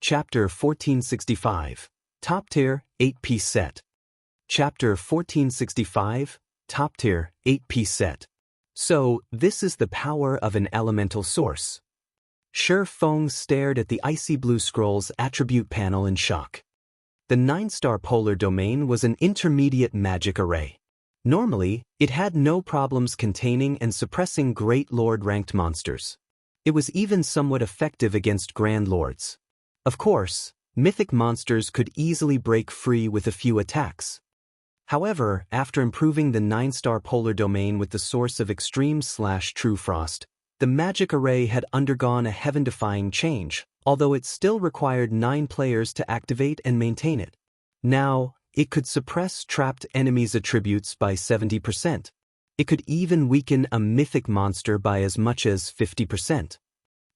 Chapter 1465, Top Tier, 8-piece set. Chapter 1465, Top Tier, 8-piece set. So, this is the power of an elemental source. Shi Feng stared at the icy blue scroll's attribute panel in shock. The 9-star polar domain was an intermediate magic array. Normally, it had no problems containing and suppressing Great Lord-ranked monsters. It was even somewhat effective against Grand Lords. Of course, mythic monsters could easily break free with a few attacks. However, after improving the 9-star polar domain with the source of Extreme/True Frost, the magic array had undergone a heaven-defying change, although it still required 9 players to activate and maintain it. Now, it could suppress trapped enemies' attributes by 70%. It could even weaken a mythic monster by as much as 50%.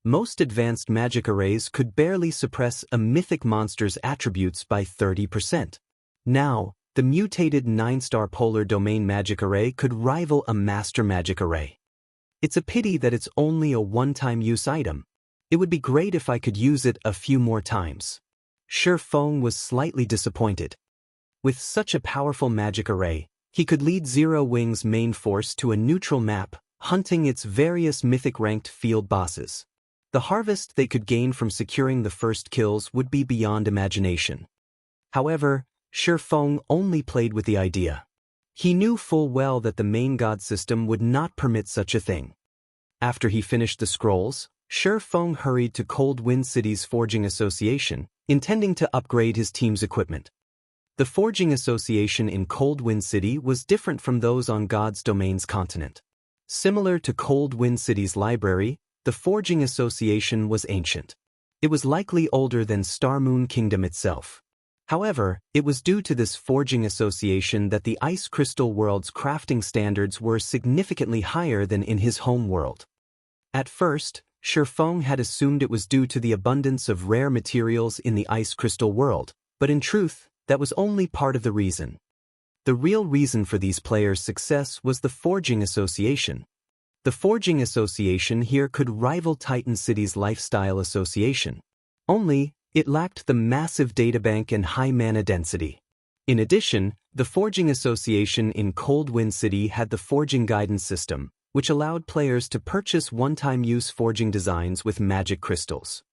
Most advanced magic arrays could barely suppress a mythic monster's attributes by 30%. Now, the mutated 9-star polar domain magic array could rival a master magic array. It's a pity that it's only a one-time use item. It would be great if I could use it a few more times. Shi Feng was slightly disappointed. With such a powerful magic array, he could lead Zero Wing's main force to a neutral map, hunting its various mythic-ranked field bosses. The harvest they could gain from securing the first kills would be beyond imagination. However, Shi Feng only played with the idea. He knew full well that the main god system would not permit such a thing. After he finished the scrolls, Shi Feng hurried to Cold Wind City's Forging Association, intending to upgrade his team's equipment. The Forging Association in Cold Wind City was different from those on God's Domain's continent. Similar to Cold Wind City's library, the Forging Association was ancient. It was likely older than Star Moon Kingdom itself. However, it was due to this Forging Association that the Ice Crystal World's crafting standards were significantly higher than in his home world. At first, Shi Feng had assumed it was due to the abundance of rare materials in the Ice Crystal World, but in truth, that was only part of the reason. The real reason for these players' success was the Forging Association. The Forging Association here could rival Titan City's Lifestyle Association. Only, it lacked the massive databank and high mana density. In addition, the Forging Association in Cold Wind City had the Forging Guidance System, which allowed players to purchase one-time use forging designs with magic crystals.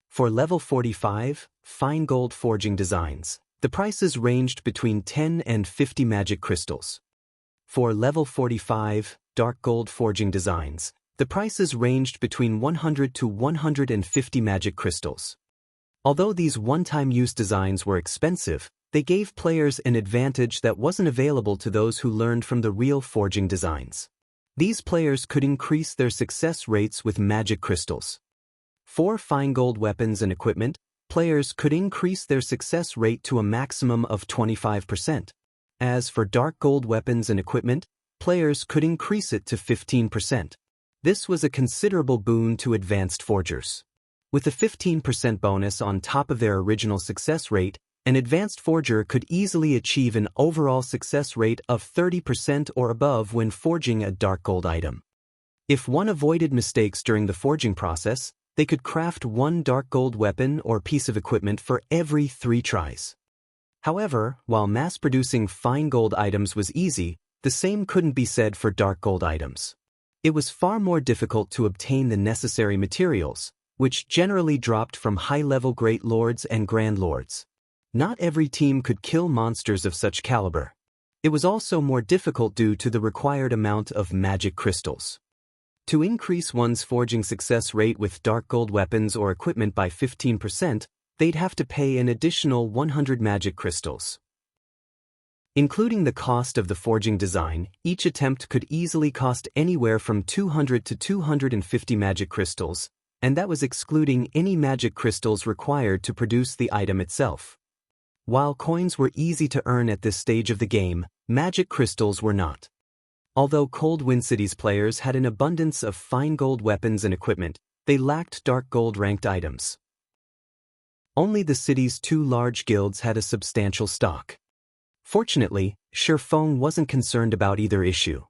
For level 45, fine gold forging designs, the prices ranged between 10 and 50 magic crystals. For level 45, dark gold forging designs, the prices ranged between 100 to 150 magic crystals. Although these one-time use designs were expensive, they gave players an advantage that wasn't available to those who learned from the real forging designs. These players could increase their success rates with magic crystals. For fine gold weapons and equipment, players could increase their success rate to a maximum of 25%. As for dark gold weapons and equipment, players could increase it to 15%. This was a considerable boon to advanced forgers. With a 15% bonus on top of their original success rate, an advanced forger could easily achieve an overall success rate of 30% or above when forging a dark gold item. If one avoided mistakes during the forging process, they could craft one dark gold weapon or piece of equipment for every 3 tries. However, while mass-producing fine gold items was easy, the same couldn't be said for dark gold items. It was far more difficult to obtain the necessary materials, which generally dropped from high-level Great Lords and Grand Lords. Not every team could kill monsters of such caliber. It was also more difficult due to the required amount of magic crystals. To increase one's forging success rate with dark gold weapons or equipment by 15%, they'd have to pay an additional 100 magic crystals. Including the cost of the forging design, each attempt could easily cost anywhere from 200 to 250 magic crystals, and that was excluding any magic crystals required to produce the item itself. While coins were easy to earn at this stage of the game, magic crystals were not. Although Cold Wind City's players had an abundance of fine gold weapons and equipment, they lacked dark gold ranked items. Only the city's 2 large guilds had a substantial stock. Fortunately, Shi Feng wasn't concerned about either issue.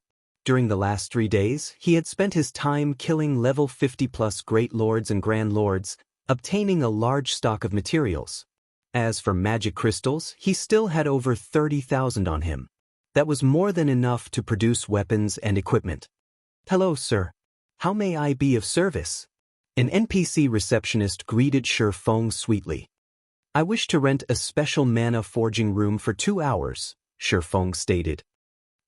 During the last 3 days, he had spent his time killing level 50+ Great Lords and Grand Lords, obtaining a large stock of materials. As for magic crystals, he still had over 30,000 on him. That was more than enough to produce weapons and equipment. "Hello, sir. How may I be of service?" An NPC receptionist greeted Shi Feng sweetly. "I wish to rent a special mana forging room for 2 hours, Shi Feng stated.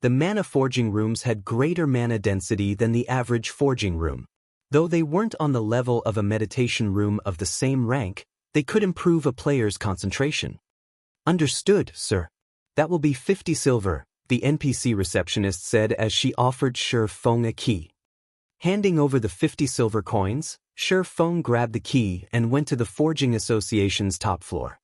The mana forging rooms had greater mana density than the average forging room. Though they weren't on the level of a meditation room of the same rank, they could improve a player's concentration. "Understood, sir. That will be 50 silver, the NPC receptionist said as she offered Shi Feng a key. Handing over the 50 silver coins, Shi Feng grabbed the key and went to the Forging Association's top floor.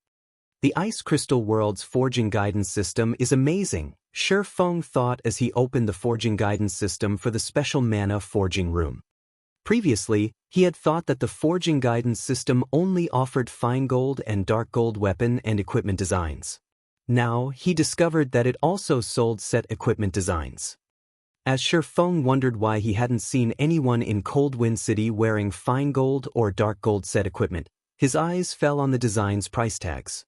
The Ice Crystal World's forging guidance system is amazing, Shi Feng thought as he opened the forging guidance system for the special mana forging room. Previously, he had thought that the forging guidance system only offered fine gold and dark gold weapon and equipment designs. Now, he discovered that it also sold set equipment designs. As Shi Feng wondered why he hadn't seen anyone in Coldwind City wearing fine gold or dark gold set equipment, his eyes fell on the designs' price tags.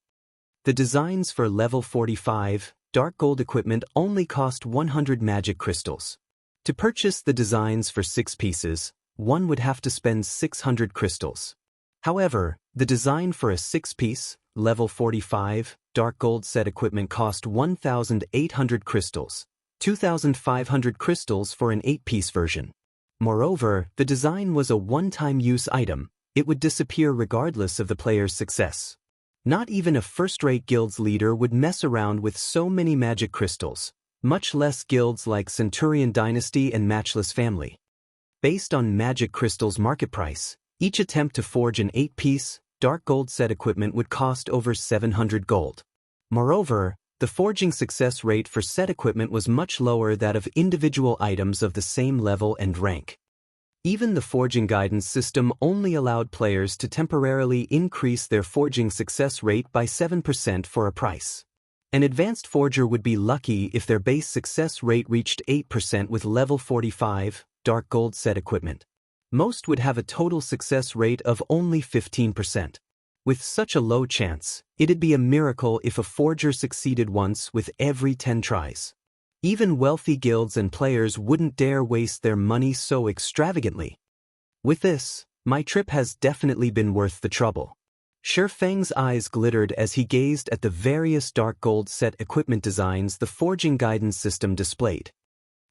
The designs for level 45, dark gold equipment only cost 100 magic crystals. To purchase the designs for 6 pieces, one would have to spend 600 crystals. However, the design for a 6-piece, level 45, dark gold set equipment cost 1,800 crystals, 2,500 crystals for an 8-piece version. Moreover, the design was a one-time use item, it would disappear regardless of the player's success. Not even a first-rate guild's leader would mess around with so many magic crystals, much less guilds like Centurion Dynasty and Matchless Family. Based on magic crystals' market price, each attempt to forge an 8-piece, dark gold set equipment would cost over 700 gold. Moreover, the forging success rate for set equipment was much lower than that of individual items of the same level and rank. Even the forging guidance system only allowed players to temporarily increase their forging success rate by 7% for a price. An advanced forger would be lucky if their base success rate reached 8% with level 45, dark gold set equipment. Most would have a total success rate of only 15%. With such a low chance, it'd be a miracle if a forger succeeded once with every 10 tries. Even wealthy guilds and players wouldn't dare waste their money so extravagantly. With this, my trip has definitely been worth the trouble. Shi Feng's eyes glittered as he gazed at the various dark gold set equipment designs the forging guidance system displayed.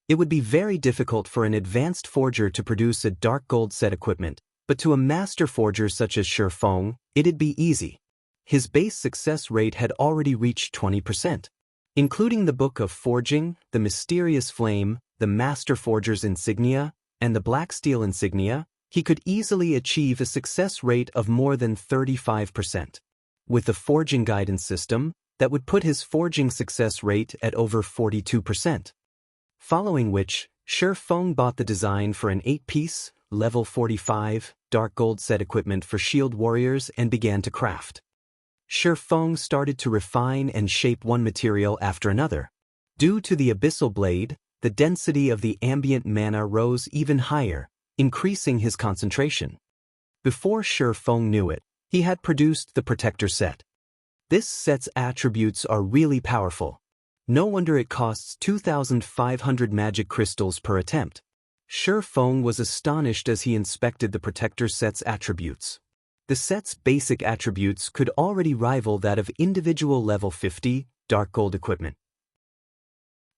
It would be very difficult for an advanced forger to produce a dark gold set equipment, but to a master forger such as Shi Feng, it'd be easy. His base success rate had already reached 20%. Including the Book of Forging, the Mysterious Flame, the Master Forger's Insignia, and the Black Steel Insignia, he could easily achieve a success rate of more than 35%. With the forging guidance system, that would put his forging success rate at over 42%. Following which, Shi Feng bought the design for an 8-piece, level 45, dark gold set equipment for shield warriors and began to craft. Shi Feng started to refine and shape one material after another. Due to the abyssal blade, the density of the ambient mana rose even higher, increasing his concentration. Before Shi Feng knew it, he had produced the protector set. This set's attributes are really powerful. No wonder it costs 2,500 magic crystals per attempt. Shi Feng was astonished as he inspected the protector set's attributes. The set's basic attributes could already rival that of individual level 50 dark gold equipment.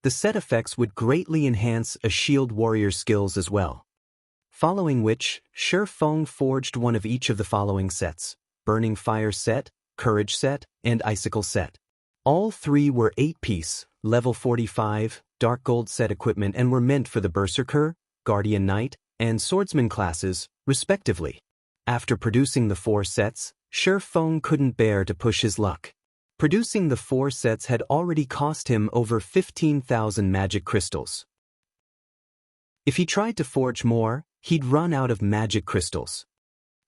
The set effects would greatly enhance a shield warrior's skills as well. Following which, Shi Feng forged one of each of the following sets: Burning Fire set, Courage set, and Icicle set. All 3 were 8-piece, level 45, dark gold set equipment and were meant for the Berserker, Guardian Knight, and Swordsman classes, respectively. After producing the 4 sets, Shi Feng couldn't bear to push his luck. Producing the 4 sets had already cost him over 15,000 magic crystals. If he tried to forge more, he'd run out of magic crystals.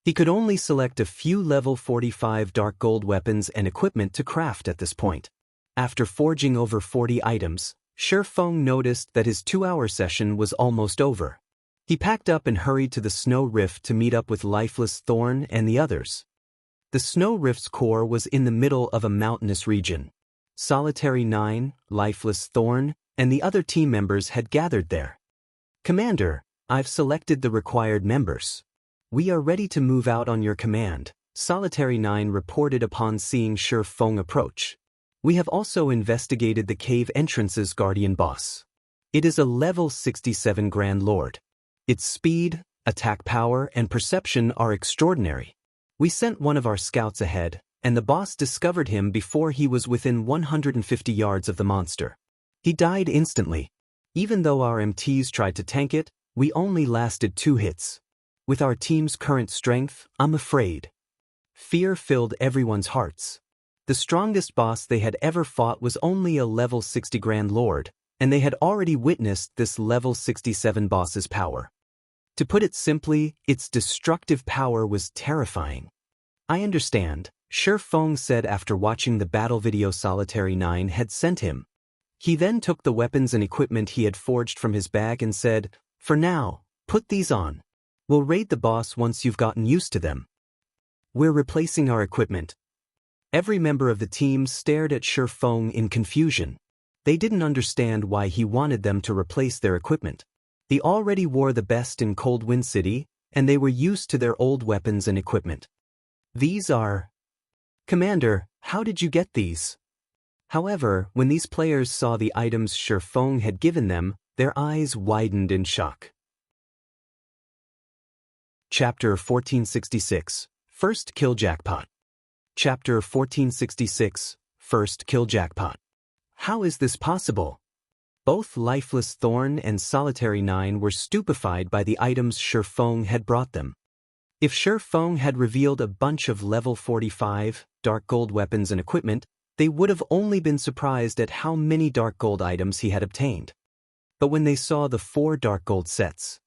He could only select a few level 45 dark gold weapons and equipment to craft at this point. After forging over 40 items, Shi Feng noticed that his 2-hour session was almost over. He packed up and hurried to the snow rift to meet up with Lifeless Thorn and the others. The snow rift's core was in the middle of a mountainous region. Solitary 9, Lifeless Thorn, and the other team members had gathered there. "Commander, I've selected the required members. We are ready to move out on your command," Solitary 9 reported upon seeing Shi Feng approach. "We have also investigated the cave entrance's guardian boss. It is a level 67 Grand Lord. Its speed, attack power, and perception are extraordinary. We sent one of our scouts ahead, and the boss discovered him before he was within 150 yards of the monster. He died instantly. Even though our MTs tried to tank it, we only lasted 2 hits. With our team's current strength, I'm afraid." Fear filled everyone's hearts. The strongest boss they had ever fought was only a level 60 Grand Lord, and they had already witnessed this level 67 boss's power. To put it simply, its destructive power was terrifying. "I understand," Shi Feng said after watching the battle video Solitary 9 had sent him. He then took the weapons and equipment he had forged from his bag and said, "For now, put these on. We'll raid the boss once you've gotten used to them." "We're replacing our equipment." Every member of the team stared at Shi Feng in confusion. They didn't understand why he wanted them to replace their equipment. They already wore the best in Cold Wind City, and they were used to their old weapons and equipment. "These are..." "Commander, how did you get these?" However, when these players saw the items Shi Feng had given them, their eyes widened in shock. Chapter 1466, First Kill Jackpot. Chapter 1466, First Kill Jackpot. How is this possible? Both Lifeless Thorn and Solitary 9 were stupefied by the items Shi Feng had brought them. If Shi Feng had revealed a bunch of level 45 dark gold weapons and equipment, they would have only been surprised at how many dark gold items he had obtained. But when they saw the 4 dark gold sets,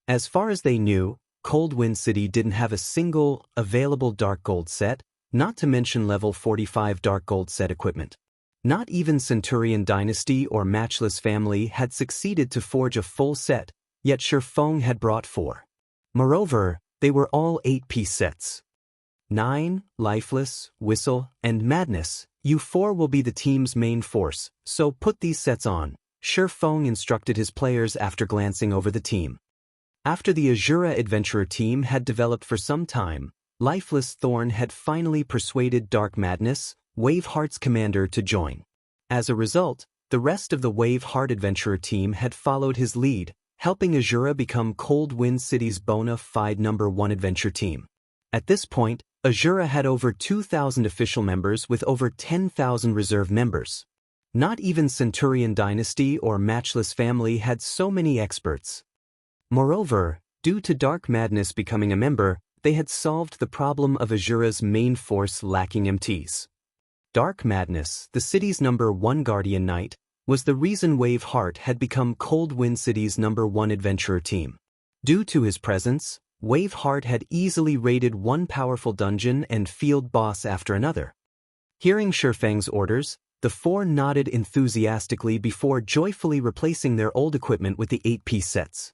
as far as they knew, Cold Wind City didn't have a single available dark gold set, not to mention level 45 dark gold set equipment. Not even Centurion Dynasty or Matchless Family had succeeded to forge a full set, yet Shi Feng had brought 4. Moreover, they were all 8-piece sets. 9, Lifeless, Whistle, and Madness. "You 4 will be the team's main force, so put these sets on," Shi Feng instructed his players after glancing over the team. After the Asura adventurer team had developed for some time, Lifeless Thorn had finally persuaded Dark Madness, Waveheart's commander, to join. As a result, the rest of the Waveheart adventurer team had followed his lead, helping Asura become Cold Wind City's bona fide #1 adventure team. At this point, Asura had over 2,000 official members with over 10,000 reserve members. Not even Centurion Dynasty or Matchless Family had so many experts. Moreover, due to Dark Madness becoming a member, they had solved the problem of Asura's main force lacking MTs. Dark Madness, the city's #1 guardian knight, was the reason Waveheart had become Cold Wind City's #1 adventurer team. Due to his presence, Waveheart had easily raided one powerful dungeon and field boss after another. Hearing Shi Feng's orders, the 4 nodded enthusiastically before joyfully replacing their old equipment with the 8-piece sets.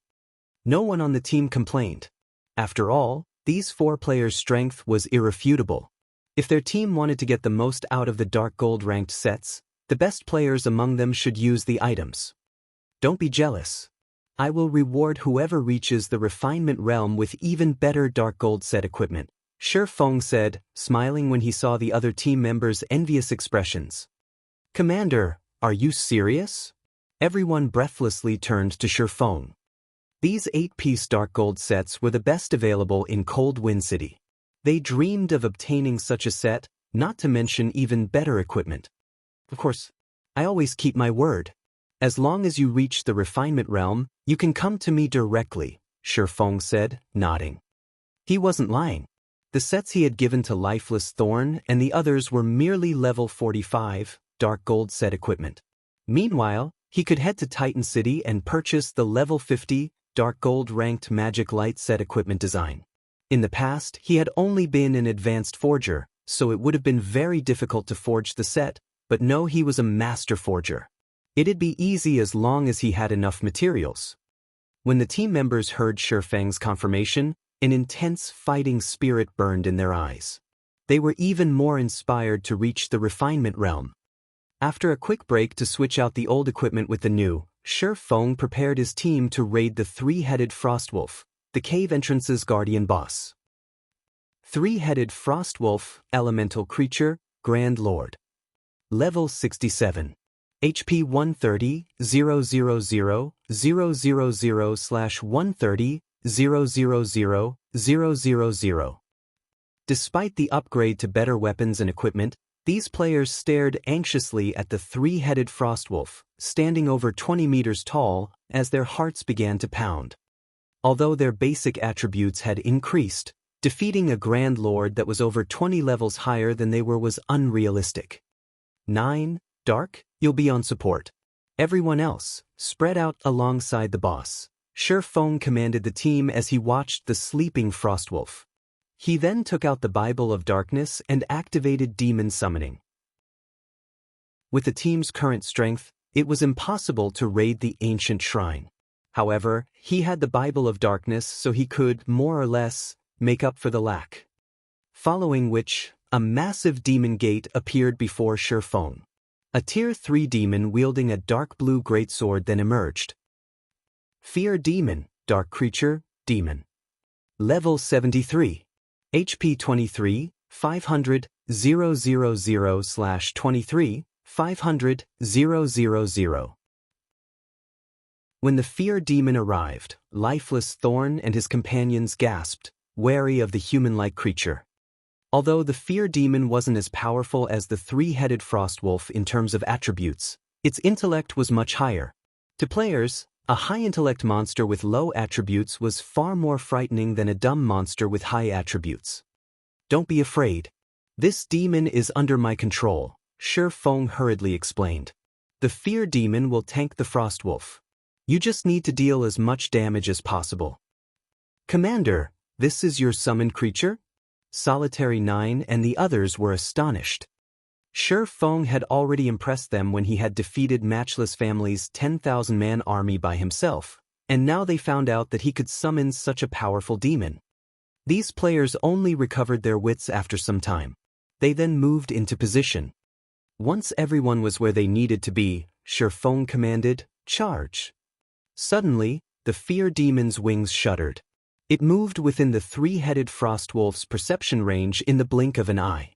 No one on the team complained. After all, these 4 players' strength was irrefutable. If their team wanted to get the most out of the dark gold ranked sets, the best players among them should use the items. Don't be jealous. I will reward whoever reaches the refinement realm with even better dark gold set equipment, Shi Feng said, smiling when he saw the other team members' envious expressions. Commander, are you serious? Everyone breathlessly turned to Shi Feng. These 8-piece dark gold sets were the best available in Cold Wind City. They dreamed of obtaining such a set, not to mention even better equipment. Of course, I always keep my word. As long as you reach the refinement realm, you can come to me directly, Shi Feng said, nodding. He wasn't lying. The sets he had given to Lifeless Thorn and the others were merely level 45, dark gold set equipment. Meanwhile, he could head to Titan City and purchase the level 50, dark gold ranked magic light set equipment design. In the past, he had only been an advanced forger, so it would have been very difficult to forge the set, but no, he was a master forger. It'd be easy as long as he had enough materials. When the team members heard Shifeng's confirmation, an intense fighting spirit burned in their eyes. They were even more inspired to reach the refinement realm. After a quick break to switch out the old equipment with the new, Shifeng prepared his team to raid the three-headed Frostwolf, the cave entrance's guardian boss. Three-headed Frostwolf, elemental creature, Grand Lord. Level 67. HP 130, 000, 000/130, 000, 000. Despite the upgrade to better weapons and equipment, these players stared anxiously at the three-headed Frostwolf, standing over 20 meters tall, as their hearts began to pound. Although their basic attributes had increased, defeating a Grand Lord that was over 20 levels higher than they were was unrealistic. 9. Dark, you'll be on support. Everyone else, spread out alongside the boss. Shifeng commanded the team as he watched the sleeping Frostwolf. He then took out the Bible of Darkness and activated demon summoning. With the team's current strength, it was impossible to raid the ancient shrine. However, he had the Bible of Darkness, so he could, more or less, make up for the lack. Following which, a massive demon gate appeared before Shifeng. A Tier 3 demon wielding a dark blue greatsword then emerged. Fear Demon, Dark Creature, Demon. Level 73. HP 23, 500, 000/23, 500, 000. When the Fear Demon arrived, Lifeless Thorn and his companions gasped, wary of the human-like creature. Although the Fear Demon wasn't as powerful as the three-headed Frostwolf in terms of attributes, its intellect was much higher. To players, a high-intellect monster with low attributes was far more frightening than a dumb monster with high attributes. Don't be afraid. This demon is under my control, Shifeng hurriedly explained. The Fear Demon will tank the Frostwolf. You just need to deal as much damage as possible. Commander, this is your summoned creature? Solitary 9 and the others were astonished. Shifeng had already impressed them when he had defeated Matchless Family's 10,000-man army by himself, and now they found out that he could summon such a powerful demon. These players only recovered their wits after some time. They then moved into position. Once everyone was where they needed to be, Shifeng commanded, "Charge." Suddenly, the Fear Demon's wings shuddered. It moved within the three-headed Frostwolf's perception range in the blink of an eye.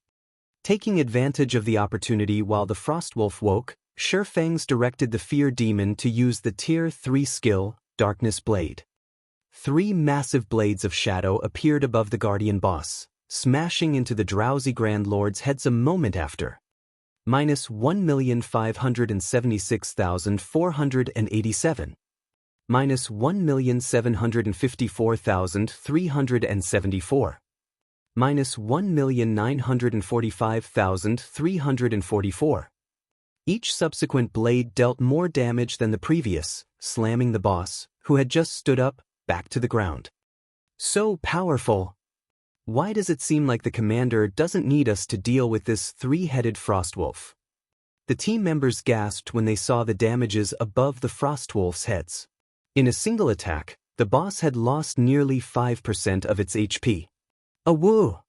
Taking advantage of the opportunity while the Frostwolf woke, Shifeng directed the Fear Demon to use the Tier 3 skill, Darkness Blade. 3 massive blades of shadow appeared above the Guardian boss, smashing into the drowsy Grand Lord's heads a moment after. -1,576,487. -1,754,374. -1,945,344. Each subsequent blade dealt more damage than the previous, slamming the boss, who had just stood up, back to the ground. So powerful! Why does it seem like the commander doesn't need us to deal with this three-headed Frostwolf? The team members gasped when they saw the damages above the Frostwolf's heads. In a single attack, the boss had lost nearly 5% of its HP. Awoo!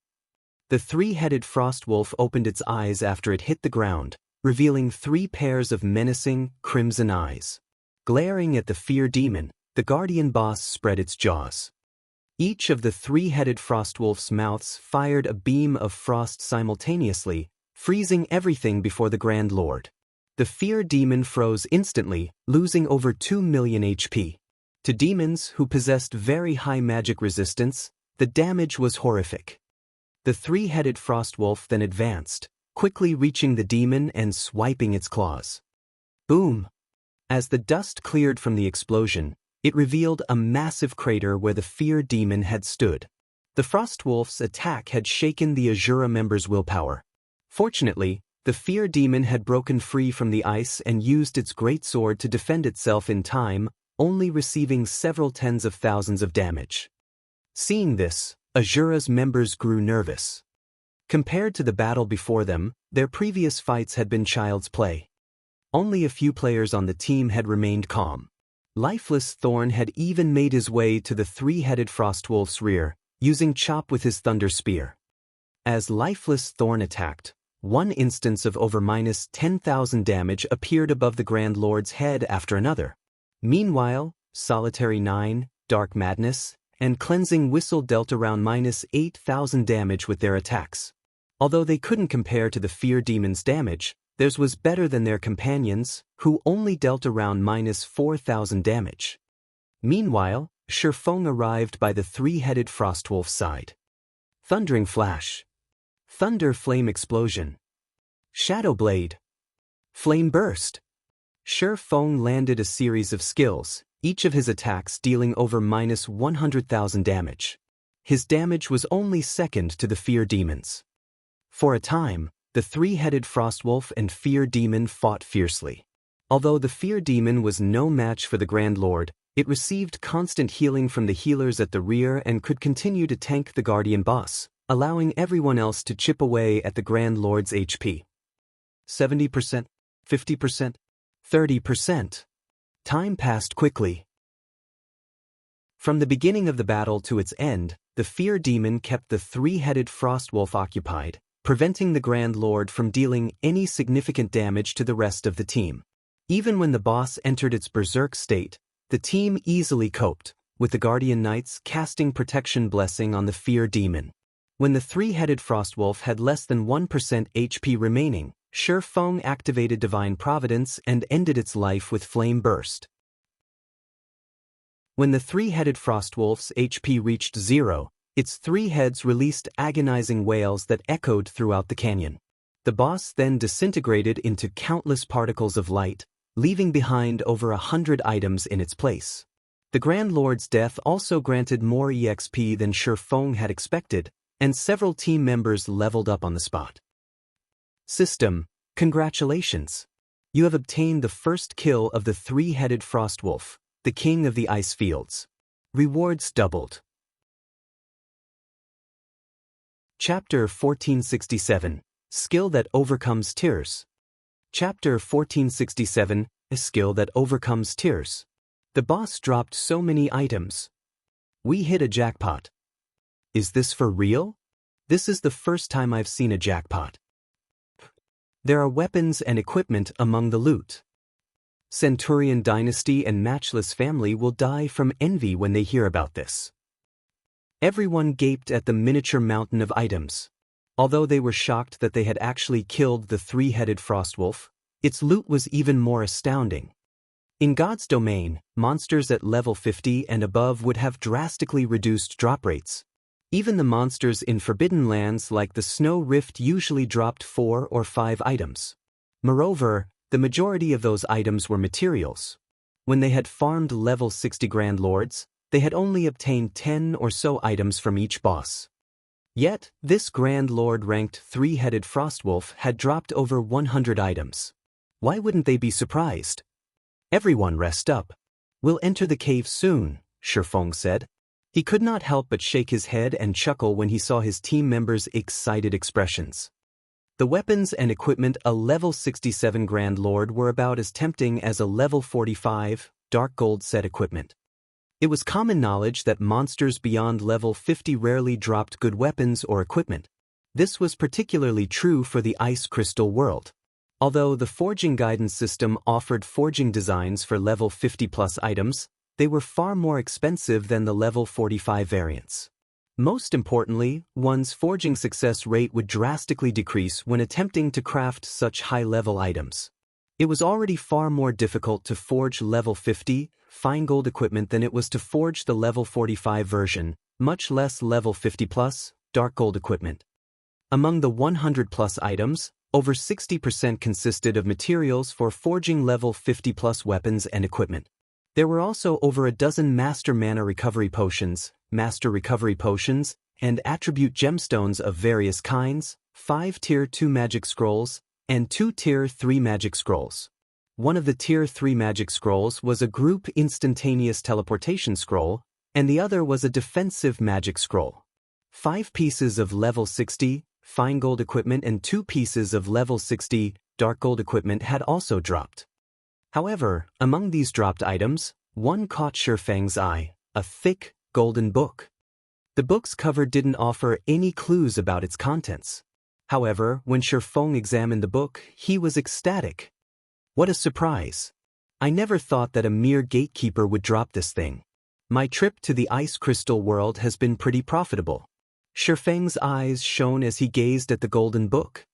The three-headed Frostwolf opened its eyes after it hit the ground, revealing 3 pairs of menacing, crimson eyes. Glaring at the Fear Demon, the Guardian boss spread its jaws. Each of the three-headed Frostwolf's mouths fired a beam of frost simultaneously, freezing everything before the Grand Lord. The Fear Demon froze instantly, losing over 2 million HP. To demons who possessed very high magic resistance, the damage was horrific. The three-headed Frostwolf then advanced, quickly reaching the demon and swiping its claws. Boom! As the dust cleared from the explosion, it revealed a massive crater where the Fear Demon had stood. The Frostwolf's attack had shaken the Asura members' willpower. Fortunately, the Fear Demon had broken free from the ice and used its greatsword to defend itself in time, only receiving several tens of thousands of damage. Seeing this, Asura's members grew nervous. Compared to the battle before them, their previous fights had been child's play. Only a few players on the team had remained calm. Lifeless Thorn had even made his way to the three-headed Frostwolf's rear, using Chop with his Thunder Spear. As Lifeless Thorn attacked, one instance of over minus 10,000 damage appeared above the Grand Lord's head after another. Meanwhile, Solitary 9, Dark Madness, and Cleansing Whistle dealt around minus 8,000 damage with their attacks. Although they couldn't compare to the Fear Demon's damage, theirs was better than their companions, who only dealt around minus 4,000 damage. Meanwhile, Shifeng arrived by the three-headed Frostwolf's side. Thundering Flash, Thunder Flame Explosion, Shadow Blade, Flame Burst. Shifeng landed a series of skills, each of his attacks dealing over minus 100,000 damage. His damage was only second to the Fear Demon's. For a time, the three-headed Frostwolf and Fear Demon fought fiercely. Although the Fear Demon was no match for the Grand Lord, it received constant healing from the healers at the rear and could continue to tank the Guardian boss, allowing everyone else to chip away at the Grand Lord's HP. 70%, 50%, 30%. Time passed quickly. From the beginning of the battle to its end, the Fear Demon kept the three-headed Frostwolf occupied, preventing the Grand Lord from dealing any significant damage to the rest of the team. Even when the boss entered its berserk state, the team easily coped, with the Guardian Knights casting Protection Blessing on the Fear Demon. When the three-headed Frostwolf had less than 1% HP remaining, Shifeng activated Divine Providence and ended its life with Flame Burst. When the three-headed Frostwolf's HP reached 0, its three heads released agonizing wails that echoed throughout the canyon. The boss then disintegrated into countless particles of light, leaving behind over 100 items in its place. The Grand Lord's death also granted more EXP than Shifeng had expected, and several team members leveled up on the spot. System, congratulations! You have obtained the first kill of the three-headed Frostwolf, the King of the Ice Fields. Rewards doubled. Chapter 1467, Skill that Overcomes Tears. Chapter 1467, A Skill that Overcomes Tears. The boss dropped so many items. We hit a jackpot. Is this for real? This is the first time I've seen a jackpot. There are weapons and equipment among the loot. Centurion Dynasty and Matchless Family will die from envy when they hear about this. Everyone gaped at the miniature mountain of items. Although they were shocked that they had actually killed the three-headed Frostwolf, its loot was even more astounding. In God's domain, monsters at level 50 and above would have drastically reduced drop rates. Even the monsters in Forbidden Lands like the Snow Rift usually dropped 4 or 5 items. Moreover, the majority of those items were materials. When they had farmed level 60 Grand Lords, they had only obtained 10 or so items from each boss. Yet, this Grand Lord ranked three-headed Frostwolf had dropped over 100 items. Why wouldn't they be surprised? Everyone rest up. We'll enter the cave soon, Shifeng said. He could not help but shake his head and chuckle when he saw his team members' excited expressions. The weapons and equipment a level 67 Grand Lord were about as tempting as a level 45 Dark Gold set equipment. It was common knowledge that monsters beyond level 50 rarely dropped good weapons or equipment. This was particularly true for the Ice Crystal world. Although the forging guidance system offered forging designs for level 50+ items, they were far more expensive than the level 45 variants. Most importantly, one's forging success rate would drastically decrease when attempting to craft such high-level items. It was already far more difficult to forge level 50 fine gold equipment than it was to forge the level 45 version, much less level 50+ dark gold equipment. Among the 100+ items, over 60% consisted of materials for forging level 50+ weapons and equipment. There were also over a dozen Master Mana Recovery Potions, Master Recovery Potions, and Attribute Gemstones of various kinds, 5 Tier 2 Magic Scrolls, and 2 Tier 3 Magic Scrolls. One of the Tier 3 Magic Scrolls was a group instantaneous teleportation scroll, and the other was a defensive magic scroll. 5 pieces of level 60 fine gold equipment and 2 pieces of level 60 dark gold equipment had also dropped. However, among these dropped items, one caught Shifeng's eye, a thick, golden book. The book's cover didn't offer any clues about its contents. However, when Shifeng examined the book, he was ecstatic. What a surprise! I never thought that a mere gatekeeper would drop this thing. My trip to the ice crystal world has been pretty profitable. Shifeng's eyes shone as he gazed at the golden book.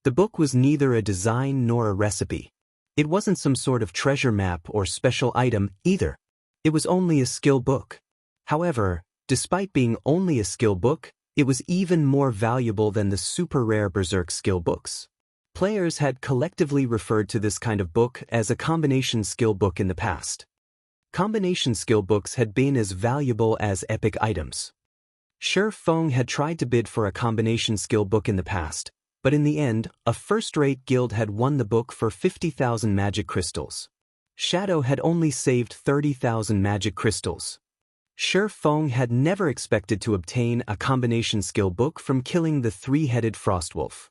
The book was neither a design nor a recipe. It wasn't some sort of treasure map or special item either. It was only a skill book. However, despite being only a skill book, it was even more valuable than the super rare Berserk skill books. Players had collectively referred to this kind of book as a combination skill book in the past. Combination skill books had been as valuable as epic items. Shifeng had tried to bid for a combination skill book in the past, but in the end, a first-rate guild had won the book for 50,000 magic crystals. Shadow had only saved 30,000 magic crystals. Shifeng had never expected to obtain a combination skill book from killing the three-headed Frostwolf.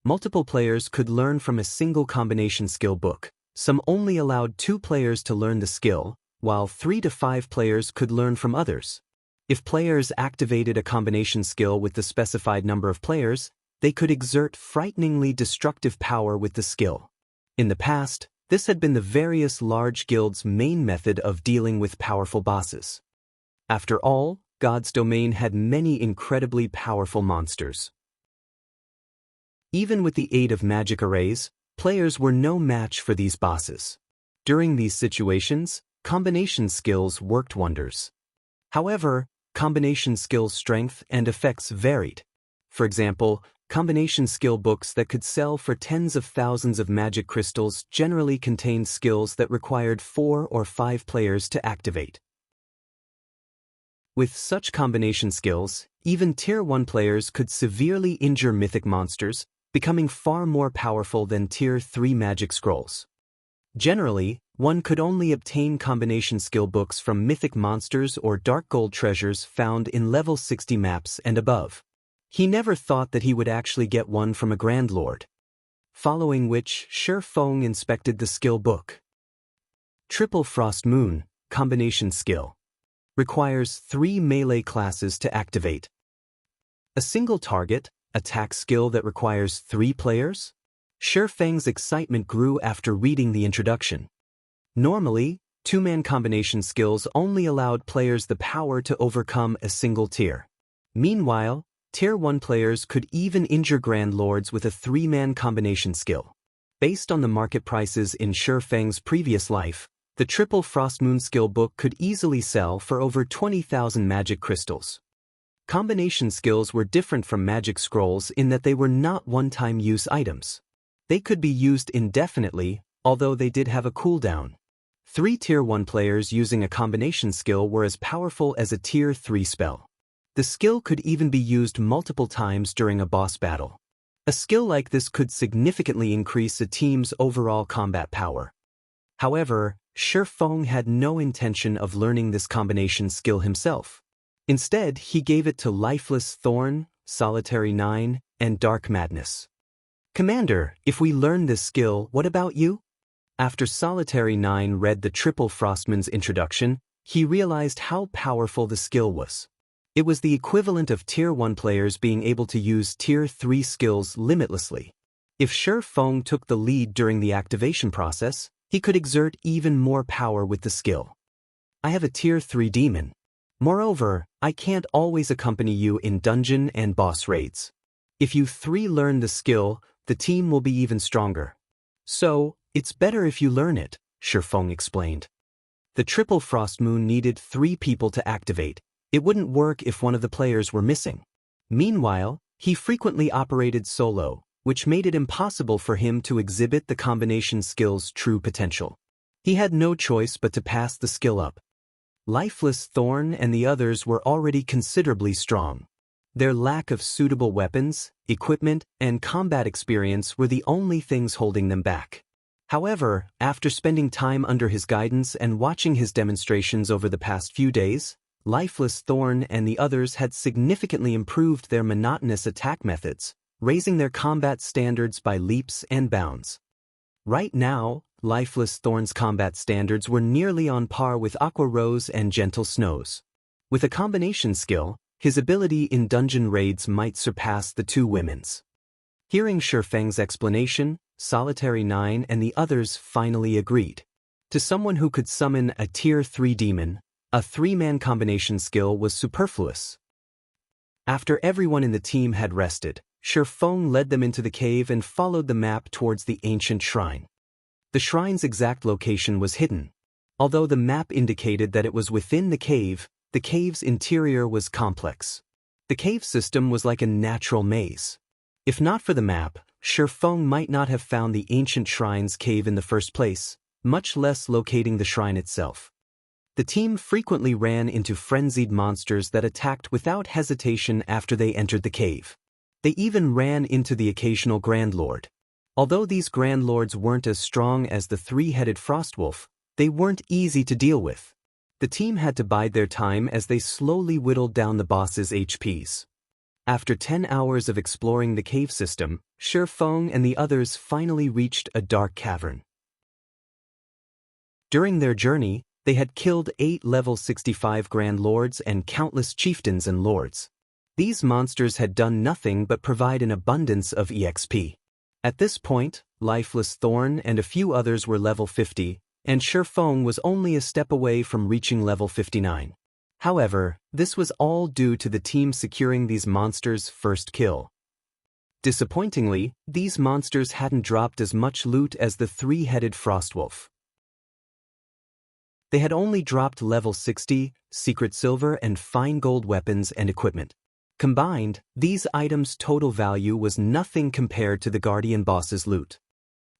Multiple players could learn from a single combination skill book. Some only allowed 2 players to learn the skill, while 3 to 5 players could learn from others. If players activated a combination skill with the specified number of players, they could exert frighteningly destructive power with the skill. In the past, this had been the various large guilds' main method of dealing with powerful bosses. After all, God's domain had many incredibly powerful monsters. Even with the aid of magic arrays, players were no match for these bosses. During these situations, combination skills worked wonders. However, combination skills' strength and effects varied. For example, combination skill books that could sell for tens of thousands of magic crystals generally contained skills that required 4 or 5 players to activate. With such combination skills, even Tier 1 players could severely injure mythic monsters, becoming far more powerful than Tier 3 magic scrolls. Generally, one could only obtain combination skill books from mythic monsters or dark gold treasures found in level 60 maps and above. He never thought that he would actually get one from a Grand Lord. Following which, Shifeng inspected the skill book. Triple Frost Moon, combination skill. Requires 3 melee classes to activate. A single target, attack skill that requires 3 players? Shifeng's excitement grew after reading the introduction. Normally, 2-man combination skills only allowed players the power to overcome a single tier. Meanwhile, Tier 1 players could even injure Grand Lords with a 3-man combination skill. Based on the market prices in Shifeng's previous life, the Triple Frost Moon skill book could easily sell for over 20,000 magic crystals. Combination skills were different from magic scrolls in that they were not one-time use items. They could be used indefinitely, although they did have a cooldown. 3 Tier 1 players using a combination skill were as powerful as a Tier 3 spell. The skill could even be used multiple times during a boss battle. A skill like this could significantly increase a team's overall combat power. However, Shifeng had no intention of learning this combination skill himself. Instead, he gave it to Lifeless Thorn, Solitary 9, and Dark Madness. "Commander, if we learn this skill, what about you?" After Solitary 9 read the Triple Frostman's introduction, he realized how powerful the skill was. It was the equivalent of Tier 1 players being able to use Tier 3 skills limitlessly. If Shifeng took the lead during the activation process, he could exert even more power with the skill. "I have a Tier 3 demon. Moreover, I can't always accompany you in dungeon and boss raids. If you 3 learn the skill, the team will be even stronger. So, it's better if you learn it," Shifeng explained. The Triple Frost Moon needed 3 people to activate. It wouldn't work if one of the players were missing. Meanwhile, he frequently operated solo, which made it impossible for him to exhibit the combination skill's true potential. He had no choice but to pass the skill up. Lifeless Thorn and the others were already considerably strong. Their lack of suitable weapons, equipment, and combat experience were the only things holding them back. However, after spending time under his guidance and watching his demonstrations over the past few days, Lifeless Thorn and the others had significantly improved their monotonous attack methods, raising their combat standards by leaps and bounds. Right now, Lifeless Thorn's combat standards were nearly on par with Aqua Rose and Gentle Snow's. With a combination skill, his ability in dungeon raids might surpass the two women's. Hearing Shifeng's explanation, Solitary 9 and the others finally agreed. To someone who could summon a Tier 3 demon, a three-man combination skill was superfluous. After everyone in the team had rested, Shifeng led them into the cave and followed the map towards the ancient shrine. The shrine's exact location was hidden. Although the map indicated that it was within the cave's interior was complex. The cave system was like a natural maze. If not for the map, Shifeng might not have found the ancient shrine's cave in the first place, much less locating the shrine itself. The team frequently ran into frenzied monsters that attacked without hesitation after they entered the cave. They even ran into the occasional Grand Lord. Although these Grand Lords weren't as strong as the three-headed Frostwolf, they weren't easy to deal with. The team had to bide their time as they slowly whittled down the boss's HPs. After 10 hours of exploring the cave system, Shifeng and the others finally reached a dark cavern. During their journey, they had killed 8 level 65 Grand Lords and countless chieftains and lords. These monsters had done nothing but provide an abundance of EXP. At this point, Lifeless Thorn and a few others were level 50, and Shifeng was only a step away from reaching level 59. However, this was all due to the team securing these monsters' first kill. Disappointingly, these monsters hadn't dropped as much loot as the three-headed Frostwolf. They had only dropped level 60, secret silver and fine gold weapons and equipment. Combined, these items' total value was nothing compared to the Guardian boss's loot.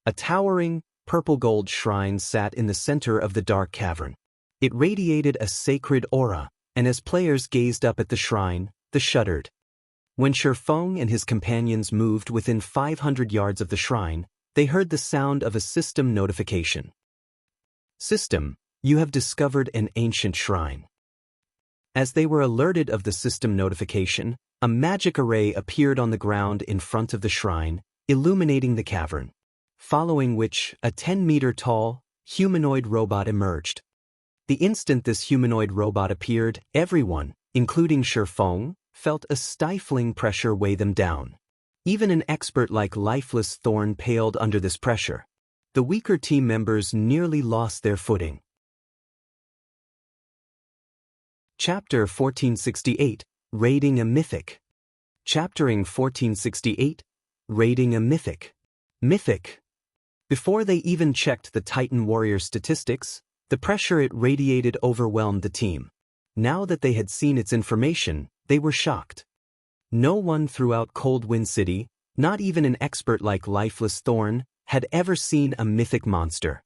A towering, purple gold shrine sat in the center of the dark cavern. It radiated a sacred aura, and as players gazed up at the shrine, they shuddered. When Shifeng and his companions moved within 500 yards of the shrine, they heard the sound of a system notification. System, you have discovered an ancient shrine. As they were alerted of the system notification, a magic array appeared on the ground in front of the shrine, illuminating the cavern. Following which, a 10-meter-tall, humanoid robot emerged. The instant this humanoid robot appeared, everyone, including Shifeng, felt a stifling pressure weigh them down. Even an expert like Lifeless Thorn paled under this pressure. The weaker team members nearly lost their footing. Chapter 1468, Raiding a Mythic. Chaptering 1468, Raiding a Mythic. Mythic. Before they even checked the Titan Warrior statistics, the pressure it radiated overwhelmed the team. Now that they had seen its information, they were shocked. No one throughout Cold Wind City, not even an expert like Lifeless Thorn, had ever seen a mythic monster.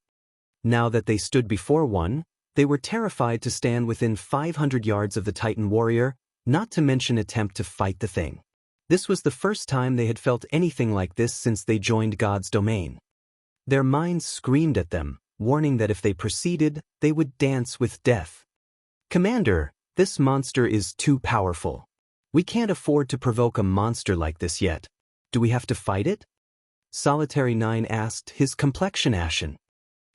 Now that they stood before one, they were terrified to stand within 500 yards of the Titan Warrior, not to mention attempt to fight the thing. This was the first time they had felt anything like this since they joined God's domain. Their minds screamed at them, warning that if they proceeded, they would dance with death. Commander, this monster is too powerful. We can't afford to provoke a monster like this yet. Do we have to fight it? Solitary 9 asked, his complexion ashen.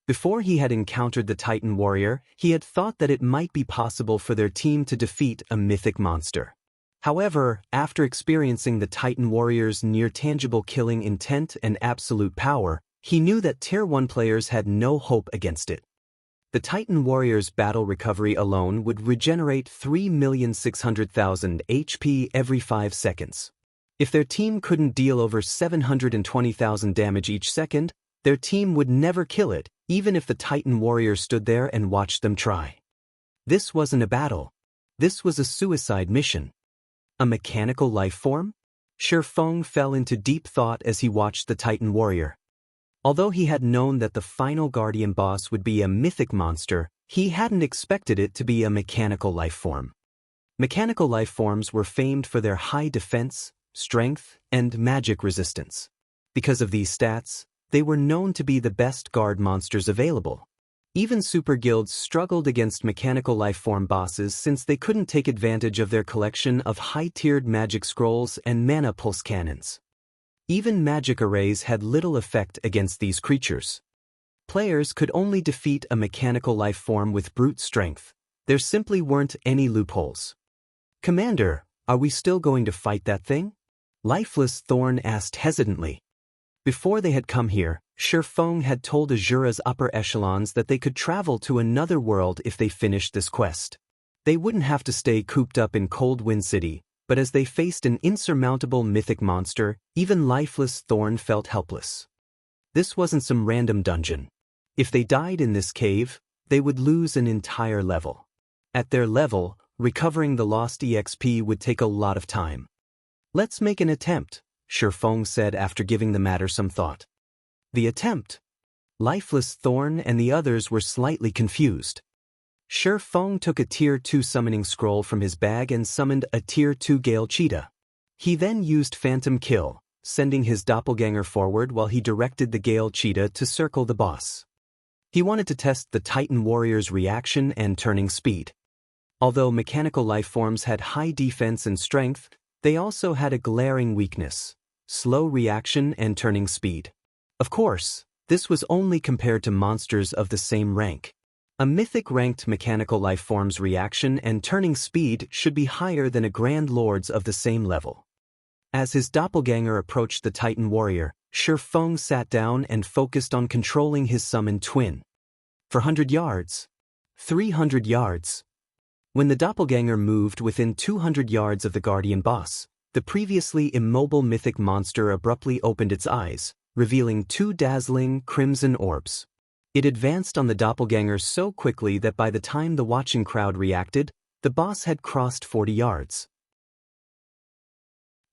Before he had encountered the Titan Warrior, he had thought that it might be possible for their team to defeat a mythic monster. However, after experiencing the Titan Warrior's near-tangible killing intent and absolute power, he knew that Tier 1 players had no hope against it. The Titan Warrior's battle recovery alone would regenerate 3,600,000 HP every 5 seconds. If their team couldn't deal over 720,000 damage each second, their team would never kill it, even if the Titan Warrior stood there and watched them try. This wasn't a battle. This was a suicide mission. A mechanical life form? Shifeng fell into deep thought as he watched the Titan Warrior. Although he had known that the final Guardian boss would be a mythic monster, he hadn't expected it to be a mechanical life form. Mechanical life forms were famed for their high defense, strength, and magic resistance. Because of these stats, they were known to be the best guard monsters available. Even super guilds struggled against mechanical life form bosses since they couldn't take advantage of their collection of high-tiered magic scrolls and mana pulse cannons. Even magic arrays had little effect against these creatures. Players could only defeat a mechanical life form with brute strength. There simply weren't any loopholes. "Commander, are we still going to fight that thing?" Lifeless Thorn asked hesitantly. Before they had come here, Shifeng had told Asura's upper echelons that they could travel to another world if they finished this quest. They wouldn't have to stay cooped up in Cold Wind City, but as they faced an insurmountable mythic monster, even Lifeless Thorn felt helpless. This wasn't some random dungeon. If they died in this cave, they would lose an entire level. At their level, recovering the lost EXP would take a lot of time. "Let's make an attempt," Shifeng said after giving the matter some thought. The attempt? Lifeless Thorn and the others were slightly confused. Shifeng took a Tier 2 summoning scroll from his bag and summoned a Tier 2 Gale Cheetah. He then used Phantom Kill, sending his doppelganger forward while he directed the Gale Cheetah to circle the boss. He wanted to test the Titan Warrior's reaction and turning speed. Although mechanical life forms had high defense and strength, they also had a glaring weakness: slow reaction and turning speed. Of course, this was only compared to monsters of the same rank. A mythic-ranked mechanical life form's reaction and turning speed should be higher than a Grand Lord's of the same level. As his doppelganger approached the Titan Warrior, Shifeng sat down and focused on controlling his summoned twin. 400 yards. 300 yards. When the doppelganger moved within 200 yards of the guardian boss, the previously immobile mythic monster abruptly opened its eyes, revealing two dazzling crimson orbs. It advanced on the doppelganger so quickly that by the time the watching crowd reacted, the boss had crossed 40 yards.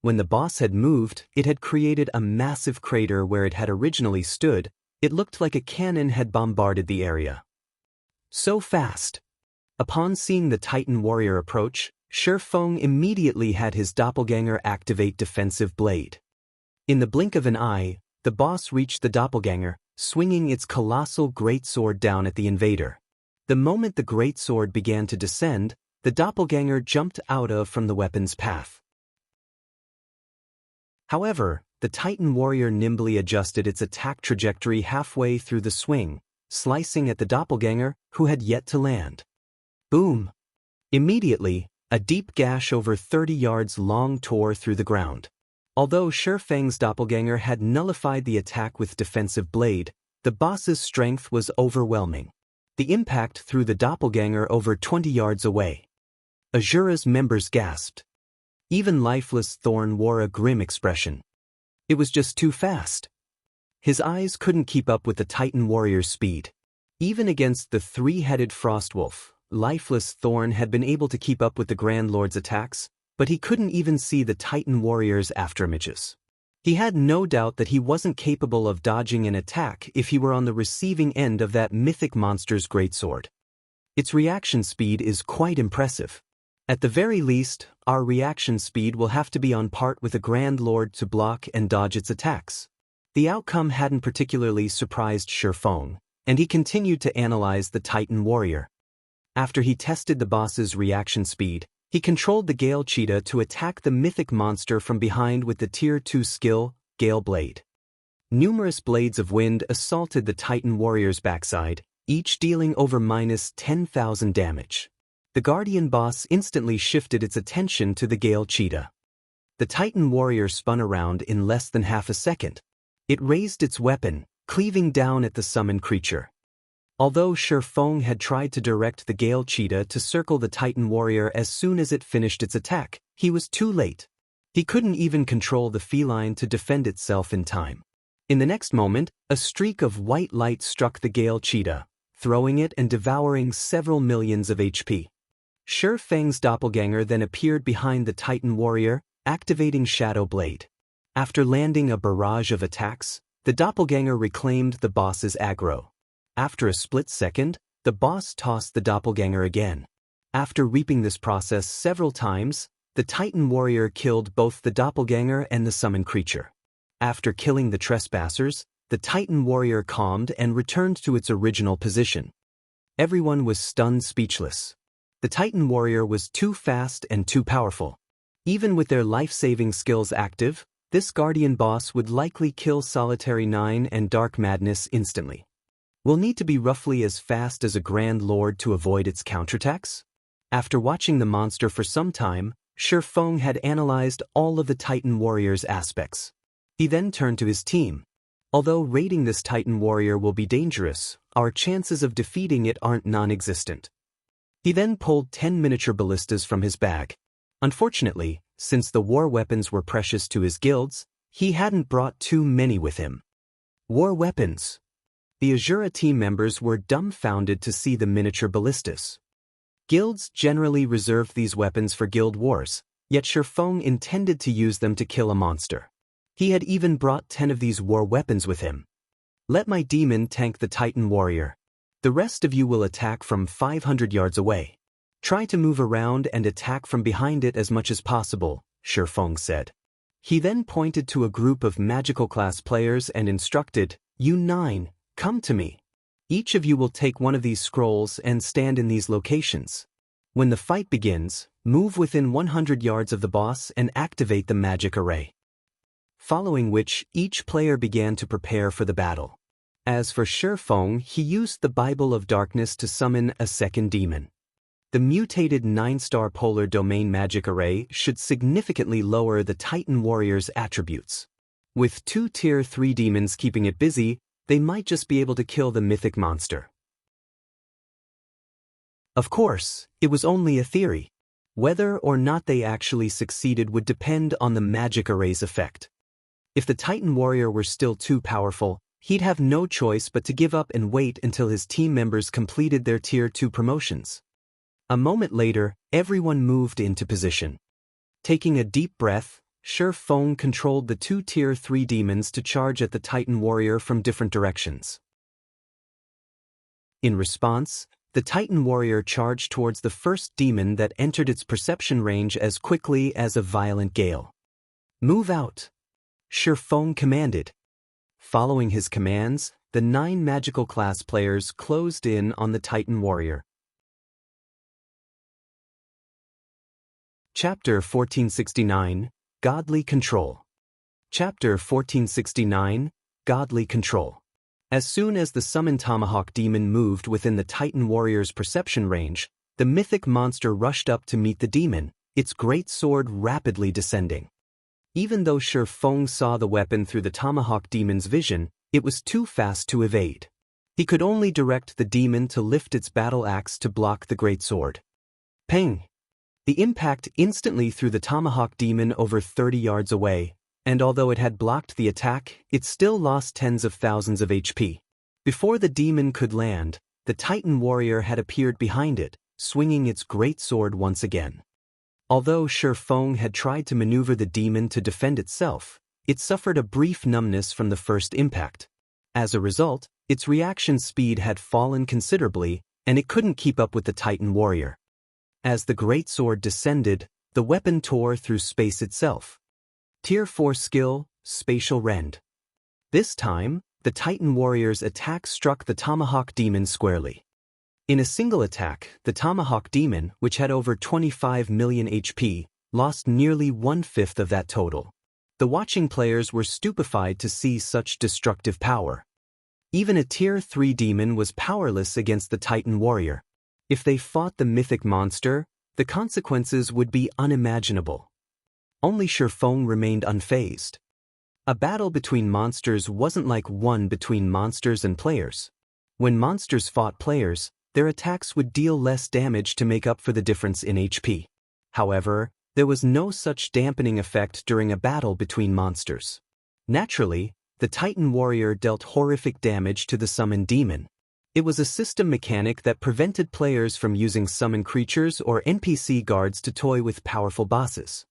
When the boss had moved, it had created a massive crater where it had originally stood. It looked like a cannon had bombarded the area. So fast. Upon seeing the Titan Warrior approach, Shifeng immediately had his doppelganger activate Defensive Blade. In the blink of an eye, the boss reached the doppelganger, swinging its colossal greatsword down at the invader. The moment the greatsword began to descend, the doppelganger jumped out from the weapon's path. However, the Titan Warrior nimbly adjusted its attack trajectory halfway through the swing, slicing at the doppelganger, who had yet to land. Boom! Immediately, a deep gash over 30 yards long tore through the ground. Although Shifeng's doppelganger had nullified the attack with Defensive Blade, the boss's strength was overwhelming. The impact threw the doppelganger over 20 yards away. Asura's members gasped. Even Lifeless Thorn wore a grim expression. It was just too fast. His eyes couldn't keep up with the Titan Warrior's speed. Even against the three-headed Frostwolf, Lifeless Thorn had been able to keep up with the Grand Lord's attacks, but he couldn't even see the Titan Warrior's afterimages. He had no doubt that he wasn't capable of dodging an attack if he were on the receiving end of that mythic monster's greatsword. Its reaction speed is quite impressive. At the very least, our reaction speed will have to be on par with a Grand Lord to block and dodge its attacks. The outcome hadn't particularly surprised Shifeng, and he continued to analyze the Titan Warrior. After he tested the boss's reaction speed, he controlled the Gale Cheetah to attack the mythic monster from behind with the Tier 2 skill, Gale Blade. Numerous blades of wind assaulted the Titan Warrior's backside, each dealing over -10,000 damage. The Guardian boss instantly shifted its attention to the Gale Cheetah. The Titan Warrior spun around in less than half a second. It raised its weapon, cleaving down at the summoned creature. Although Shifeng had tried to direct the Gale Cheetah to circle the Titan Warrior as soon as it finished its attack, he was too late. He couldn't even control the feline to defend itself in time. In the next moment, a streak of white light struck the Gale Cheetah, throwing it and devouring several millions of HP. Shifeng's doppelganger then appeared behind the Titan Warrior, activating Shadow Blade. After landing a barrage of attacks, the doppelganger reclaimed the boss's aggro. After a split second, the boss tossed the doppelganger again. After repeating this process several times, the Titan Warrior killed both the doppelganger and the summoned creature. After killing the trespassers, the Titan Warrior calmed and returned to its original position. Everyone was stunned speechless. The Titan Warrior was too fast and too powerful. Even with their life-saving skills active, this Guardian boss would likely kill Solitary 9 and Dark Madness instantly. Will need to be roughly as fast as a Grand Lord to avoid its counterattacks? After watching the monster for some time, Shi Feng had analyzed all of the Titan Warrior's aspects. He then turned to his team. Although raiding this Titan Warrior will be dangerous, our chances of defeating it aren't non-existent. He then pulled 10 miniature ballistas from his bag. Unfortunately, since the war weapons were precious to his guilds, he hadn't brought too many with him. War weapons. The Asura team members were dumbfounded to see the miniature ballistas. Guilds generally reserved these weapons for guild wars, yet Shi Feng intended to use them to kill a monster. He had even brought 10 of these war weapons with him. Let my demon tank the Titan Warrior. The rest of you will attack from 500 yards away. Try to move around and attack from behind it as much as possible, Shi Feng said. He then pointed to a group of magical class players and instructed, "You 9, come to me. Each of you will take one of these scrolls and stand in these locations. When the fight begins, move within 100 yards of the boss and activate the magic array." Following which, each player began to prepare for the battle. As for Shi Feng, he used the Bible of Darkness to summon a second demon. The mutated 9-star polar domain magic array should significantly lower the Titan Warrior's attributes. With 2 tier 3 demons keeping it busy, they might just be able to kill the mythic monster. Of course, it was only a theory. Whether or not they actually succeeded would depend on the magic array's effect. If the Titan Warrior were still too powerful, he'd have no choice but to give up and wait until his team members completed their tier 2 promotions. A moment later, everyone moved into position. Taking a deep breath, Shi Feng controlled the 2 tier 3 demons to charge at the Titan Warrior from different directions. In response, the Titan Warrior charged towards the first demon that entered its perception range as quickly as a violent gale. "Move out," Shi Feng commanded. Following his commands, the 9 magical class players closed in on the Titan Warrior. Chapter 1469, Godly Control. Chapter 1469, Godly Control. As soon as the summoned Tomahawk demon moved within the Titan Warrior's perception range, the mythic monster rushed up to meet the demon, its great sword rapidly descending. Even though Shi Feng saw the weapon through the Tomahawk demon's vision, it was too fast to evade. He could only direct the demon to lift its battle axe to block the great sword. Ping! The impact instantly threw the Tomahawk demon over 30 yards away, and although it had blocked the attack, it still lost tens of thousands of HP. Before the demon could land, the Titan Warrior had appeared behind it, swinging its great sword once again. Although Shi Feng had tried to maneuver the demon to defend itself, it suffered a brief numbness from the first impact. As a result, its reaction speed had fallen considerably, and it couldn't keep up with the Titan Warrior. As the great sword descended, the weapon tore through space itself. Tier 4 skill, Spatial Rend. This time, the Titan Warrior's attack struck the Tomahawk demon squarely. In a single attack, the Tomahawk demon, which had over 25 million HP, lost nearly 1/5 of that total. The watching players were stupefied to see such destructive power. Even a tier 3 demon was powerless against the Titan Warrior. If they fought the mythic monster, the consequences would be unimaginable. Only Shi Feng remained unfazed. A battle between monsters wasn't like one between monsters and players. When monsters fought players, their attacks would deal less damage to make up for the difference in HP. However, there was no such dampening effect during a battle between monsters. Naturally, the Titan Warrior dealt horrific damage to the summoned demon. It was a system mechanic that prevented players from using summon creatures or NPC guards to toy with powerful bosses.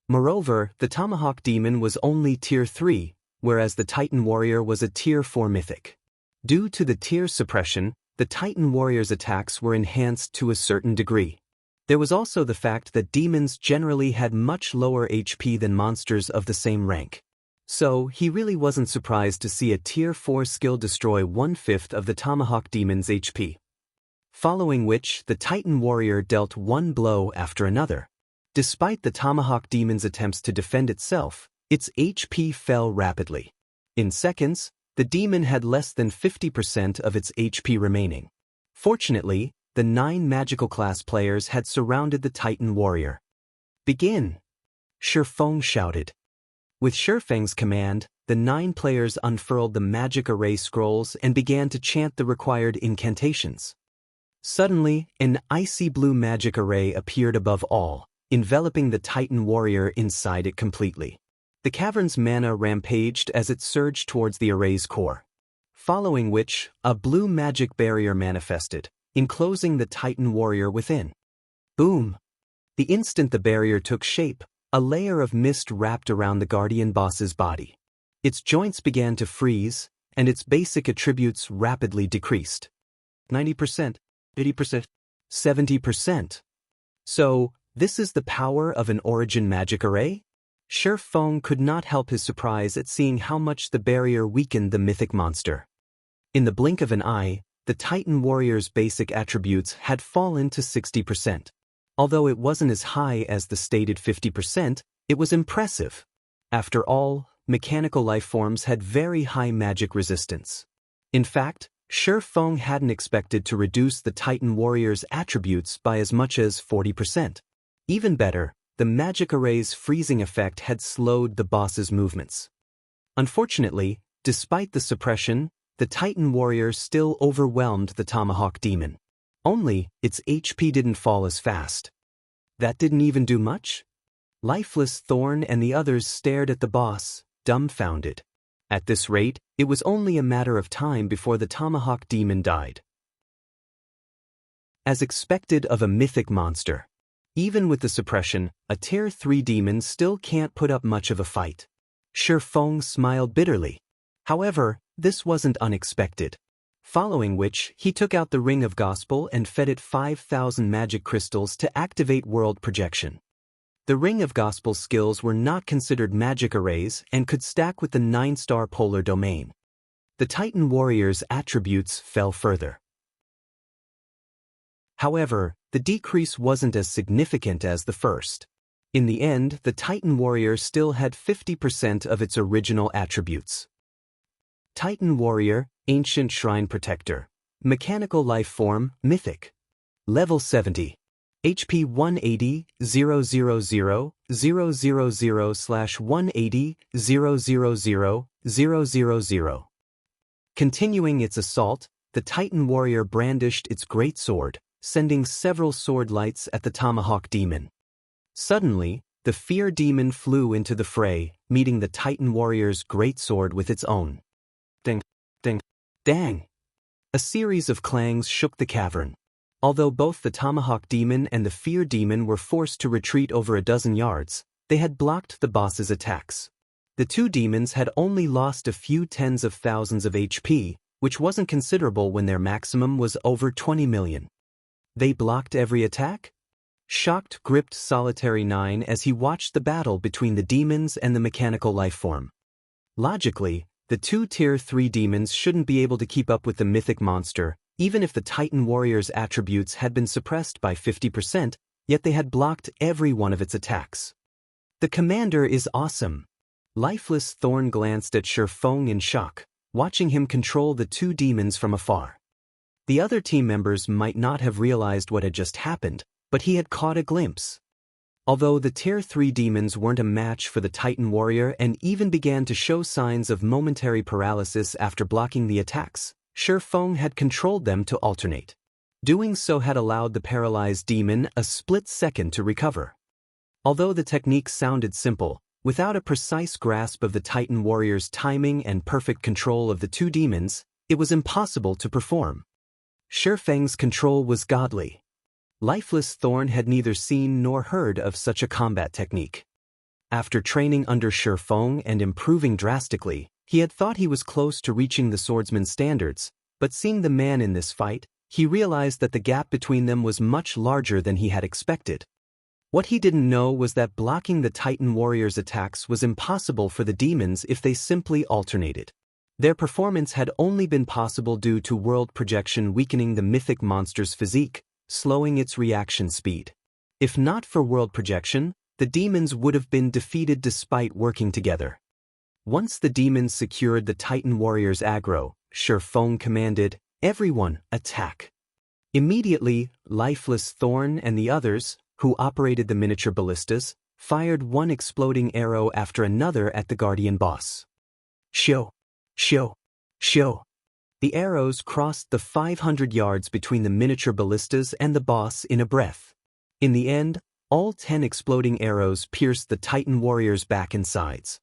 Moreover, the Tomahawk demon was only tier 3, whereas the Titan Warrior was a tier 4 mythic. Due to the tier suppression, the Titan Warrior's attacks were enhanced to a certain degree. There was also the fact that demons generally had much lower HP than monsters of the same rank. So, he really wasn't surprised to see a tier 4 skill destroy 1/5 of the Tomahawk demon's HP. Following which, the Titan Warrior dealt one blow after another. Despite the Tomahawk demon's attempts to defend itself, its HP fell rapidly. In seconds, the demon had less than 50% of its HP remaining. Fortunately, the 9 magical class players had surrounded the Titan warrior. "Begin!" Shifeng shouted. With Shifeng's command, the 9 players unfurled the magic array scrolls and began to chant the required incantations. Suddenly, an icy blue magic array appeared above all, enveloping the Titan warrior inside it completely. The cavern's mana rampaged as it surged towards the array's core. Following which, a blue magic barrier manifested, enclosing the Titan warrior within. Boom! The instant the barrier took shape, a layer of mist wrapped around the guardian boss's body. Its joints began to freeze, and its basic attributes rapidly decreased. 90%, 80%, 70%. So, this is the power of an origin magic array? Shifeng could not help his surprise at seeing how much the barrier weakened the mythic monster. In the blink of an eye, the Titan warrior's basic attributes had fallen to 60%. Although it wasn't as high as the stated 50%, it was impressive. After all, mechanical life forms had very high magic resistance. In fact, Shifeng hadn't expected to reduce the Titan warrior's attributes by as much as 40%. Even better, the magic array's freezing effect had slowed the boss's movements. Unfortunately, despite the suppression, the Titan warrior still overwhelmed the tomahawk demon. Only, its HP didn't fall as fast. That didn't even do much? Lifeless Thorn and the others stared at the boss, dumbfounded. At this rate, it was only a matter of time before the tomahawk demon died. As expected of a mythic monster, even with the suppression, a Tier 3 demon still can't put up much of a fight. Shifeng smiled bitterly. However, this wasn't unexpected. Following which, he took out the Ring of Gospel and fed it 5,000 magic crystals to activate world projection. The Ring of Gospel skills were not considered magic arrays and could stack with the 9-star polar domain. The Titan warrior's attributes fell further. However, the decrease wasn't as significant as the first. In the end, the Titan warrior still had 50% of its original attributes. Titan warrior, Ancient Shrine Protector. Mechanical life form, Mythic. Level 70. HP 180, 000, 000/180, 000, 000. Continuing its assault, the Titan warrior brandished its great sword, sending several sword lights at the tomahawk demon. Suddenly, the fear demon flew into the fray, meeting the Titan warrior's great sword with its own. Ding, ding, dang! A series of clangs shook the cavern. Although both the tomahawk demon and the fear demon were forced to retreat over a dozen yards, they had blocked the boss's attacks. The two demons had only lost a few tens of thousands of HP, which wasn't considerable when their maximum was over 20 million. They blocked every attack? Shocked gripped Solitary 9 as he watched the battle between the demons and the mechanical lifeform. Logically, the two Tier 3 demons shouldn't be able to keep up with the mythic monster, even if the Titan warrior's attributes had been suppressed by 50%, yet they had blocked every one of its attacks. The commander is awesome. Lifeless Thorn glanced at Shifeng in shock, watching him control the two demons from afar. The other team members might not have realized what had just happened, but he had caught a glimpse. Although the Tier 3 demons weren't a match for the Titan warrior and even began to show signs of momentary paralysis after blocking the attacks, Shifeng had controlled them to alternate. Doing so had allowed the paralyzed demon a split second to recover. Although the technique sounded simple, without a precise grasp of the Titan warrior's timing and perfect control of the two demons, it was impossible to perform. Shifeng's control was godly. Lifeless Thorn had neither seen nor heard of such a combat technique. After training under Shifeng and improving drastically, he had thought he was close to reaching the swordsman's standards, but seeing the man in this fight, he realized that the gap between them was much larger than he had expected. What he didn't know was that blocking the Titan warrior's attacks was impossible for the demons if they simply alternated. Their performance had only been possible due to world projection weakening the mythic monster's physique, slowing its reaction speed. If not for world projection, the demons would have been defeated despite working together. Once the demons secured the Titan warriors' aggro, Feng commanded, "Everyone, attack." Immediately, Lifeless Thorn and the others, who operated the miniature ballistas, fired one exploding arrow after another at the guardian boss. Shoo! Shoo! Shoo! The arrows crossed the 500 yards between the miniature ballistas and the boss in a breath. In the end, all 10 exploding arrows pierced the Titan warriors' back and sides.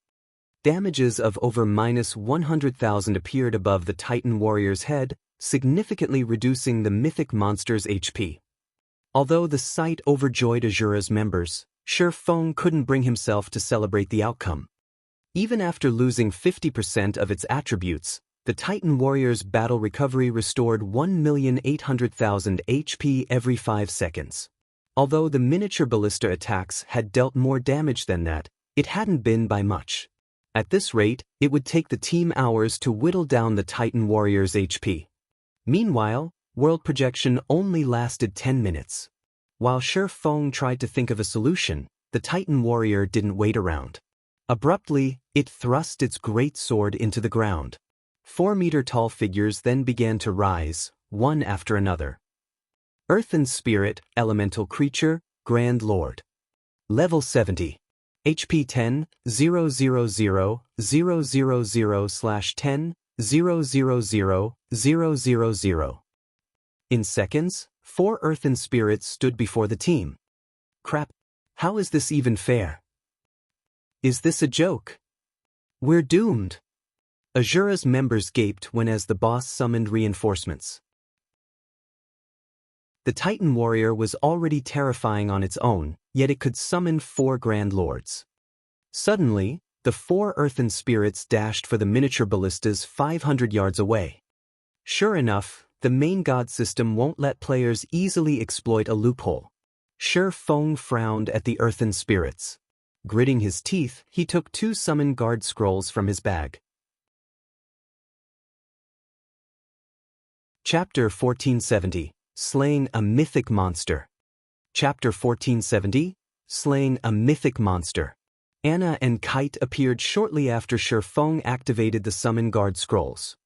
Damages of over -100,000 appeared above the Titan warrior's head, significantly reducing the mythic monster's HP. Although the sight overjoyed Asura's members, Feng couldn't bring himself to celebrate the outcome. Even after losing 50% of its attributes, the Titan warrior's battle recovery restored 1,800,000 HP every 5 seconds. Although the miniature ballista attacks had dealt more damage than that, it hadn't been by much. At this rate, it would take the team hours to whittle down the Titan warrior's HP. Meanwhile, world projection only lasted 10 minutes. While Feng tried to think of a solution, the Titan warrior didn't wait around. Abruptly, it thrust its great sword into the ground. 4-meter-tall figures then began to rise, one after another. Earthen Spirit, Elemental Creature, Grand Lord. Level 70. HP 10, 000, 000/10, 000, 000. In seconds, 4 earthen spirits stood before the team. Crap, how is this even fair? Is this a joke? We're doomed. Asura's members gaped when as the boss summoned reinforcements. The Titan warrior was already terrifying on its own, yet it could summon 4 Grand Lords. Suddenly, the 4 earthen spirits dashed for the miniature ballistas 500 yards away. Sure enough, the main god system won't let players easily exploit a loophole. Feng frowned at the earthen spirits. Gritting his teeth, he took 2 summon guard scrolls from his bag. Chapter 1470, Slaying a Mythic Monster. Chapter 1470, Slaying a Mythic Monster. Anna and Kite appeared shortly after Feng activated the Summon Guard scrolls.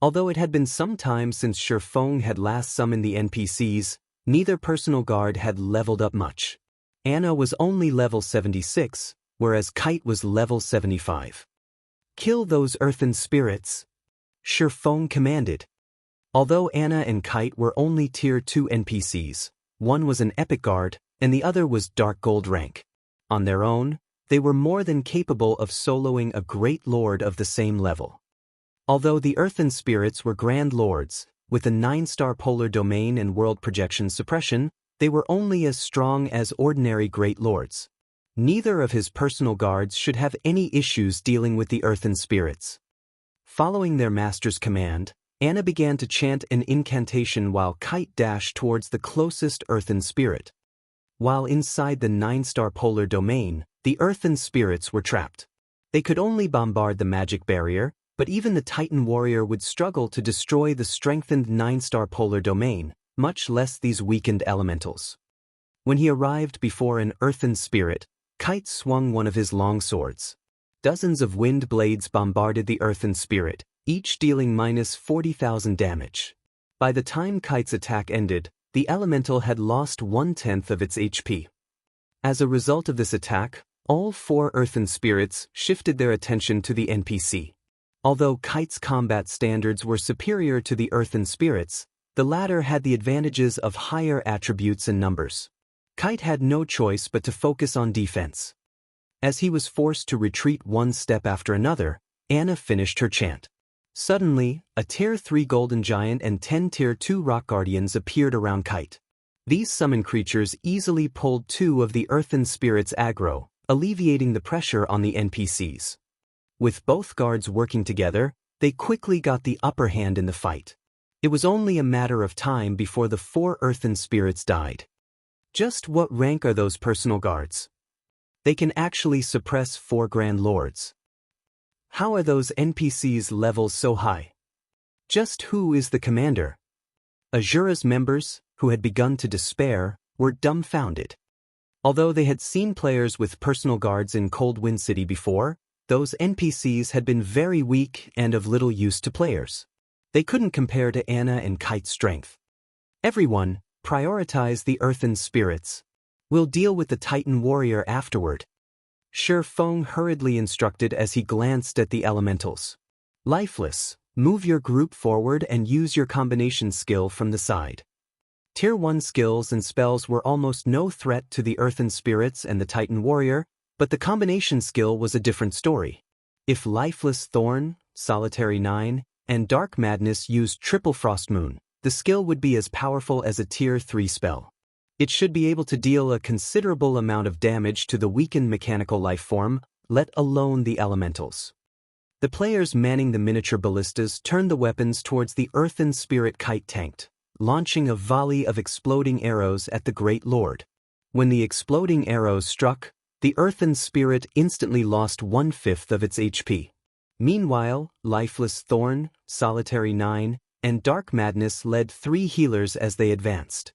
Although it had been some time since Feng had last summoned the NPCs, neither personal guard had leveled up much. Anna was only level 76, whereas Kite was level 75. Kill those earthen spirits, Feng commanded. Although Anna and Kite were only tier 2 NPCs, one was an epic guard, and the other was dark gold rank. On their own, they were more than capable of soloing a great lord of the same level. Although the earthen spirits were grand lords, with a 9-star polar domain and world projection suppression, they were only as strong as ordinary great lords. Neither of his personal guards should have any issues dealing with the earthen spirits. Following their master's command, Anna began to chant an incantation while Kite dashed towards the closest earthen spirit. While inside the 9-star polar domain, the earthen spirits were trapped. They could only bombard the magic barrier, but even the Titan warrior would struggle to destroy the strengthened 9-star polar domain, much less these weakened elementals. When he arrived before an earthen spirit, Kite swung one of his long swords. Dozens of wind blades bombarded the earthen spirit, each dealing -40,000 damage. By the time Kite's attack ended, the elemental had lost 1/10 of its HP. As a result of this attack, all 4 earthen spirits shifted their attention to the NPC. Although Kite's combat standards were superior to the earthen spirits, the latter had the advantages of higher attributes and numbers. Kite had no choice but to focus on defense. As he was forced to retreat one step after another, Anna finished her chant. Suddenly, a Tier 3 Golden Giant and 10 Tier 2 Rock Guardians appeared around Kite. These summon creatures easily pulled 2 of the earthen spirits' aggro, alleviating the pressure on the NPCs. With both guards working together, they quickly got the upper hand in the fight. It was only a matter of time before the 4 earthen spirits died. Just what rank are those personal guards? They can actually suppress 4 Grand Lords. How are those NPCs' levels so high? Just who is the commander? Asura's members, who had begun to despair, were dumbfounded. Although they had seen players with personal guards in Cold Wind City before, those NPCs had been very weak and of little use to players. They couldn't compare to Anna and Kite's strength. Everyone, prioritize the earthen spirits. We'll deal with the Titan warrior afterward. Shi Feng hurriedly instructed as he glanced at the elementals. Lifeless, move your group forward and use your combination skill from the side. Tier 1 skills and spells were almost no threat to the earthen spirits and the Titan warrior, but the combination skill was a different story. If Lifeless Thorn, Solitary 9, and Dark Madness used Triple Frost Moon, the skill would be as powerful as a Tier 3 spell. It should be able to deal a considerable amount of damage to the weakened mechanical life form, let alone the elementals. The players manning the miniature ballistas turned the weapons towards the earthen spirit Kite tanked, launching a volley of exploding arrows at the Great Lord. When the exploding arrows struck, the earthen spirit instantly lost 1/5 of its HP. Meanwhile, Lifeless Thorn, Solitary 9, and Dark Madness led 3 healers as they advanced.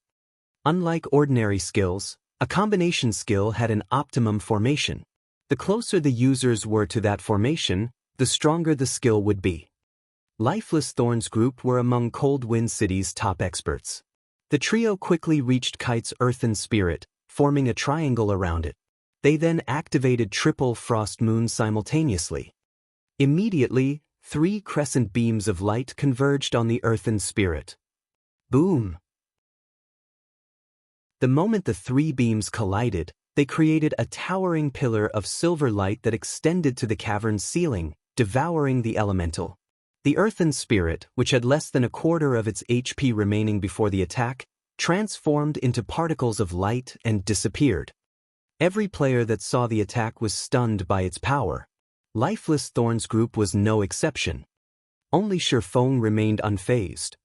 Unlike ordinary skills, a combination skill had an optimum formation. The closer the users were to that formation, the stronger the skill would be. Lifeless Thorn's group were among Cold Wind City's top experts. The trio quickly reached Kite's earthen spirit, forming a triangle around it. They then activated Triple Frost Moon simultaneously. Immediately, 3 crescent beams of light converged on the earthen spirit. Boom! The moment the 3 beams collided, they created a towering pillar of silver light that extended to the cavern's ceiling, devouring the elemental. The earthen spirit, which had less than a quarter of its HP remaining before the attack, transformed into particles of light and disappeared. Every player that saw the attack was stunned by its power. Lifeless Thorn's group was no exception. Only Shi Feng remained unfazed.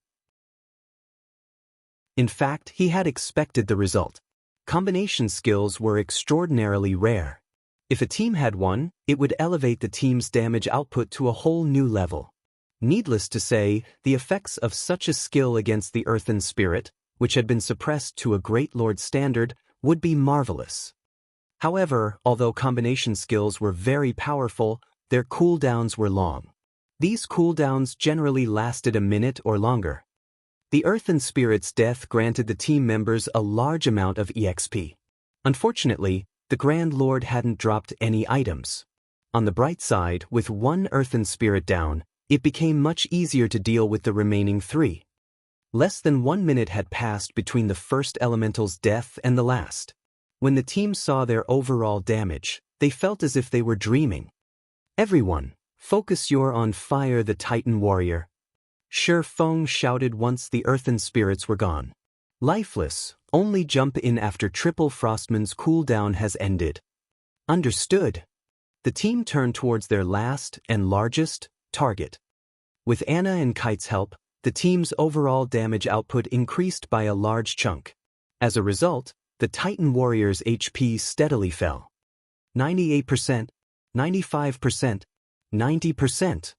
In fact, he had expected the result. Combination skills were extraordinarily rare. If a team had one, it would elevate the team's damage output to a whole new level. Needless to say, the effects of such a skill against the earthen spirit, which had been suppressed to a Great Lord standard, would be marvelous. However, although combination skills were very powerful, their cooldowns were long. These cooldowns generally lasted a minute or longer. The earthen spirit's death granted the team members a large amount of EXP. Unfortunately, the Grand Lord hadn't dropped any items. On the bright side, with 1 earthen spirit down, it became much easier to deal with the remaining 3. Less than 1 minute had passed between the first elemental's death and the last. When the team saw their overall damage, they felt as if they were dreaming. Everyone, focus your on fire the Titan warrior. Shi Feng shouted once the earthen spirits were gone. Lifeless, only jump in after Triple Frostman's cooldown has ended. Understood. The team turned towards their last and largest target. With Anna and Kite's help, the team's overall damage output increased by a large chunk. As a result, the Titan warrior's HP steadily fell. 98%, 95%, 90%.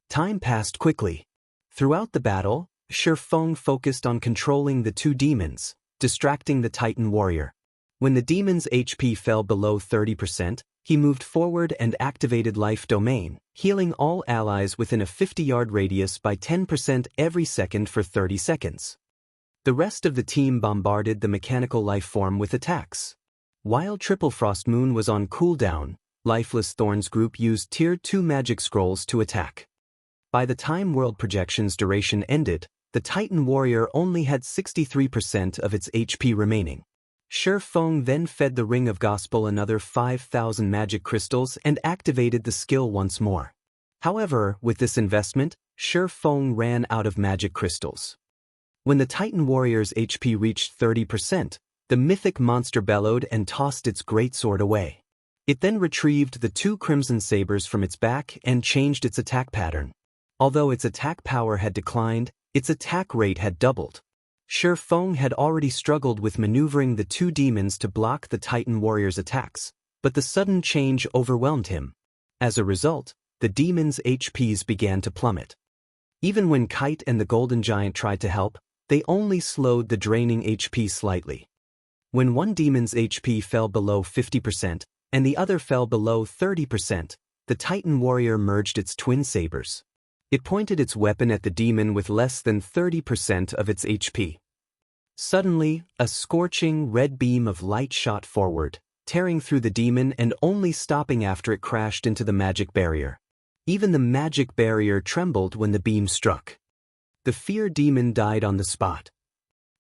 Time passed quickly. Throughout the battle, Shi Feng focused on controlling the 2 demons, distracting the Titan warrior. When the demon's HP fell below 30%, he moved forward and activated Life Domain, healing all allies within a 50-yard radius by 10% every second for 30 seconds. The rest of the team bombarded the mechanical life form with attacks. While Triple Frost Moon was on cooldown, Lifeless Thorn's group used Tier 2 magic scrolls to attack. By the time World Projection's duration ended, the Titan warrior only had 63% of its HP remaining. Shi Feng then fed the Ring of Gospel another 5,000 magic crystals and activated the skill once more. However, with this investment, Shi Feng ran out of magic crystals. When the Titan warrior's HP reached 30%, the mythic monster bellowed and tossed its greatsword away. It then retrieved the 2 crimson sabers from its back and changed its attack pattern. Although its attack power had declined, its attack rate had doubled. Shi Feng had already struggled with maneuvering the 2 demons to block the Titan warrior's attacks, but the sudden change overwhelmed him. As a result, the demons' HPs began to plummet. Even when Kite and the Golden Giant tried to help, they only slowed the draining HP slightly. When one demon's HP fell below 50% and the other fell below 30%, the Titan warrior merged its twin sabers. It pointed its weapon at the demon with less than 30% of its HP. Suddenly, a scorching red beam of light shot forward, tearing through the demon and only stopping after it crashed into the magic barrier. Even the magic barrier trembled when the beam struck. The fear demon died on the spot.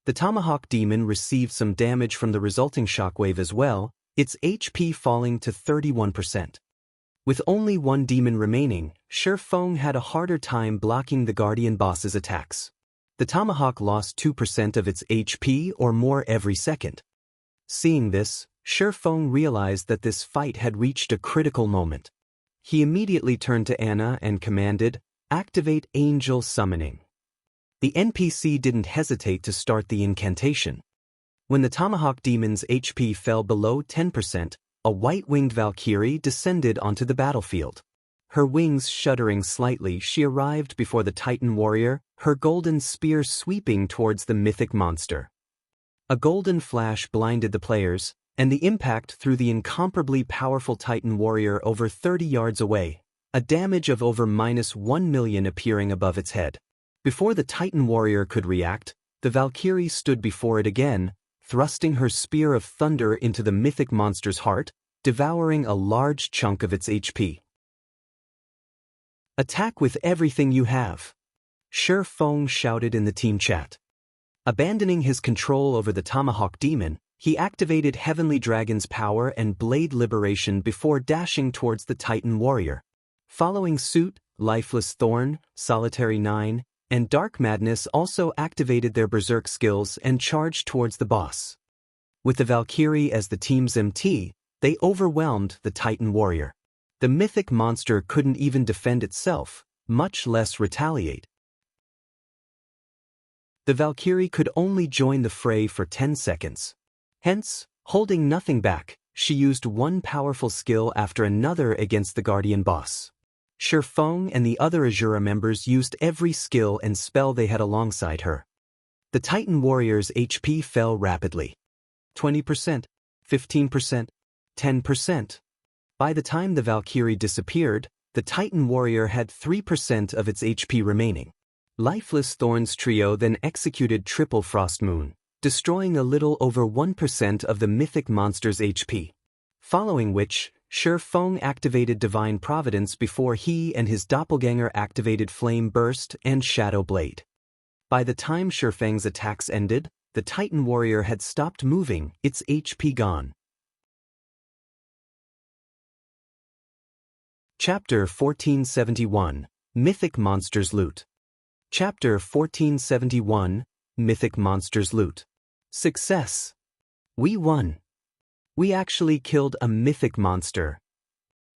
The tomahawk demon received some damage from the resulting shockwave as well, its HP falling to 31%. With only one demon remaining, Shi Feng had a harder time blocking the guardian boss's attacks. The tomahawk lost 2% of its HP or more every second. Seeing this, Shi Feng realized that this fight had reached a critical moment. He immediately turned to Anna and commanded, "Activate Angel Summoning." The NPC didn't hesitate to start the incantation. When the tomahawk demon's HP fell below 10%, a white-winged Valkyrie descended onto the battlefield. Her wings shuddering slightly, she arrived before the Titan warrior, her golden spear sweeping towards the mythic monster. A golden flash blinded the players, and the impact threw the incomparably powerful Titan warrior over 30 yards away, a damage of over -1 million appearing above its head. Before the Titan warrior could react, the Valkyrie stood before it again, thrusting her spear of thunder into the mythic monster's heart, devouring a large chunk of its HP. "Attack with everything you have," Shi Feng shouted in the team chat. Abandoning his control over the tomahawk demon, he activated Heavenly Dragon's power and blade liberation before dashing towards the Titan warrior. Following suit, Lifeless Thorn, Solitary 9, and Dark Madness also activated their berserk skills and charged towards the boss. With the Valkyrie as the team's MT, they overwhelmed the Titan warrior. The mythic monster couldn't even defend itself, much less retaliate. The Valkyrie could only join the fray for 10 seconds. Hence, holding nothing back, she used one powerful skill after another against the guardian boss. Shi Feng and the other Asura members used every skill and spell they had alongside her. The Titan warrior's HP fell rapidly. 20%, 15%, 10%. By the time the Valkyrie disappeared, the Titan warrior had 3% of its HP remaining. Lifeless Thorn's trio then executed Triple Frost Moon, destroying a little over 1% of the mythic monster's HP. Following which, Shi Feng activated Divine Providence before he and his doppelganger activated Flame Burst and Shadow Blade. By the time Shi Feng's attacks ended, the Titan warrior had stopped moving, its HP gone. Chapter 1471, Mythic Monsters Loot. Chapter 1471, Mythic Monsters Loot. Success! We won! We actually killed a mythic monster.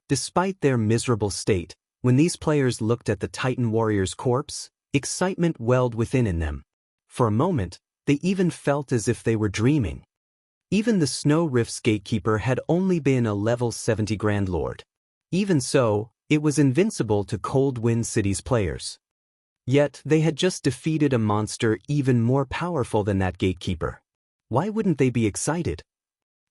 Despite their miserable state, when these players looked at the Titan warrior's corpse, excitement welled within in them. For a moment, they even felt as if they were dreaming. Even the Snow Rift's gatekeeper had only been a level 70 Grand Lord. Even so, it was invincible to Cold Wind City's players. Yet, they had just defeated a monster even more powerful than that gatekeeper. Why wouldn't they be excited?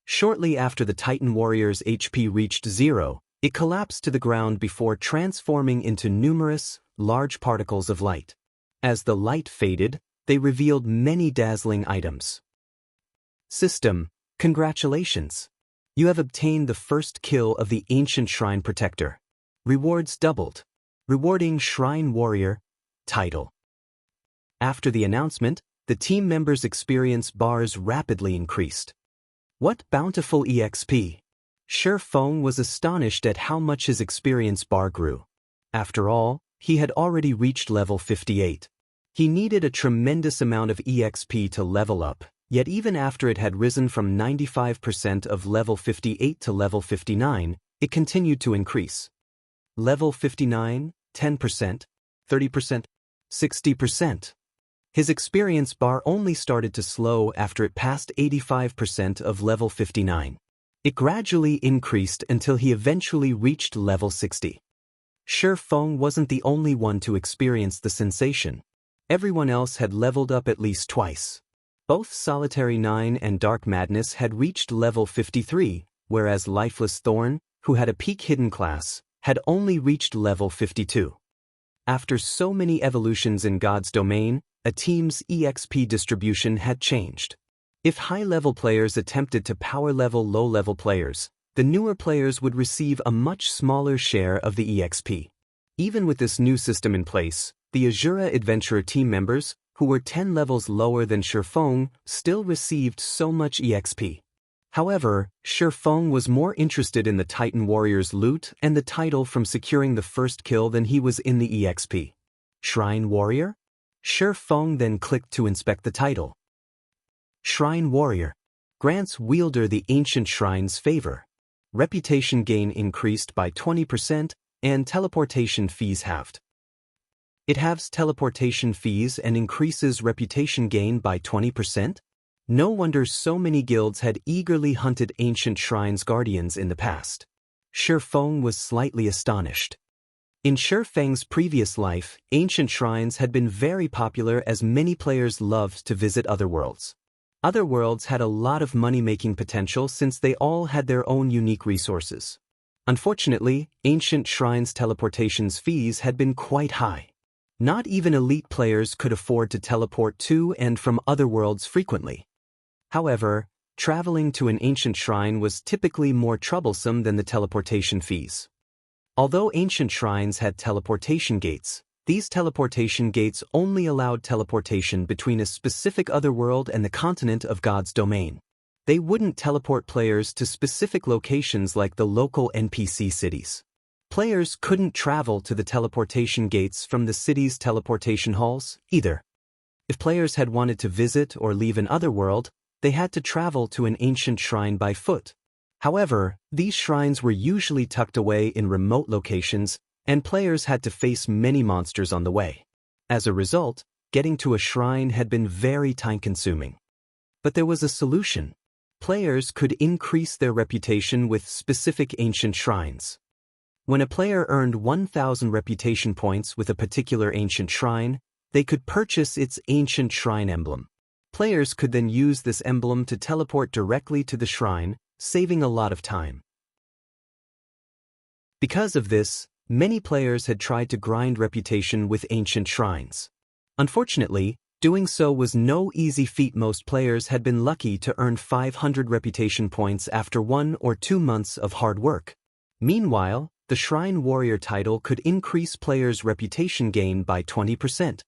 Shortly after the Titan warrior's HP reached 0, it collapsed to the ground before transforming into numerous, large particles of light. As the light faded, they revealed many dazzling items. System, congratulations! You have obtained the first kill of the Ancient Shrine Protector. Rewards doubled. Rewarding Shrine Warrior title. After the announcement, the team members' experience bars rapidly increased. What bountiful EXP! Shi Feng was astonished at how much his experience bar grew. After all, he had already reached level 58. He needed a tremendous amount of EXP to level up, yet even after it had risen from 95% of level 58 to level 59, it continued to increase. Level 59, 10%, 30%, 60%. His experience bar only started to slow after it passed 85% of level 59. It gradually increased until he eventually reached level 60. Shi Feng wasn't the only one to experience the sensation. Everyone else had leveled up at least twice. Both Solitary 9 and Dark Madness had reached level 53, whereas Lifeless Thorn, who had a peak hidden class, had only reached level 52. After so many evolutions in God's domain, a team's EXP distribution had changed. If high-level players attempted to power-level low-level players, the newer players would receive a much smaller share of the EXP. Even with this new system in place, the Asura Adventurer team members, who were 10 levels lower than Shifeng, still received so much EXP. However, Shifeng was more interested in the Titan Warrior's loot and the title from securing the first kill than he was in the EXP. Shrine Warrior? Shifeng then clicked to inspect the title. Shrine Warrior grants wielder the ancient shrine's favor. Reputation gain increased by 20% and teleportation fees halved. It halves teleportation fees and increases reputation gain by 20%? No wonder so many guilds had eagerly hunted ancient shrines guardians in the past. Shifeng was slightly astonished. In Shifeng's previous life, ancient shrines had been very popular as many players loved to visit other worlds. Other worlds had a lot of money-making potential since they all had their own unique resources. Unfortunately, ancient shrines' teleportation's fees had been quite high. Not even elite players could afford to teleport to and from other worlds frequently. However, traveling to an ancient shrine was typically more troublesome than the teleportation fees. Although ancient shrines had teleportation gates, these teleportation gates only allowed teleportation between a specific otherworld and the continent of God's domain. They wouldn't teleport players to specific locations like the local NPC cities. Players couldn't travel to the teleportation gates from the city's teleportation halls, either. If players had wanted to visit or leave an otherworld, they had to travel to an ancient shrine by foot. However, these shrines were usually tucked away in remote locations, and players had to face many monsters on the way. As a result, getting to a shrine had been very time-consuming. But there was a solution. Players could increase their reputation with specific ancient shrines. When a player earned 1,000 reputation points with a particular ancient shrine, they could purchase its ancient shrine emblem. Players could then use this emblem to teleport directly to the shrine, saving a lot of time. Because of this, many players had tried to grind reputation with ancient shrines. Unfortunately, doing so was no easy feat. Most players had been lucky to earn 500 reputation points after 1 or 2 months of hard work. Meanwhile, the Shrine Warrior title could increase players' reputation gain by 20%.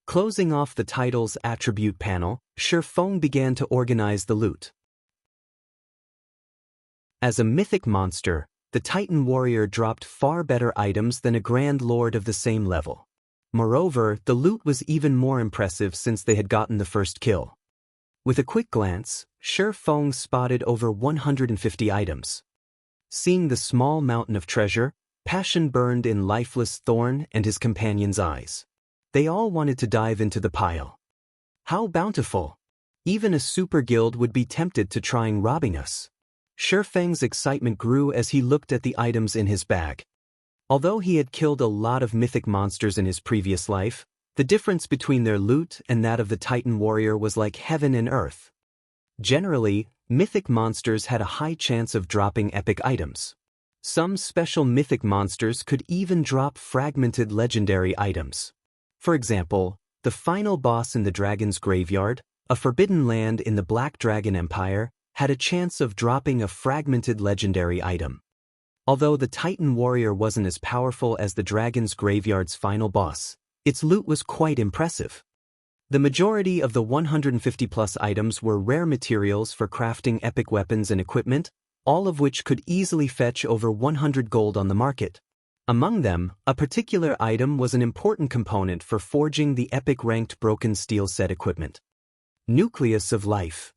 Closing off the title's attribute panel, Shifeng began to organize the loot. As a mythic monster, the Titan Warrior dropped far better items than a Grand Lord of the same level. Moreover, the loot was even more impressive since they had gotten the first kill. With a quick glance, Shifeng spotted over 150 items. Seeing the small mountain of treasure, passion burned in Lifeless Thorn and his companions' eyes. They all wanted to dive into the pile. How bountiful! Even a super guild would be tempted to trying robbing us. Shifeng's excitement grew as he looked at the items in his bag. Although he had killed a lot of mythic monsters in his previous life, the difference between their loot and that of the Titan Warrior was like heaven and earth. Generally, mythic monsters had a high chance of dropping epic items. Some special mythic monsters could even drop fragmented legendary items. For example, the final boss in the Dragon's Graveyard, a forbidden land in the Black Dragon Empire, had a chance of dropping a fragmented legendary item. Although the Titan Warrior wasn't as powerful as the Dragon's Graveyard's final boss, its loot was quite impressive. The majority of the 150-plus items were rare materials for crafting epic weapons and equipment, all of which could easily fetch over 100 gold on the market. Among them, a particular item was an important component for forging the epic ranked broken steel set equipment. Nucleus of Life.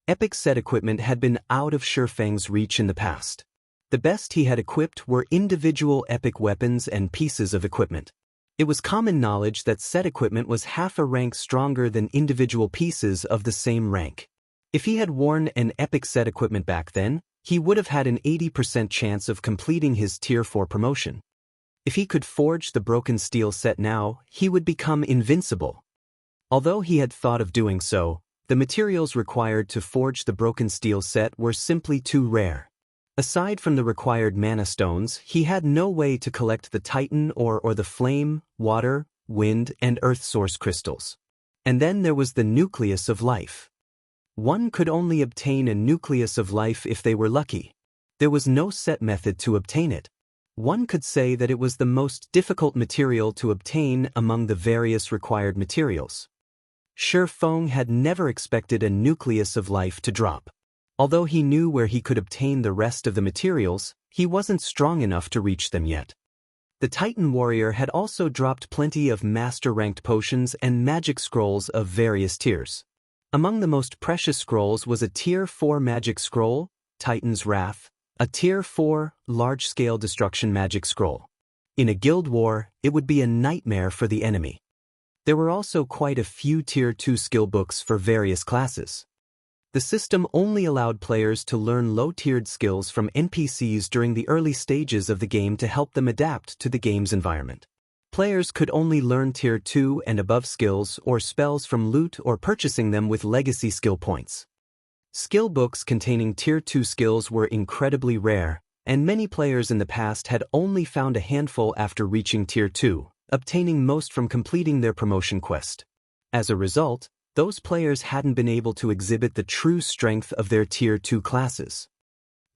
Epic set equipment had been out of Shifeng's reach in the past. The best he had equipped were individual epic weapons and pieces of equipment. It was common knowledge that set equipment was half a rank stronger than individual pieces of the same rank. If he had worn an epic set equipment back then, he would have had an 80% chance of completing his Tier 4 promotion. If he could forge the broken steel set now, he would become invincible. Although he had thought of doing so, the materials required to forge the broken steel set were simply too rare. Aside from the required mana stones, he had no way to collect the Titan or the flame, water, wind, and earth source crystals. And then there was the nucleus of life. One could only obtain a nucleus of life if they were lucky. There was no set method to obtain it. One could say that it was the most difficult material to obtain among the various required materials. Shi Feng had never expected a nucleus of life to drop. Although he knew where he could obtain the rest of the materials, he wasn't strong enough to reach them yet. The Titan warrior had also dropped plenty of master-ranked potions and magic scrolls of various tiers. Among the most precious scrolls was a Tier 4 magic scroll, Titan's Wrath, a Tier 4 large-scale destruction magic scroll. In a guild war, it would be a nightmare for the enemy. There were also quite a few Tier 2 skill books for various classes. The system only allowed players to learn low-tiered skills from NPCs during the early stages of the game to help them adapt to the game's environment. Players could only learn Tier 2 and above skills or spells from loot or purchasing them with legacy skill points. Skill books containing Tier 2 skills were incredibly rare, and many players in the past had only found a handful after reaching Tier 2, obtaining most from completing their promotion quest. As a result, those players hadn't been able to exhibit the true strength of their Tier 2 classes.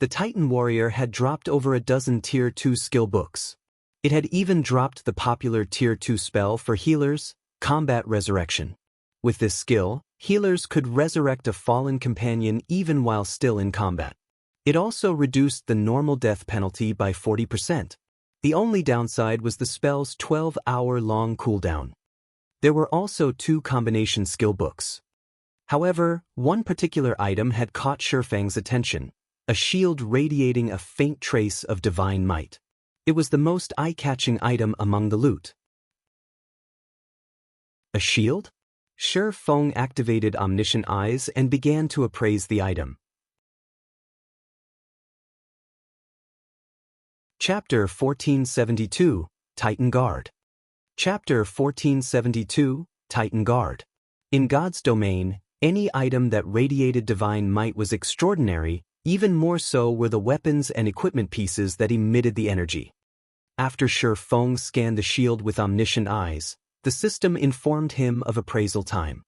The Titan Warrior had dropped over a dozen Tier 2 skill books. It had even dropped the popular Tier 2 spell for healers, Combat Resurrection. With this skill, healers could resurrect a fallen companion even while still in combat. It also reduced the normal death penalty by 40%. The only downside was the spell's 12-hour-long cooldown. There were also 2 combination skill books. However, one particular item had caught Shi Feng's attention, a shield radiating a faint trace of divine might. It was the most eye-catching item among the loot. A shield? Shi Feng activated Omniscient Eyes and began to appraise the item. Chapter 1472, Titan Guard. Chapter 1472, Titan Guard. In God's domain, any item that radiated divine might was extraordinary, even more so were the weapons and equipment pieces that emitted the energy. After Shi Feng scanned the shield with Omniscient Eyes, the system informed him of appraisal time.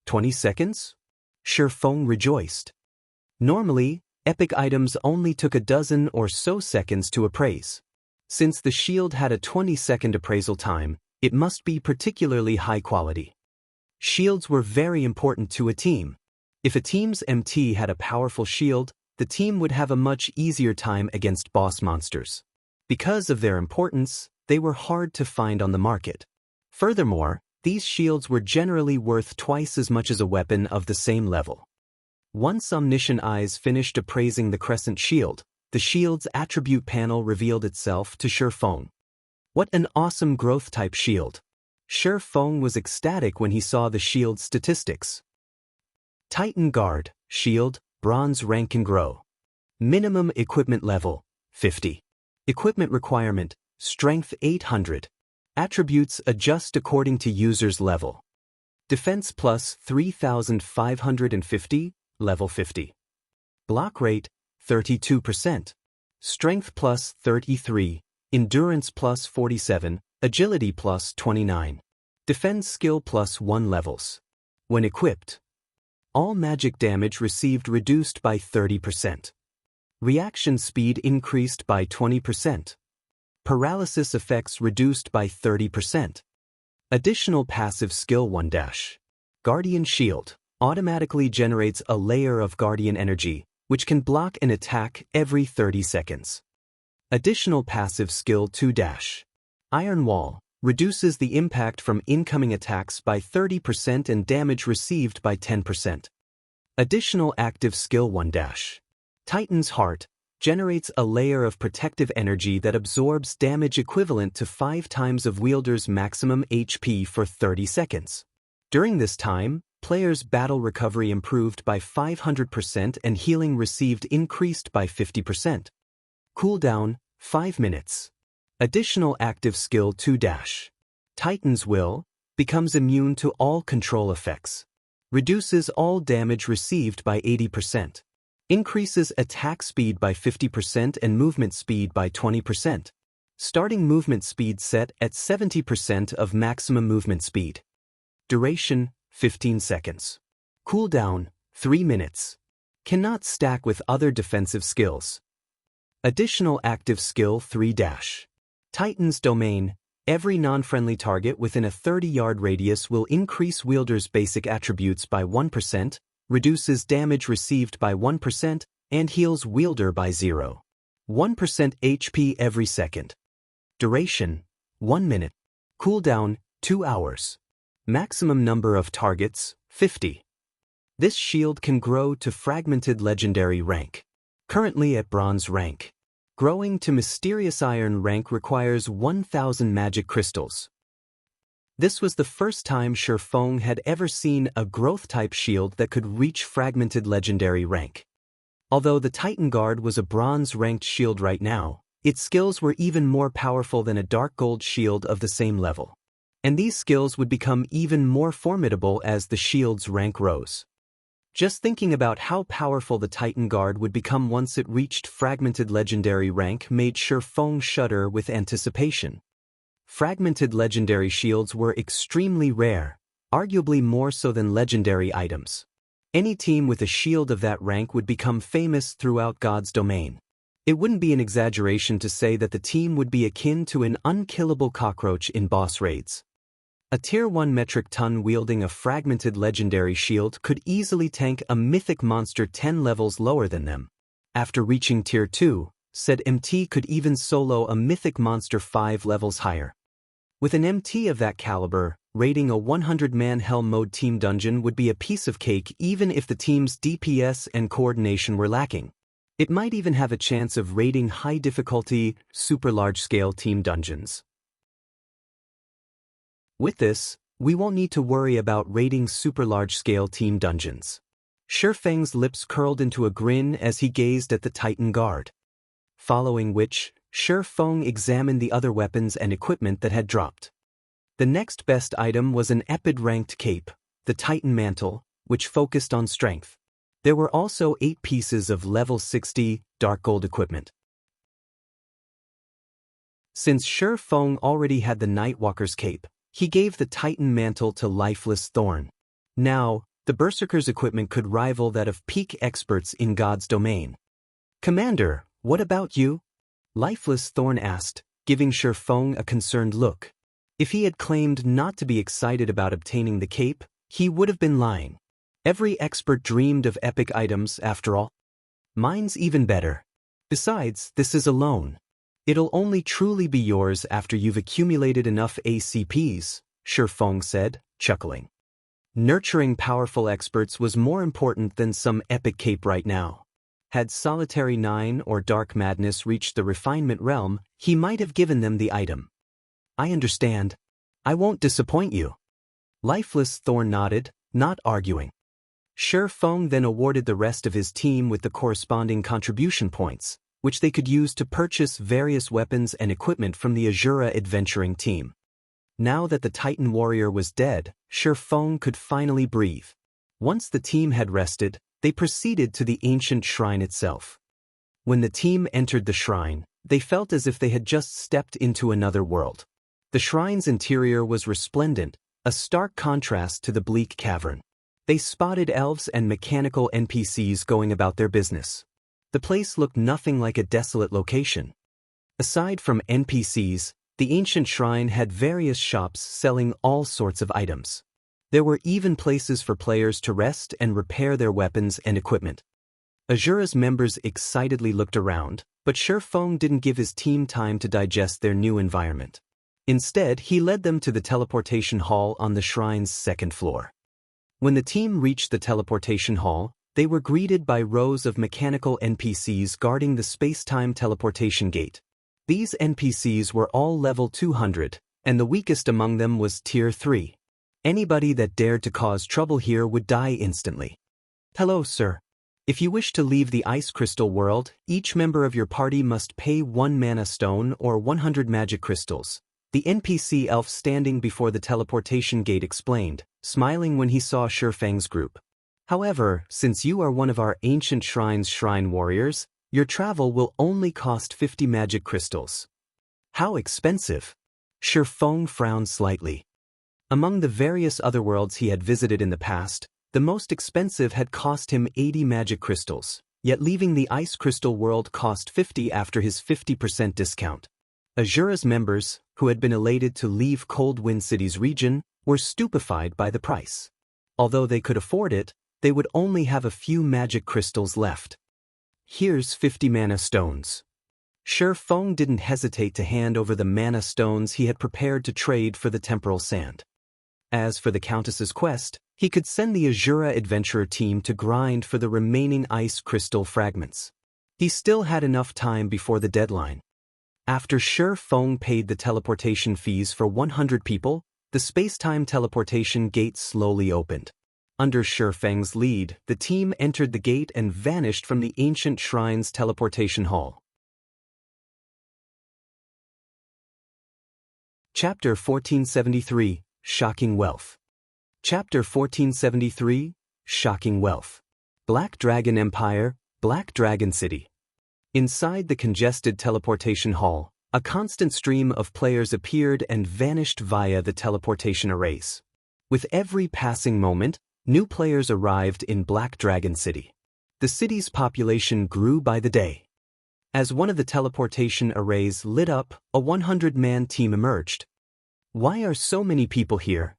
20 seconds? Shi Feng rejoiced. Normally, epic items only took a dozen or so seconds to appraise. Since the shield had a 20-second appraisal time, it must be particularly high quality. Shields were very important to a team. If a team's MT had a powerful shield, the team would have a much easier time against boss monsters. Because of their importance, they were hard to find on the market. Furthermore, these shields were generally worth twice as much as a weapon of the same level. Once Omniscient Eyes finished appraising the Crescent Shield, the shield's attribute panel revealed itself to Shi Feng. What an awesome growth-type shield! Shi Feng was ecstatic when he saw the shield's statistics. Titan Guard, Shield, Bronze rank and grow. Minimum equipment level, 50. Equipment requirement, Strength 800. Attributes adjust according to user's level. Defense plus 3550, level 50. Block rate, 32%. Strength plus 33. Endurance plus 47, Agility plus 29. Defense skill plus 1 levels. When equipped, all magic damage received reduced by 30%. Reaction speed increased by 20%. Paralysis effects reduced by 30%. Additional passive skill 1-. Guardian Shield automatically generates a layer of Guardian energy, which can block an attack every 30 seconds. Additional passive skill 2-. Iron Wall reduces the impact from incoming attacks by 30% and damage received by 10%. Additional active skill 1-. Titan's Heart generates a layer of protective energy that absorbs damage equivalent to 5 times of wielder's maximum HP for 30 seconds. During this time, players' battle recovery improved by 500% and healing received increased by 50%. Cooldown, 5 minutes. Additional active skill 2-. Titan's Will becomes immune to all control effects. Reduces all damage received by 80%. Increases attack speed by 50% and movement speed by 20%. Starting movement speed set at 70% of maximum movement speed. Duration, 15 seconds. Cooldown, 3 minutes. Cannot stack with other defensive skills. Additional active skill 3-. Titan's Domain. Every non-friendly target within a 30-yard radius will increase wielder's basic attributes by 1%, reduces damage received by 1%, and heals wielder by 0.1% HP every second. Duration, 1 minute. Cooldown, 2 hours. Maximum number of targets, 50. This shield can grow to Fragmented Legendary rank. Currently at Bronze rank. Growing to Mysterious Iron rank requires 1,000 magic crystals. This was the first time Shifeng had ever seen a growth-type shield that could reach Fragmented Legendary rank. Although the Titan Guard was a Bronze-ranked shield right now, its skills were even more powerful than a Dark Gold shield of the same level. And these skills would become even more formidable as the shield's rank rose. Just thinking about how powerful the Titan Guard would become once it reached Fragmented Legendary rank made Shifeng shudder with anticipation. Fragmented Legendary shields were extremely rare, arguably more so than legendary items. Any team with a shield of that rank would become famous throughout God's domain. It wouldn't be an exaggeration to say that the team would be akin to an unkillable cockroach in boss raids. A Tier 1 metric ton wielding a Fragmented Legendary shield could easily tank a mythic monster 10 levels lower than them. After reaching Tier 2, said MT could even solo a mythic monster 5 levels higher. With an MT of that caliber, raiding a 100-man Hell Mode team dungeon would be a piece of cake even if the team's DPS and coordination were lacking. It might even have a chance of raiding high-difficulty, super large-scale team dungeons. With this, we won't need to worry about raiding super large-scale team dungeons. Shifeng's lips curled into a grin as he gazed at the Titan Guard. Following which, Shifeng examined the other weapons and equipment that had dropped. The next best item was an Epid-ranked cape, the Titan Mantle, which focused on strength. There were also 8 pieces of level 60 Dark Gold equipment. Since Shifeng already had the Nightwalker's cape, he gave the Titan Mantle to Lifeless Thorn. Now, the Berserker's equipment could rival that of peak experts in God's domain. "Commander, what about you?" Lifeless Thorn asked, giving Shifeng a concerned look. If he had claimed not to be excited about obtaining the cape, he would have been lying. Every expert dreamed of epic items, after all. "Mine's even better. Besides, this is a loan. It'll only truly be yours after you've accumulated enough ACPs," Shifeng said, chuckling. Nurturing powerful experts was more important than some epic cape right now. Had Solitary 9 or Dark Madness reached the refinement realm, he might have given them the item. "I understand. I won't disappoint you." Lifeless Thorn nodded, not arguing. Shifeng then awarded the rest of his team with the corresponding contribution points, which they could use to purchase various weapons and equipment from the Asura adventuring team. Now that the Titan warrior was dead, Shifeng could finally breathe. Once the team had rested, they proceeded to the ancient shrine itself. When the team entered the shrine, they felt as if they had just stepped into another world. The shrine's interior was resplendent, a stark contrast to the bleak cavern. They spotted elves and mechanical NPCs going about their business. The place looked nothing like a desolate location. Aside from NPCs, the ancient shrine had various shops selling all sorts of items. There were even places for players to rest and repair their weapons and equipment. Asura's members excitedly looked around, but Shifeng didn't give his team time to digest their new environment. Instead, he led them to the teleportation hall on the shrine's second floor. When the team reached the teleportation hall, they were greeted by rows of mechanical NPCs guarding the space-time teleportation gate. These NPCs were all level 200, and the weakest among them was Tier 3. Anybody that dared to cause trouble here would die instantly. "Hello, sir. If you wish to leave the Ice Crystal world, each member of your party must pay 1 mana stone or 100 magic crystals," the NPC elf standing before the teleportation gate explained, smiling when he saw Shifeng's group. However, since you are one of our ancient shrine's shrine warriors, your travel will only cost 50 magic crystals. How expensive? Shi Feng frowned slightly. Among the various other worlds he had visited in the past, the most expensive had cost him 80 magic crystals, yet leaving the Ice Crystal world cost 50 after his 50% discount. Asura's members, who had been elated to leave Cold Wind City's region, were stupefied by the price. Although they could afford it, they would only have a few magic crystals left. Here's 50 mana stones. Shi Feng didn't hesitate to hand over the mana stones he had prepared to trade for the temporal sand. As for the Countess's quest, he could send the Asura adventurer team to grind for the remaining ice crystal fragments. He still had enough time before the deadline. After Shi Feng paid the teleportation fees for 100 people, the space-time teleportation gate slowly opened. Under Shi Feng's lead, the team entered the gate and vanished from the ancient shrine's teleportation hall. Chapter 1473, Shocking Wealth. Chapter 1473, Shocking Wealth. Black Dragon Empire, Black Dragon City. Inside the congested teleportation hall, a constant stream of players appeared and vanished via the teleportation arrays. With every passing moment, new players arrived in Black Dragon City. The city's population grew by the day. As one of the teleportation arrays lit up, a 100-man team emerged. Why are so many people here?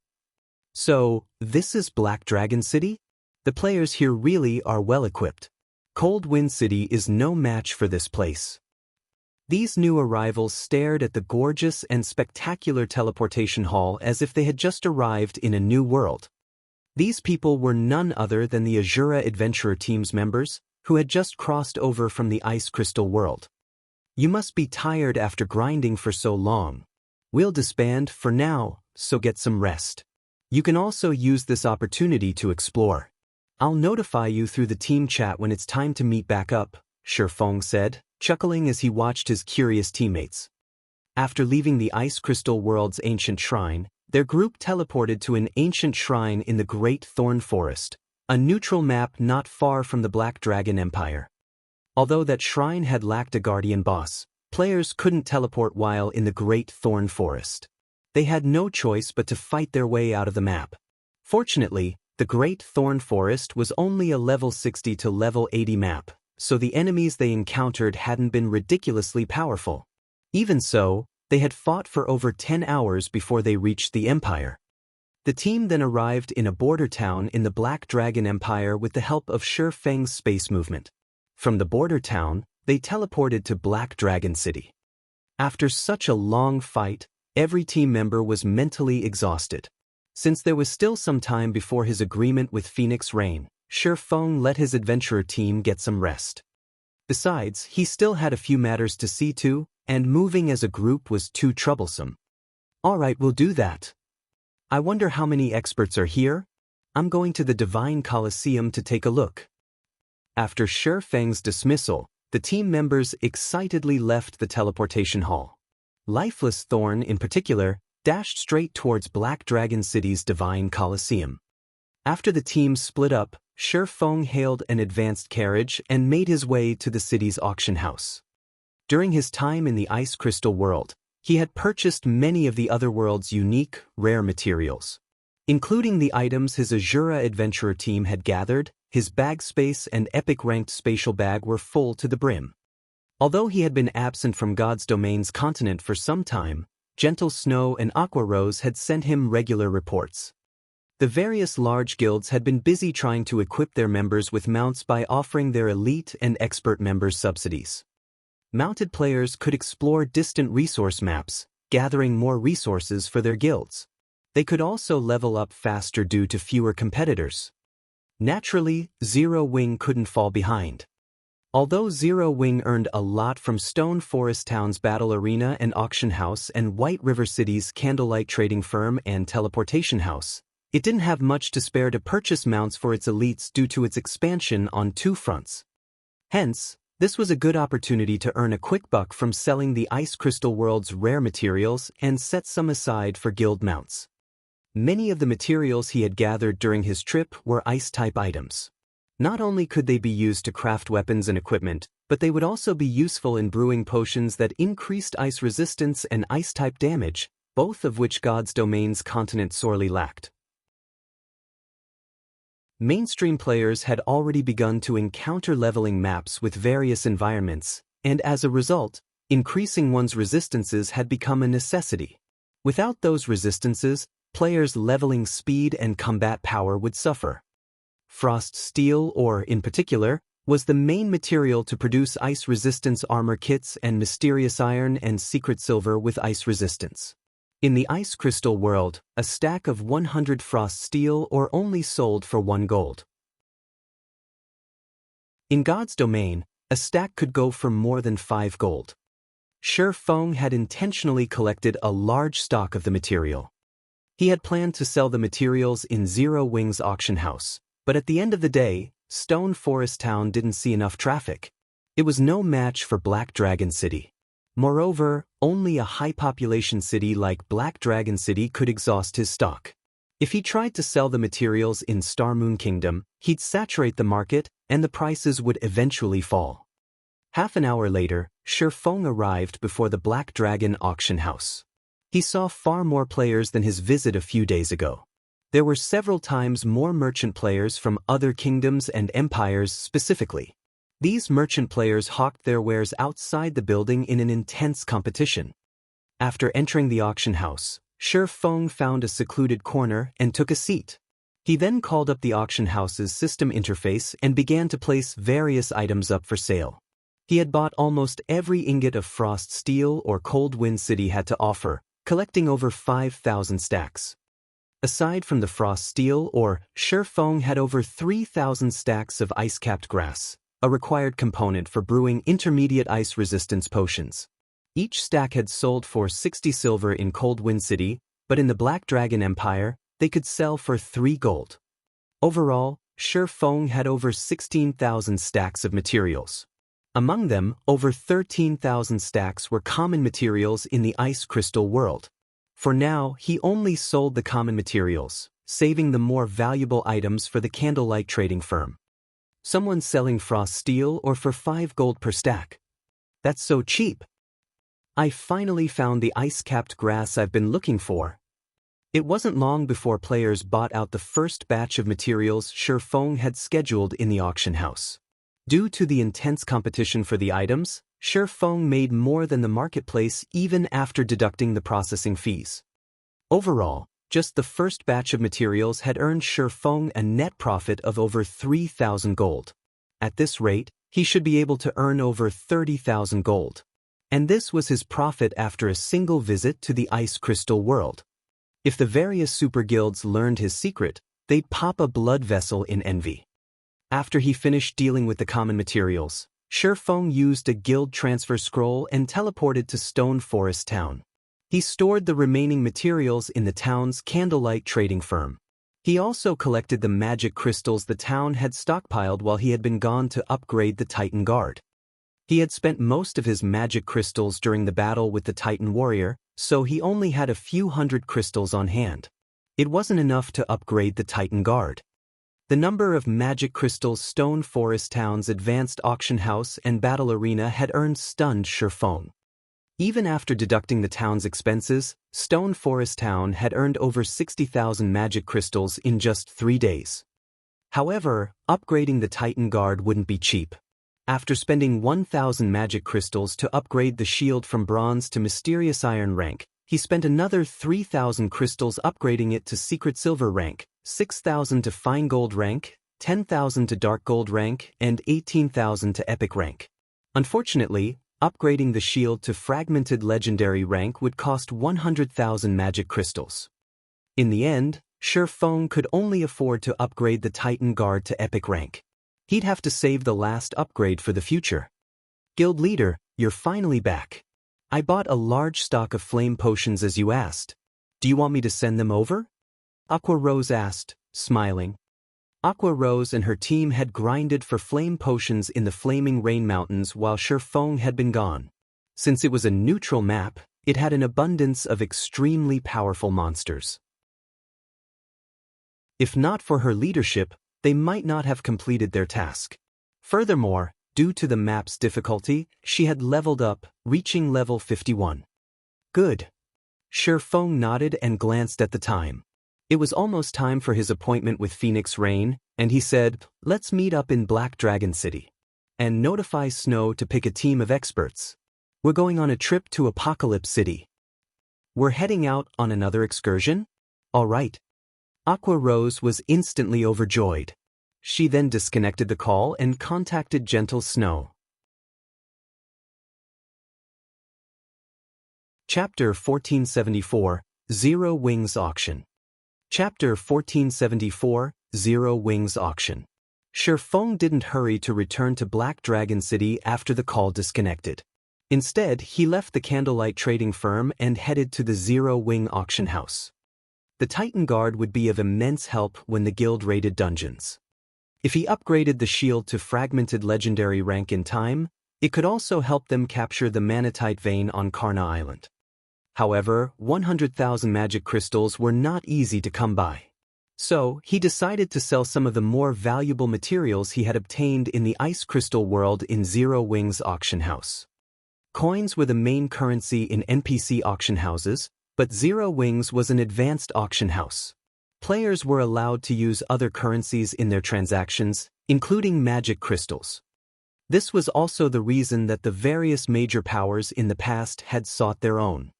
So, this is Black Dragon City? The players here really are well equipped. Cold Wind City is no match for this place. These new arrivals stared at the gorgeous and spectacular teleportation hall as if they had just arrived in a new world. These people were none other than the Asura adventurer team's members, who had just crossed over from the Ice Crystal world. You must be tired after grinding for so long. We'll disband for now, so get some rest. You can also use this opportunity to explore. I'll notify you through the team chat when it's time to meet back up, Shi Feng said, chuckling as he watched his curious teammates. After leaving the Ice Crystal world's ancient shrine, their group teleported to an ancient shrine in the Great Thorn Forest, a neutral map not far from the Black Dragon Empire. Although that shrine had lacked a guardian boss, players couldn't teleport while in the Great Thorn Forest. They had no choice but to fight their way out of the map. Fortunately, the Great Thorn Forest was only a level 60 to level 80 map, so the enemies they encountered hadn't been ridiculously powerful. Even so, they had fought for over 10 hours before they reached the Empire. The team then arrived in a border town in the Black Dragon Empire with the help of Shi Feng's space movement. From the border town, they teleported to Black Dragon City. After such a long fight, every team member was mentally exhausted. Since there was still some time before his agreement with Phoenix Rain, Shi Feng let his adventurer team get some rest. Besides, he still had a few matters to see to, and moving as a group was too troublesome. Alright, we'll do that. I wonder how many experts are here? I'm going to the Divine Colosseum to take a look. After Shi Feng's dismissal, the team members excitedly left the teleportation hall. Lifeless Thorn, in particular, dashed straight towards Black Dragon City's Divine Colosseum. After the team split up, Shi Feng hailed an advanced carriage and made his way to the city's auction house. During his time in the Ice Crystal world, he had purchased many of the other world's unique, rare materials. Including the items his Asura adventurer team had gathered, his bag space and epic-ranked spatial bag were full to the brim. Although he had been absent from God's Domain's continent for some time, Gentle Snow and Aqua Rose had sent him regular reports. The various large guilds had been busy trying to equip their members with mounts by offering their elite and expert members subsidies. Mounted players could explore distant resource maps, gathering more resources for their guilds. They could also level up faster due to fewer competitors. Naturally, Zero Wing couldn't fall behind. Although Zero Wing earned a lot from Stone Forest Town's Battle Arena and Auction House and White River City's Candlelight Trading Firm and Teleportation House, it didn't have much to spare to purchase mounts for its elites due to its expansion on two fronts. Hence, this was a good opportunity to earn a quick buck from selling the Ice Crystal world's rare materials and set some aside for guild mounts. Many of the materials he had gathered during his trip were ice-type items. Not only could they be used to craft weapons and equipment, but they would also be useful in brewing potions that increased ice resistance and ice-type damage, both of which God's Domain's continent sorely lacked. Mainstream players had already begun to encounter leveling maps with various environments, and as a result, increasing one's resistances had become a necessity. Without those resistances, players' leveling speed and combat power would suffer. Frost steel, or in particular, was the main material to produce ice resistance armor kits and mysterious iron and secret silver with ice resistance. In the ice crystal world, a stack of 100 frost steel or only sold for 1 gold. In God's Domain, a stack could go for more than 5 gold. Shi Feng had intentionally collected a large stock of the material. He had planned to sell the materials in Zero Wings auction house, but at the end of the day, Stone Forest Town didn't see enough traffic. It was no match for Black Dragon City. Moreover, only a high-population city like Black Dragon City could exhaust his stock. If he tried to sell the materials in Star Moon Kingdom, he'd saturate the market, and the prices would eventually fall. Half an hour later, Shi Feng arrived before the Black Dragon auction house. He saw far more players than his visit a few days ago. There were several times more merchant players from other kingdoms and empires specifically. These merchant players hawked their wares outside the building in an intense competition. After entering the auction house, Shi Feng found a secluded corner and took a seat. He then called up the auction house's system interface and began to place various items up for sale. He had bought almost every ingot of frost steel or Cold Wind City had to offer, collecting over 5,000 stacks. Aside from the frost steel ore, Shi Feng had over 3,000 stacks of ice-capped grass, a required component for brewing intermediate ice resistance potions. Each stack had sold for 60 silver in Cold Wind City, but in the Black Dragon Empire, they could sell for 3 gold. Overall, Shi Feng had over 16,000 stacks of materials. Among them, over 13,000 stacks were common materials in the ice crystal world. For now, he only sold the common materials, saving the more valuable items for the candlelight trading firm. Someone selling frost steel or for 5 gold per stack. That's so cheap. I finally found the ice-capped grass I've been looking for. It wasn't long before players bought out the first batch of materials Shi Feng had scheduled in the auction house. Due to the intense competition for the items, Shi Feng made more than the marketplace even after deducting the processing fees. Overall, just the first batch of materials had earned Shi Feng a net profit of over 3,000 gold. At this rate, he should be able to earn over 30,000 gold. And this was his profit after a single visit to the ice crystal world. If the various super guilds learned his secret, they'd pop a blood vessel in envy. After he finished dealing with the common materials, Shi Feng used a guild transfer scroll and teleported to Stone Forest Town. He stored the remaining materials in the town's candlelight trading firm. He also collected the magic crystals the town had stockpiled while he had been gone to upgrade the Titan Guard. He had spent most of his magic crystals during the battle with the Titan Warrior, so he only had a few hundred crystals on hand. It wasn't enough to upgrade the Titan Guard. The number of magic crystals Stone Forest Town's advanced auction house and battle arena had earned stunned Shi Feng. Even after deducting the town's expenses, Stone Forest Town had earned over 60,000 magic crystals in just 3 days. However, upgrading the Titan Guard wouldn't be cheap. After spending 1,000 magic crystals to upgrade the shield from bronze to mysterious iron rank, he spent another 3,000 crystals upgrading it to secret silver rank, 6,000 to fine gold rank, 10,000 to dark gold rank, and 18,000 to epic rank. Unfortunately, upgrading the shield to fragmented legendary rank would cost 100,000 magic crystals. In the end, Shi Feng could only afford to upgrade the Titan Guard to epic rank. He'd have to save the last upgrade for the future. Guild leader, you're finally back. I bought a large stock of flame potions as you asked. Do you want me to send them over? Aqua Rose asked, smiling. Aqua Rose and her team had grinded for flame potions in the Flaming Rain Mountains while Shi Feng had been gone. Since it was a neutral map, it had an abundance of extremely powerful monsters. If not for her leadership, they might not have completed their task. Furthermore, due to the map's difficulty, she had leveled up, reaching level 51. Good. Shifeng nodded and glanced at the time. It was almost time for his appointment with Phoenix Rain, and he said, "Let's meet up in Black Dragon City. And notify Snow to pick a team of experts. We're going on a trip to Apocalypse City." "We're heading out on another excursion? All right." Aqua Rose was instantly overjoyed. She then disconnected the call and contacted Gentle Snow. Chapter 1474, Zero Wings Auction. Chapter 1474, Zero Wings Auction. Shifeng didn't hurry to return to Black Dragon City after the call disconnected. Instead, he left the candlelight trading firm and headed to the Zero Wing auction house. The Titan Guard would be of immense help when the guild raided dungeons. If he upgraded the shield to fragmented legendary rank in time, it could also help them capture the Manatite vein on Karna Island. However, 100,000 magic crystals were not easy to come by. So, he decided to sell some of the more valuable materials he had obtained in the Ice Crystal world in Zero Wings auction house. Coins were the main currency in NPC auction houses, but Zero Wings was an advanced auction house. Players were allowed to use other currencies in their transactions, including magic crystals. This was also the reason that the various major powers in the past had sought their own.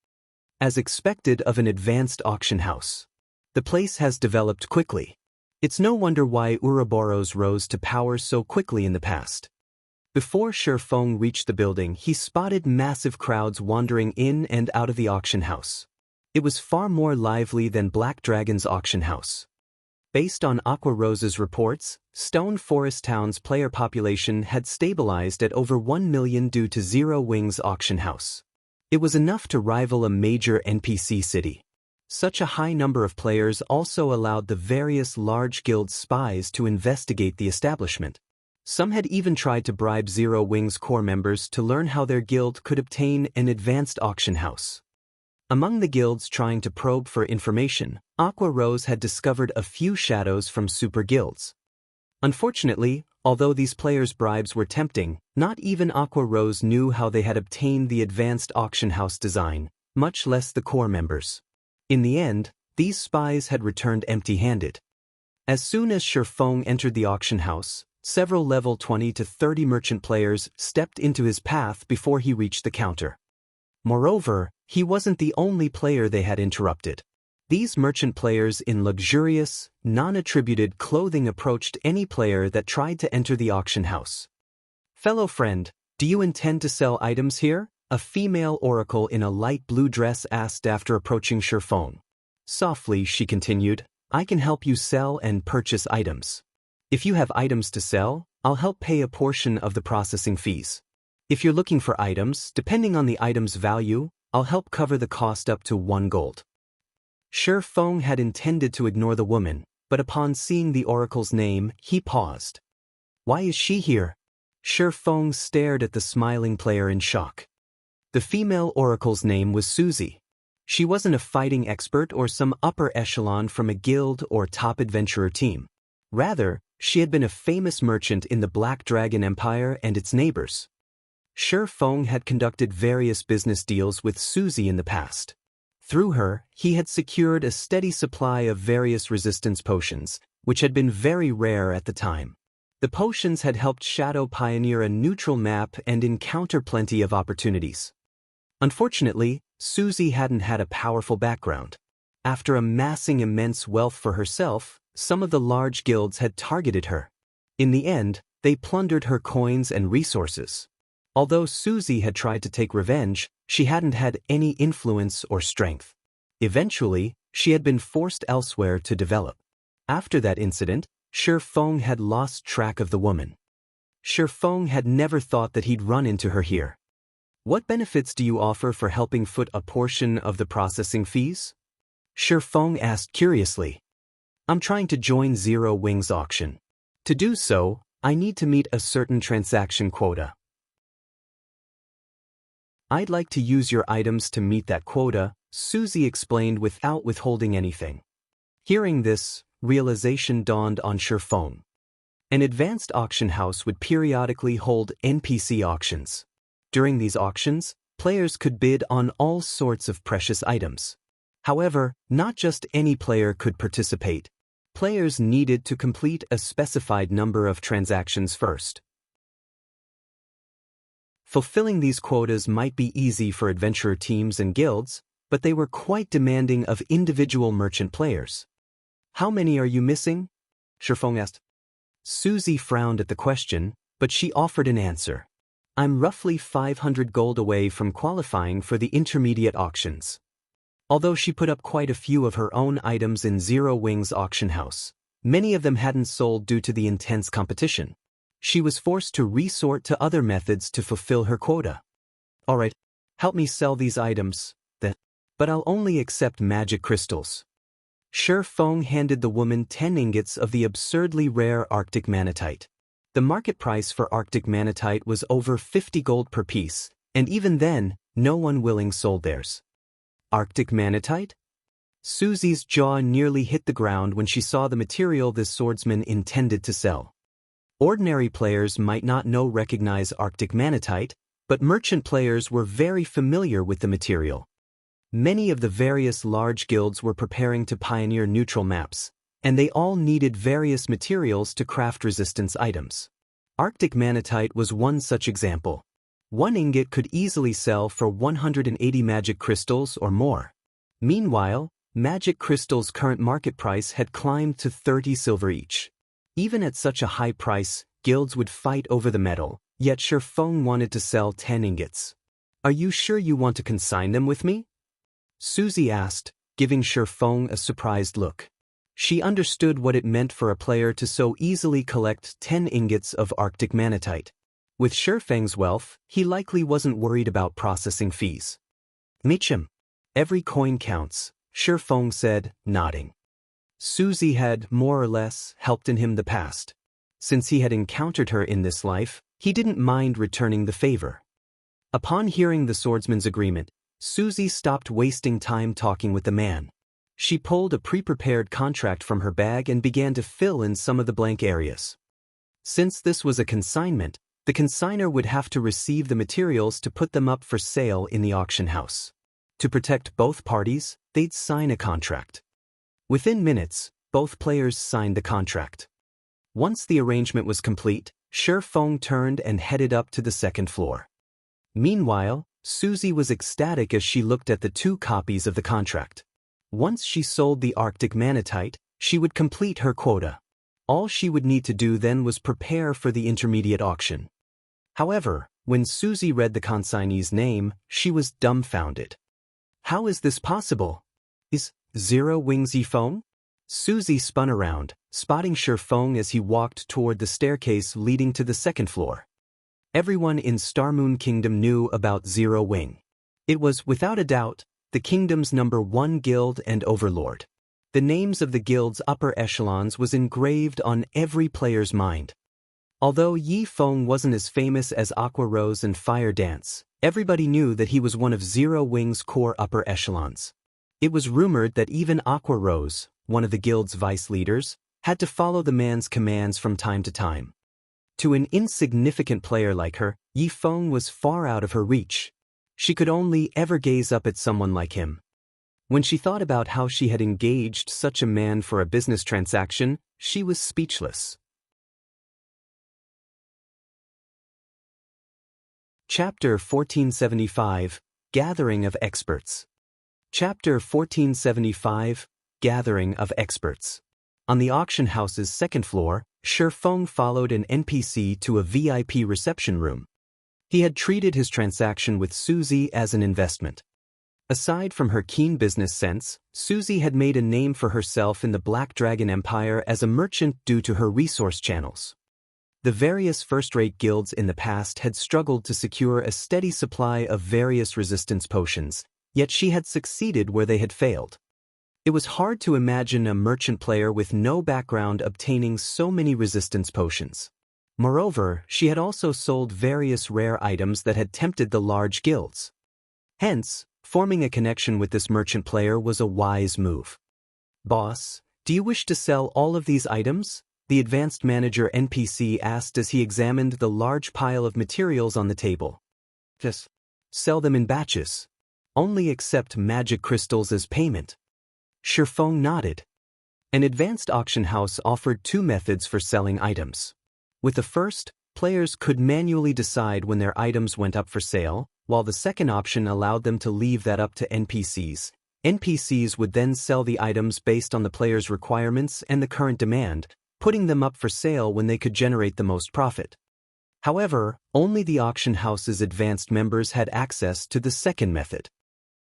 As expected of an advanced auction house, the place has developed quickly. It's no wonder why Ouroboros rose to power so quickly in the past. Before Shifeng reached the building, he spotted massive crowds wandering in and out of the auction house. It was far more lively than Black Dragon's auction house. Based on Aqua Rose's reports, Stone Forest Town's player population had stabilized at over 1 million due to Zero Wings auction house. It was enough to rival a major NPC city. Such a high number of players also allowed the various large guild spies to investigate the establishment. Some had even tried to bribe Zero Wings core members to learn how their guild could obtain an advanced auction house. Among the guilds trying to probe for information, Aqua Rose had discovered a few shadows from super guilds. Unfortunately, although these players' bribes were tempting, not even Aqua Rose knew how they had obtained the advanced auction house design, much less the core members. In the end, these spies had returned empty-handed. As soon as Shifeng entered the auction house, several level 20 to 30 merchant players stepped into his path before he reached the counter. Moreover, he wasn't the only player they had interrupted. These merchant players in luxurious, non-attributed clothing approached any player that tried to enter the auction house. "Fellow friend, do you intend to sell items here?" a female oracle in a light blue dress asked after approaching Shifeng. Softly, she continued, "I can help you sell and purchase items. If you have items to sell, I'll help pay a portion of the processing fees. If you're looking for items, depending on the item's value, I'll help cover the cost up to 1 gold. Shifeng had intended to ignore the woman, but upon seeing the oracle's name, he paused. "Why is she here?" Shifeng stared at the smiling player in shock. The female oracle's name was Susie. She wasn't a fighting expert or some upper echelon from a guild or top adventurer team. Rather, she had been a famous merchant in the Black Dragon Empire and its neighbors. Shifeng had conducted various business deals with Susie in the past. Through her, he had secured a steady supply of various resistance potions, which had been very rare at the time. The potions had helped Shadow pioneer a neutral map and encounter plenty of opportunities. Unfortunately, Susie hadn't had a powerful background. After amassing immense wealth for herself, some of the large guilds had targeted her. In the end, they plundered her coins and resources. Although Susie had tried to take revenge, she hadn't had any influence or strength. Eventually, she had been forced elsewhere to develop. After that incident, Shifeng had lost track of the woman. Shifeng had never thought that he'd run into her here. "What benefits do you offer for helping foot a portion of the processing fees?" Shifeng asked curiously. "I'm trying to join Zero Wings auction. To do so, I need to meet a certain transaction quota. I'd like to use your items to meet that quota," Susie explained without withholding anything. Hearing this, realization dawned on Shifeng. An advanced auction house would periodically hold NPC auctions. During these auctions, players could bid on all sorts of precious items. However, not just any player could participate. Players needed to complete a specified number of transactions first. Fulfilling these quotas might be easy for adventurer teams and guilds, but they were quite demanding of individual merchant players. "How many are you missing?" Shifeng asked. Susie frowned at the question, but she offered an answer. "I'm roughly 500 gold away from qualifying for the intermediate auctions." Although she put up quite a few of her own items in Zero Wings auction house, many of them hadn't sold due to the intense competition. She was forced to resort to other methods to fulfill her quota. "All right, help me sell these items, then. But I'll only accept magic crystals." Shifeng handed the woman 10 ingots of the absurdly rare Arctic manatite. The market price for Arctic manatite was over 50 gold per piece, and even then, no one willing sold theirs. Arctic manatite? Susie's jaw nearly hit the ground when she saw the material this swordsman intended to sell. Ordinary players might not recognize Arctic manatite, but merchant players were very familiar with the material. Many of the various large guilds were preparing to pioneer neutral maps, and they all needed various materials to craft resistance items. Arctic manatite was one such example. 1 ingot could easily sell for 180 magic crystals or more. Meanwhile, magic crystals' current market price had climbed to 30 silver each. Even at such a high price, guilds would fight over the metal, yet Shifeng wanted to sell 10 ingots. "Are you sure you want to consign them with me?" Susie asked, giving Shifeng a surprised look. She understood what it meant for a player to so easily collect 10 ingots of Arctic manatite. With Shifeng's wealth, he likely wasn't worried about processing fees. "Meacham. Every coin counts," Shifeng said, nodding. Susie had, more or less, helped in him the past. Since he had encountered her in this life, he didn't mind returning the favor. Upon hearing the swordsman's agreement, Susie stopped wasting time talking with the man. She pulled a pre-prepared contract from her bag and began to fill in some of the blank areas. Since this was a consignment, the consignor would have to receive the materials to put them up for sale in the auction house. To protect both parties, they'd sign a contract. Within minutes, both players signed the contract. Once the arrangement was complete, Shifeng turned and headed up to the second floor. Meanwhile, Susie was ecstatic as she looked at the 2 copies of the contract. Once she sold the Arctic manatite, she would complete her quota. All she would need to do then was prepare for the intermediate auction. However, when Susie read the consignee's name, she was dumbfounded. "How is this possible? Is Zero Wings Yifeng?" Susie spun around, spotting Shifeng as he walked toward the staircase leading to the second floor. Everyone in Starmoon Kingdom knew about Zero Wing. It was, without a doubt, the kingdom's #1 guild and overlord. The names of the guild's upper echelons was engraved on every player's mind. Although Yifeng wasn't as famous as Aqua Rose and Fire Dance, everybody knew that he was one of Zero Wing's core upper echelons. It was rumored that even Aqua Rose, one of the guild's vice leaders, had to follow the man's commands from time to time. To an insignificant player like her, Yifeng was far out of her reach. She could only ever gaze up at someone like him. When she thought about how she had engaged such a man for a business transaction, she was speechless. Chapter 1475, Gathering of Experts. Chapter 1475, Gathering of Experts. On the auction house's second floor, Shifeng followed an NPC to a VIP reception room. He had treated his transaction with Susie as an investment. Aside from her keen business sense, Susie had made a name for herself in the Black Dragon Empire as a merchant due to her resource channels. The various first-rate guilds in the past had struggled to secure a steady supply of various resistance potions, yet she had succeeded where they had failed. It was hard to imagine a merchant player with no background obtaining so many resistance potions. Moreover, she had also sold various rare items that had tempted the large guilds. Hence, forming a connection with this merchant player was a wise move. "Boss, Do you wish to sell all of these items? The advanced manager NPC asked as he examined the large pile of materials on the table. Yes. Sell them in batches. Only accept magic crystals as payment. Shifeng nodded. An advanced auction house offered two methods for selling items. With the first, players could manually decide when their items went up for sale, while the second option allowed them to leave that up to NPCs. NPCs would then sell the items based on the player's requirements and the current demand, putting them up for sale when they could generate the most profit. However, only the auction house's advanced members had access to the second method.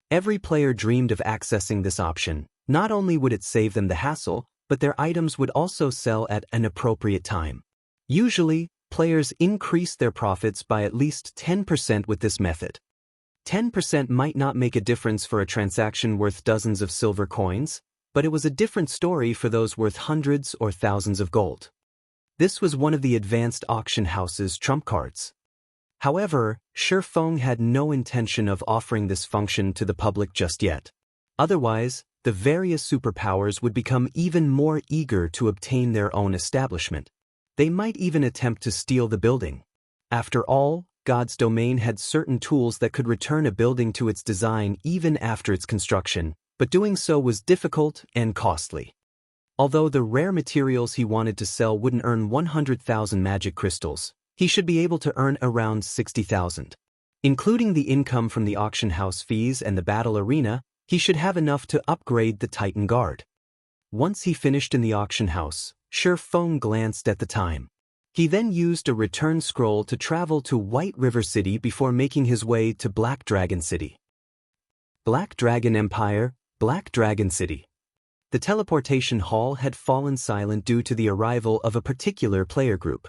Every player dreamed of accessing this option. Not only would it save them the hassle, but their items would also sell at an appropriate time. Usually, players increase their profits by at least 10% with this method. 10% might not make a difference for a transaction worth dozens of silver coins, but it was a different story for those worth hundreds or thousands of gold. This was one of the advanced auction house's trump cards. However, Shifeng had no intention of offering this function to the public just yet. Otherwise, the various superpowers would become even more eager to obtain their own establishment. They might even attempt to steal the building. After all, God's domain had certain tools that could return a building to its design even after its construction, but doing so was difficult and costly. Although the rare materials he wanted to sell wouldn't earn 100,000 magic crystals, he should be able to earn around 60,000. Including the income from the auction house fees and the battle arena, he should have enough to upgrade the Titan Guard. Once he finished in the auction house, Shifeng glanced at the time. He then used a return scroll to travel to White River City before making his way to Black Dragon City. Black Dragon Empire, Black Dragon City. The teleportation hall had fallen silent due to the arrival of a particular player group.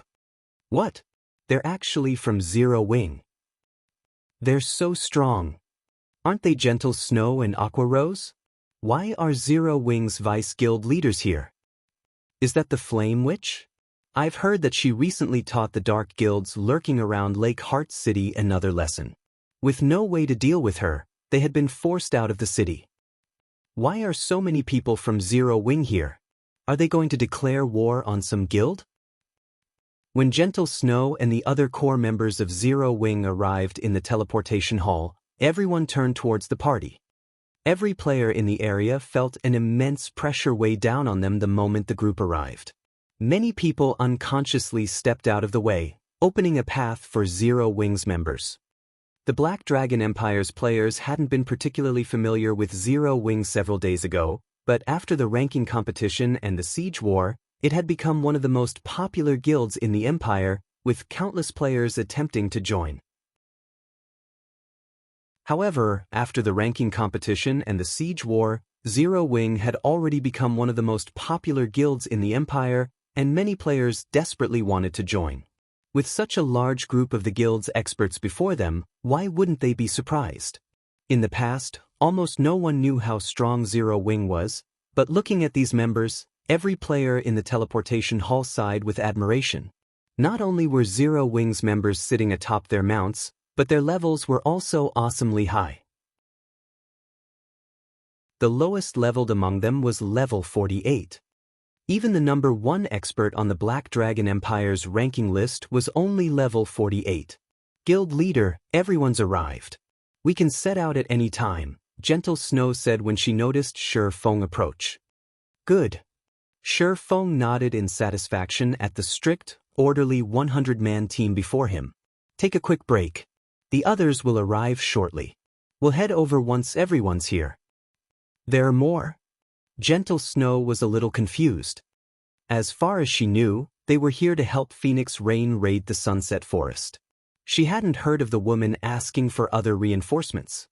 What? They're actually from Zero Wing. They're so strong. Aren't they Gentle Snow and Aqua Rose? Why are Zero Wing's Vice Guild leaders here? Is that the Flame Witch? I've heard that she recently taught the Dark Guilds lurking around Lake Heart City another lesson. With no way to deal with her, they had been forced out of the city. Why are so many people from Zero Wing here? Are they going to declare war on some guild? When Gentle Snow and the other core members of Zero Wing arrived in the teleportation hall, everyone turned towards the party. Every player in the area felt an immense pressure weigh down on them the moment the group arrived. Many people unconsciously stepped out of the way, opening a path for Zero Wing's members. The Black Dragon Empire's players hadn't been particularly familiar with Zero Wing several days ago, but after the ranking competition and the siege war, it had become one of the most popular guilds in the Empire, with countless players attempting to join. However, after the ranking competition and the siege war, Zero Wing had already become one of the most popular guilds in the Empire, and many players desperately wanted to join. With such a large group of the guild's experts before them, why wouldn't they be surprised? In the past, almost no one knew how strong Zero Wing was, but looking at these members, every player in the teleportation hall sighed with admiration. Not only were Zero Wing's members sitting atop their mounts, but their levels were also awesomely high. The lowest leveled among them was level 48. Even the number 1 expert on the Black Dragon Empire's ranking list was only level 48. Guild leader, everyone's arrived. We can set out at any time, Gentle Snow said when she noticed Shifeng approach. Good. Shifeng nodded in satisfaction at the strict, orderly 100-man team before him. Take a quick break. The others will arrive shortly. We'll head over once everyone's here. There are more? Gentle Snow was a little confused. As far as she knew, they were here to help Phoenix Rain raid the Sunset Forest. She hadn't heard of the woman asking for other reinforcements.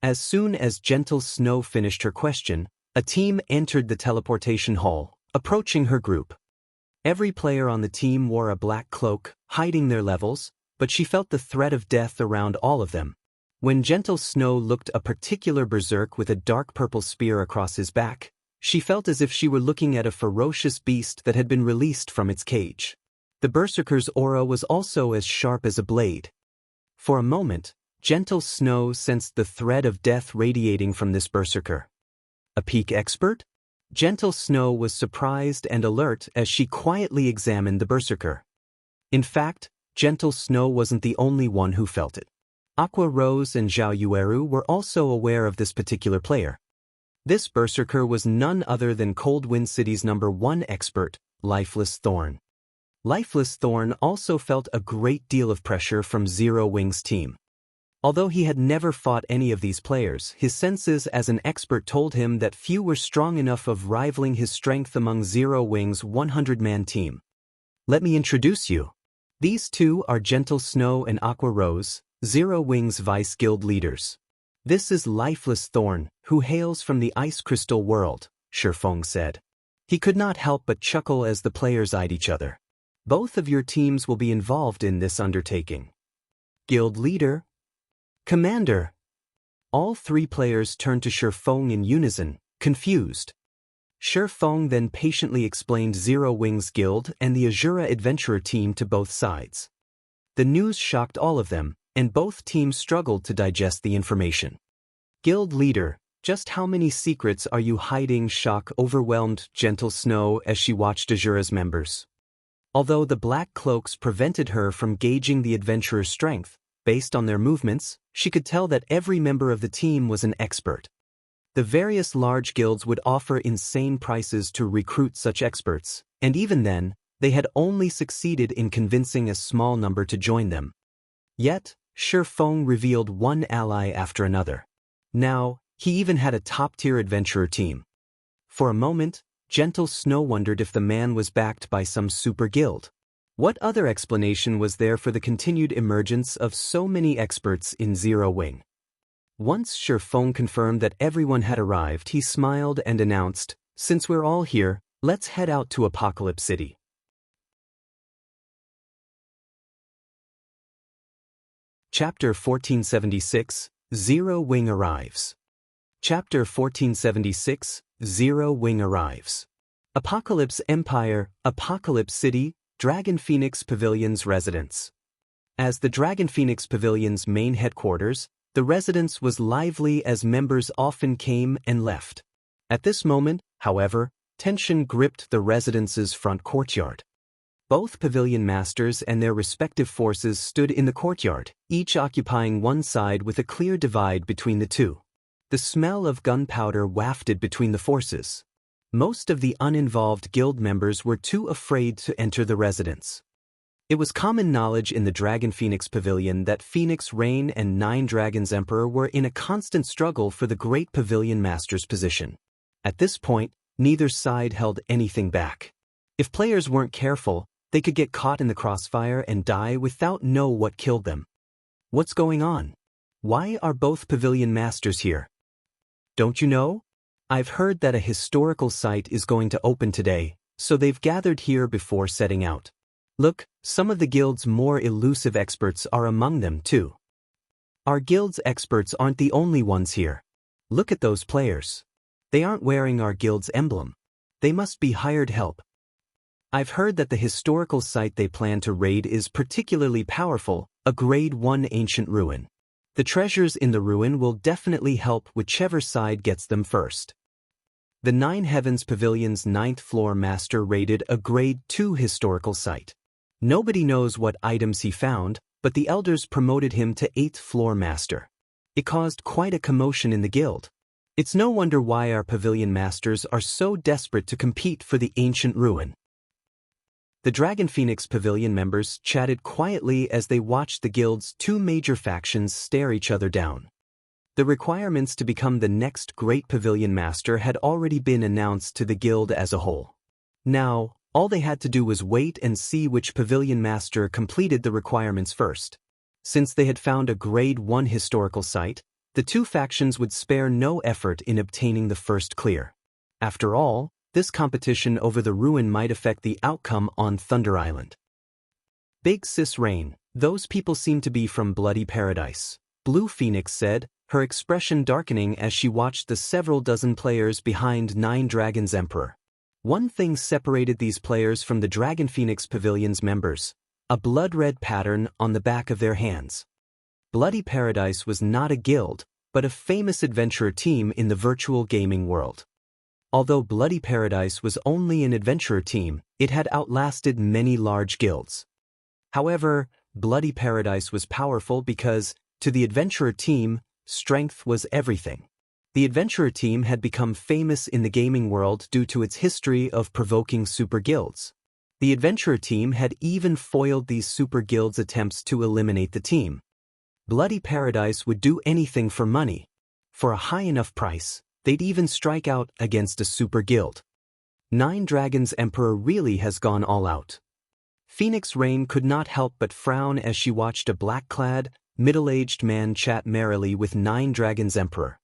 As soon as Gentle Snow finished her question, a team entered the teleportation hall, approaching her group. Every player on the team wore a black cloak, hiding their levels, but she felt the threat of death around all of them. When Gentle Snow looked a particular berserk with a dark purple spear across his back, she felt as if she were looking at a ferocious beast that had been released from its cage. The berserker's aura was also as sharp as a blade. For a moment, Gentle Snow sensed the threat of death radiating from this berserker. A peak expert? Gentle Snow was surprised and alert as she quietly examined the berserker. In fact, Gentle Snow wasn't the only one who felt it. Aqua Rose and Zhao Yueru were also aware of this particular player. This berserker was none other than Cold Wind City's #1 expert, Lifeless Thorn. Lifeless Thorn also felt a great deal of pressure from Zero Wing's team. Although he had never fought any of these players, his senses as an expert told him that few were strong enough of rivaling his strength among Zero Wing's 100-man team. Let me introduce you. These two are Gentle Snow and Aqua Rose, Zero Wing's vice guild leaders. This is Lifeless Thorn, who hails from the Ice Crystal world, Shifeng said. He could not help but chuckle as the players eyed each other. Both of your teams will be involved in this undertaking. Guild leader. Commander. All three players turned to Shifeng in unison, confused. Shifeng then patiently explained Zero Wing's guild and the Asura adventurer team to both sides. The news shocked all of them, and both teams struggled to digest the information. Guild leader, just how many secrets are you hiding? Shock overwhelmed Gentle Snow as she watched Asura's members. Although the black cloaks prevented her from gauging the adventurer's strength, based on their movements, she could tell that every member of the team was an expert. The various large guilds would offer insane prices to recruit such experts, and even then, they had only succeeded in convincing a small number to join them. Yet, Shifeng revealed one ally after another. Now, he even had a top-tier adventurer team. For a moment, Gentle Snow wondered if the man was backed by some super guild. What other explanation was there for the continued emergence of so many experts in Zero Wing? Once Shifeng confirmed that everyone had arrived, he smiled and announced, "Since we're all here, let's head out to Apocalypse City." Chapter 1476, Zero Wing arrives. Chapter 1476, Zero Wing arrives. Apocalypse Empire, Apocalypse City, Dragon Phoenix Pavilion's residence. As the Dragon Phoenix Pavilion's main headquarters, the residence was lively as members often came and left. At this moment, however, tension gripped the residence's front courtyard. Both pavilion masters and their respective forces stood in the courtyard, each occupying one side with a clear divide between the two. The smell of gunpowder wafted between the forces. Most of the uninvolved guild members were too afraid to enter the residence. It was common knowledge in the Dragon Phoenix Pavilion that Phoenix Rain and Nine Dragons Emperor were in a constant struggle for the great pavilion master's position. At this point, neither side held anything back. If players weren't careful, they could get caught in the crossfire and die without knowing what killed them. What's going on? Why are both pavilion masters here? Don't you know? I've heard that a historical site is going to open today, so they've gathered here before setting out. Look, some of the guild's more elusive experts are among them too. Our guild's experts aren't the only ones here. Look at those players. They aren't wearing our guild's emblem. They must be hired help. I've heard that the historical site they plan to raid is particularly powerful, a Grade 1 ancient ruin. The treasures in the ruin will definitely help whichever side gets them first. The Nine Heavens Pavilion's 9th floor master raided a Grade 2 historical site. Nobody knows what items he found, but the elders promoted him to 8th floor master. It caused quite a commotion in the guild. It's no wonder why our pavilion masters are so desperate to compete for the ancient ruin. The Dragon Phoenix Pavilion members chatted quietly as they watched the guild's two major factions stare each other down. The requirements to become the next great pavilion master had already been announced to the guild as a whole. Now, all they had to do was wait and see which pavilion master completed the requirements first. Since they had found a Grade 1 historical site, the two factions would spare no effort in obtaining the first clear. After all, this competition over the ruin might affect the outcome on Thunder Island. Big Sis Rain, those people seem to be from Bloody Paradise, Blue Phoenix said, her expression darkening as she watched the several dozen players behind Nine Dragons Emperor. One thing separated these players from the Dragon Phoenix Pavilion's members: a blood-red pattern on the back of their hands. Bloody Paradise was not a guild, but a famous adventurer team in the virtual gaming world. Although Bloody Paradise was only an adventurer team, it had outlasted many large guilds. However, Bloody Paradise was powerful because, to the adventurer team, strength was everything. The adventurer team had become famous in the gaming world due to its history of provoking super guilds. The adventurer team had even foiled these super guilds' attempts to eliminate the team. Bloody Paradise would do anything for money. For a high enough price, they'd even strike out against a super guild. Nine Dragons Emperor really has gone all out. Phoenix Rain could not help but frown as she watched a black-clad, middle-aged man chat merrily with Nine Dragons Emperor.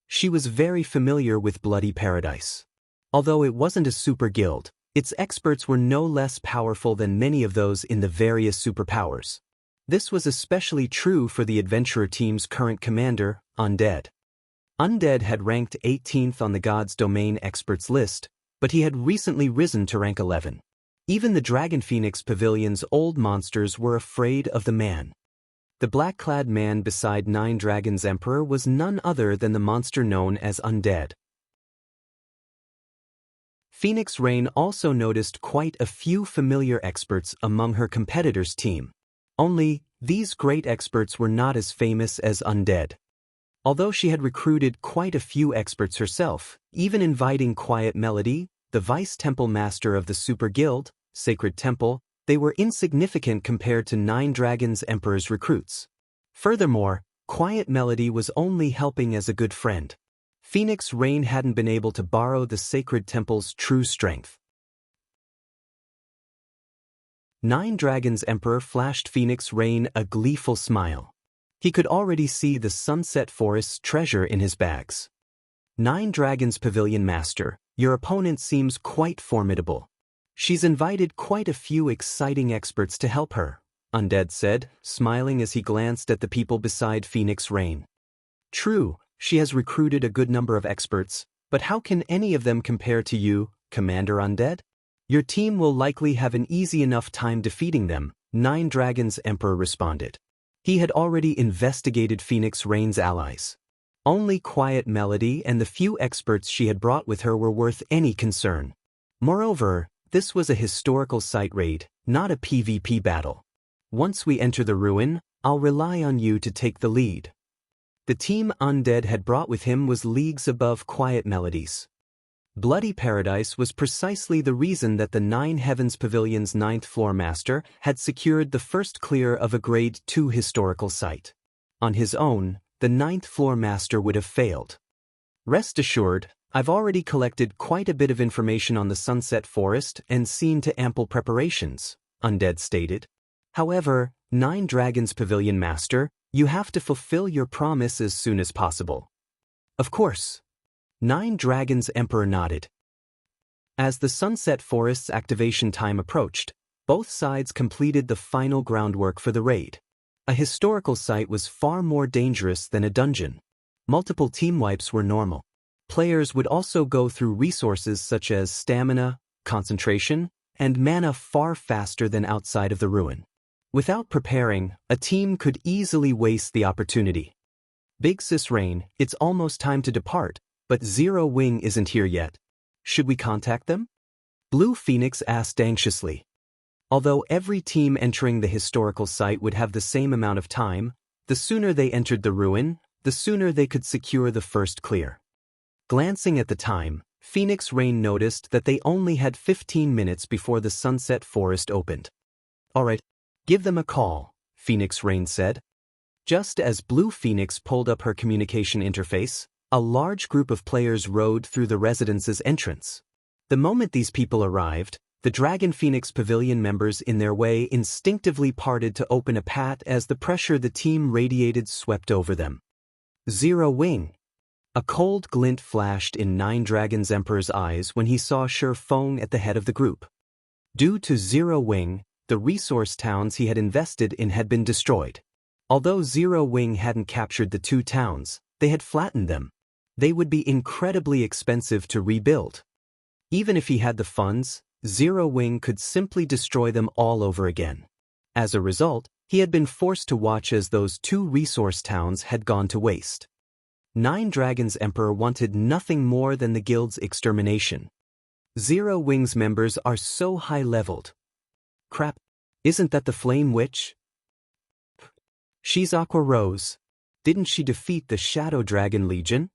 She was very familiar with Bloody Paradise. Although it wasn't a super guild, its experts were no less powerful than many of those in the various superpowers. This was especially true for the adventurer team's current commander, Undead. Undead had ranked 18th on the God's Domain experts list, but he had recently risen to rank 11. Even the Dragon Phoenix Pavilion's old monsters were afraid of the man. The black-clad man beside Nine Dragons Emperor was none other than the monster known as Undead. Phoenix Rain also noticed quite a few familiar experts among her competitors' team. Only, these great experts were not as famous as Undead. Although she had recruited quite a few experts herself, even inviting Quiet Melody, the Vice Temple Master of the Super Guild, Sacred Temple, they were insignificant compared to Nine Dragons Emperor's recruits. Furthermore, Quiet Melody was only helping as a good friend. Phoenix Rain hadn't been able to borrow the Sacred Temple's true strength. Nine Dragons Emperor flashed Phoenix Rain a gleeful smile. He could already see the Sunset Forest's treasure in his bags. Nine Dragons Pavilion Master, your opponent seems quite formidable. She's invited quite a few exciting experts to help her, Undead said, smiling as he glanced at the people beside Phoenix Rain. True, she has recruited a good number of experts, but how can any of them compare to you, Commander Undead? Your team will likely have an easy enough time defeating them, Nine Dragons Emperor responded. He had already investigated Phoenix Rain's allies. Only Quiet Melody and the few experts she had brought with her were worth any concern. Moreover, this was a historical site raid, not a PvP battle. Once we enter the ruin, I'll rely on you to take the lead. The team Undead had brought with him was leagues above Quiet Melody's. Bloody Paradise was precisely the reason that the Nine Heavens Pavilion's 9th floor master had secured the first clear of a Grade 2 historical site. On his own, the 9th floor master would have failed. Rest assured, I've already collected quite a bit of information on the Sunset Forest and seen to ample preparations, Undead stated. However, Nine Dragons Pavilion Master, you have to fulfill your promise as soon as possible. Of course. Nine Dragons Emperor nodded. As the Sunset Forest's activation time approached, both sides completed the final groundwork for the raid. A historical site was far more dangerous than a dungeon. Multiple team wipes were normal. Players would also go through resources such as stamina, concentration, and mana far faster than outside of the ruin. Without preparing, a team could easily waste the opportunity. Big Sis Rain, it's almost time to depart, but Zero Wing isn't here yet. Should we contact them? Blue Phoenix asked anxiously. Although every team entering the historical site would have the same amount of time, the sooner they entered the ruin, the sooner they could secure the first clear. Glancing at the time, Phoenix Rain noticed that they only had 15 minutes before the Sunset Forest opened. Alright, give them a call, Phoenix Rain said. Just as Blue Phoenix pulled up her communication interface, a large group of players rode through the residence's entrance. The moment these people arrived, the Dragon Phoenix Pavilion members in their way instinctively parted to open a path as the pressure the team radiated swept over them. Zero Wing. A cold glint flashed in Nine Dragons Emperor's eyes when he saw Sher Feng at the head of the group. Due to Zero Wing, the resource towns he had invested in had been destroyed. Although Zero Wing hadn't captured the two towns, they had flattened them. They would be incredibly expensive to rebuild. Even if he had the funds, Zero Wing could simply destroy them all over again. As a result, he had been forced to watch as those two resource towns had gone to waste. Nine Dragons Emperor wanted nothing more than the guild's extermination. Zero Wings members are so high-leveled. Crap, isn't that the Flame Witch? She's Aqua Rose. Didn't she defeat the Shadow Dragon Legion?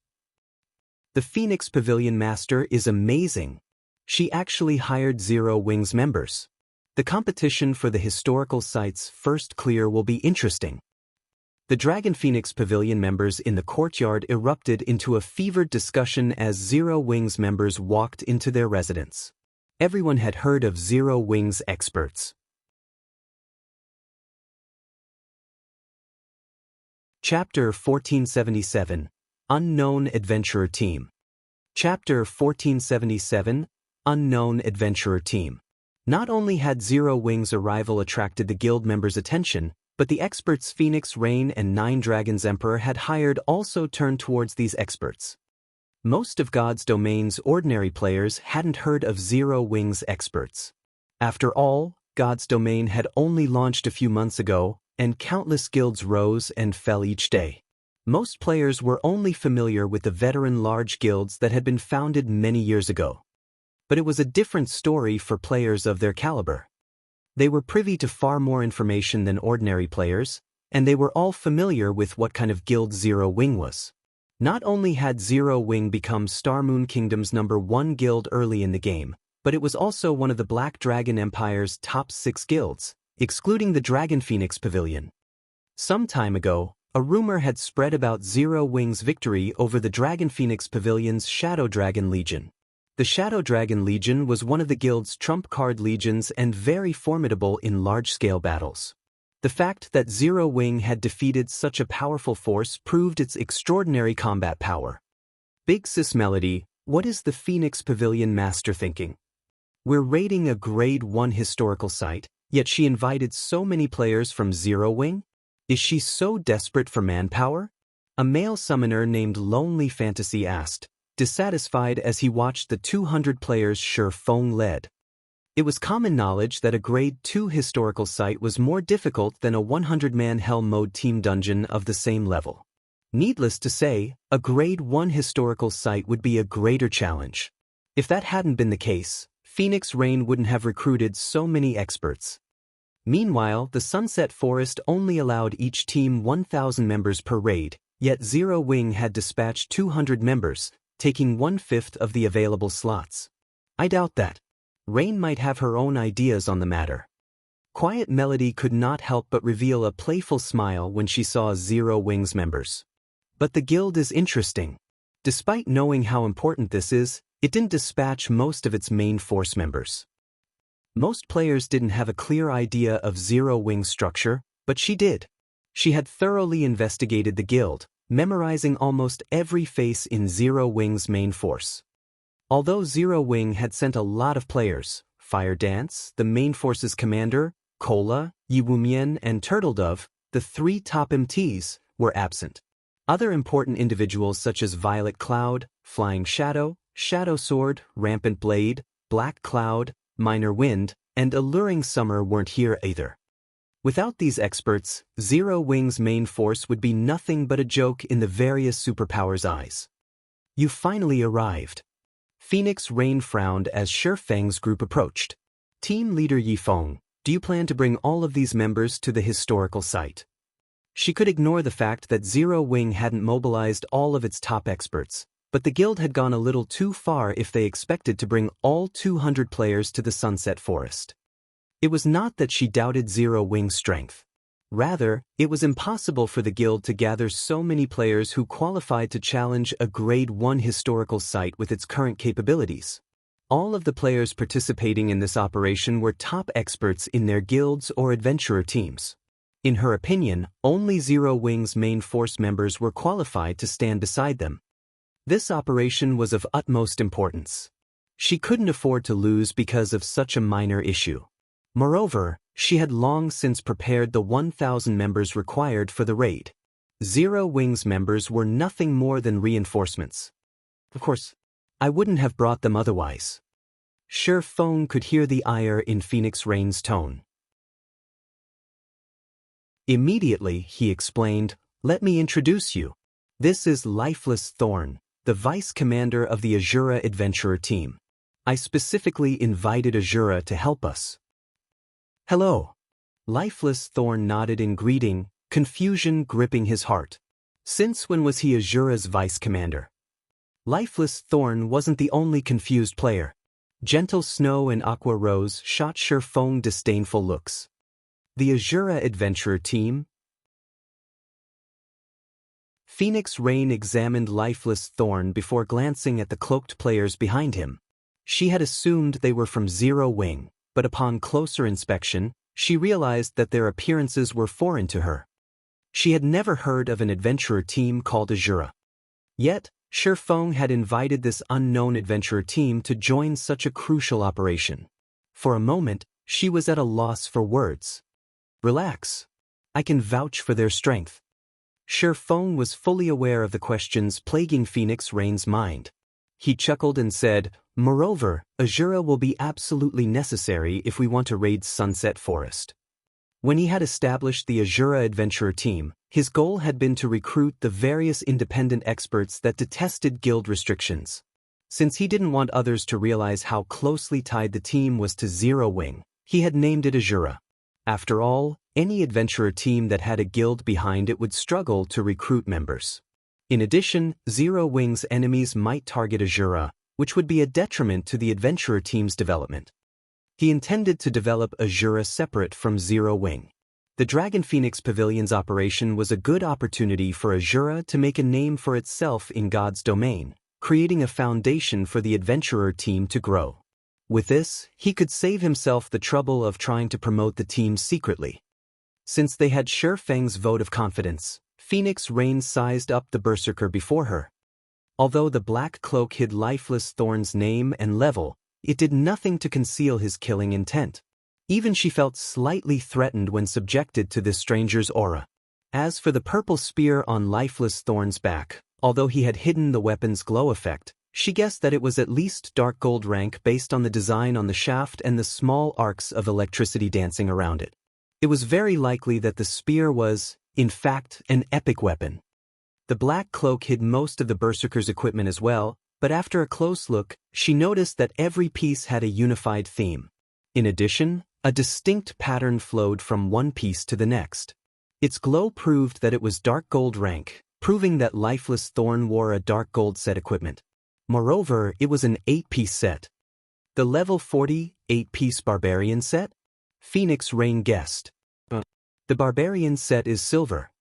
The Phoenix Pavilion Master is amazing. She actually hired Zero Wings members. The competition for the historical site's first clear will be interesting. The Dragon Phoenix Pavilion members in the courtyard erupted into a fevered discussion as Zero Wings members walked into their residence. Everyone had heard of Zero Wings experts. Chapter 1477, Unknown Adventurer Team. Chapter 1477, Unknown Adventurer Team. Not only had Zero Wings' arrival attracted the guild members' attention, but the experts Phoenix Rain and Nine Dragons Emperor had hired also turned towards these experts. Most of God's Domain's ordinary players hadn't heard of Zero Wings experts. After all, God's Domain had only launched a few months ago, and countless guilds rose and fell each day. Most players were only familiar with the veteran large guilds that had been founded many years ago. But it was a different story for players of their caliber. They were privy to far more information than ordinary players, and they were all familiar with what kind of guild Zero Wing was. Not only had Zero Wing become Star Moon Kingdom's #1 guild early in the game, but it was also one of the Black Dragon Empire's top 6 guilds, excluding the Dragon Phoenix Pavilion. Some time ago, a rumor had spread about Zero Wing's victory over the Dragon Phoenix Pavilion's Shadow Dragon Legion. The Shadow Dragon Legion was one of the guild's trump card legions and very formidable in large-scale battles. The fact that Zero Wing had defeated such a powerful force proved its extraordinary combat power. Big Sis Melody, what is the Phoenix Pavilion Master thinking? We're raiding a Grade 1 historical site, yet she invited so many players from Zero Wing? Is she so desperate for manpower? A male summoner named Lonely Fantasy asked, dissatisfied as he watched the 200 players Shi Feng led. It was common knowledge that a Grade 2 historical site was more difficult than a 100-man Hell Mode team dungeon of the same level. Needless to say, a Grade 1 historical site would be a greater challenge. If that hadn't been the case, Phoenix Rain wouldn't have recruited so many experts. Meanwhile, the Sunset Forest only allowed each team 1,000 members per raid, yet Zero Wing had dispatched 200 members, taking 1/5 of the available slots. I doubt that. Rain might have her own ideas on the matter. Quiet Melody could not help but reveal a playful smile when she saw Zero Wing's members. But the guild is interesting. Despite knowing how important this is, it didn't dispatch most of its main force members. Most players didn't have a clear idea of Zero Wing's structure, but she did. She had thoroughly investigated the guild, memorizing almost every face in Zero Wing's main force. Although Zero Wing had sent a lot of players, Fire Dance, the main force's commander, Cola, Yiwumian, and Turtledove, the 3 top MTs, were absent. Other important individuals such as Violet Cloud, Flying Shadow, Shadow Sword, Rampant Blade, Black Cloud, Minor Wind, and Alluring Summer weren't here either. Without these experts, Zero Wing's main force would be nothing but a joke in the various superpowers' eyes. You finally arrived. Phoenix Rain frowned as Shi Feng's group approached. Team leader Yifeng, do you plan to bring all of these members to the historical site? She could ignore the fact that Zero Wing hadn't mobilized all of its top experts, but the guild had gone a little too far if they expected to bring all 200 players to the Sunset Forest. It was not that she doubted Zero Wing's strength. Rather, it was impossible for the guild to gather so many players who qualified to challenge a Grade 1 historical site with its current capabilities. All of the players participating in this operation were top experts in their guilds or adventurer teams. In her opinion, only Zero Wing's main force members were qualified to stand beside them. This operation was of utmost importance. She couldn't afford to lose because of such a minor issue. Moreover, she had long since prepared the 1,000 members required for the raid. Zero Wing's members were nothing more than reinforcements. Of course, I wouldn't have brought them otherwise. Shi Feng could hear the ire in Phoenix Rain's tone. Immediately, he explained, let me introduce you. This is Lifeless Thorn, the vice commander of the Asura adventurer team. I specifically invited Asura to help us. Hello. Lifeless Thorn nodded in greeting, confusion gripping his heart. Since when was he Asura's vice commander? Lifeless Thorn wasn't the only confused player. Gentle Snow and Aqua Rose shot Shurfeng disdainful looks. The Asura adventurer team? Phoenix Rain examined Lifeless Thorn before glancing at the cloaked players behind him. She had assumed they were from Zero Wing, but upon closer inspection, she realized that their appearances were foreign to her. She had never heard of an adventurer team called Asura. Yet, Shurfeng had invited this unknown adventurer team to join such a crucial operation. For a moment, she was at a loss for words. Relax. I can vouch for their strength. Shurfeng was fully aware of the questions plaguing Phoenix Rain's mind. He chuckled and said, "Moreover, Asura will be absolutely necessary if we want to raid Sunset Forest." When he had established the Asura adventurer team, his goal had been to recruit the various independent experts that detested guild restrictions. Since he didn't want others to realize how closely tied the team was to Zero Wing, he had named it Asura. After all, any adventurer team that had a guild behind it would struggle to recruit members. In addition, Zero Wing's enemies might target Asura, which would be a detriment to the adventurer team's development. He intended to develop Asura separate from Zero Wing. The Dragon Phoenix Pavilion's operation was a good opportunity for Asura to make a name for itself in God's domain, creating a foundation for the adventurer team to grow. With this, he could save himself the trouble of trying to promote the team secretly. Since they had Shurfeng's vote of confidence, Phoenix Rain sized up the berserker before her. Although the black cloak hid Lifeless Thorn's name and level, it did nothing to conceal his killing intent. Even she felt slightly threatened when subjected to this stranger's aura. As for the purple spear on Lifeless Thorn's back, although he had hidden the weapon's glow effect, she guessed that it was at least dark gold rank based on the design on the shaft and the small arcs of electricity dancing around it. It was very likely that the spear was, in fact, an epic weapon. The black cloak hid most of the berserker's equipment as well, but after a close look, she noticed that every piece had a unified theme. In addition, a distinct pattern flowed from one piece to the next. Its glow proved that it was dark gold rank, proving that Lifeless Thorn wore a dark gold set equipment. Moreover, it was an 8-piece set. The level 40, 8-piece Barbarian set? Phoenix Rain guessed. The Barbarian set is silver.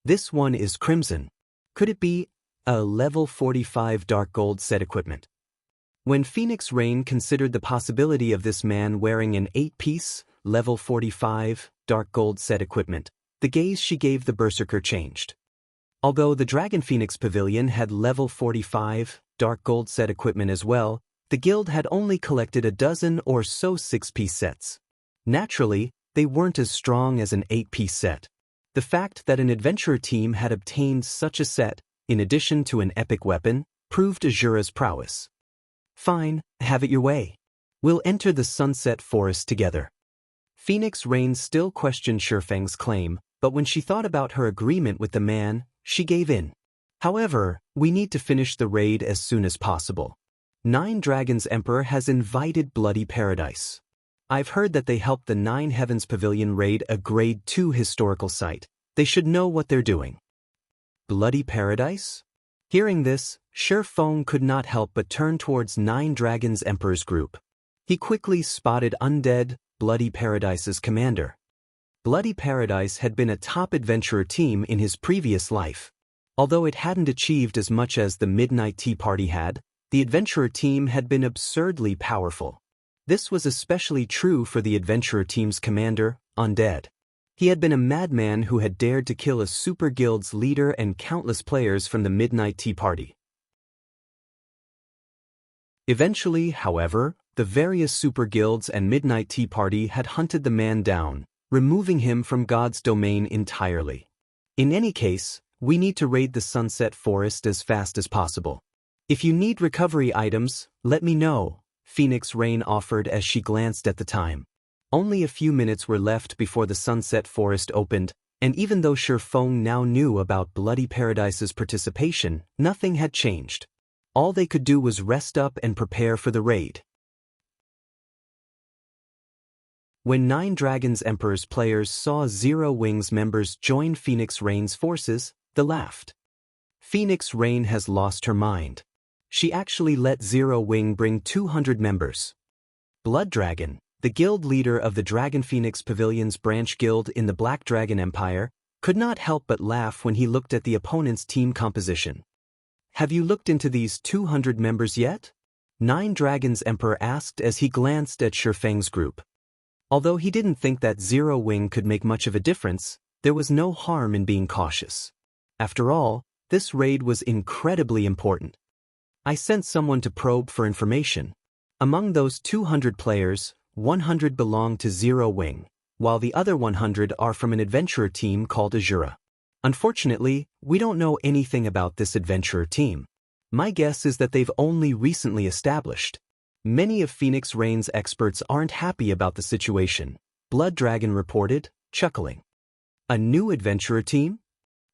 This one is crimson. Could it be a level 45 dark gold set equipment? When Phoenix Rain considered the possibility of this man wearing an 8-piece, level 45, dark gold set equipment, the gaze she gave the berserker changed. Although the Dragon Phoenix Pavilion had level 45, dark gold set equipment as well, the guild had only collected a dozen or so 6-piece sets. Naturally, they weren't as strong as an 8-piece set. The fact that an adventurer team had obtained such a set, in addition to an epic weapon, proved Asura's prowess. Fine, have it your way. We'll enter the Sunset Forest together. Phoenix Rain still questioned Shurfeng's claim, but when she thought about her agreement with the man, she gave in. However, we need to finish the raid as soon as possible. Nine Dragons Emperor has invited Bloody Paradise. I've heard that they helped the Nine Heavens Pavilion raid a Grade 2 historical site. They should know what they're doing. Bloody Paradise? Hearing this, Shurfeng could not help but turn towards Nine Dragons Emperor's group. He quickly spotted undead Bloody Paradise's commander. Bloody Paradise had been a top adventurer team in his previous life. Although it hadn't achieved as much as the Midnight Tea Party had, the adventurer team had been absurdly powerful. This was especially true for the adventurer team's commander, Undead. He had been a madman who had dared to kill a super guild's leader and countless players from the Midnight Tea Party. Eventually, however, the various super guilds and Midnight Tea Party had hunted the man down, removing him from God's domain entirely. In any case, we need to raid the Sunset Forest as fast as possible. If you need recovery items, let me know, Phoenix Rain offered as she glanced at the time. Only a few minutes were left before the Sunset Forest opened, And even though Feng now knew about Bloody Paradise's participation, nothing had changed. All they could do was rest up and prepare for the raid. When Nine Dragons Emperor's players saw Zero Wings members join Phoenix Rain's forces, they laughed. Phoenix Rain has lost her mind. She actually let Zero Wing bring 200 members. Blood Dragon, the guild leader of the Dragon Phoenix Pavilion's branch guild in the Black Dragon Empire, could not help but laugh when he looked at the opponent's team composition. Have you looked into these 200 members yet? Nine Dragons Emperor asked as he glanced at Feng's group. Although he didn't think that Zero Wing could make much of a difference, there was no harm in being cautious. After all, this raid was incredibly important. I sent someone to probe for information. Among those 200 players, 100 belong to Zero Wing, while the other 100 are from an adventurer team called Asura. Unfortunately, we don't know anything about this adventurer team. My guess is that they've only recently established. Many of Phoenix Rain's experts aren't happy about the situation, Blood Dragon reported, chuckling. A new adventurer team?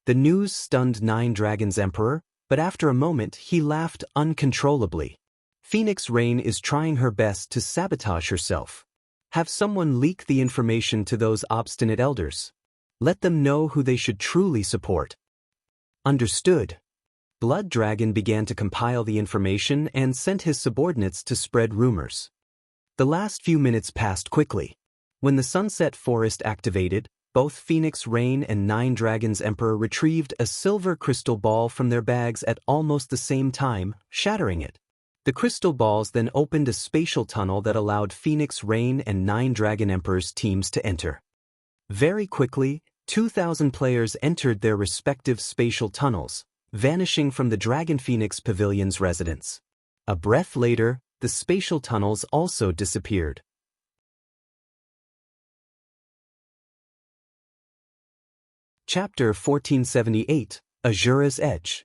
The news stunned Nine Dragons Emperor, but after a moment he laughed uncontrollably. Phoenix Rain is trying her best to sabotage herself. Have someone leak the information to those obstinate elders. Let them know who they should truly support. Understood. Blood Dragon began to compile the information and sent his subordinates to spread rumors. The last few minutes passed quickly. When the Sunset Forest activated, both Phoenix Rain and Nine Dragons Emperor retrieved a silver crystal ball from their bags at almost the same time, shattering it. The crystal balls then opened a spatial tunnel that allowed Phoenix Rain and Nine Dragon Emperor's teams to enter. Very quickly, 2,000 players entered their respective spatial tunnels, vanishing from the Dragon Phoenix Pavilion's residence. A breath later, the spatial tunnels also disappeared. Chapter 1478, Asura's Edge.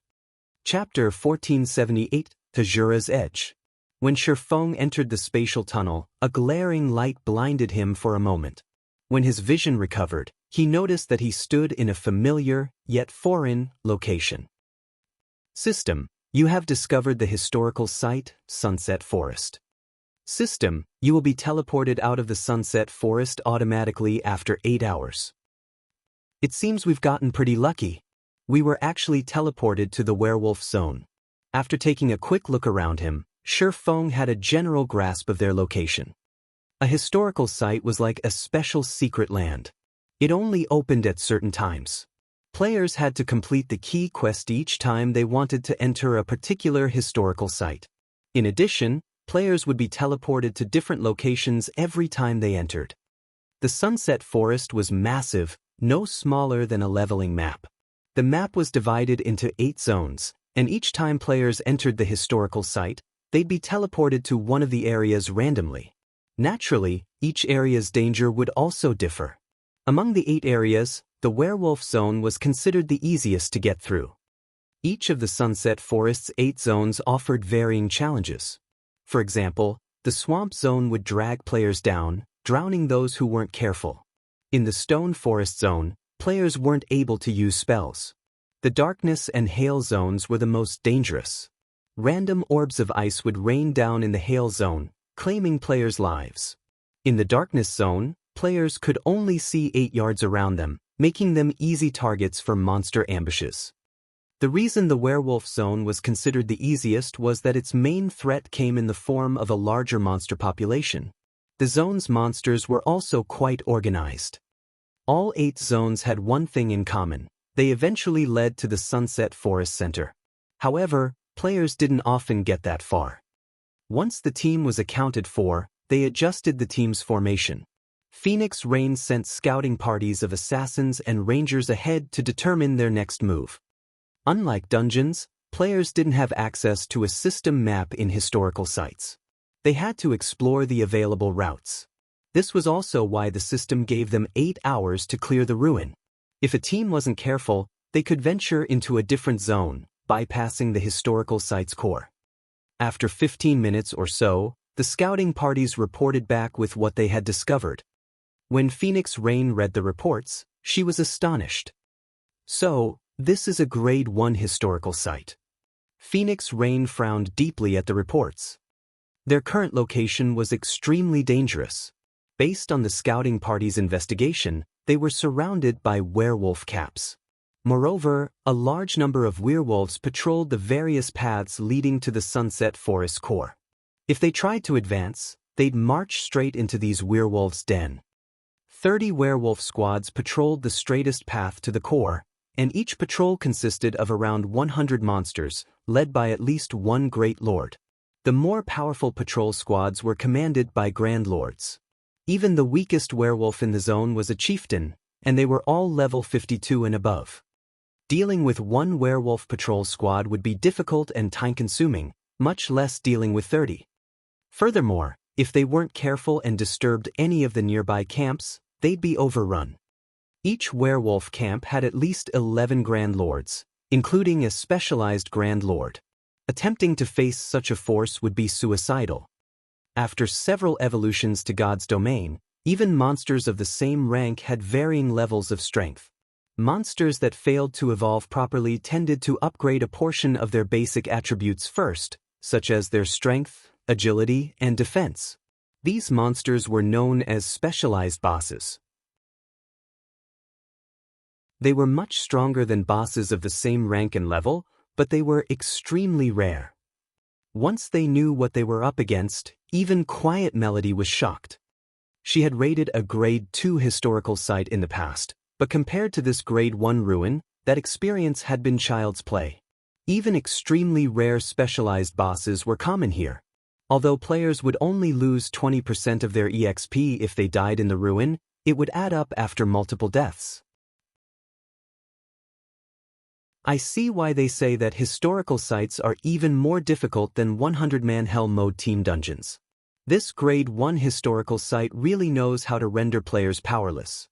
Chapter 1478, Asura's Edge. When Feng entered the spatial tunnel, a glaring light blinded him for a moment. When his vision recovered, he noticed that he stood in a familiar, yet foreign, location. System, you have discovered the historical site, Sunset Forest. System, you will be teleported out of the Sunset Forest automatically after 8 hours. It seems we've gotten pretty lucky. We were actually teleported to the werewolf zone. After taking a quick look around him, Feng had a general grasp of their location. A historical site was like a special secret land. It only opened at certain times. Players had to complete the key quest each time they wanted to enter a particular historical site. In addition, players would be teleported to different locations every time they entered. The Sunset Forest was massive, no smaller than a leveling map. The map was divided into 8 zones, and each time players entered the historical site, they'd be teleported to one of the areas randomly. Naturally, each area's danger would also differ. Among the 8 areas, the werewolf zone was considered the easiest to get through. Each of the Sunset Forest's 8 zones offered varying challenges. For example, the swamp zone would drag players down, drowning those who weren't careful. In the stone forest zone, players weren't able to use spells. The darkness and hail zones were the most dangerous. Random orbs of ice would rain down in the hail zone, claiming players' lives. In the darkness zone, players could only see 8 yards around them, making them easy targets for monster ambushes. The reason the werewolf zone was considered the easiest was that its main threat came in the form of a larger monster population. The zone's monsters were also quite organized. All 8 zones had one thing in common: they eventually led to the Sunset Forest Center. However, players didn't often get that far. Once the team was accounted for, they adjusted the team's formation. Phoenix Rain sent scouting parties of assassins and rangers ahead to determine their next move. Unlike dungeons, players didn't have access to a system map in historical sites. They had to explore the available routes. This was also why the system gave them 8 hours to clear the ruin. If a team wasn't careful, they could venture into a different zone, bypassing the historical site's core. After 15 minutes or so, the scouting parties reported back with what they had discovered. When Phoenix Rain read the reports, She was astonished. So, this is a Grade 1 historical site. Phoenix Rain frowned deeply at the reports. Their current location was extremely dangerous. Based on the scouting party's investigation, they were surrounded by werewolf camps. Moreover, a large number of werewolves patrolled the various paths leading to the Sunset Forest core. If they tried to advance, they'd march straight into these werewolves' den. 30 werewolf squads patrolled the straightest path to the core, and each patrol consisted of around 100 monsters, led by at least one Great Lord. The more powerful patrol squads were commanded by Grand Lords. Even the weakest werewolf in the zone was a chieftain, and they were all level 52 and above. Dealing with one werewolf patrol squad would be difficult and time-consuming, much less dealing with 30. Furthermore, if they weren't careful and disturbed any of the nearby camps, they'd be overrun. Each werewolf camp had at least 11 Grand Lords, including a specialized Grand Lord. Attempting to face such a force would be suicidal. After several evolutions to God's domain, even monsters of the same rank had varying levels of strength. Monsters that failed to evolve properly tended to upgrade a portion of their basic attributes first, such as their strength, agility, and defense. These monsters were known as specialized bosses. They were much stronger than bosses of the same rank and level, but they were extremely rare. Once they knew what they were up against, even Quiet Melody was shocked. She had raided a Grade 2 historical site in the past, but compared to this Grade 1 ruin, that experience had been child's play. Even extremely rare specialized bosses were common here. Although players would only lose 20% of their EXP if they died in the ruin, it would add up after multiple deaths. I see why they say that historical sites are even more difficult than 100-man Hell mode team dungeons. This Grade 1 historical site really knows how to render players powerless.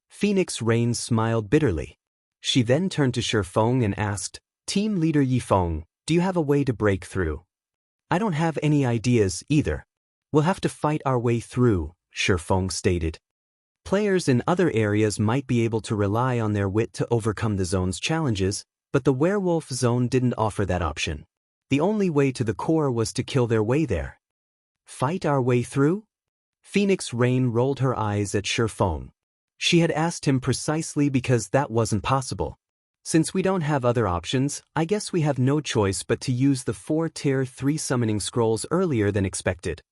Phoenix Rain smiled bitterly. She then turned to Shifeng and asked, Team Leader Yifeng, do you have a way to break through? I don't have any ideas either. We'll have to fight our way through, Shifeng stated. Players in other areas might be able to rely on their wit to overcome the zone's challenges, but the werewolf zone didn't offer that option. The only way to the core was to kill their way there. Fight our way through? Phoenix Rain rolled her eyes at Shifeng. She had asked him precisely because that wasn't possible. Since we don't have other options, I guess we have no choice but to use the 4 Tier 3 summoning scrolls earlier than expected.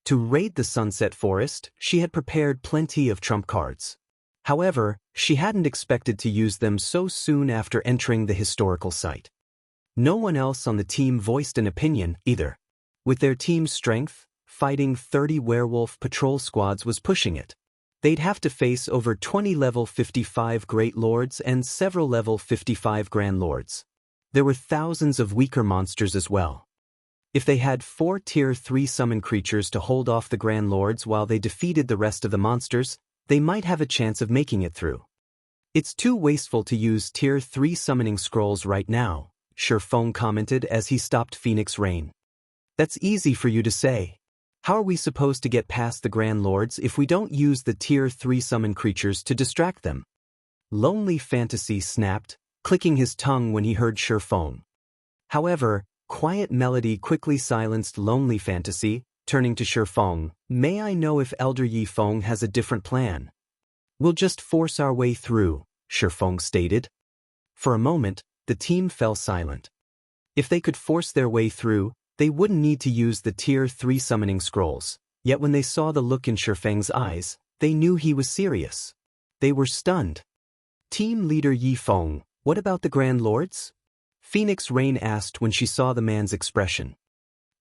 To raid the Sunset Forest, she had prepared plenty of trump cards. However, she hadn't expected to use them so soon after entering the historical site. No one else on the team voiced an opinion, either. With their team's strength, fighting 30 werewolf patrol squads was pushing it. They'd have to face over 20 level 55 Great Lords and several level 55 Grand Lords. There were thousands of weaker monsters as well. If they had 4 Tier 3 summon creatures to hold off the Grand Lords while they defeated the rest of the monsters, they might have a chance of making it through. It's too wasteful to use Tier 3 summoning scrolls right now, Shifeng commented as he stopped Phoenix Rain. That's easy for you to say. How are we supposed to get past the Grand Lords if we don't use the Tier 3 summon creatures to distract them? Lonely Fantasy snapped, clicking his tongue when he heard Shifeng. However, Quiet Melody quickly silenced Lonely Fantasy, turning to Shifeng. May I know if Elder Yifeng has a different plan? We'll just force our way through, Shifeng stated. For a moment, the team fell silent. If they could force their way through, they wouldn't need to use the Tier 3 summoning scrolls, yet when they saw the look in Shifeng's eyes, they knew he was serious. They were stunned. Team Leader Yifeng, what about the Grand Lords? Phoenix Rain asked when she saw the man's expression.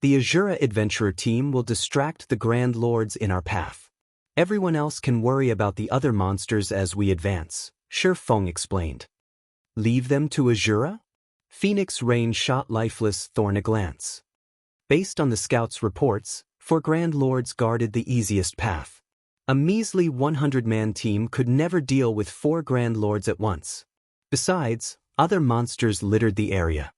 The Asura Adventurer team will distract the Grand Lords in our path. Everyone else can worry about the other monsters as we advance, Shifeng explained. Leave them to Asura? Phoenix Rain shot Lifeless Thorn a glance. Based on the scouts' reports, 4 Grand Lords guarded the easiest path. A measly 100-man team could never deal with 4 Grand Lords at once. Besides, other monsters littered the area.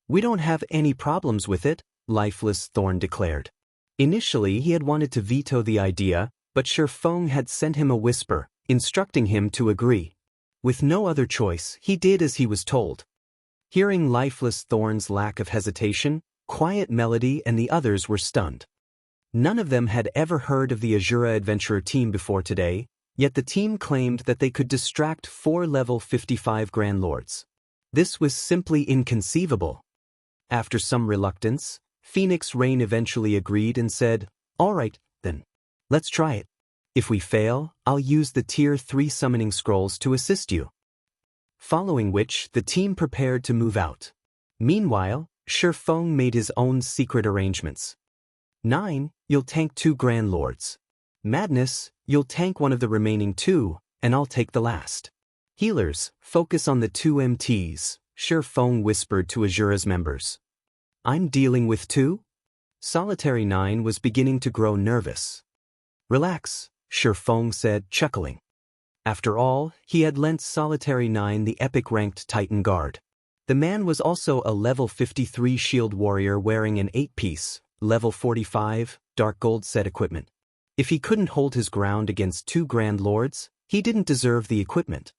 We don't have any problems with it, Lifeless Thorn declared. Initially he had wanted to veto the idea, but Shifeng had sent him a whisper, instructing him to agree. With no other choice, he did as he was told. Hearing Lifeless Thorn's lack of hesitation, Quiet Melody and the others were stunned. None of them had ever heard of the Asura Adventurer team before today, yet the team claimed that they could distract 4 level 55 Grand Lords. This was simply inconceivable. After some reluctance, Phoenix Rain eventually agreed and said, "All right, then. Let's try it. If we fail, I'll use the Tier 3 summoning scrolls to assist you." Following which, the team prepared to move out. Meanwhile, Shifeng made his own secret arrangements. 9, you'll tank 2 Grand Lords. Madness, you'll tank one of the remaining 2, and I'll take the last. Healers, focus on the 2 MTs, Shifeng whispered to Asura's members. I'm dealing with 2? Solitary 9 was beginning to grow nervous. Relax, Shifeng said, chuckling. After all, he had lent Solitary 9 the epic-ranked Titan Guard. The man was also a level 53 shield warrior wearing an 8-piece, level 45, dark gold set equipment. If he couldn't hold his ground against 2 Grand Lords, he didn't deserve the equipment.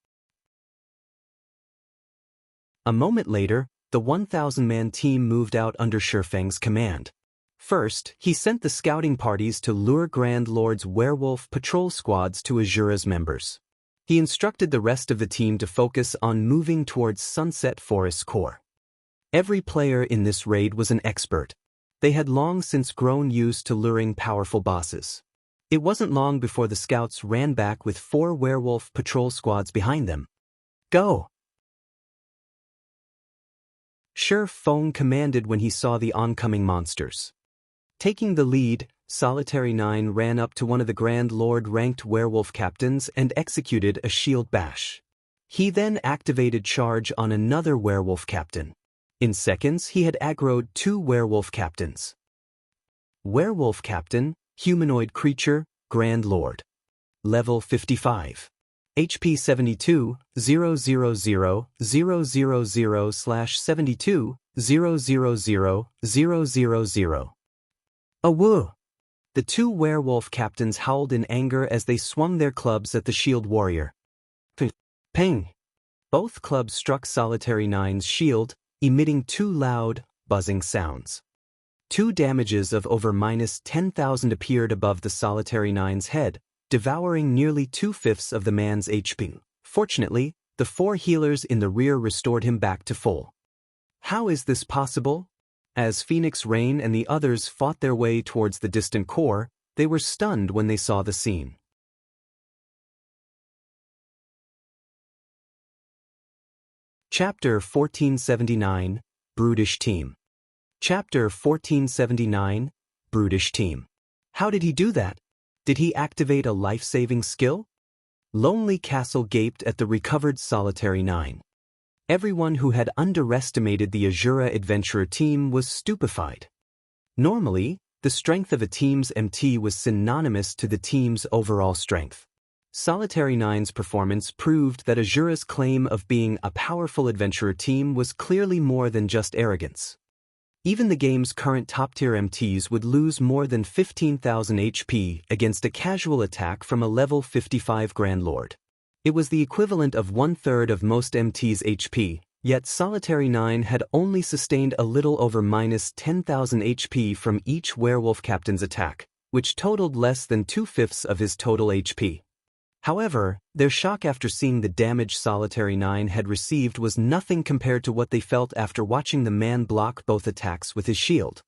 A moment later, the 1,000-man team moved out under Shifeng's command. First, he sent the scouting parties to lure Grand Lord's werewolf patrol squads to Asura's members. He instructed the rest of the team to focus on moving towards Sunset Forest's core. Every player in this raid was an expert. They had long since grown used to luring powerful bosses. It wasn't long before the scouts ran back with 4 werewolf patrol squads behind them. Go! Shifeng commanded when he saw the oncoming monsters. Taking the lead, Solitary 9 ran up to one of the Grand Lord-ranked werewolf captains and executed a shield bash. He then activated charge on another werewolf captain. In seconds, he had aggroed 2 werewolf captains. Werewolf captain, humanoid creature, Grand Lord. Level 55. HP 72, 000/72, 000/000. Awoo! The 2 werewolf captains howled in anger as they swung their clubs at the shield warrior. Ping! Both clubs struck Solitary 9's shield, emitting 2 loud, buzzing sounds. 2 damages of over -10,000 appeared above the Solitary 9's head, devouring nearly 2/5 of the man's HP. Fortunately, the 4 healers in the rear restored him back to full. How is this possible? As Phoenix Rain and the others fought their way towards the distant core, they were stunned when they saw the scene. Chapter 1479, Brutish Team. Chapter 1479, Brutish Team. How did he do that? Did he activate a life-saving skill? Lonely Castle gaped at the recovered Solitary 9. Everyone who had underestimated the Asura Adventurer team was stupefied. Normally, the strength of a team's MT was synonymous to the team's overall strength. Solitary 9's performance proved that Asura's claim of being a powerful adventurer team was clearly more than just arrogance. Even the game's current top-tier MTs would lose more than 15,000 HP against a casual attack from a level 55 Grand Lord. It was the equivalent of 1/3 of most MT's HP, yet Solitary 9 had only sustained a little over -10,000 HP from each werewolf captain's attack, which totaled less than 2/5 of his total HP. However, their shock after seeing the damage Solitary 9 had received was nothing compared to what they felt after watching the man block both attacks with his shield.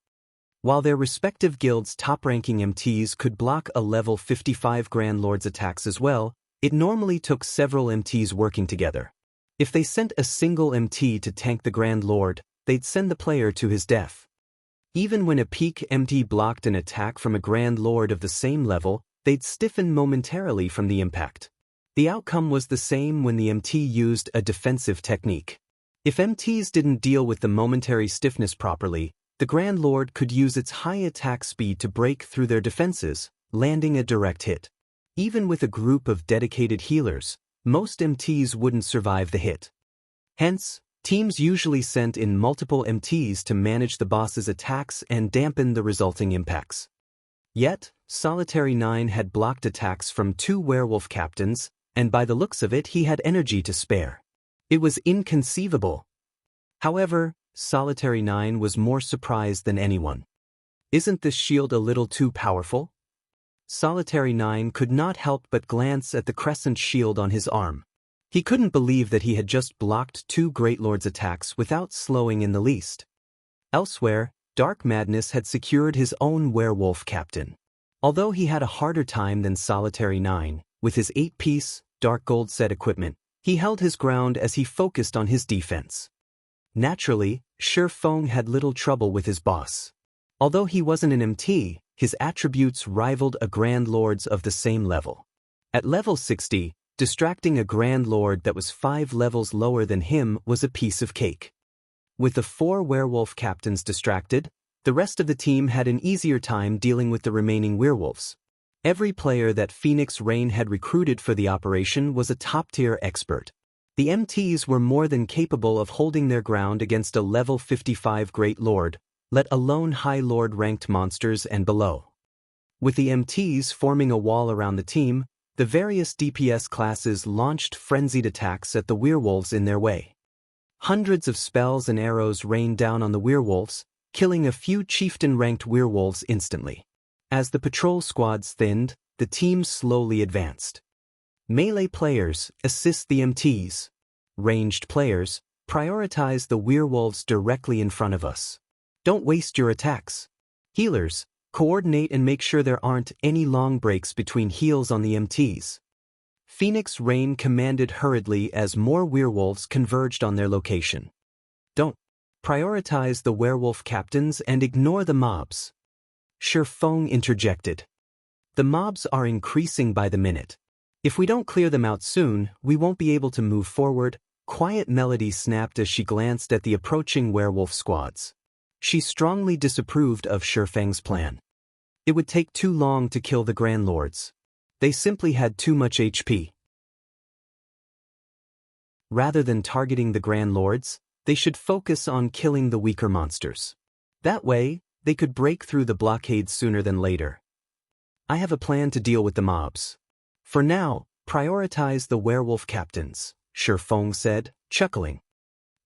While their respective guilds' top-ranking MTs could block a level 55 Grand Lord's attacks as well, it normally took several MTs working together. If they sent a single MT to tank the Grand Lord, they'd send the player to his death. Even when a peak MT blocked an attack from a Grand Lord of the same level, they'd stiffen momentarily from the impact. The outcome was the same when the MT used a defensive technique. If MTs didn't deal with the momentary stiffness properly, the Grand Lord could use its high attack speed to break through their defenses, landing a direct hit. Even with a group of dedicated healers, most MTs wouldn't survive the hit. Hence, teams usually sent in multiple MTs to manage the boss's attacks and dampen the resulting impacts. Yet, Solitary 9 had blocked attacks from 2 werewolf captains, and by the looks of it he had energy to spare. It was inconceivable. However, Solitary 9 was more surprised than anyone. Isn't this shield a little too powerful? Solitary 9 could not help but glance at the crescent shield on his arm. He couldn't believe that he had just blocked 2 Great Lords' attacks without slowing in the least. Elsewhere, Dark Madness had secured his own werewolf captain. Although he had a harder time than Solitary 9, with his 8-piece, dark gold set equipment, he held his ground as he focused on his defense. Naturally, Shi Feng had little trouble with his boss. Although he wasn't an MT, his attributes rivaled a Grand Lord's of the same level. At level 60, distracting a Grand Lord that was 5 levels lower than him was a piece of cake. With the 4 werewolf captains distracted, the rest of the team had an easier time dealing with the remaining werewolves. Every player that Phoenix Rain had recruited for the operation was a top-tier expert. The MTs were more than capable of holding their ground against a level 55 Great Lord, let alone High Lord-ranked monsters and below. With the MTs forming a wall around the team, the various DPS classes launched frenzied attacks at the werewolves in their way. Hundreds of spells and arrows rained down on the werewolves, killing a few chieftain-ranked werewolves instantly. As the patrol squads thinned, the team slowly advanced. Melee players assist the MTs. Ranged players prioritize the werewolves directly in front of us. Don't waste your attacks. Healers, coordinate and make sure there aren't any long breaks between heals on the MTs. Phoenix Rain commanded hurriedly as more werewolves converged on their location. Don't prioritize the werewolf captains and ignore the mobs. Shi Feng interjected. The mobs are increasing by the minute. If we don't clear them out soon, we won't be able to move forward. Quiet Melody snapped as she glanced at the approaching werewolf squads. She strongly disapproved of Shi Feng's plan. It would take too long to kill the Grand Lords. They simply had too much HP. Rather than targeting the Grand Lords, they should focus on killing the weaker monsters. That way, they could break through the blockade sooner than later. I have a plan to deal with the mobs. For now, prioritize the werewolf captains, Shi Feng said, chuckling.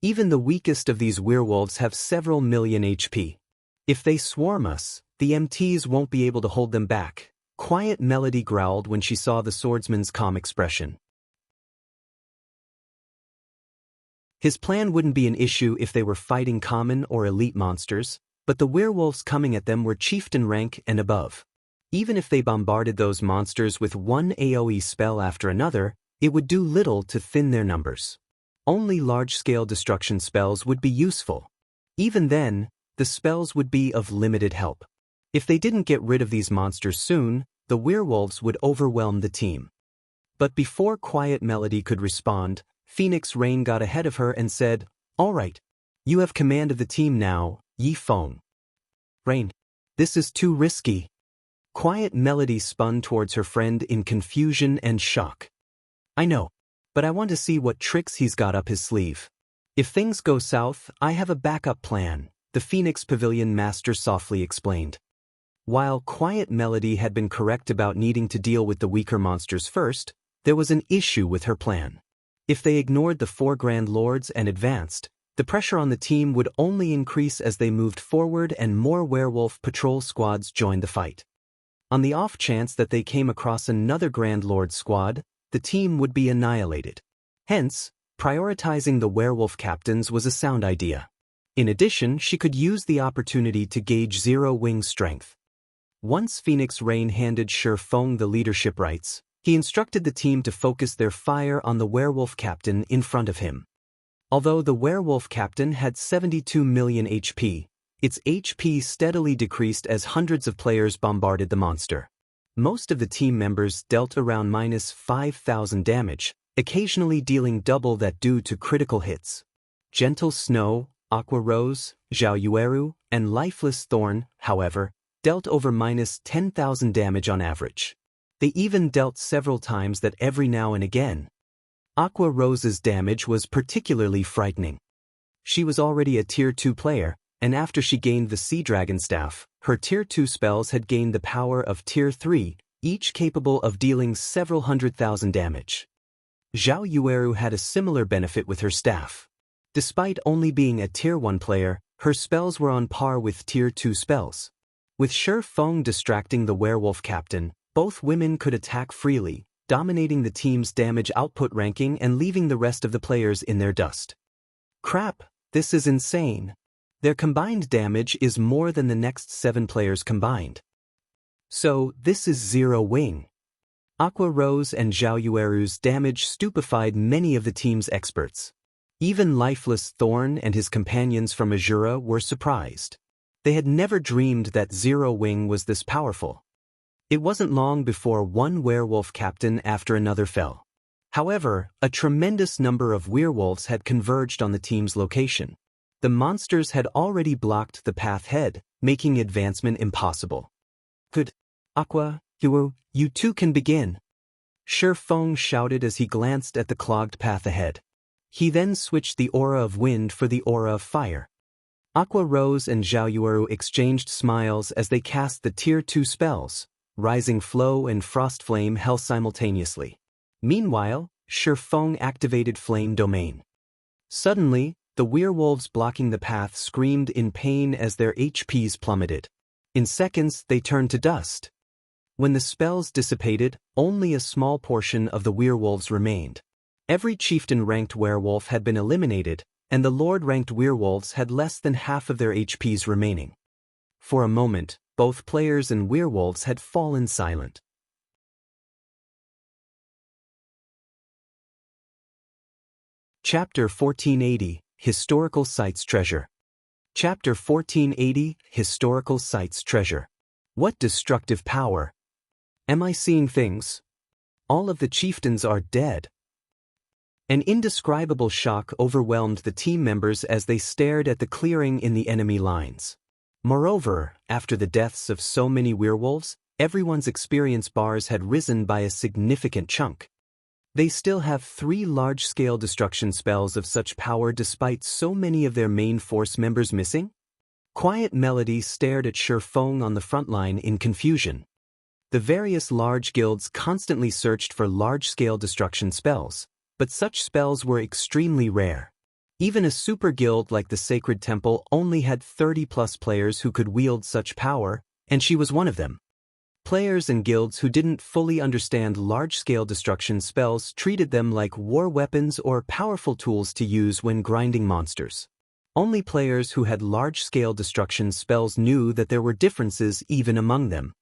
Even the weakest of these werewolves have several million HP. If they swarm us, the MTs won't be able to hold them back. Quiet Melody growled when she saw the swordsman's calm expression. His plan wouldn't be an issue if they were fighting common or elite monsters, but the werewolves coming at them were chieftain rank and above. Even if they bombarded those monsters with one AoE spell after another, it would do little to thin their numbers. Only large-scale destruction spells would be useful. Even then, the spells would be of limited help. If they didn't get rid of these monsters soon, the werewolves would overwhelm the team. But before Quiet Melody could respond, Phoenix Rain got ahead of her and said, "All right, you have command of the team now, Yi Feng." "Rain, this is too risky." Quiet Melody spun towards her friend in confusion and shock. "I know, but I want to see what tricks he's got up his sleeve. If things go south, I have a backup plan," the Phoenix Pavilion Master softly explained. While Quiet Melody had been correct about needing to deal with the weaker monsters first, there was an issue with her plan. If they ignored the 4 Grand Lords and advanced, the pressure on the team would only increase as they moved forward and more werewolf patrol squads joined the fight. On the off chance that they came across another Grand Lord squad, the team would be annihilated. Hence, prioritizing the werewolf captains was a sound idea. In addition, she could use the opportunity to gauge Zero Wing's strength. Once Phoenix Rain handed Shi Feng the leadership rights, he instructed the team to focus their fire on the werewolf captain in front of him. Although the werewolf captain had 72 million HP, its HP steadily decreased as hundreds of players bombarded the monster. Most of the team members dealt around -5,000 damage, occasionally dealing double that due to critical hits. Gentle Snow, Aqua Rose, Zhao Yueru, and Lifeless Thorn, however, dealt over -10,000 damage on average. They even dealt several times that every now and again. Aqua Rose's damage was particularly frightening. She was already a Tier 2 player, and after she gained the Sea Dragon Staff, her Tier 2 spells had gained the power of Tier 3, each capable of dealing several 100,000 damage. Zhao Yueru had a similar benefit with her staff. Despite only being a Tier 1 player, her spells were on par with Tier 2 spells. With Shi Feng distracting the werewolf captain, both women could attack freely, dominating the team's damage output ranking and leaving the rest of the players in their dust. Crap, this is insane. Their combined damage is more than the next 7 players combined. So, this is Zero Wing. Aqua Rose and Zhao Yueru's damage stupefied many of the team's experts. Even Lifeless Thorn and his companions from Asura were surprised. They had never dreamed that Zero Wing was this powerful. It wasn't long before one werewolf captain after another fell. However, a tremendous number of werewolves had converged on the team's location. The monsters had already blocked the path ahead, making advancement impossible. Good. Aqua, you two can begin. Shi Feng shouted as he glanced at the clogged path ahead. He then switched the aura of wind for the aura of fire. Aqua Rose and Zhao Yueru exchanged smiles as they cast the Tier 2 spells. Rising Flow and Frost Flame held simultaneously. Meanwhile, Shi Feng activated Flame Domain. Suddenly, the werewolves blocking the path screamed in pain as their HPs plummeted. In seconds, they turned to dust. When the spells dissipated, only a small portion of the werewolves remained. Every chieftain-ranked werewolf had been eliminated, and the lord-ranked werewolves had less than half of their HPs remaining. For a moment, both players and werewolves had fallen silent. Chapter 1480, Historical Sites Treasure. Chapter 1480, Historical Sites Treasure. What destructive power! Am I seeing things? All of the chieftains are dead. An indescribable shock overwhelmed the team members as they stared at the clearing in the enemy lines. Moreover, after the deaths of so many werewolves, everyone's experience bars had risen by a significant chunk. They still have 3 large-scale destruction spells of such power despite so many of their main force members missing? Quiet Melody stared at Shi Feng on the front line in confusion. The various large guilds constantly searched for large-scale destruction spells, but such spells were extremely rare. Even a super guild like the Sacred Temple only had 30-plus players who could wield such power, and she was one of them. Players and guilds who didn't fully understand large-scale destruction spells treated them like war weapons or powerful tools to use when grinding monsters. Only players who had large-scale destruction spells knew that there were differences even among them.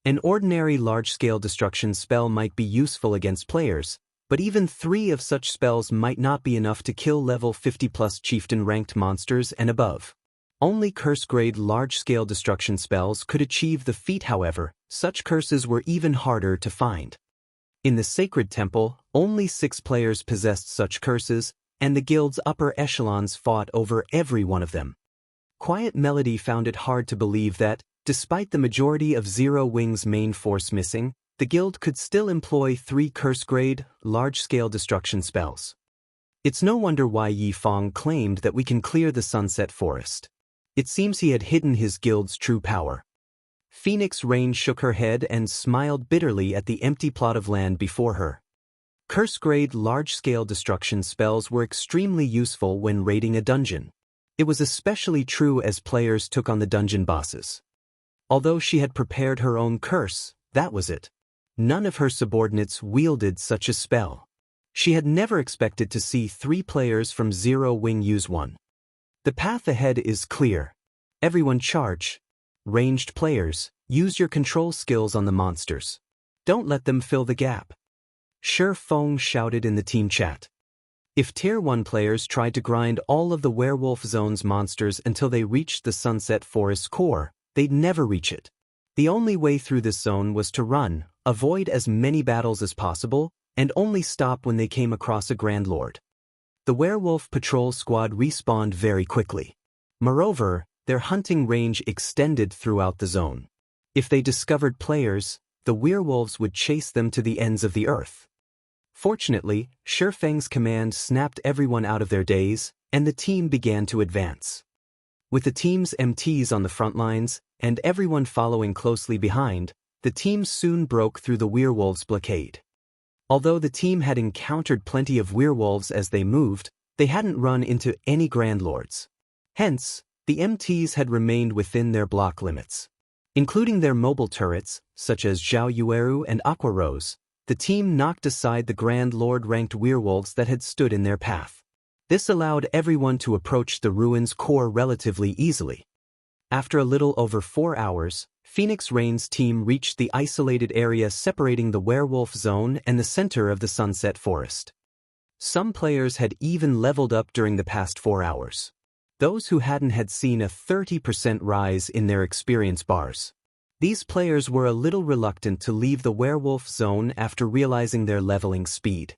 An ordinary large-scale destruction spell might be useful against players, but even 3 of such spells might not be enough to kill level 50-plus chieftain-ranked monsters and above. Only curse-grade large-scale destruction spells could achieve the feat. However, such curses were even harder to find. In the Sacred Temple, only 6 players possessed such curses, and the guild's upper echelons fought over every one of them. Quiet Melody found it hard to believe that, despite the majority of Zero Wing's main force missing, the guild could still employ 3 curse-grade, large-scale destruction spells. It's no wonder why Yi Feng claimed that we can clear the Sunset Forest. It seems he had hidden his guild's true power. Phoenix Rain shook her head and smiled bitterly at the empty plot of land before her. Curse-grade large-scale destruction spells were extremely useful when raiding a dungeon. It was especially true as players took on the dungeon bosses. Although she had prepared her own curse, that was it. None of her subordinates wielded such a spell. She had never expected to see 3 players from Zero Wing use one. The path ahead is clear. Everyone charge. Ranged players, use your control skills on the monsters. Don't let them fill the gap. Shi Feng shouted in the team chat. If Tier 1 players tried to grind all of the Werewolf Zone's monsters until they reached the Sunset Forest core, they'd never reach it. The only way through this zone was to run, avoid as many battles as possible, and only stop when they came across a Grand Lord. The Werewolf Patrol Squad respawned very quickly. Moreover, their hunting range extended throughout the zone. If they discovered players, the werewolves would chase them to the ends of the earth. Fortunately, Shi Feng's command snapped everyone out of their daze, and the team began to advance. With the team's MTs on the front lines, and everyone following closely behind, the team soon broke through the werewolves' blockade. Although the team had encountered plenty of werewolves as they moved, they hadn't run into any Grand Lords. Hence, the MTs had remained within their block limits. Including their mobile turrets, such as Zhao Yueru and Aqua Rose, the team knocked aside the Grand Lord-ranked werewolves that had stood in their path. This allowed everyone to approach the ruins' core relatively easily. After a little over 4 hours, Phoenix Rain's team reached the isolated area separating the werewolf zone and the center of the Sunset Forest. Some players had even leveled up during the past 4 hours. Those who hadn't had seen a 30% rise in their experience bars. These players were a little reluctant to leave the werewolf zone after realizing their leveling speed.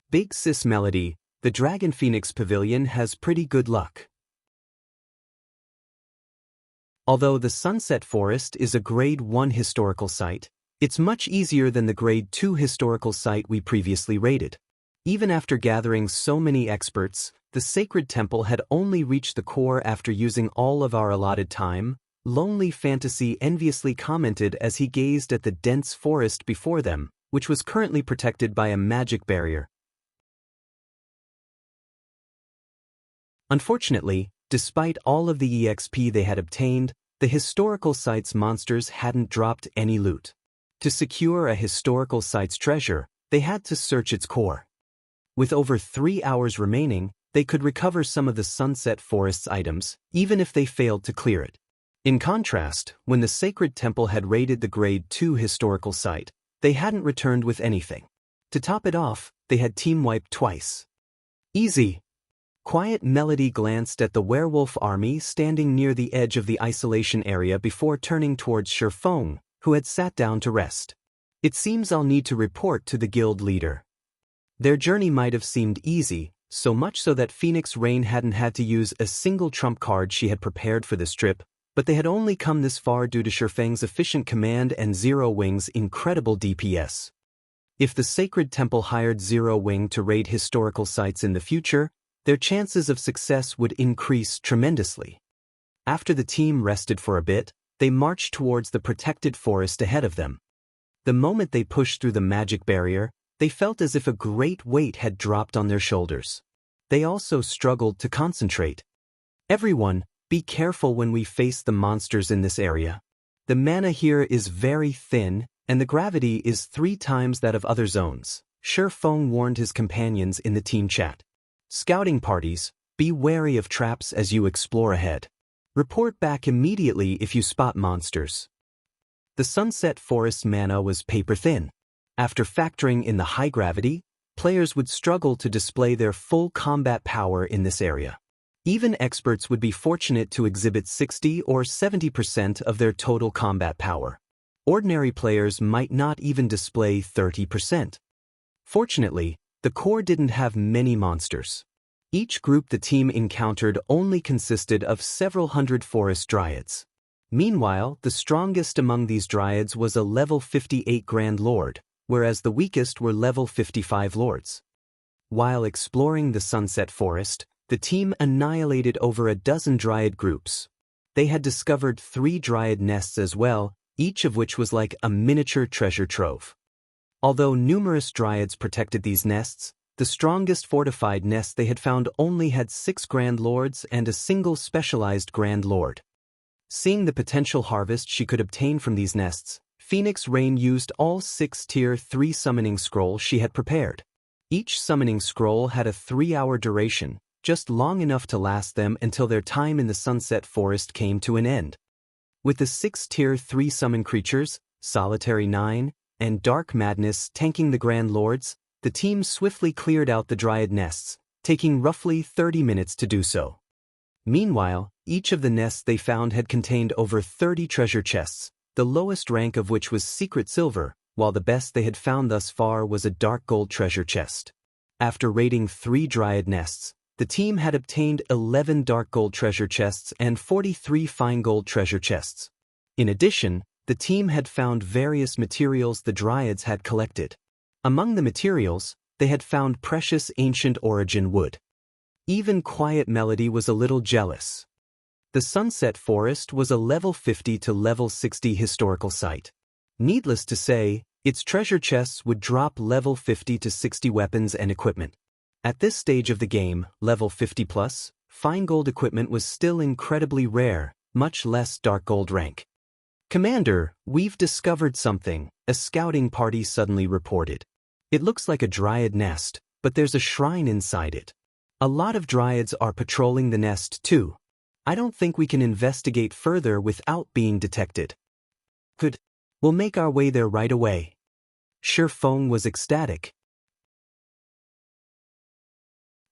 Big Sis Melody, the Dragon Phoenix Pavilion has pretty good luck. Although the Sunset Forest is a Grade 1 historical site, it's much easier than the Grade 2 historical site we previously rated. Even after gathering so many experts, the Sacred Temple had only reached the core after using all of our allotted time, Lonely Fantasy enviously commented as he gazed at the dense forest before them, which was currently protected by a magic barrier. Unfortunately, despite all of the EXP they had obtained, the historical site's monsters hadn't dropped any loot. To secure a historical site's treasure, they had to search its core. With over 3 hours remaining, they could recover some of the Sunset Forest's items, even if they failed to clear it. In contrast, when the Sacred Temple had raided the Grade 2 historical site, they hadn't returned with anything. To top it off, they had team-wiped twice. Easy. Quiet Melody glanced at the werewolf army standing near the edge of the isolation area before turning towards Shifeng, who had sat down to rest. It seems I'll need to report to the guild leader. Their journey might have seemed easy, so much so that Phoenix Rain hadn't had to use a single trump card she had prepared for this trip, but they had only come this far due to Shifeng's efficient command and Zero Wing's incredible DPS. If the Sacred Temple hired Zero Wing to raid historical sites in the future, their chances of success would increase tremendously. After the team rested for a bit, they marched towards the protected forest ahead of them. The moment they pushed through the magic barrier, they felt as if a great weight had dropped on their shoulders. They also struggled to concentrate. Everyone, be careful when we face the monsters in this area. The mana here is very thin, and the gravity is 3 times that of other zones, Shifeng warned his companions in the team chat. Scouting parties, be wary of traps as you explore ahead. Report back immediately if you spot monsters. The Sunset Forest mana was paper thin. After factoring in the high gravity, players would struggle to display their full combat power in this area. Even experts would be fortunate to exhibit 60 or 70% of their total combat power. Ordinary players might not even display 30%. Fortunately, the core didn't have many monsters. Each group the team encountered only consisted of several hundred forest dryads. Meanwhile, the strongest among these dryads was a level 58 Grand Lord, whereas the weakest were level 55 lords. While exploring the Sunset Forest, the team annihilated over a dozen dryad groups. They had discovered 3 dryad nests as well, each of which was like a miniature treasure trove. Although numerous dryads protected these nests, the strongest fortified nest they had found only had 6 Grand Lords and a single specialized Grand Lord. Seeing the potential harvest she could obtain from these nests, Phoenix Rain used all 6 Tier 3 summoning scrolls she had prepared. Each summoning scroll had a 3-hour duration, just long enough to last them until their time in the Sunset Forest came to an end. With the 6 Tier 3 summon creatures, Solitary 9, and Dark Madness tanking the Grand Lords, the team swiftly cleared out the dryad nests, taking roughly 30 minutes to do so. Meanwhile, each of the nests they found had contained over 30 treasure chests, the lowest rank of which was Secret Silver, while the best they had found thus far was a Dark Gold treasure chest. After raiding 3 dryad nests, the team had obtained 11 Dark Gold treasure chests and 43 Fine Gold treasure chests. In addition, the team had found various materials the dryads had collected. Among the materials, they had found precious ancient origin wood. Even Quiet Melody was a little jealous. The Sunset Forest was a level 50 to level 60 historical site. Needless to say, Its treasure chests would drop level 50 to 60 weapons and equipment. At this stage of the game, level 50 plus, fine gold equipment was still incredibly rare, much less dark gold rank. "Commander, we've discovered something," a scouting party suddenly reported. "It looks like a dryad nest, but there's a shrine inside it. A lot of dryads are patrolling the nest too. I don't think we can investigate further without being detected." "Good. We'll make our way there right away." Shi Feng was ecstatic.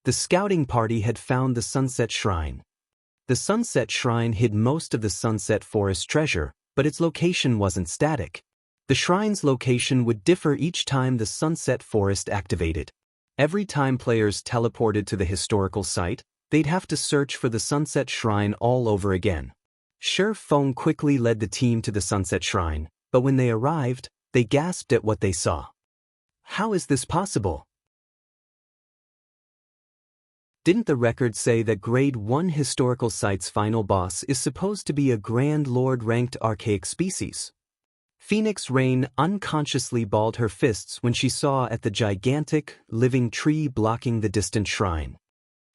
The scouting party had found the Sunset Shrine. The Sunset Shrine hid most of the Sunset Forest treasure, but its location wasn't static. The shrine's location would differ each time the Sunset Forest activated. Every time players teleported to the historical site, they'd have to search for the Sunset Shrine all over again. Shi Feng quickly led the team to the Sunset Shrine, but when they arrived, they gasped at what they saw. "How is this possible? Didn't the record say that Grade 1 historical site's final boss is supposed to be a Grand Lord-ranked archaic species?" Phoenix Rain unconsciously balled her fists when she saw at the gigantic, living tree blocking the distant shrine.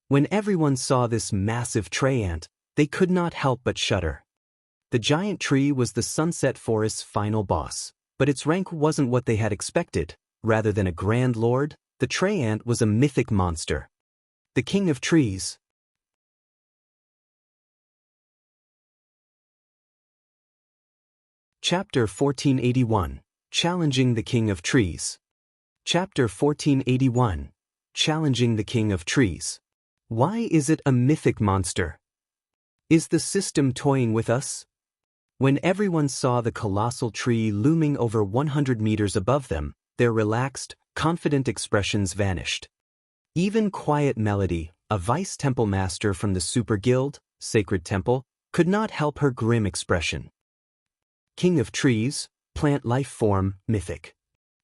When everyone saw this massive tree ant, they could not help but shudder. The giant tree was the Sunset Forest's final boss, but its rank wasn't what they had expected. Rather than a Grand Lord, the tree ant was a mythic monster. The King of Trees. Chapter 1481, Challenging the King of Trees. Chapter 1481, Challenging the King of Trees. Why is it a mythic monster? Is the system toying with us? When everyone saw the colossal tree looming over 100 meters above them, their relaxed, confident expressions vanished. Even Quiet Melody, a vice temple master from the Super Guild, Sacred Temple, could not help her grim expression. King of Trees, Plant Life Form, Mythic.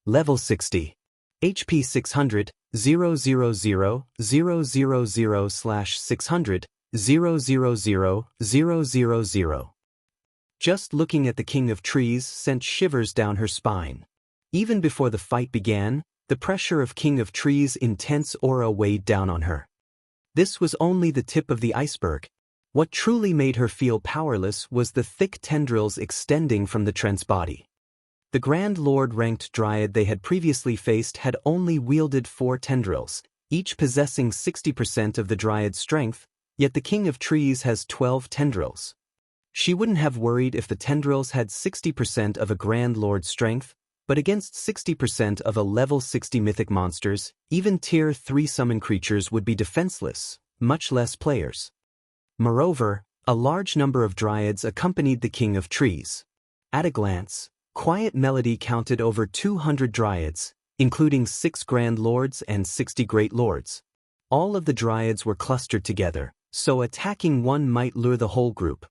Level 60. HP 600, 000/600, 000/000. Just looking at the King of Trees sent shivers down her spine. Even before the fight began, the pressure of King of Trees' intense aura weighed down on her. This was only the tip of the iceberg. What truly made her feel powerless was the thick tendrils extending from the Trent's body. The Grand Lord-ranked Dryad they had previously faced had only wielded 4 tendrils, each possessing 60% of the Dryad's strength, yet the King of Trees has 12 tendrils. She wouldn't have worried if the tendrils had 60% of a Grand Lord's strength, but against 60% of a level 60 mythic monsters, even tier 3 summon creatures would be defenseless, much less players. Moreover, a large number of dryads accompanied the King of Trees. At a glance, Quiet Melody counted over 200 dryads, including 6 Grand Lords and 60 Great Lords. All of the dryads were clustered together, so attacking one might lure the whole group.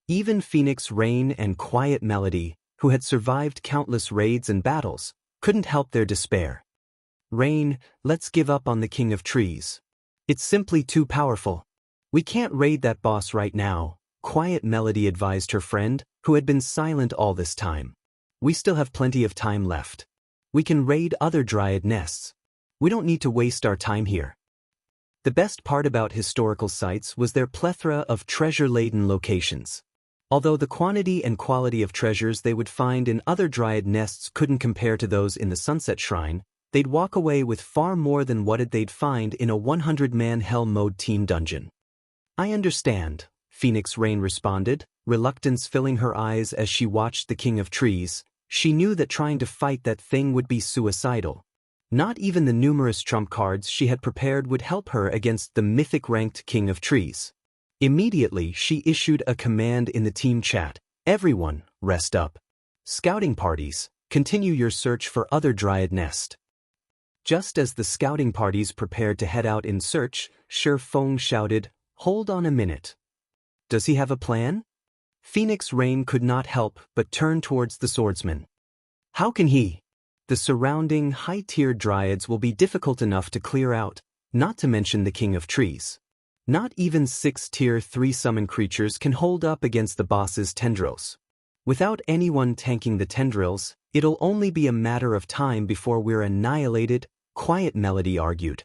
Even Phoenix Rain and Quiet Melody, who had survived countless raids and battles, couldn't help their despair. "Rain, let's give up on the King of Trees. It's simply too powerful. We can't raid that boss right now," Quiet Melody advised her friend, who had been silent all this time. "We still have plenty of time left. We can raid other dryad nests. We don't need to waste our time here." The best part about historical sites was their plethora of treasure-laden locations. Although the quantity and quality of treasures they would find in other dryad nests couldn't compare to those in the Sunset Shrine, they'd walk away with far more than what they'd find in a 100-man Hell Mode team dungeon. "I understand," Phoenix Rain responded, reluctance filling her eyes as she watched the King of Trees. She knew that trying to fight that thing would be suicidal. Not even the numerous trump cards she had prepared would help her against the mythic-ranked King of Trees. Immediately, she issued a command in the team chat. "Everyone, rest up. Scouting parties, continue your search for other dryad nest." Just as the scouting parties prepared to head out in search, Shi Feng shouted, "Hold on a minute. Does he have a plan?" Phoenix Rain could not help but turn towards the swordsman. "How can he? The surrounding high-tier dryads will be difficult enough to clear out, not to mention the King of Trees. Not even 6 tier 3 summon creatures can hold up against the boss's tendrils. Without anyone tanking the tendrils, it'll only be a matter of time before we're annihilated, Quiet Melody argued.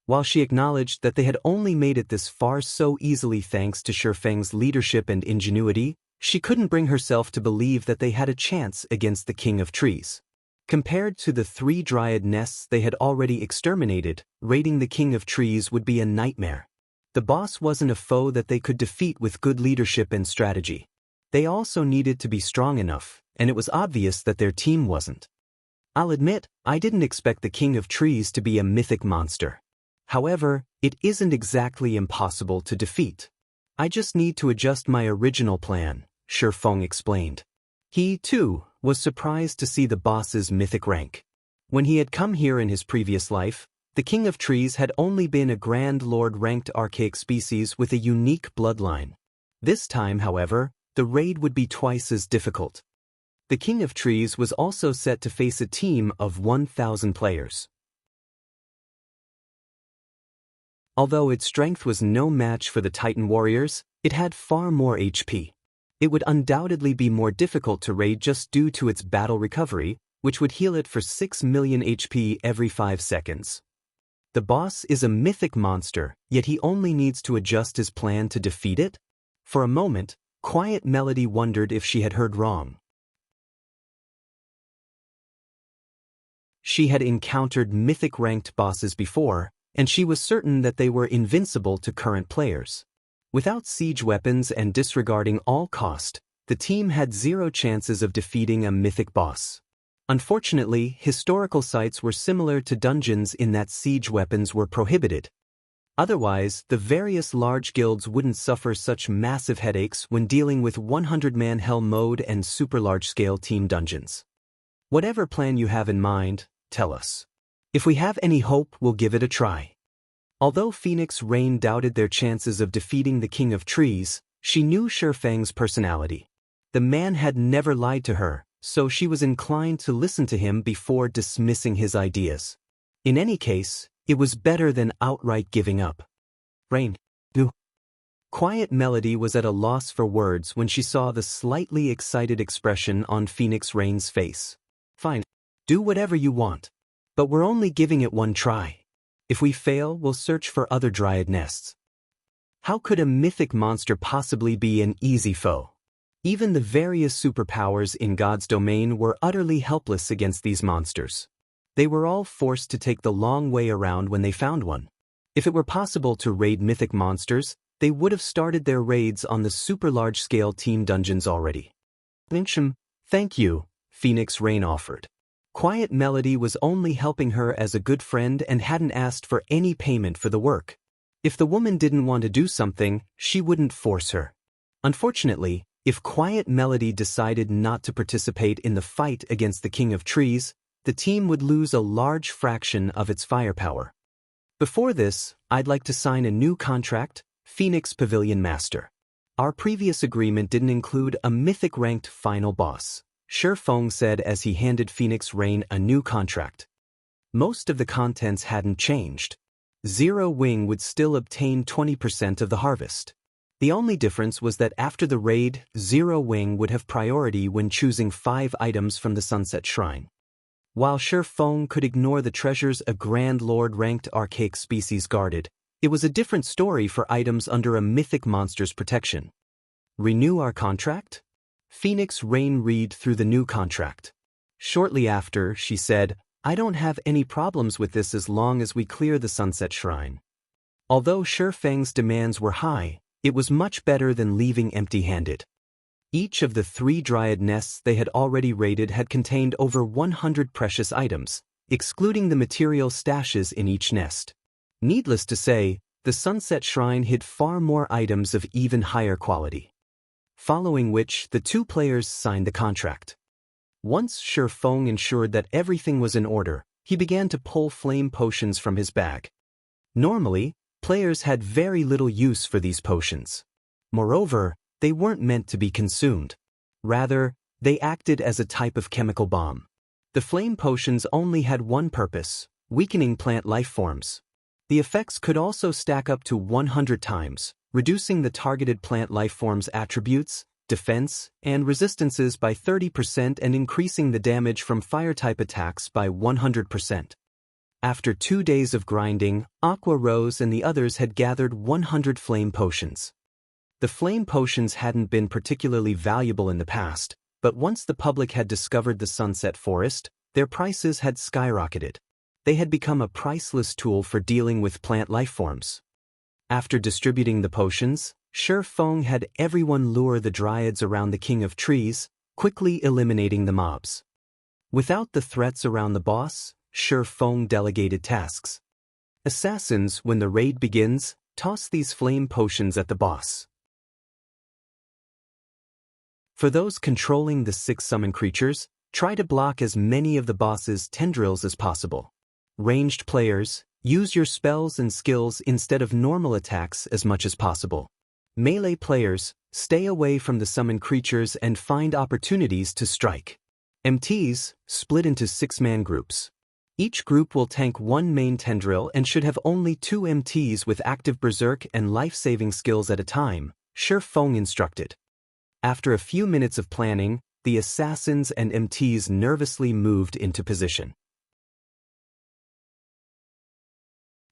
While she acknowledged that they had only made it this far so easily thanks to Shifeng's leadership and ingenuity, she couldn't bring herself to believe that they had a chance against the King of Trees. Compared to the 3 dryad nests they had already exterminated, raiding the King of Trees would be a nightmare. The boss wasn't a foe that they could defeat with good leadership and strategy. They also needed to be strong enough, and it was obvious that their team wasn't. I'll admit, I didn't expect the King of Trees to be a mythic monster. However, it isn't exactly impossible to defeat. I just need to adjust my original plan, Shifeng explained. He, too, was surprised to see the boss's mythic rank. When he had come here in his previous life, the King of Trees had only been a Grand Lord-ranked archaic species with a unique bloodline. This time, however, the raid would be twice as difficult. The King of Trees was also set to face a team of 1,000 players. Although its strength was no match for the Titan warriors, it had far more HP. It would undoubtedly be more difficult to raid just due to its battle recovery, which would heal it for 6 million HP every 5 seconds. The boss is a mythic monster, yet he only needs to adjust his plan to defeat it? For a moment, Quiet Melody wondered if she had heard wrong. She had encountered mythic-ranked bosses before, and she was certain that they were invincible to current players. Without siege weapons and disregarding all cost, the team had 0 chances of defeating a mythic boss. Unfortunately, historical sites were similar to dungeons in that siege weapons were prohibited. Otherwise, the various large guilds wouldn't suffer such massive headaches when dealing with 100-man hell mode and super large-scale team dungeons. Whatever plan you have in mind, tell us. If we have any hope, we'll give it a try. Although Phoenix Rain doubted their chances of defeating the King of Trees, she knew Shifeng's personality. The man had never lied to her, so she was inclined to listen to him before dismissing his ideas. In any case, it was better than outright giving up. Rain. Do. Quiet Melody was at a loss for words when she saw the slightly excited expression on Phoenix Rain's face. Fine. Do whatever you want. But we're only giving it one try. If we fail, we'll search for other dryad nests. How could a mythic monster possibly be an easy foe? Even the various superpowers in God's domain were utterly helpless against these monsters. They were all forced to take the long way around when they found one. If it were possible to raid mythic monsters, they would have started their raids on the super large-scale team dungeons already. Thank you, Phoenix Rain offered. Quiet Melody was only helping her as a good friend and hadn't asked for any payment for the work. If the woman didn't want to do something, she wouldn't force her. Unfortunately, if Quiet Melody decided not to participate in the fight against the King of Trees, the team would lose a large fraction of its firepower. Before this, I'd like to sign a new contract, Phoenix Pavilion Master. Our previous agreement didn't include a mythic-ranked final boss, Shifeng said as he handed Phoenix Rain a new contract. Most of the contents hadn't changed. Zero Wing would still obtain 20% of the harvest. The only difference was that after the raid, Zero Wing would have priority when choosing 5 items from the Sunset Shrine. While Shifeng could ignore the treasures a Grand Lord-ranked archaic species guarded, it was a different story for items under a mythic monster's protection. Renew our contract? Phoenix Rain read through the new contract. Shortly after, she said, I don't have any problems with this as long as we clear the Sunset Shrine. Although Shifeng's demands were high, it was much better than leaving empty-handed. Each of the 3 dryad nests they had already raided had contained over 100 precious items, excluding the material stashes in each nest. Needless to say, the Sunset Shrine hid far more items of even higher quality. Following which, the 2 players signed the contract. Once Shifeng ensured that everything was in order, he began to pull flame potions from his bag. Normally, players had very little use for these potions. Moreover, they weren't meant to be consumed. Rather, they acted as a type of chemical bomb. The flame potions only had one purpose, weakening plant life forms. The effects could also stack up to 100 times, reducing the targeted plant life form's attributes, defense, and resistances by 30% and increasing the damage from fire-type attacks by 100%. After 2 days of grinding, Aqua Rose and the others had gathered 100 flame potions. The flame potions hadn't been particularly valuable in the past, but once the public had discovered the Sunset Forest, their prices had skyrocketed. They had become a priceless tool for dealing with plant lifeforms. After distributing the potions, Shi Feng had everyone lure the dryads around the King of Trees, quickly eliminating the mobs. Without the threats around the boss, Shi Feng delegated tasks. Assassins, when the raid begins, toss these flame potions at the boss. For those controlling the 6 summon creatures, try to block as many of the boss's tendrils as possible. Ranged players, use your spells and skills instead of normal attacks as much as possible. Melee players, stay away from the summon creatures and find opportunities to strike. MTs, split into 6-man groups. Each group will tank 1 main tendril and should have only 2 MTs with active berserk and life-saving skills at a time, Shi Feng instructed. After a few minutes of planning, the assassins and MTs nervously moved into position.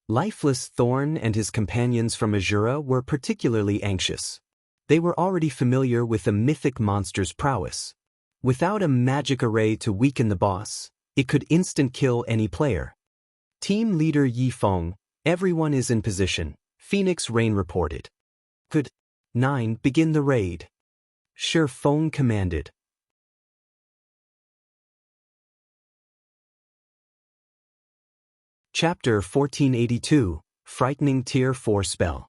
Lifeless Thorn and his companions from Asura were particularly anxious. They were already familiar with the mythic monster's prowess. Without a magic array to weaken the boss, it could instant kill any player. Team leader Yi Feng, everyone is in position, Phoenix Rain reported. Could 9 begin the raid? Shi Feng commanded. Chapter 1482, Frightening Tier 4 Spell.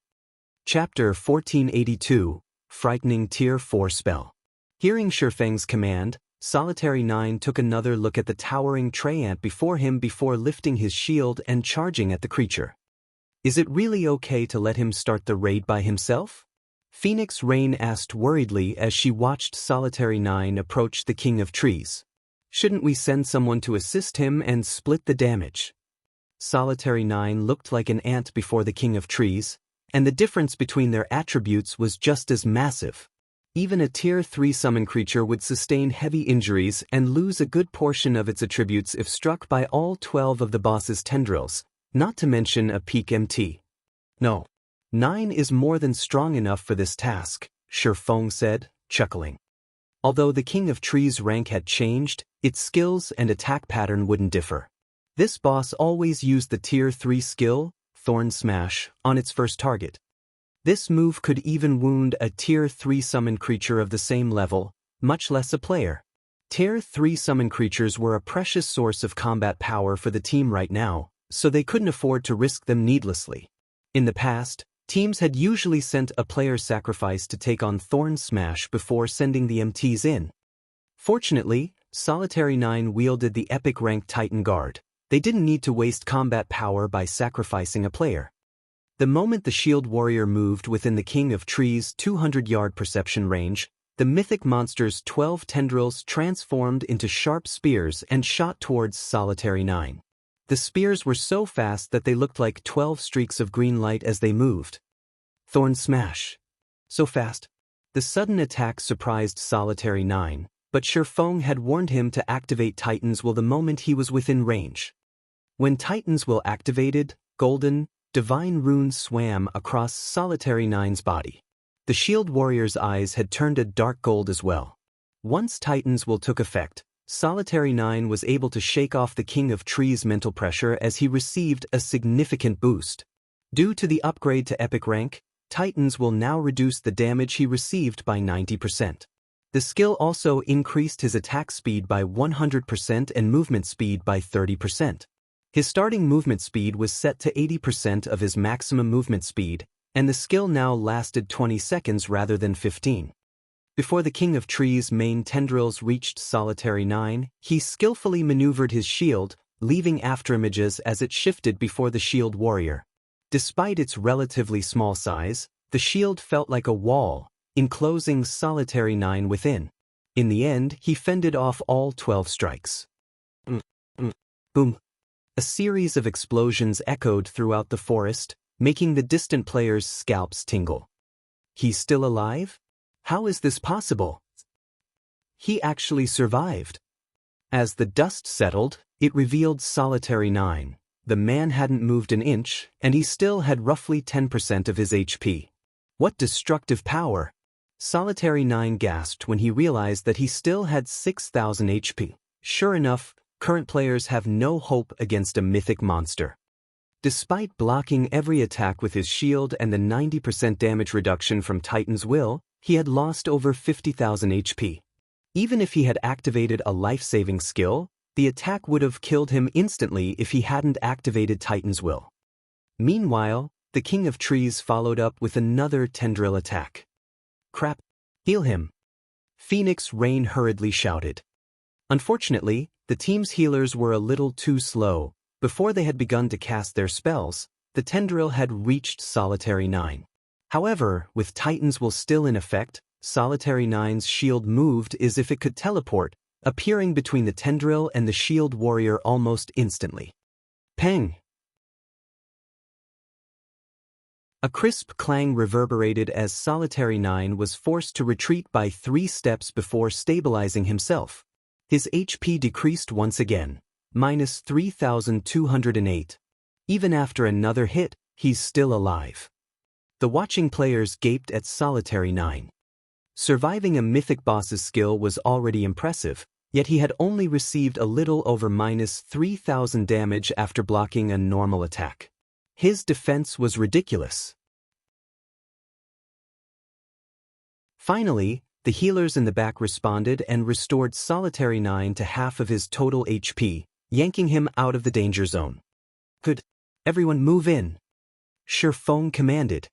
Chapter 1482, Frightening Tier 4 Spell. Hearing Shi Feng's command, Solitary 9 took another look at the towering Treant before him before lifting his shield and charging at the creature. Is it really okay to let him start the raid by himself? Phoenix Rain asked worriedly as she watched Solitary 9 approach the King of Trees. Shouldn't we send someone to assist him and split the damage? Solitary 9 looked like an ant before the King of Trees, and the difference between their attributes was just as massive. Even a Tier 3 summon creature would sustain heavy injuries and lose a good portion of its attributes if struck by all 12 of the boss's tendrils, not to mention a peak MT. No. 9 is more than strong enough for this task, Shi Feng said, chuckling. Although the King of Trees' rank had changed, its skills and attack pattern wouldn't differ. This boss always used the Tier 3 skill, Thorn Smash, on its first target. This move could even wound a Tier 3 summon creature of the same level, much less a player. Tier 3 summon creatures were a precious source of combat power for the team right now, so they couldn't afford to risk them needlessly. In the past, teams had usually sent a player's sacrifice to take on Thorn Smash before sending the MTs in. Fortunately, Solitary 9 wielded the epic rank Titan Guard. They didn't need to waste combat power by sacrificing a player. The moment the Shield Warrior moved within the King of Trees' 200-yard perception range, the mythic monster's 12 tendrils transformed into sharp spears and shot towards Solitary 9. The spears were so fast that they looked like 12 streaks of green light as they moved. Thorn Smash. So fast. The sudden attack surprised Solitary 9, but Shi Feng had warned him to activate Titans Will the moment he was within range. When Titans Will activated, golden, divine runes swam across Solitary 9's body. The Shield Warrior's eyes had turned a dark gold as well. Once Titans Will took effect, Solitary 9 was able to shake off the King of Trees' mental pressure as he received a significant boost. Due to the upgrade to epic rank, Titans Will now reduce the damage he received by 90%. The skill also increased his attack speed by 100% and movement speed by 30%. His starting movement speed was set to 80% of his maximum movement speed, and the skill now lasted 20 seconds rather than 15. Before the King of Trees' main tendrils reached Solitary 9, he skillfully maneuvered his shield, leaving afterimages as it shifted before the Shield Warrior. Despite its relatively small size, the shield felt like a wall, enclosing Solitary 9 within. In the end, he fended off all 12 strikes. Boom. A series of explosions echoed throughout the forest, making the distant players' scalps tingle. He's still alive? How is this possible? He actually survived. As the dust settled, it revealed Solitary 9. The man hadn't moved an inch, and he still had roughly 10% of his HP. What destructive power! Solitary 9 gasped when he realized that he still had 6,000 HP. Sure enough, current players have no hope against a mythic monster. Despite blocking every attack with his shield and the 90% damage reduction from Titan's Will, he had lost over 50,000 HP. Even if he had activated a life-saving skill, the attack would have killed him instantly if he hadn't activated Titan's Will. Meanwhile, the King of Trees followed up with another tendril attack. Crap! Heal him! Phoenix Rain hurriedly shouted. Unfortunately, the team's healers were a little too slow. Before they had begun to cast their spells, the tendril had reached Solitary 9. However, with Titan's Will still in effect, Solitary 9's shield moved as if it could teleport, appearing between the tendril and the shield warrior almost instantly. Peng! A crisp clang reverberated as Solitary 9 was forced to retreat by 3 steps before stabilizing himself. His HP decreased once again, minus 3,208. Even after another hit, he's still alive. The watching players gaped at Solitary 9. Surviving a mythic boss's skill was already impressive, yet he had only received a little over minus 3,000 damage after blocking a normal attack. His defense was ridiculous. Finally, the healers in the back responded and restored Solitary 9 to half of his total HP, yanking him out of the danger zone. Could everyone move in? Shifeng commanded.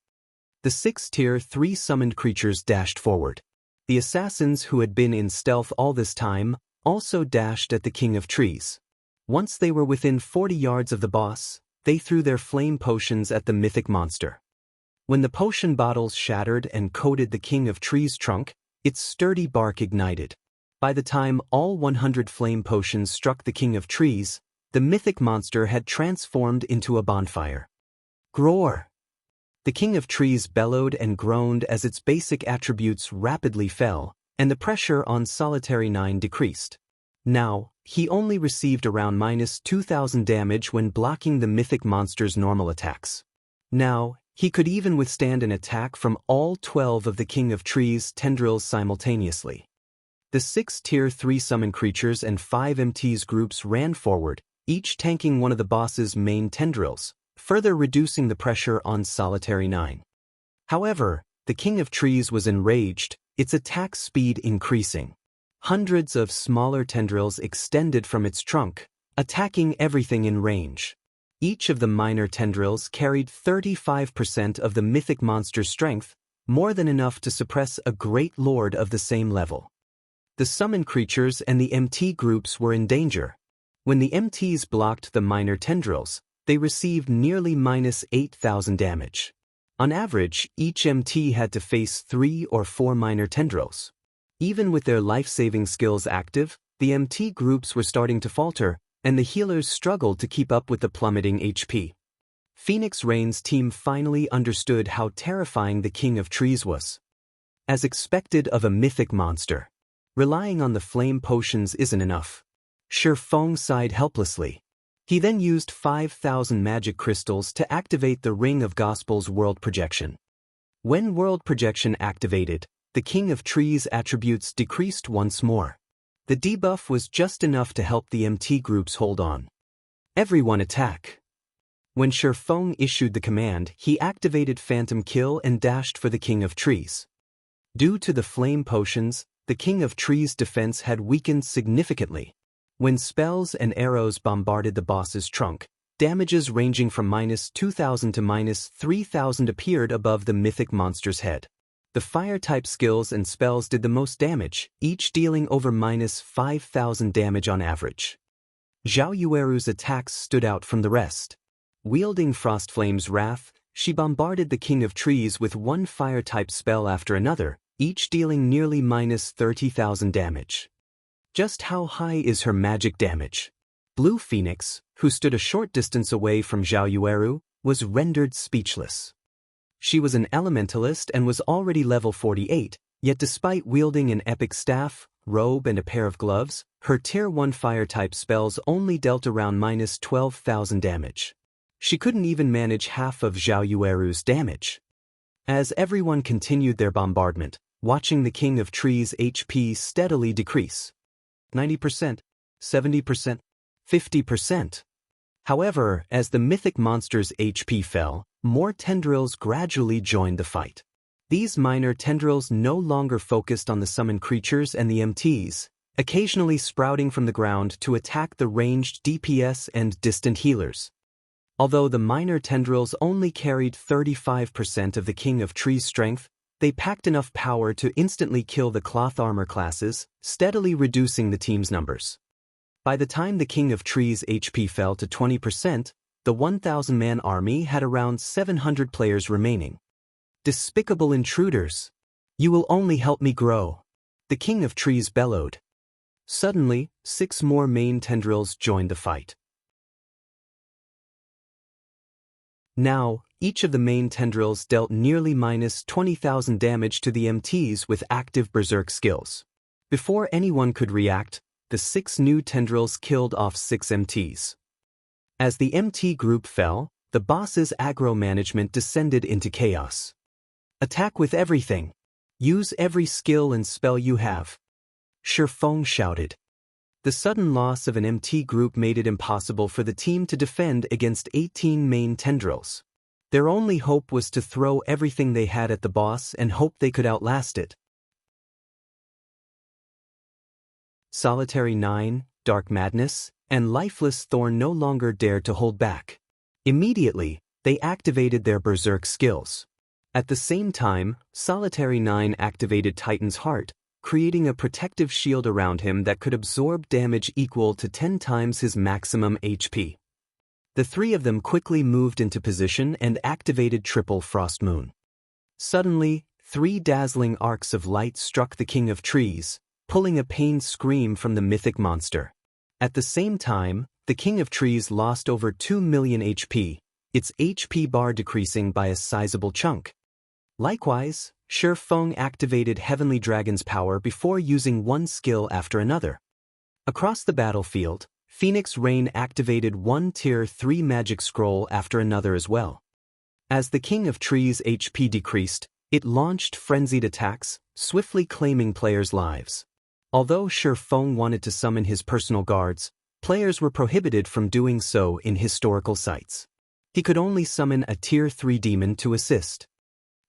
The 6 Tier 3 summoned creatures dashed forward. The assassins who had been in stealth all this time also dashed at the King of Trees. Once they were within 40 yards of the boss, they threw their flame potions at the mythic monster. When the potion bottles shattered and coated the King of Trees' trunk, its sturdy bark ignited. By the time all 100 flame potions struck the King of Trees, the mythic monster had transformed into a bonfire. Groar! The King of Trees bellowed and groaned as its basic attributes rapidly fell, and the pressure on Solitary 9 decreased. Now, he only received around minus 2,000 damage when blocking the mythic monster's normal attacks. Now, he could even withstand an attack from all 12 of the King of Trees' tendrils simultaneously. The 6 Tier 3 summon creatures and 5 MTs groups ran forward, each tanking one of the boss's main tendrils, further reducing the pressure on Solitary 9. However, the King of Trees was enraged, its attack speed increasing. Hundreds of smaller tendrils extended from its trunk, attacking everything in range. Each of the minor tendrils carried 35% of the mythic monster's strength, more than enough to suppress a great lord of the same level. The summoned creatures and the MT groups were in danger. When the MTs blocked the minor tendrils, they received nearly minus 8,000 damage. On average, each MT had to face 3 or 4 minor tendrils. Even with their life-saving skills active, the MT groups were starting to falter, and the healers struggled to keep up with the plummeting HP. Phoenix Rain's team finally understood how terrifying the King of Trees was. As expected of a mythic monster, relying on the flame potions isn't enough. Shifeng sighed helplessly. He then used 5,000 magic crystals to activate the Ring of Gospel's world projection. When world projection activated, the King of Trees' attributes decreased once more. The debuff was just enough to help the MT groups hold on. Everyone attack! When Shifeng issued the command, he activated Phantom Kill and dashed for the King of Trees. Due to the flame potions, the King of Trees' defense had weakened significantly. When spells and arrows bombarded the boss's trunk, damages ranging from minus 2,000 to minus 3,000 appeared above the mythic monster's head. The fire-type skills and spells did the most damage, each dealing over minus 5,000 damage on average. Zhao Yueru's attacks stood out from the rest. Wielding Frostflame's Wrath, she bombarded the King of Trees with one fire-type spell after another, each dealing nearly minus 30,000 damage. Just how high is her magic damage? Blue Phoenix, who stood a short distance away from Zhao Yueru, was rendered speechless. She was an elementalist and was already level 48, Yet despite wielding an epic staff, robe and a pair of gloves, her Tier 1 fire-type spells only dealt around minus 12,000 damage. She couldn't even manage half of Zhao Yueru's damage. As everyone continued their bombardment, watching the King of Trees' HP steadily decrease. 90%, 70%, 50%. However, as the mythic monster's HP fell, more tendrils gradually joined the fight. These minor tendrils no longer focused on the summoned creatures and the MTs, occasionally sprouting from the ground to attack the ranged DPS and distant healers. Although the minor tendrils only carried 35% of the King of Trees' strength, they packed enough power to instantly kill the cloth armor classes, steadily reducing the team's numbers. By the time the King of Trees' HP fell to 20%, the 1,000-man army had around 700 players remaining. Despicable intruders! You will only help me grow, the King of Trees bellowed. Suddenly, 6 more main tendrils joined the fight. Now, each of the main tendrils dealt nearly minus 20,000 damage to the MTs with active berserk skills. Before anyone could react, the 6 new tendrils killed off 6 MTs. As the MT group fell, the boss's aggro management descended into chaos. Attack with everything. Use every skill and spell you have. Shifeng shouted. The sudden loss of an MT group made it impossible for the team to defend against 18 main tendrils. Their only hope was to throw everything they had at the boss and hope they could outlast it. Solitary 9, Dark Madness, and Lifeless Thorn no longer dared to hold back. Immediately, they activated their berserk skills. At the same time, Solitary 9 activated Titan's Heart, creating a protective shield around him that could absorb damage equal to 10 times his maximum HP. The 3 of them quickly moved into position and activated Triple Frost Moon. Suddenly, 3 dazzling arcs of light struck the King of Trees, pulling a pained scream from the mythic monster. At the same time, the King of Trees lost over 2 million HP, its HP bar decreasing by a sizable chunk. Likewise, Shifeng activated Heavenly Dragon's power before using one skill after another. Across the battlefield, Phoenix Rain activated one Tier 3 magic scroll after another as well. As the King of Trees' HP decreased, it launched frenzied attacks, swiftly claiming players' lives. Although Shifeng wanted to summon his personal guards, players were prohibited from doing so in historical sites. He could only summon a Tier 3 demon to assist.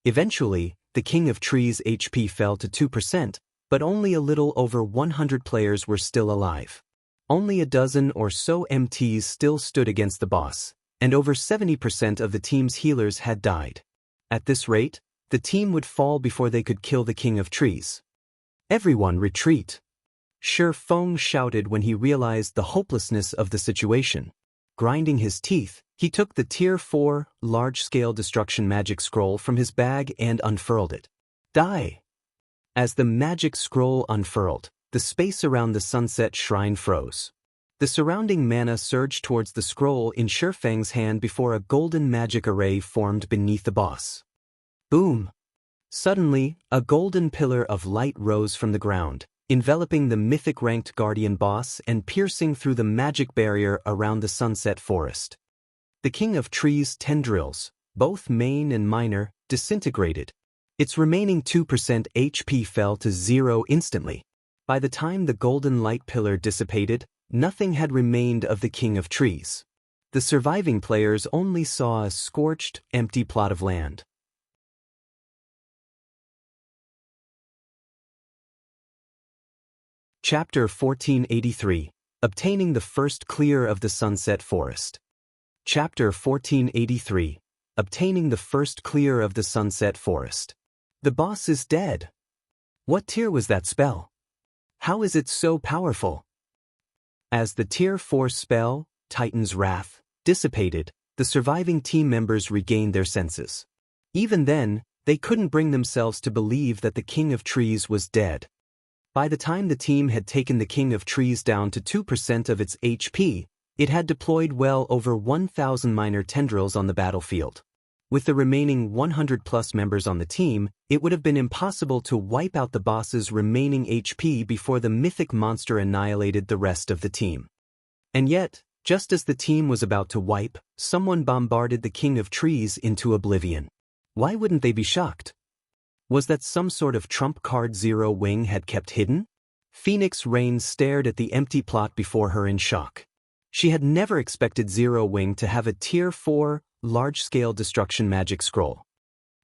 Eventually, the King of Trees' HP fell to 2%, but only a little over 100 players were still alive. Only a dozen or so MTs still stood against the boss, and over 70% of the team's healers had died. At this rate, the team would fall before they could kill the King of Trees. Everyone retreat! Shifeng shouted when he realized the hopelessness of the situation. Grinding his teeth, he took the Tier 4 large-scale destruction magic scroll from his bag and unfurled it. Die! As the magic scroll unfurled, the space around the sunset shrine froze. The surrounding mana surged towards the scroll in Shifeng's hand before a golden magic array formed beneath the boss. Boom! Suddenly, a golden pillar of light rose from the ground, enveloping the mythic-ranked guardian boss and piercing through the magic barrier around the sunset forest. The King of Trees' tendrils, both main and minor, disintegrated. Its remaining 2% HP fell to 0 instantly. By the time the golden light pillar dissipated, nothing had remained of the King of Trees. The surviving players only saw a scorched, empty plot of land. Chapter 1483, Obtaining the First Clear of the Sunset Forest. Chapter 1483, Obtaining the First Clear of the Sunset Forest. The boss is dead. What tier was that spell? How is it so powerful? As the Tier 4 spell, Titan's Wrath, dissipated, the surviving team members regained their senses. Even then, they couldn't bring themselves to believe that the King of Trees was dead. By the time the team had taken the King of Trees down to 2% of its HP, it had deployed well over 1,000 minor tendrils on the battlefield. With the remaining 100+ members on the team, it would have been impossible to wipe out the boss's remaining HP before the mythic monster annihilated the rest of the team. And yet, just as the team was about to wipe, someone bombarded the King of Trees into oblivion. Why wouldn't they be shocked? Was that some sort of trump card Zero Wing had kept hidden? Phoenix Rain stared at the empty plot before her in shock. She had never expected Zero Wing to have a Tier 4, large-scale destruction magic scroll.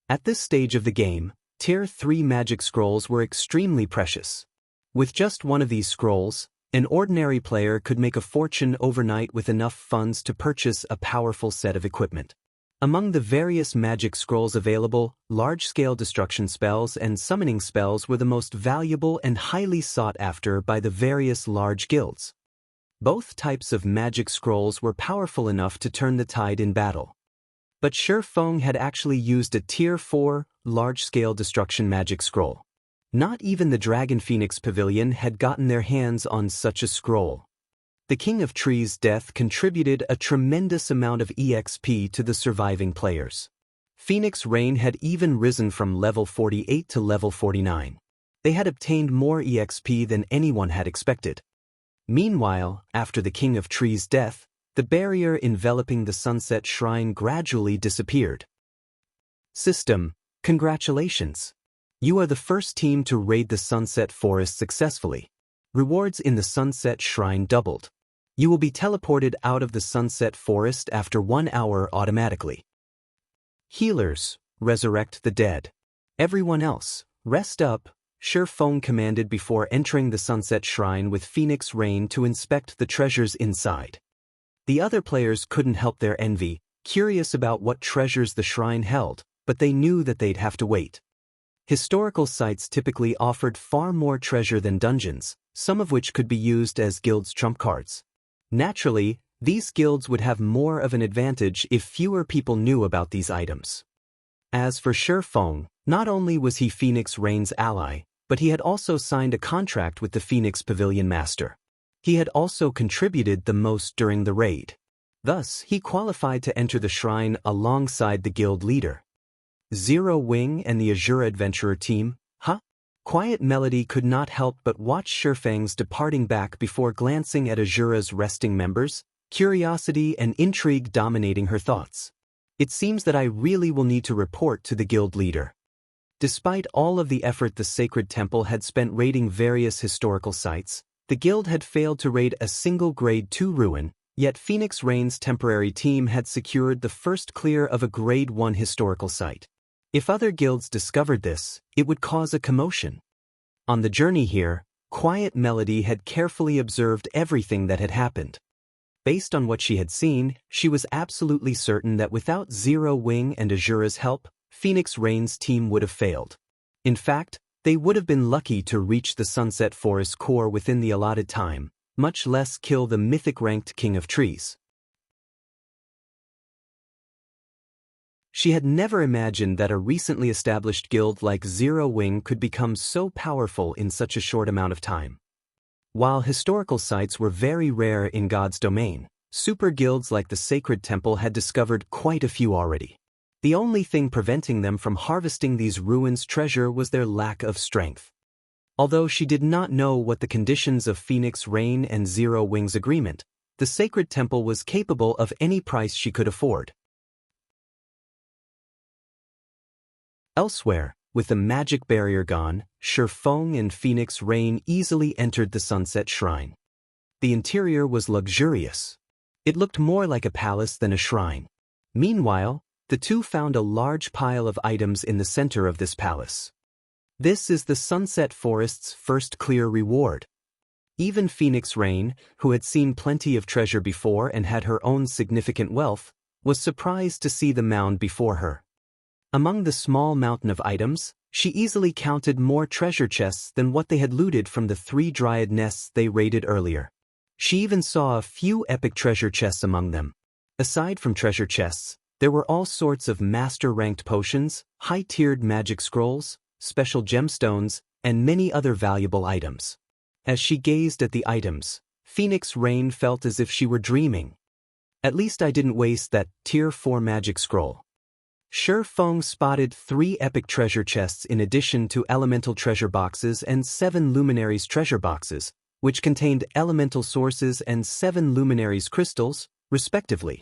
At this stage of the game, Tier 3 magic scrolls were extremely precious. With just one of these scrolls, an ordinary player could make a fortune overnight with enough funds to purchase a powerful set of equipment. Among the various magic scrolls available, large-scale destruction spells and summoning spells were the most valuable and highly sought after by the various large guilds. Both types of magic scrolls were powerful enough to turn the tide in battle. But Shi Feng had actually used a Tier 4, large-scale destruction magic scroll. Not even the Dragon Phoenix Pavilion had gotten their hands on such a scroll. The King of Trees' death contributed a tremendous amount of EXP to the surviving players. Phoenix Rain had even risen from level 48 to level 49. They had obtained more EXP than anyone had expected. Meanwhile, after the King of Trees' death, the barrier enveloping the Sunset Shrine gradually disappeared. System, congratulations! You are the first team to raid the Sunset Forest successfully. Rewards in the Sunset Shrine doubled. You will be teleported out of the Sunset Forest after 1 hour automatically. Healers, resurrect the dead. Everyone else, rest up, Shi Feng commanded before entering the Sunset Shrine with Phoenix Rain to inspect the treasures inside. The other players couldn't help their envy, curious about what treasures the shrine held, but they knew that they'd have to wait. Historical sites typically offered far more treasure than dungeons, some of which could be used as guilds' trump cards. Naturally, these guilds would have more of an advantage if fewer people knew about these items. As for Shi Feng, not only was he Phoenix Rain's ally, but he had also signed a contract with the Phoenix Pavilion Master. He had also contributed the most during the raid. Thus, he qualified to enter the shrine alongside the guild leader. Zero Wing and the Asura Adventurer team, huh? Quiet Melody could not help but watch Shi Feng's departing back before glancing at Asura's resting members, curiosity and intrigue dominating her thoughts. It seems that I really will need to report to the guild leader. Despite all of the effort the Sacred Temple had spent raiding various historical sites, the guild had failed to raid a single Grade 2 ruin, yet Phoenix Rain's temporary team had secured the first clear of a Grade 1 historical site. If other guilds discovered this, it would cause a commotion. On the journey here, Quiet Melody had carefully observed everything that had happened. Based on what she had seen, she was absolutely certain that without Zero Wing and Asura's help, Phoenix Rain's team would have failed. In fact, they would have been lucky to reach the Sunset Forest core within the allotted time, much less kill the mythic-ranked King of Trees. She had never imagined that a recently established guild like Zero Wing could become so powerful in such a short amount of time. While historical sites were very rare in God's domain, super guilds like the Sacred Temple had discovered quite a few already. The only thing preventing them from harvesting these ruins' treasure was their lack of strength. Although she did not know what the conditions of Phoenix Rain and Zero Wing's agreement, the Sacred Temple was capable of any price she could afford. Elsewhere, with the magic barrier gone, Shi Feng and Phoenix Rain easily entered the Sunset Shrine. The interior was luxurious. It looked more like a palace than a shrine. Meanwhile, the two found a large pile of items in the center of this palace. This is the Sunset Forest's first clear reward. Even Phoenix Rain, who had seen plenty of treasure before and had her own significant wealth, was surprised to see the mound before her. Among the small mountain of items, she easily counted more treasure chests than what they had looted from the 3 dryad nests they raided earlier. She even saw a few epic treasure chests among them. Aside from treasure chests, there were all sorts of master-ranked potions, high-tiered magic scrolls, special gemstones, and many other valuable items. As she gazed at the items, Phoenix Rain felt as if she were dreaming. At least I didn't waste that Tier 4 magic scroll. Shi Feng spotted 3 epic treasure chests in addition to elemental treasure boxes and 7 luminaries treasure boxes, which contained elemental sources and 7 luminaries crystals, respectively.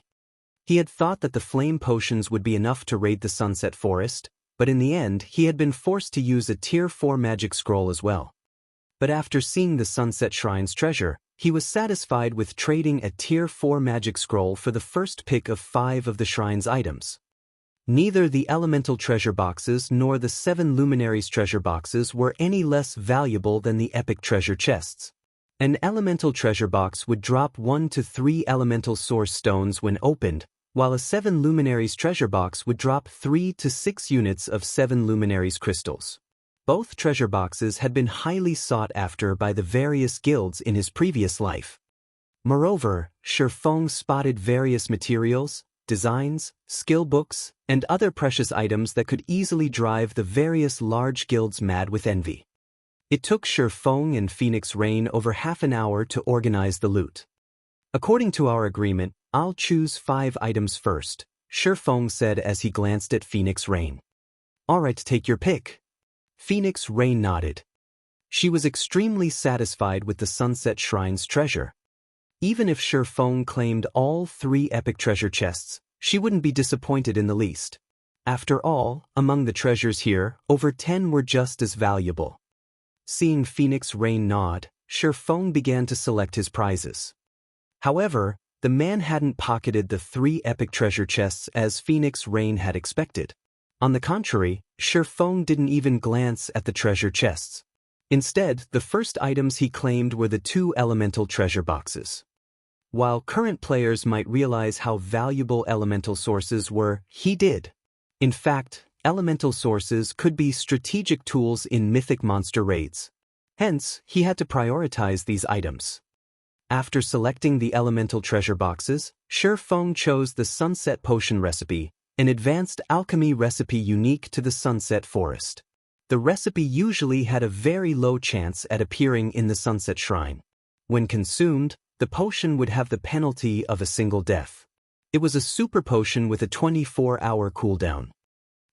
He had thought that the flame potions would be enough to raid the Sunset Forest, but in the end he had been forced to use a Tier 4 magic scroll as well. But after seeing the Sunset Shrine's treasure, he was satisfied with trading a Tier 4 magic scroll for the first pick of 5 of the shrine's items. Neither the elemental treasure boxes nor the 7 luminaries treasure boxes were any less valuable than the epic treasure chests. An elemental treasure box would drop 1 to 3 elemental source stones when opened, while a 7 luminaries treasure box would drop 3 to 6 units of 7 luminaries crystals. Both treasure boxes had been highly sought after by the various guilds in his previous life. Moreover, Shi Feng spotted various materials, designs, skill books, and other precious items that could easily drive the various large guilds mad with envy. It took Shi Feng and Phoenix Rain over half an hour to organize the loot. According to our agreement, I'll choose 5 items first, Shi Feng said as he glanced at Phoenix Rain. Alright, take your pick. Phoenix Rain nodded. She was extremely satisfied with the Sunset Shrine's treasure. Even if Shi Feng claimed all 3 epic treasure chests, she wouldn't be disappointed in the least. After all, among the treasures here, over 10 were just as valuable. Seeing Phoenix Rain nod, Shi Feng began to select his prizes. However, the man hadn't pocketed the 3 epic treasure chests as Phoenix Rain had expected. On the contrary, Shi Feng didn't even glance at the treasure chests. Instead, the first items he claimed were the 2 elemental treasure boxes. While current players might realize how valuable elemental sources were, he did. In fact, elemental sources could be strategic tools in mythic monster raids. Hence, he had to prioritize these items. After selecting the elemental treasure boxes, Shi Feng chose the Sunset Potion recipe, an advanced alchemy recipe unique to the Sunset Forest. The recipe usually had a very low chance at appearing in the Sunset Shrine. When consumed, the potion would have the penalty of a single death. It was a super potion with a 24-hour cooldown.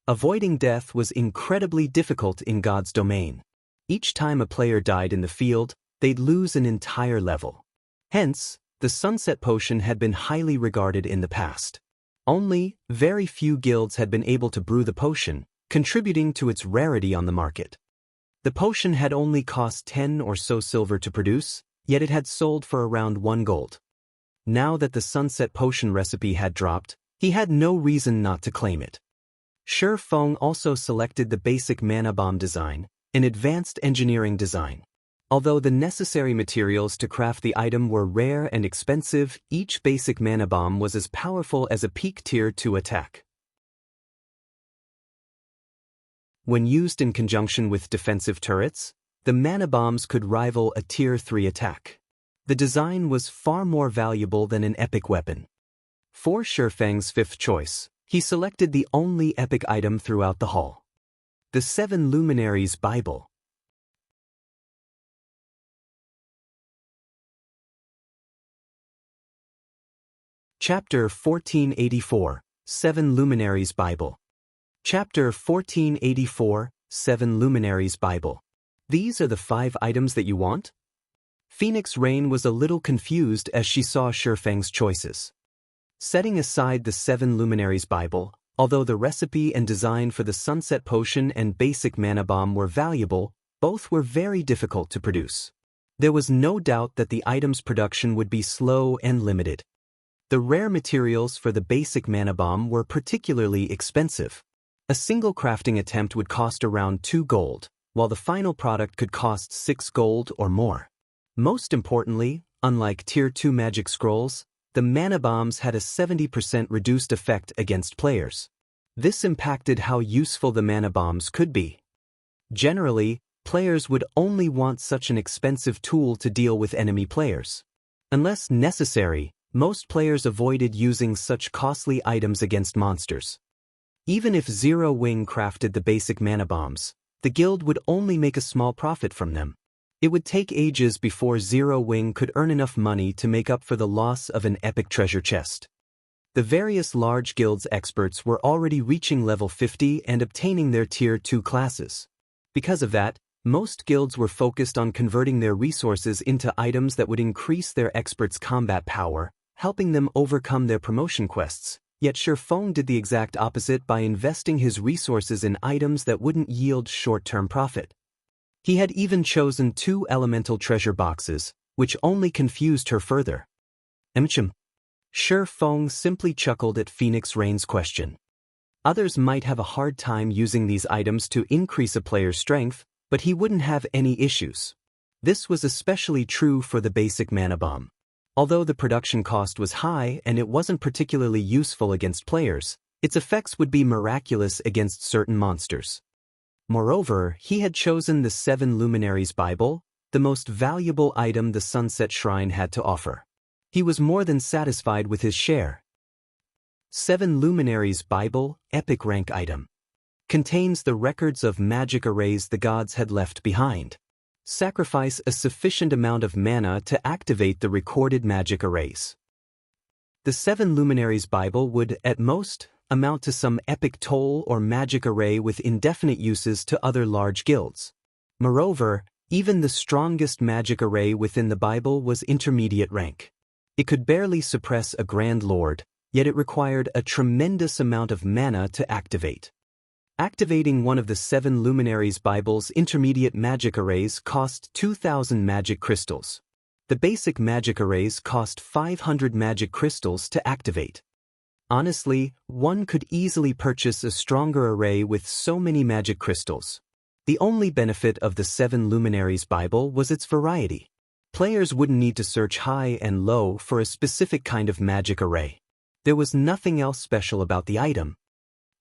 Avoiding death was incredibly difficult in God's domain. Each time a player died in the field, they'd lose an entire level. Hence, the Sunset Potion had been highly regarded in the past. Only, very few guilds had been able to brew the potion, contributing to its rarity on the market. The potion had only cost 10 or so silver to produce, yet it had sold for around 1 gold. Now that the Sunset Potion recipe had dropped, he had no reason not to claim it. Shi Feng also selected the basic mana bomb design, an advanced engineering design. Although the necessary materials to craft the item were rare and expensive, each basic mana bomb was as powerful as a peak Tier 2 attack. When used in conjunction with defensive turrets, the mana bombs could rival a Tier 3 attack. The design was far more valuable than an epic weapon. For Shi Feng's 5th choice, he selected the only epic item throughout the hall: the 7 Luminaries Bible. Chapter 1484, 7 Luminaries Bible. Chapter 1484, 7 Luminaries Bible. These are the 5 items that you want? Phoenix Rain was a little confused as she saw Shi Feng's choices. Setting aside the 7 Luminaries Bible, although the recipe and design for the Sunset Potion and basic mana bomb were valuable, both were very difficult to produce. There was no doubt that the item's production would be slow and limited. The rare materials for the basic mana bomb were particularly expensive. A single crafting attempt would cost around 2 gold, while the final product could cost 6 gold or more. Most importantly, unlike Tier 2 magic scrolls, the mana bombs had a 70% reduced effect against players. This impacted how useful the mana bombs could be. Generally, players would only want such an expensive tool to deal with enemy players. Unless necessary, most players avoided using such costly items against monsters. Even if Zero Wing crafted the basic mana bombs, the guild would only make a small profit from them. It would take ages before Zero Wing could earn enough money to make up for the loss of an epic treasure chest. The various large guilds experts were already reaching level 50 and obtaining their tier 2 classes. Because of that, most guilds were focused on converting their resources into items that would increase their experts' combat power, helping them overcome their promotion quests. Yet Shifeng did the exact opposite by investing his resources in items that wouldn't yield short-term profit. He had even chosen 2 elemental treasure boxes, which only confused her further. Shifeng simply chuckled at Phoenix Rain's question. Others might have a hard time using these items to increase a player's strength, but he wouldn't have any issues. This was especially true for the basic mana bomb. Although the production cost was high and it wasn't particularly useful against players, its effects would be miraculous against certain monsters. Moreover, he had chosen the 7 Luminaries Bible, the most valuable item the Sunset Shrine had to offer. He was more than satisfied with his share. 7 Luminaries Bible, epic rank item. Contains the records of magic arrays the gods had left behind. Sacrifice a sufficient amount of mana to activate the recorded magic arrays. The 7 Luminaries Bible would, at most, amount to some epic toll or magic array with indefinite uses to other large guilds. Moreover, even the strongest magic array within the Bible was intermediate rank. It could barely suppress a Grand Lord, yet it required a tremendous amount of mana to activate. Activating one of the 7 Luminaries Bible's intermediate magic arrays cost 2,000 magic crystals. The basic magic arrays cost 500 magic crystals to activate. Honestly, one could easily purchase a stronger array with so many magic crystals. The only benefit of the 7 Luminaries Bible was its variety. Players wouldn't need to search high and low for a specific kind of magic array. There was nothing else special about the item.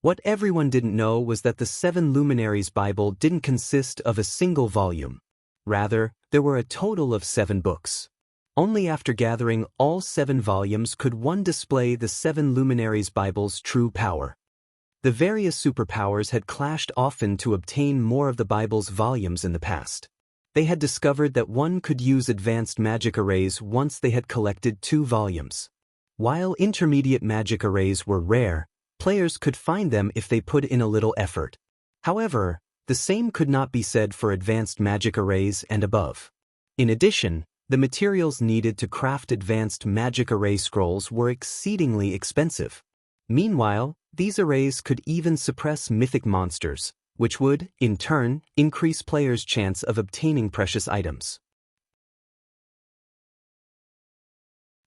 What everyone didn't know was that the 7 Luminaries Bible didn't consist of a single volume. Rather, there were a total of 7 books. Only after gathering all 7 volumes could one display the 7 Luminaries Bible's true power. The various superpowers had clashed often to obtain more of the Bible's volumes in the past. They had discovered that one could use advanced magic arrays once they had collected 2 volumes. While intermediate magic arrays were rare, players could find them if they put in a little effort. However, the same could not be said for advanced magic arrays and above. In addition, the materials needed to craft advanced magic array scrolls were exceedingly expensive. Meanwhile, these arrays could even suppress mythic monsters, which would, in turn, increase players' chance of obtaining precious items.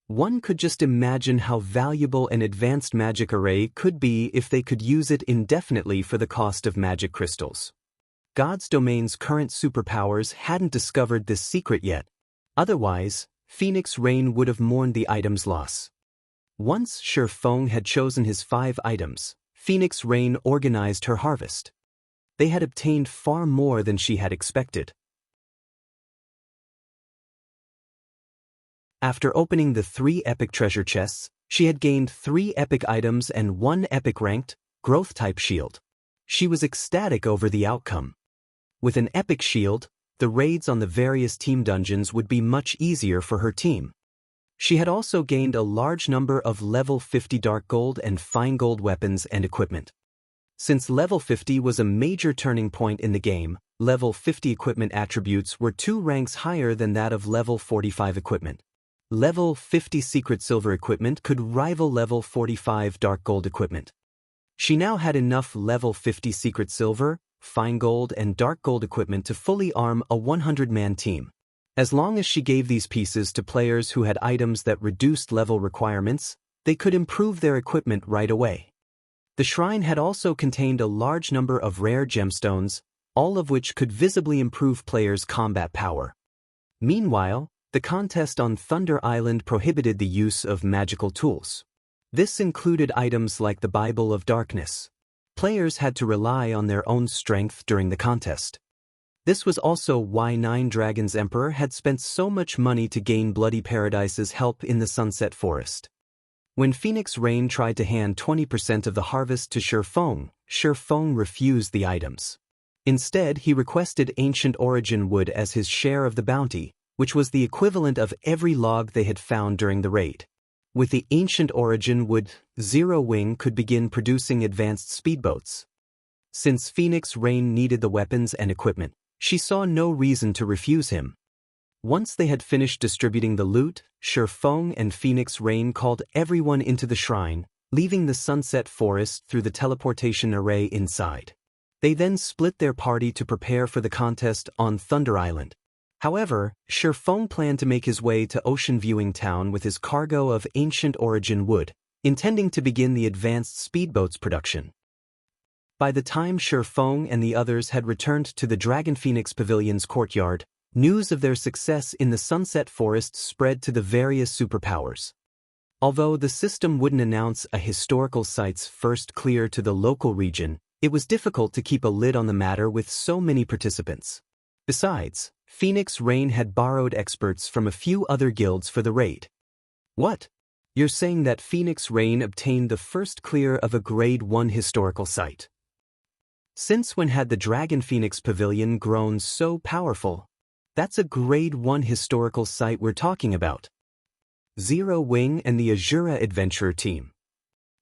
One could just imagine how valuable an advanced magic array could be if they could use it indefinitely for the cost of magic crystals. God's Domain's current superpowers hadn't discovered this secret yet. Otherwise, Phoenix Rain would have mourned the item's loss. Once Shifeng had chosen his 5 items, Phoenix Rain organized her harvest. They had obtained far more than she had expected. After opening the 3 epic treasure chests, she had gained 3 epic items and 1 epic ranked, growth-type shield. She was ecstatic over the outcome. With an epic shield, the raids on the various team dungeons would be much easier for her team. She had also gained a large number of level 50 dark gold and fine gold weapons and equipment. Since level 50 was a major turning point in the game, level 50 equipment attributes were 2 ranks higher than that of level 45 equipment. Level 50 secret silver equipment could rival level 45 dark gold equipment. She now had enough level 50 secret silver, fine gold and dark gold equipment to fully arm a 100-man team. As long as she gave these pieces to players who had items that reduced level requirements, they could improve their equipment right away. The shrine had also contained a large number of rare gemstones, all of which could visibly improve players' combat power. Meanwhile, the contest on Thunder Island prohibited the use of magical tools. This included items like the Bible of Darkness. Players had to rely on their own strength during the contest. This was also why 9 Dragons Emperor had spent so much money to gain Bloody Paradise's help in the Sunset Forest. When Phoenix Rain tried to hand 20% of the harvest to Shifeng refused the items. Instead, he requested Ancient Origin wood as his share of the bounty, which was the equivalent of every log they had found during the raid. With the ancient origin would Zero Wing could begin producing advanced speedboats. Since Phoenix Rain needed the weapons and equipment, she saw no reason to refuse him. Once they had finished distributing the loot, Shifeng and Phoenix Rain called everyone into the shrine, leaving the Sunset Forest through the teleportation array inside. They then split their party to prepare for the contest on Thunder Island. However, Shifeng planned to make his way to Ocean Viewing Town with his cargo of ancient origin wood, intending to begin the advanced speedboats production. By the time Shifeng and the others had returned to the Dragon Phoenix Pavilion's courtyard, news of their success in the Sunset Forest spread to the various superpowers. Although the system wouldn't announce a historical site's first clear to the local region, it was difficult to keep a lid on the matter with so many participants. Besides, Phoenix Rain had borrowed experts from a few other guilds for the raid. What? You're saying that Phoenix Rain obtained the first clear of a Grade 1 historical site? Since when had the Dragon Phoenix Pavilion grown so powerful? That's a Grade 1 historical site we're talking about. Zero Wing and the Asura Adventurer team.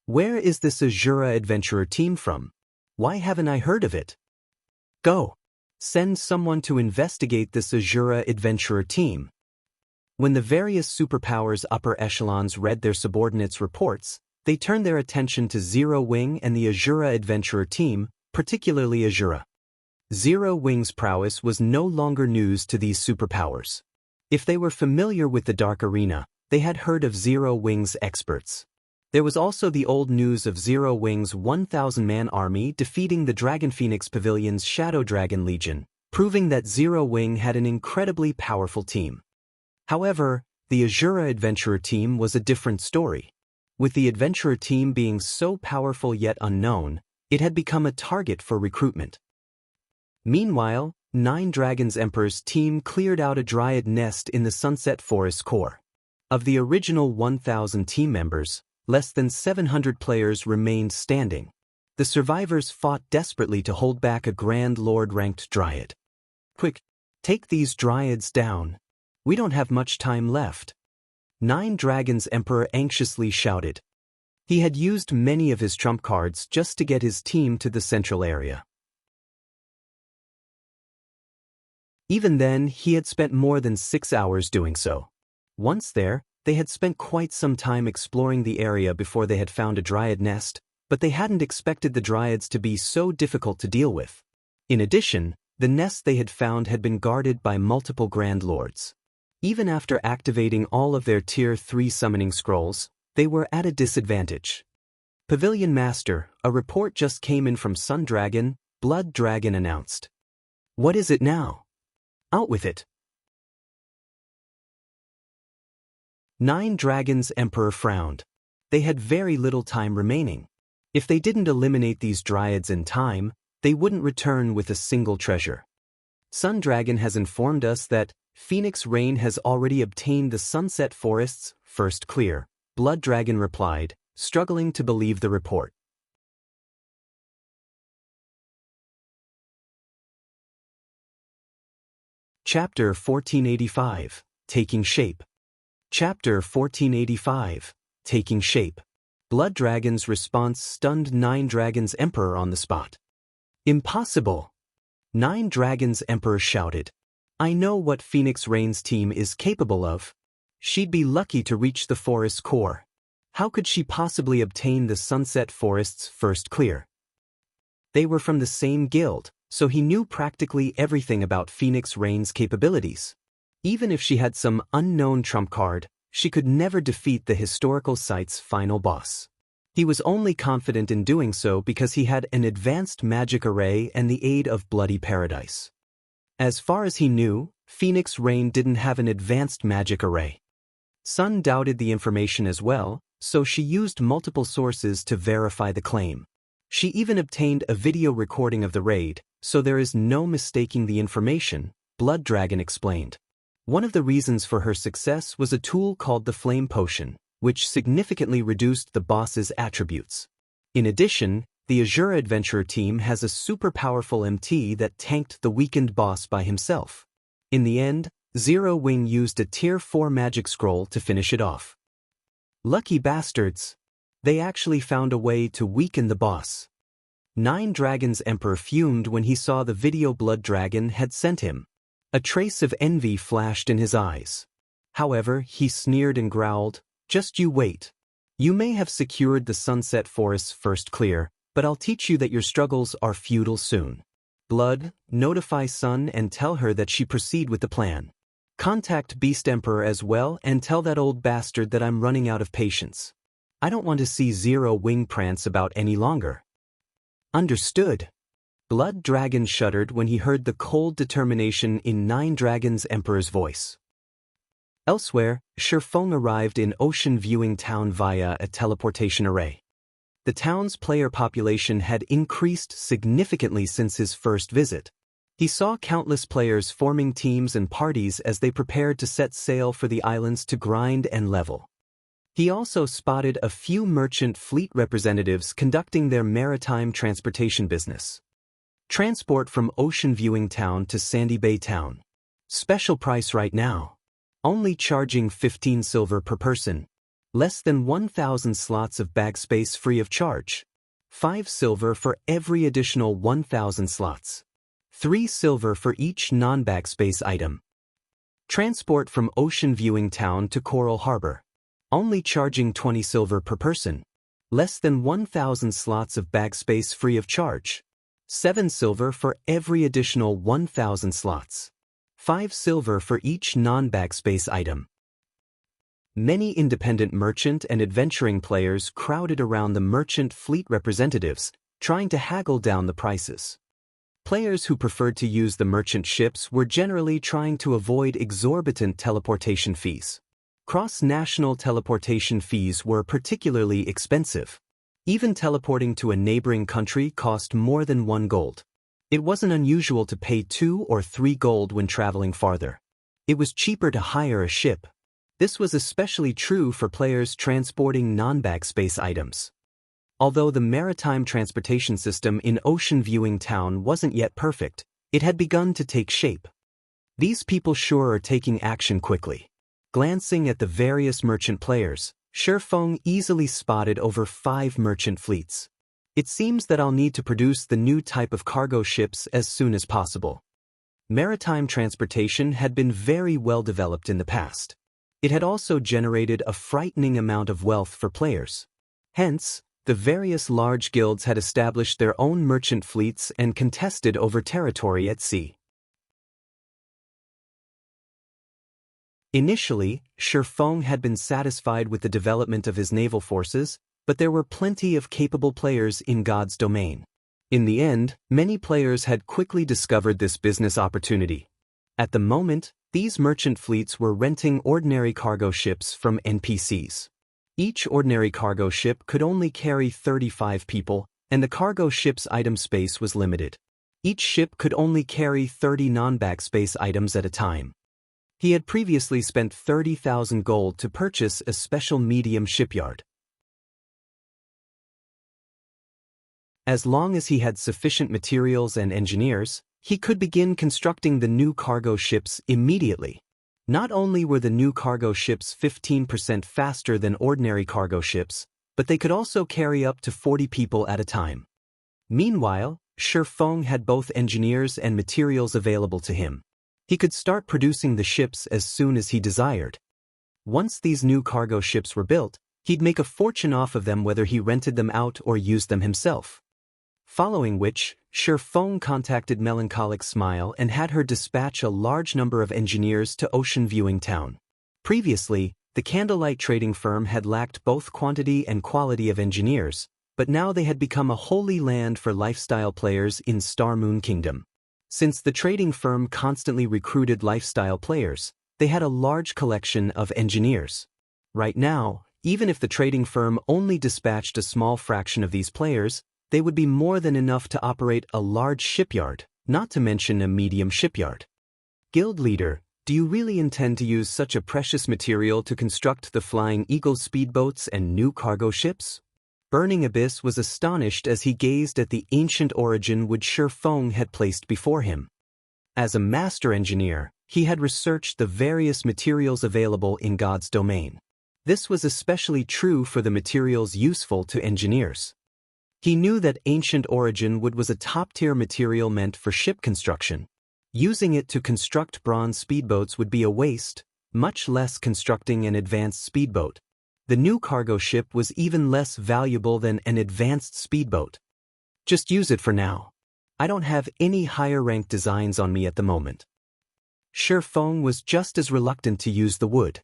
Where is this Asura Adventurer team from? Why haven't I heard of it? Go. Send someone to investigate this Asura Adventurer team. When the various superpowers upper echelons read their subordinates' reports, they turned their attention to Zero Wing and the Asura Adventurer team, particularly Asura. Zero Wing's prowess was no longer news to these superpowers. If they were familiar with the Dark Arena, they had heard of Zero Wing's experts. There was also the old news of Zero Wing's 1,000-man army defeating the Dragon Phoenix Pavilion's Shadow Dragon Legion, proving that Zero Wing had an incredibly powerful team. However, the Asura Adventurer team was a different story. With the Adventurer team being so powerful yet unknown, it had become a target for recruitment. Meanwhile, Nine Dragons Emperor's team cleared out a dryad nest in the Sunset Forest core. Of the original 1,000 team members, less than 700 players remained standing. The survivors fought desperately to hold back a Grand Lord-ranked dryad. Quick, take these dryads down. We don't have much time left. Nine Dragons Emperor anxiously shouted. He had used many of his trump cards just to get his team to the central area. Even then, he had spent more than 6 hours doing so. Once there, they had spent quite some time exploring the area before they had found a dryad nest, but they hadn't expected the dryads to be so difficult to deal with. In addition, the nest they had found had been guarded by multiple Grand Lords. Even after activating all of their Tier 3 summoning scrolls, they were at a disadvantage. Pavilion Master, a report just came in from Sun Dragon, Blood Dragon announced. What is it now? Out with it. Nine Dragons Emperor frowned. They had very little time remaining. If they didn't eliminate these dryads in time, they wouldn't return with a single treasure. Sun Dragon has informed us that Phoenix Rain has already obtained the Sunset Forest's first clear, Blood Dragon replied, struggling to believe the report. Chapter 1485, Taking Shape. Chapter 1485, Taking Shape. Blood Dragon's response stunned Nine Dragons Emperor on the spot. Impossible! Nine Dragons Emperor shouted. I know what Phoenix Rain's team is capable of. She'd be lucky to reach the forest core. How could she possibly obtain the Sunset Forest's first clear? They were from the same guild, so he knew practically everything about Phoenix Rain's capabilities. Even if she had some unknown trump card, she could never defeat the historical site's final boss. He was only confident in doing so because he had an advanced magic array and the aid of Bloody Paradise. As far as he knew, Phoenix Rain didn't have an advanced magic array. Sun doubted the information as well, so she used multiple sources to verify the claim. She even obtained a video recording of the raid, so there is no mistaking the information, Blood Dragon explained. One of the reasons for her success was a tool called the Flame Potion, which significantly reduced the boss's attributes. In addition, the Asura Adventurer team has a super powerful MT that tanked the weakened boss by himself. In the end, Zero Wing used a Tier 4 magic scroll to finish it off. Lucky bastards. They actually found a way to weaken the boss. Nine Dragons Emperor fumed when he saw the video Blood Dragon had sent him. A trace of envy flashed in his eyes. However, he sneered and growled, "Just you wait. You may have secured the Sunset Forest's first clear, but I'll teach you that your struggles are futile soon. Blood, notify Sun and tell her that she proceed with the plan. Contact Beast Emperor as well and tell that old bastard that I'm running out of patience. I don't want to see Zero Wing prance about any longer." Understood. Blood Dragon shuddered when he heard the cold determination in Nine Dragons Emperor's voice. Elsewhere, Shifeng arrived in Ocean Viewing Town via a teleportation array. The town's player population had increased significantly since his first visit. He saw countless players forming teams and parties as they prepared to set sail for the islands to grind and level. He also spotted a few merchant fleet representatives conducting their maritime transportation business. Transport from Ocean Viewing Town to Sandy Bay Town. Special price right now. Only charging 15 silver per person. Less than 1,000 slots of bag space free of charge. 5 silver for every additional 1,000 slots. 3 silver for each non-bag space item. Transport from Ocean Viewing Town to Coral Harbor. Only charging 20 silver per person. Less than 1,000 slots of bag space free of charge. 7 silver for every additional 1,000 slots. 5 silver for each non-bag space item. Many independent merchant and adventuring players crowded around the merchant fleet representatives, trying to haggle down the prices. Players who preferred to use the merchant ships were generally trying to avoid exorbitant teleportation fees. Cross-national teleportation fees were particularly expensive. Even teleporting to a neighboring country cost more than 1 gold. It wasn't unusual to pay 2 or 3 gold when traveling farther. It was cheaper to hire a ship. This was especially true for players transporting non-bag space items. Although the maritime transportation system in Ocean Viewing Town wasn't yet perfect, it had begun to take shape. These people sure are taking action quickly. Glancing at the various merchant players, Shifeng easily spotted over 5 merchant fleets. It seems that I'll need to produce the new type of cargo ships as soon as possible. Maritime transportation had been very well developed in the past. It had also generated a frightening amount of wealth for players. Hence, the various large guilds had established their own merchant fleets and contested over territory at sea. Initially, Shifeng had been satisfied with the development of his naval forces, but there were plenty of capable players in God's domain. In the end, many players had quickly discovered this business opportunity. At the moment, these merchant fleets were renting ordinary cargo ships from NPCs. Each ordinary cargo ship could only carry 35 people, and the cargo ship's item space was limited. Each ship could only carry 30 non-bag space items at a time. He had previously spent 30,000 gold to purchase a special medium shipyard. As long as he had sufficient materials and engineers, he could begin constructing the new cargo ships immediately. Not only were the new cargo ships 15% faster than ordinary cargo ships, but they could also carry up to 40 people at a time. Meanwhile, Shifeng had both engineers and materials available to him. He could start producing the ships as soon as he desired. Once these new cargo ships were built, he'd make a fortune off of them whether he rented them out or used them himself. Following which, Shifeng contacted Melancholic Smile and had her dispatch a large number of engineers to Ocean Viewing Town. Previously, the Candlelight trading firm had lacked both quantity and quality of engineers, but now they had become a holy land for lifestyle players in Star Moon Kingdom. Since the trading firm constantly recruited lifestyle players, they had a large collection of engineers. Right now, even if the trading firm only dispatched a small fraction of these players, they would be more than enough to operate a large shipyard, not to mention a medium shipyard. Guild leader, do you really intend to use such a precious material to construct the Flying Eagle speedboats and new cargo ships? Burning Abyss was astonished as he gazed at the ancient origin which Shifeng had placed before him. As a master engineer, he had researched the various materials available in God's domain. This was especially true for the materials useful to engineers. He knew that ancient origin wood was a top-tier material meant for ship construction. Using it to construct bronze speedboats would be a waste, much less constructing an advanced speedboat. The new cargo ship was even less valuable than an advanced speedboat. Just use it for now. I don't have any higher-ranked designs on me at the moment. Shi Feng was just as reluctant to use the wood.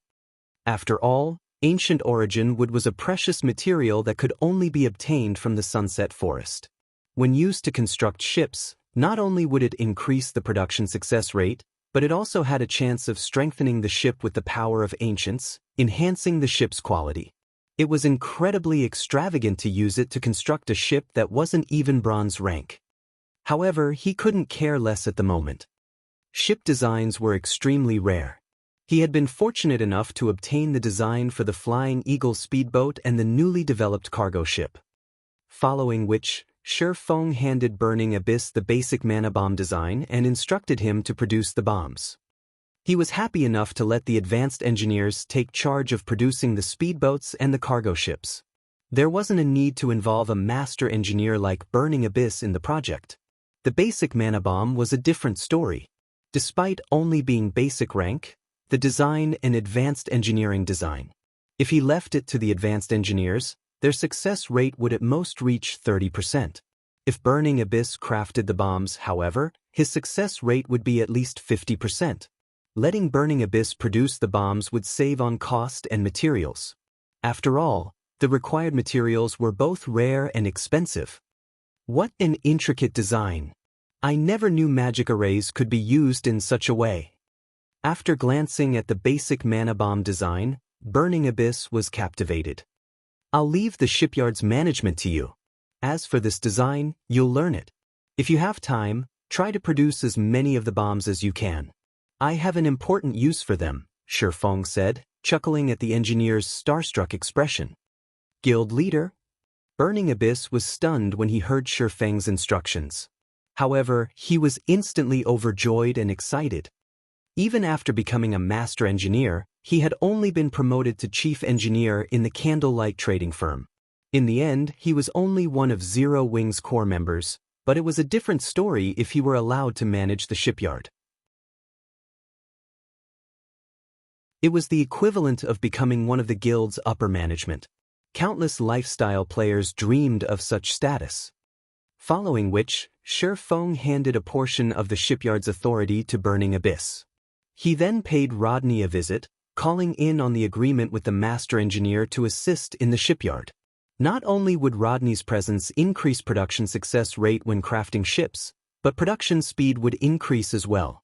After all, ancient origin wood was a precious material that could only be obtained from the sunset forest. When used to construct ships, not only would it increase the production success rate, but it also had a chance of strengthening the ship with the power of ancients, enhancing the ship's quality. It was incredibly extravagant to use it to construct a ship that wasn't even bronze rank. However, he couldn't care less at the moment. Ship designs were extremely rare. He had been fortunate enough to obtain the design for the Flying Eagle speedboat and the newly developed cargo ship. Following which, Shi Feng handed Burning Abyss the basic mana bomb design and instructed him to produce the bombs. He was happy enough to let the advanced engineers take charge of producing the speedboats and the cargo ships. There wasn't a need to involve a master engineer like Burning Abyss in the project. The basic mana bomb was a different story. Despite only being basic rank, the design and advanced engineering design. If he left it to the advanced engineers, their success rate would at most reach 30%. If Burning Abyss crafted the bombs, however, his success rate would be at least 50%. Letting Burning Abyss produce the bombs would save on cost and materials. After all, the required materials were both rare and expensive. What an intricate design! I never knew magic arrays could be used in such a way. After glancing at the basic mana bomb design, Burning Abyss was captivated. I'll leave the shipyard's management to you. As for this design, you'll learn it. If you have time, try to produce as many of the bombs as you can. I have an important use for them, Shi Feng said, chuckling at the engineer's starstruck expression. Guild leader? Burning Abyss was stunned when he heard Shi Feng's instructions. However, he was instantly overjoyed and excited. Even after becoming a master engineer, he had only been promoted to chief engineer in the Candlelight trading firm. In the end, he was only one of Zero Wing's core members, but it was a different story if he were allowed to manage the shipyard. It was the equivalent of becoming one of the guild's upper management. Countless lifestyle players dreamed of such status. Following which, Shi Feng handed a portion of the shipyard's authority to Burning Abyss. He then paid Rodney a visit, calling in on the agreement with the master engineer to assist in the shipyard. Not only would Rodney's presence increase production success rate when crafting ships, but production speed would increase as well.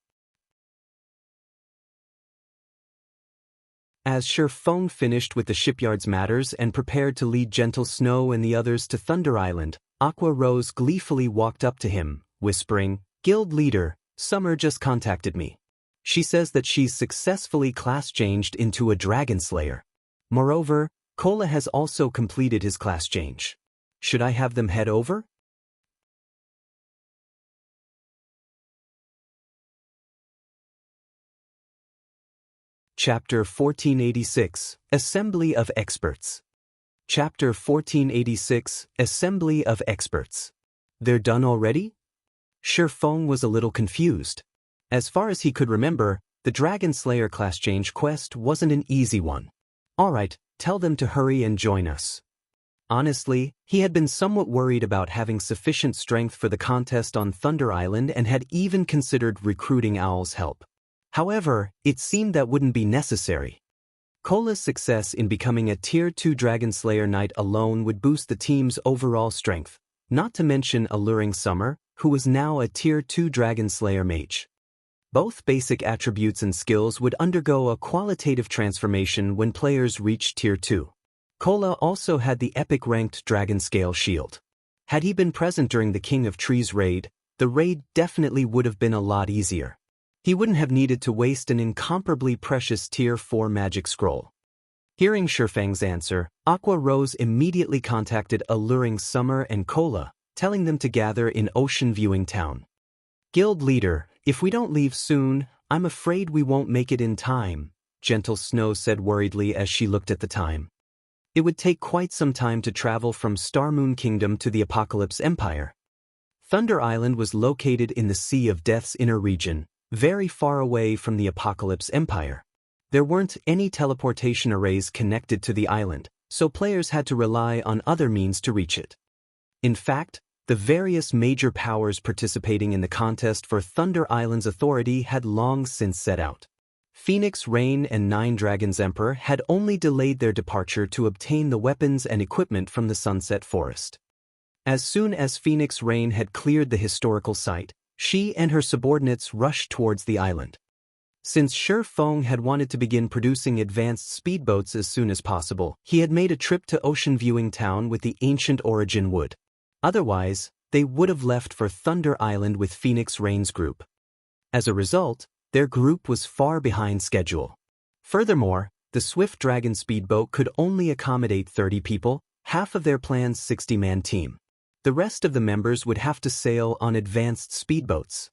As Shi Feng finished with the shipyard's matters and prepared to lead Gentle Snow and the others to Thunder Island, Aqua Rose gleefully walked up to him, whispering, "Guild leader, Summer just contacted me. She says that she's successfully class changed into a Dragon Slayer. Moreover, Kola has also completed his class change. Should I have them head over?" Chapter 1486, Assembly of Experts. Chapter 1486, Assembly of Experts. They're done already? Shi Feng was a little confused. As far as he could remember, the Dragon Slayer class change quest wasn't an easy one. Alright, tell them to hurry and join us. Honestly, he had been somewhat worried about having sufficient strength for the contest on Thunder Island and had even considered recruiting Owl's help. However, it seemed that wouldn't be necessary. Kola's success in becoming a Tier 2 Dragon Slayer Knight alone would boost the team's overall strength, not to mention Alluring Summer, who was now a Tier 2 Dragon Slayer Mage. Both basic attributes and skills would undergo a qualitative transformation when players reached Tier 2. Kola also had the epic-ranked Dragon Scale Shield. Had he been present during the King of Trees raid, the raid definitely would have been a lot easier. He wouldn't have needed to waste an incomparably precious Tier 4 magic scroll. Hearing Shi Feng's answer, Aqua Rose immediately contacted Alluring Summer and Kola, telling them to gather in Ocean Viewing Town. "Guild leader, if we don't leave soon, I'm afraid we won't make it in time," Gentle Snow said worriedly as she looked at the time. It would take quite some time to travel from Starmoon Kingdom to the Apocalypse Empire. Thunder Island was located in the Sea of Death's inner region, very far away from the Apocalypse Empire. There weren't any teleportation arrays connected to the island, so players had to rely on other means to reach it. In fact, the various major powers participating in the contest for Thunder Island's authority had long since set out. Phoenix Rain and Nine Dragons Emperor had only delayed their departure to obtain the weapons and equipment from the Sunset Forest. As soon as Phoenix Rain had cleared the historical site, she and her subordinates rushed towards the island. Since Shi Feng had wanted to begin producing advanced speedboats as soon as possible, he had made a trip to Ocean Viewing Town with the ancient Origin Wood. Otherwise, they would have left for Thunder Island with Phoenix Rain's group. As a result, their group was far behind schedule. Furthermore, the Swift Dragon speedboat could only accommodate 30 people, half of their plan's 60-man team. The rest of the members would have to sail on advanced speedboats.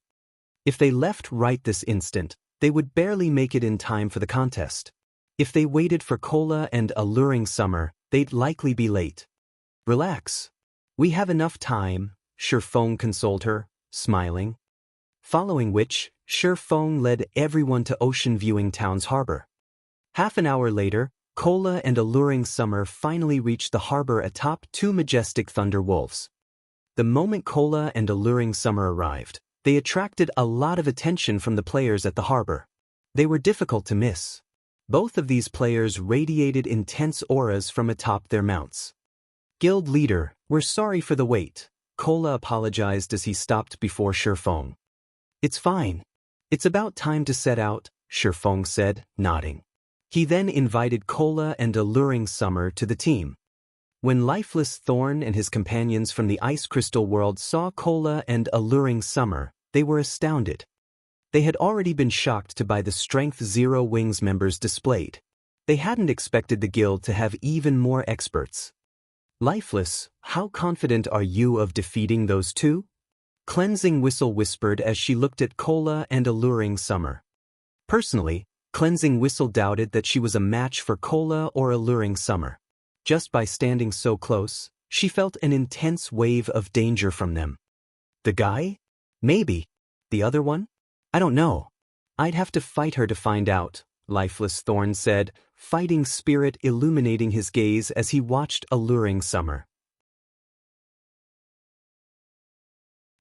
If they left right this instant, they would barely make it in time for the contest. If they waited for Cola and Alluring Summer, they'd likely be late. Relax. We have enough time, Shi Feng consoled her, smiling. Following which, Shi Feng led everyone to Ocean Viewing Town's harbor. Half an hour later, Cola and Alluring Summer finally reached the harbor atop two majestic thunder wolves. The moment Cola and Alluring Summer arrived, they attracted a lot of attention from the players at the harbor. They were difficult to miss. Both of these players radiated intense auras from atop their mounts. Guild leader, we're sorry for the wait, Cola apologized as he stopped before Shi Feng. It's fine. It's about time to set out, Shi Feng said, nodding. He then invited Cola and Alluring Summer to the team. When Lifeless Thorn and his companions from the Ice Crystal world saw Cola and Alluring Summer, they were astounded. They had already been shocked by the Strength Zero Wings members displayed. They hadn't expected the guild to have even more experts. Lifeless, how confident are you of defeating those two? Cleansing Whistle whispered as she looked at Cola and Alluring Summer. Personally, Cleansing Whistle doubted that she was a match for Cola or Alluring Summer. Just by standing so close, she felt an intense wave of danger from them. The guy? Maybe. The other one? I don't know. I'd have to fight her to find out, Lifeless Thorn said, fighting spirit illuminating his gaze as he watched Alluring Summer.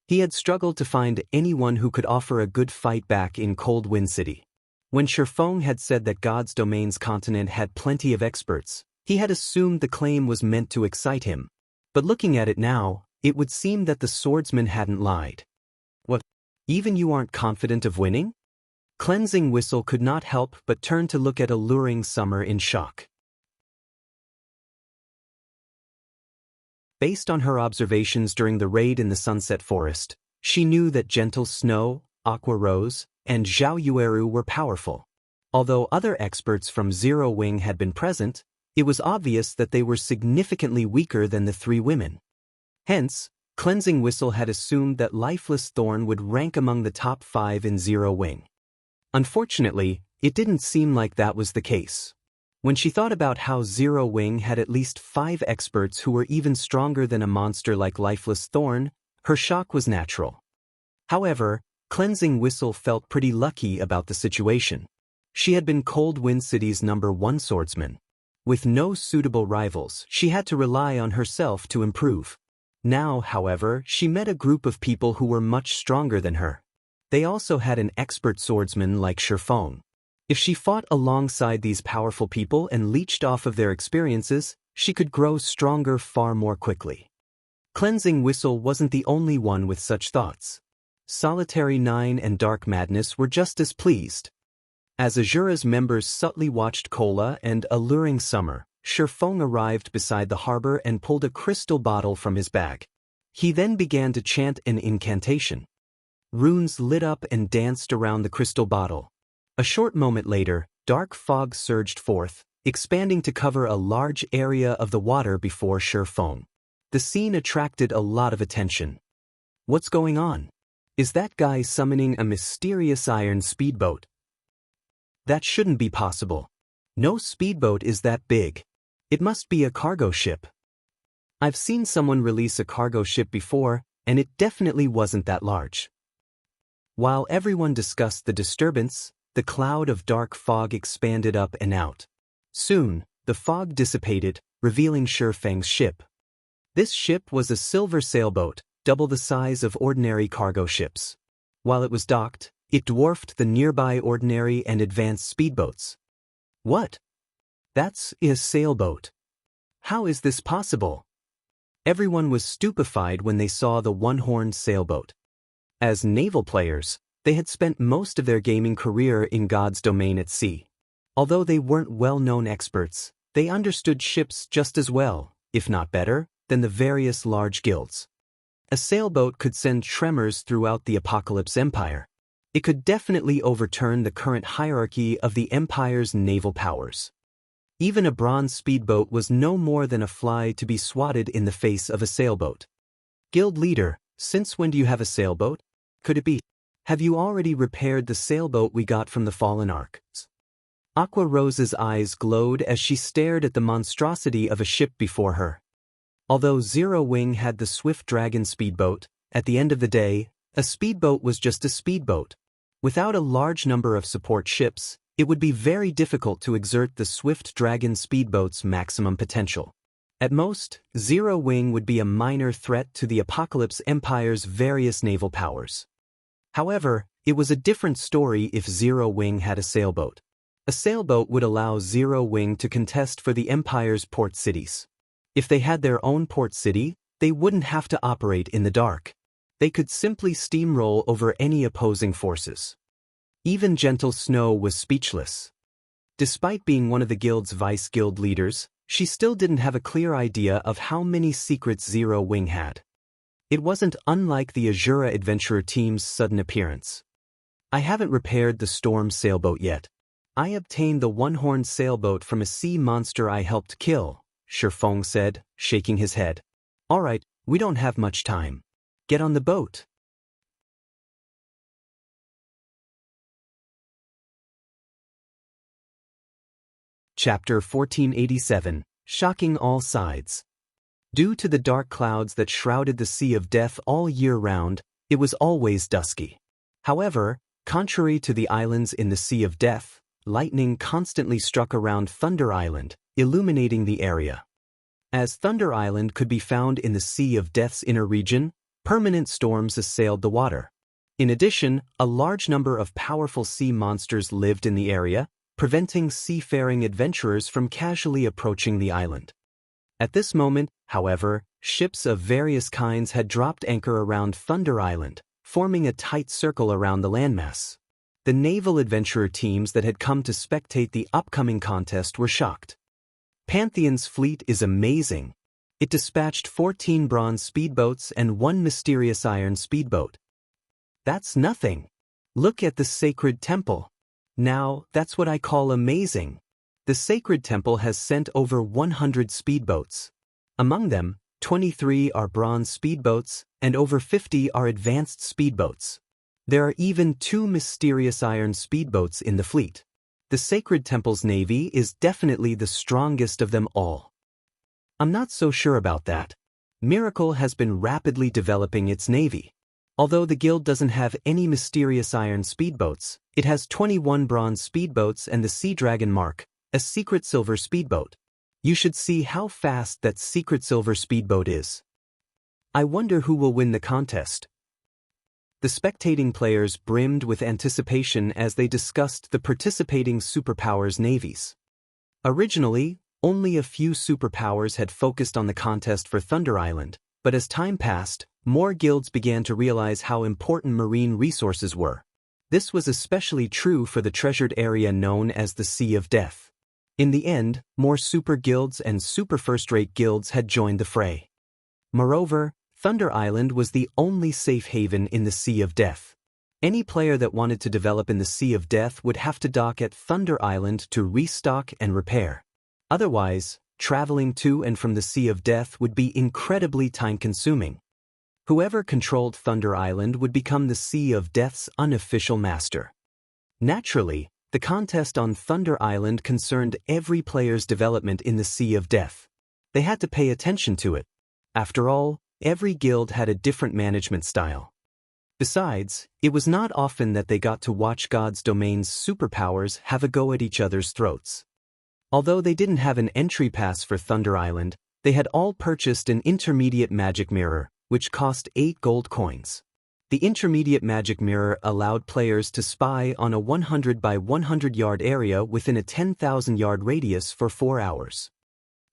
He had struggled to find anyone who could offer a good fight back in Cold Wind City. When Shi Feng had said that God's Domain's continent had plenty of experts, he had assumed the claim was meant to excite him. But looking at it now, it would seem that the swordsman hadn't lied. What? Even you aren't confident of winning? Cleansing Whistle could not help but turn to look at Alluring Summer in shock. Based on her observations during the raid in the Sunset Forest, she knew that Gentle Snow, Aqua Rose, and Zhao Yueru were powerful. Although other experts from Zero Wing had been present, it was obvious that they were significantly weaker than the three women. Hence, Cleansing Whistle had assumed that Lifeless Thorn would rank among the top 5 in Zero Wing. Unfortunately, it didn't seem like that was the case. When she thought about how Zero Wing had at least 5 experts who were even stronger than a monster like Lifeless Thorn, her shock was natural. However, Cleansing Whistle felt pretty lucky about the situation. She had been Cold Wind City's #1 swordsman. With no suitable rivals, she had to rely on herself to improve. Now, however, she met a group of people who were much stronger than her. They also had an expert swordsman like Shi Feng. If she fought alongside these powerful people and leached off of their experiences, she could grow stronger far more quickly. Cleansing Whistle wasn't the only one with such thoughts. Solitary 9 and Dark Madness were just as pleased. As Asura's members subtly watched Cola and Alluring Summer, Shi Feng arrived beside the harbor and pulled a crystal bottle from his bag. He then began to chant an incantation. Runes lit up and danced around the crystal bottle. A short moment later, dark fog surged forth, expanding to cover a large area of the water before Shi Feng. The scene attracted a lot of attention. What's going on? Is that guy summoning a mysterious iron speedboat? That shouldn't be possible. No speedboat is that big. It must be a cargo ship. I've seen someone release a cargo ship before, and it definitely wasn't that large. While everyone discussed the disturbance, the cloud of dark fog expanded up and out. Soon, the fog dissipated, revealing Shifang's ship. This ship was a silver sailboat, double the size of ordinary cargo ships. While it was docked, it dwarfed the nearby ordinary and advanced speedboats. What? That's a sailboat. How is this possible? Everyone was stupefied when they saw the one-horned sailboat. As naval players, they had spent most of their gaming career in God's domain at sea. Although they weren't well-known experts, they understood ships just as well, if not better, than the various large guilds. A sailboat could send tremors throughout the Apocalypse Empire. It could definitely overturn the current hierarchy of the Empire's naval powers. Even a bronze speedboat was no more than a fly to be swatted in the face of a sailboat. Guild leader, since when do you have a sailboat? Could it be? Have you already repaired the sailboat we got from the fallen arcs? Aqua Rose's eyes glowed as she stared at the monstrosity of a ship before her. Although Zero Wing had the Swift Dragon speedboat, at the end of the day, a speedboat was just a speedboat. Without a large number of support ships, it would be very difficult to exert the Swift Dragon speedboat's maximum potential. At most, Zero Wing would be a minor threat to the Apocalypse Empire's various naval powers. However, it was a different story if Zero Wing had a sailboat. A sailboat would allow Zero Wing to contest for the Empire's port cities. If they had their own port city, they wouldn't have to operate in the dark. They could simply steamroll over any opposing forces. Even Gentle Snow was speechless. Despite being one of the guild's vice-guild leaders, she still didn't have a clear idea of how many secrets Zero Wing had. It wasn't unlike the Asura adventurer team's sudden appearance. I haven't repaired the Storm sailboat yet. I obtained the one-horned sailboat from a sea monster I helped kill, Shifang said, shaking his head. All right, we don't have much time. Get on the boat. Chapter 1487, Shocking All Sides. Due to the dark clouds that shrouded the Sea of Death all year round, it was always dusky. However, contrary to the islands in the Sea of Death, lightning constantly struck around Thunder Island, illuminating the area. As Thunder Island could be found in the Sea of Death's inner region, permanent storms assailed the water. In addition, a large number of powerful sea monsters lived in the area, preventing seafaring adventurers from casually approaching the island. At this moment, however, ships of various kinds had dropped anchor around Thunder Island, forming a tight circle around the landmass. The naval adventurer teams that had come to spectate the upcoming contest were shocked. Pantheon's fleet is amazing. It dispatched 14 bronze speedboats and 1 mysterious iron speedboat. That's nothing. Look at the Sacred Temple. Now, that's what I call amazing. The Sacred Temple has sent over 100 speedboats. Among them, 23 are bronze speedboats, and over 50 are advanced speedboats. There are even 2 mysterious iron speedboats in the fleet. The Sacred Temple's navy is definitely the strongest of them all. I'm not so sure about that. Miracle has been rapidly developing its navy. Although the guild doesn't have any mysterious iron speedboats, it has 21 bronze speedboats and the Sea Dragon Mark, a secret silver speedboat. You should see how fast that secret silver speedboat is. I wonder who will win the contest. The spectating players brimmed with anticipation as they discussed the participating superpowers' navies. Originally, only a few superpowers had focused on the contest for Thunder Island, but as time passed, more guilds began to realize how important marine resources were. This was especially true for the treasured area known as the Sea of Death. In the end, more super guilds and super first-rate guilds had joined the fray. Moreover, Thunder Island was the only safe haven in the Sea of Death. Any player that wanted to develop in the Sea of Death would have to dock at Thunder Island to restock and repair. Otherwise, traveling to and from the Sea of Death would be incredibly time-consuming. Whoever controlled Thunder Island would become the Sea of Death's unofficial master. Naturally, The contest on Thunder Island concerned every player's development in the Sea of Death. They had to pay attention to it. After all, every guild had a different management style. Besides, it was not often that they got to watch God's domain's superpowers have a go at each other's throats. Although they didn't have an entry pass for Thunder Island, they had all purchased an intermediate magic mirror, which cost 8 gold coins. The intermediate magic mirror allowed players to spy on a 100 by 100 yard area within a 10,000 yard radius for 4 hours.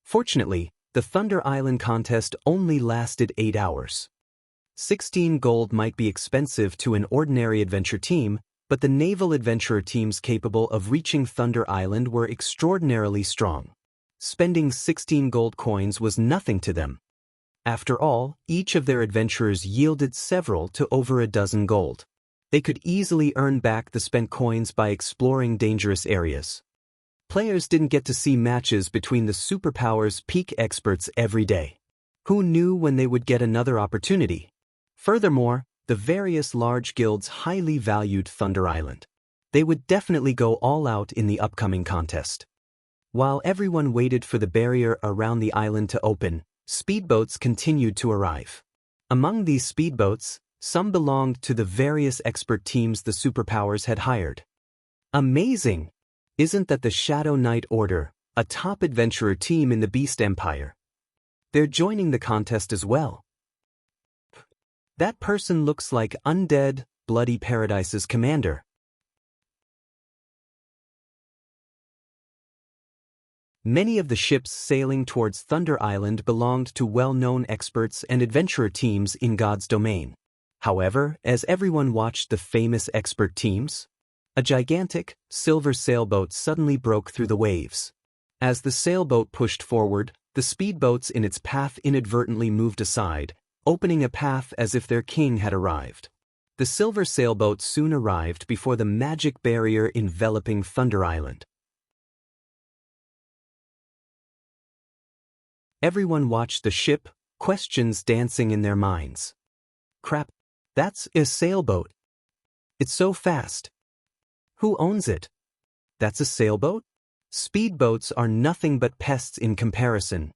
Fortunately, the Thunder Island contest only lasted 8 hours. 16 gold might be expensive to an ordinary adventure team, but the naval adventurer teams capable of reaching Thunder Island were extraordinarily strong. Spending 16 gold coins was nothing to them. After all, each of their adventurers yielded several to over a dozen gold. They could easily earn back the spent coins by exploring dangerous areas. Players didn't get to see matches between the superpowers' peak experts every day. Who knew when they would get another opportunity? Furthermore, the various large guilds highly valued Thunder Island. They would definitely go all out in the upcoming contest. While everyone waited for the barrier around the island to open, speedboats continued to arrive. Among these speedboats, some belonged to the various expert teams the superpowers had hired. Amazing! Isn't that the Shadow Knight Order, a top adventurer team in the Beast Empire? They're joining the contest as well. That person looks like Undead, Bloody Paradise's commander. Many of the ships sailing towards Thunder Island belonged to well-known experts and adventurer teams in God's domain. However, as everyone watched the famous expert teams, a gigantic, silver sailboat suddenly broke through the waves. As the sailboat pushed forward, the speedboats in its path inadvertently moved aside, opening a path as if their king had arrived. The silver sailboat soon arrived before the magic barrier enveloping Thunder Island. Everyone watched the ship, questions dancing in their minds. Crap, that's a sailboat. It's so fast. Who owns it? That's a sailboat? Speedboats are nothing but pests in comparison.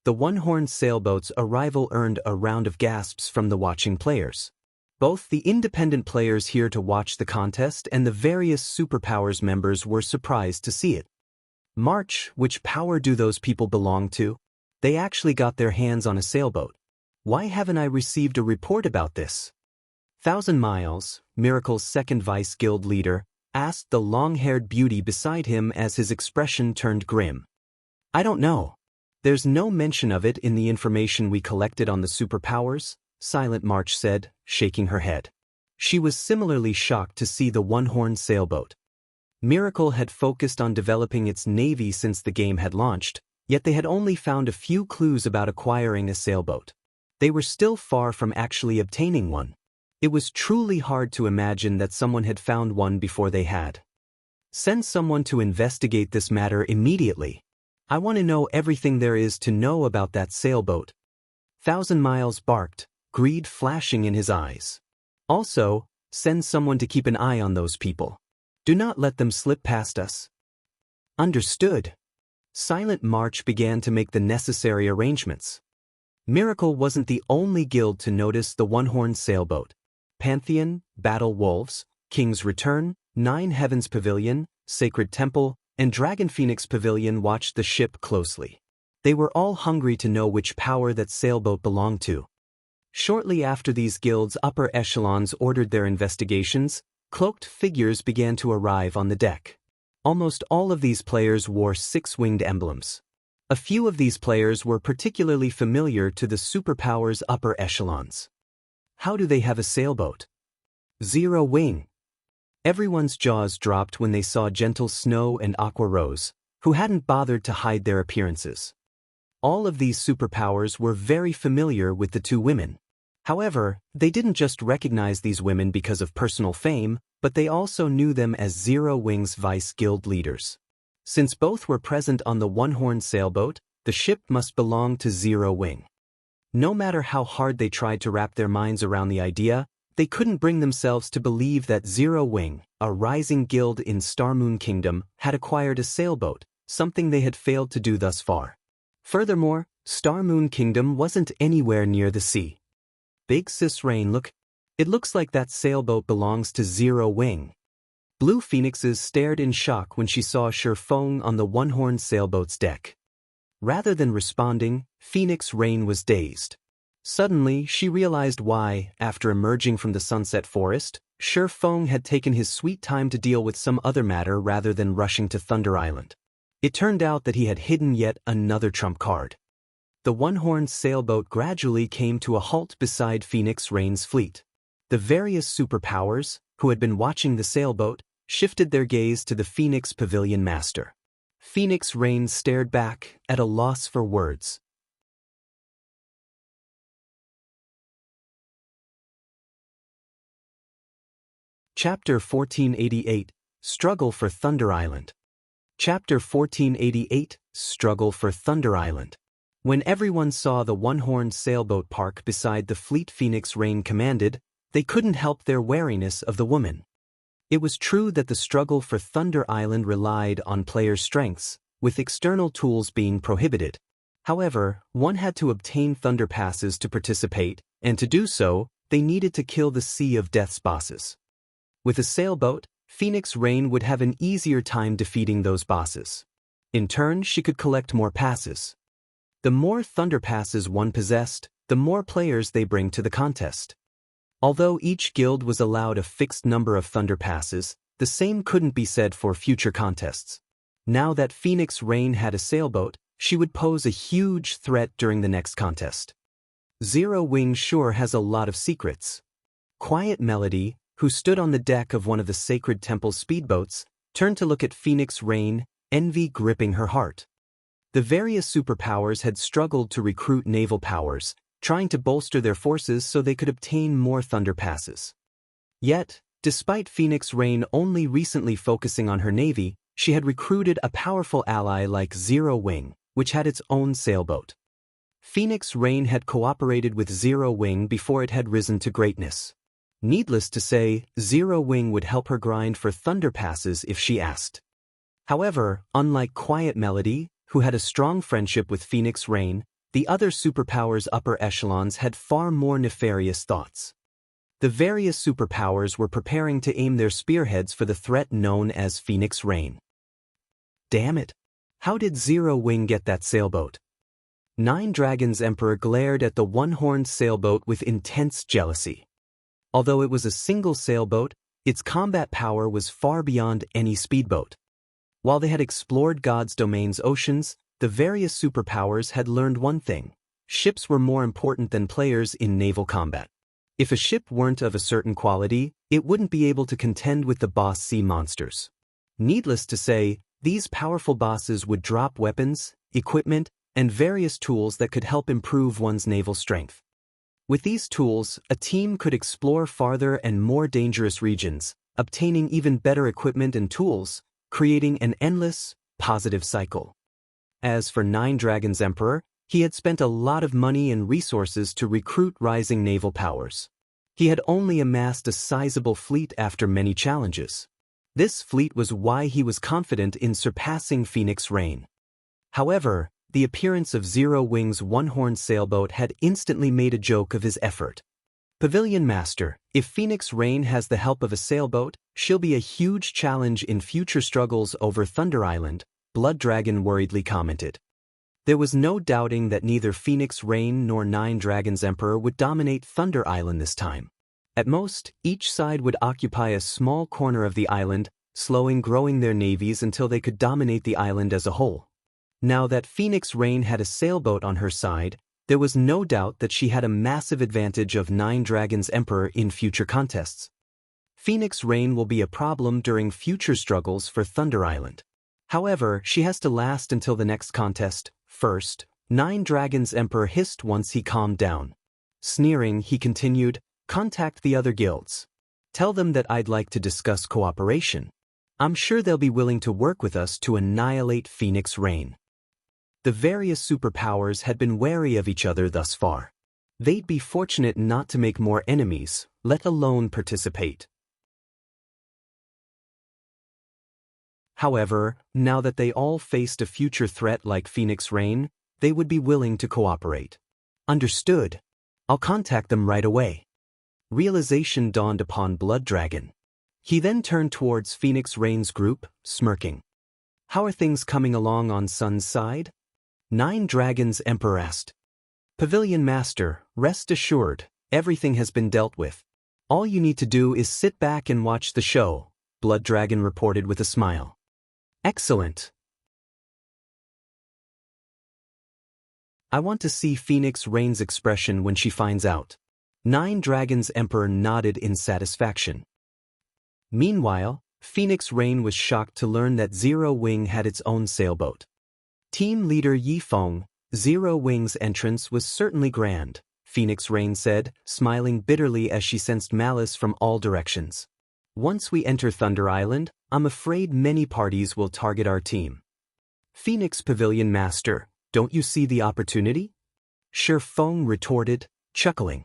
The one-horned sailboat's arrival earned a round of gasps from the watching players. Both the independent players here to watch the contest and the various superpowers members were surprised to see it. March, which power do those people belong to? They actually got their hands on a sailboat. Why haven't I received a report about this? 1,000 Miles, Miracle's second vice guild leader, asked the long-haired beauty beside him as his expression turned grim. I don't know. There's no mention of it in the information we collected on the superpowers, Silent March said, shaking her head. She was similarly shocked to see the one-horned sailboat. Miracle had focused on developing its navy since the game had launched, yet they had only found a few clues about acquiring a sailboat. They were still far from actually obtaining one. It was truly hard to imagine that someone had found one before they had. Send someone to investigate this matter immediately. I want to know everything there is to know about that sailboat. 1,000 Miles barked, greed flashing in his eyes. Also, send someone to keep an eye on those people. Do not let them slip past us. Understood. Silent March began to make the necessary arrangements. Miracle wasn't the only guild to notice the one-horned sailboat. Pantheon, Battle Wolves, King's Return, Nine Heavens Pavilion, Sacred Temple, and Dragon Phoenix Pavilion watched the ship closely. They were all hungry to know which power that sailboat belonged to. Shortly after these guilds' upper echelons ordered their investigations, cloaked figures began to arrive on the deck. Almost all of these players wore six-winged emblems. A few of these players were particularly familiar to the superpowers' upper echelons. How do they have a sailboat? Zero wing. Everyone's jaws dropped when they saw Gentle Snow and Aqua Rose, who hadn't bothered to hide their appearances. All of these superpowers were very familiar with the two women. However, they didn't just recognize these women because of personal fame, but they also knew them as Zero Wing's vice guild leaders. Since both were present on the one-horned sailboat, the ship must belong to Zero Wing. No matter how hard they tried to wrap their minds around the idea, they couldn't bring themselves to believe that Zero Wing, a rising guild in Starmoon Kingdom, had acquired a sailboat, something they had failed to do thus far. Furthermore, Starmoon Kingdom wasn't anywhere near the sea. Big Sis Rain, look. It looks like that sailboat belongs to Zero Wing. Blue Phoenixes stared in shock when she saw Shifeng on the one-horned sailboat's deck. Rather than responding, Phoenix Rain was dazed. Suddenly, she realized why, after emerging from the Sunset Forest, Shifeng had taken his sweet time to deal with some other matter rather than rushing to Thunder Island. It turned out that he had hidden yet another trump card. The one-horned sailboat gradually came to a halt beside Phoenix Rain's fleet. The various superpowers, who had been watching the sailboat, shifted their gaze to the Phoenix Pavilion Master. Phoenix Rain stared back, at a loss for words. Chapter 1488, Struggle for Thunder Island. Chapter 1488, Struggle for Thunder Island. When everyone saw the one-horned sailboat park beside the fleet Phoenix Rain commanded, they couldn't help their wariness of the woman. It was true that the struggle for Thunder Island relied on players' strengths, with external tools being prohibited. However, one had to obtain Thunder Passes to participate, and to do so, they needed to kill the Sea of Death's bosses. With a sailboat, Phoenix Rain would have an easier time defeating those bosses. In turn, she could collect more passes. The more Thunder Passes one possessed, the more players they bring to the contest. Although each guild was allowed a fixed number of Thunder Passes, the same couldn't be said for future contests. Now that Phoenix Rain had a sailboat, she would pose a huge threat during the next contest. Zero Wing sure has a lot of secrets. Quiet Melody, who stood on the deck of one of the Sacred Temple speedboats, turned to look at Phoenix Rain, envy gripping her heart. The various superpowers had struggled to recruit naval powers, trying to bolster their forces so they could obtain more Thunder Passes. Yet, despite Phoenix Rain only recently focusing on her navy, she had recruited a powerful ally like Zero Wing, which had its own sailboat. Phoenix Rain had cooperated with Zero Wing before it had risen to greatness. Needless to say, Zero Wing would help her grind for Thunder Passes if she asked. However, unlike Quiet Melody, who had a strong friendship with Phoenix Rain, the other superpowers' upper echelons had far more nefarious thoughts. The various superpowers were preparing to aim their spearheads for the threat known as Phoenix Rain. Damn it! How did Zero Wing get that sailboat? Nine Dragons Emperor glared at the one-horned sailboat with intense jealousy. Although it was a single sailboat, its combat power was far beyond any speedboat. While they had explored God's domain's oceans, the various superpowers had learned one thing: ships were more important than players in naval combat. If a ship weren't of a certain quality, it wouldn't be able to contend with the boss sea monsters. Needless to say, these powerful bosses would drop weapons, equipment, and various tools that could help improve one's naval strength. With these tools, a team could explore farther and more dangerous regions, obtaining even better equipment and tools, creating an endless, positive cycle. As for Nine Dragons Emperor, he had spent a lot of money and resources to recruit rising naval powers. He had only amassed a sizable fleet after many challenges. This fleet was why he was confident in surpassing Phoenix Rain. However, the appearance of Zero Wing's one-horned sailboat had instantly made a joke of his effort. Pavilion Master, if Phoenix Rain has the help of a sailboat, she'll be a huge challenge in future struggles over Thunder Island, Blood Dragon worriedly commented. There was no doubting that neither Phoenix Rain nor Nine Dragons Emperor would dominate Thunder Island this time. At most, each side would occupy a small corner of the island, slowly growing their navies until they could dominate the island as a whole. Now that Phoenix Rain had a sailboat on her side, there was no doubt that she had a massive advantage of Nine Dragons Emperor in future contests. Phoenix Rain will be a problem during future struggles for Thunder Island. However, she has to last until the next contest. First, Nine Dragons Emperor hissed once he calmed down. Sneering, he continued, "Contact the other guilds. Tell them that I'd like to discuss cooperation. I'm sure they'll be willing to work with us to annihilate Phoenix Rain." The various superpowers had been wary of each other thus far. They'd be fortunate not to make more enemies, let alone participate. However, now that they all faced a future threat like Phoenix Rain, they would be willing to cooperate. Understood. I'll contact them right away. Realization dawned upon Blood Dragon. He then turned towards Phoenix Rain's group, smirking. How are things coming along on Sun's side? 9 Dragons Emperor asked. Pavilion Master, rest assured, everything has been dealt with. All you need to do is sit back and watch the show, Blood Dragon reported with a smile. Excellent. I want to see Phoenix Rain's expression when she finds out. 9 Dragons Emperor nodded in satisfaction. Meanwhile, Phoenix Rain was shocked to learn that Zero Wing had its own sailboat. Team leader Yi Feng, Zero Wing's entrance was certainly grand, Phoenix Rain said, smiling bitterly as she sensed malice from all directions. Once we enter Thunder Island, I'm afraid many parties will target our team. Phoenix Pavilion Master, don't you see the opportunity? Shi Feng retorted, chuckling.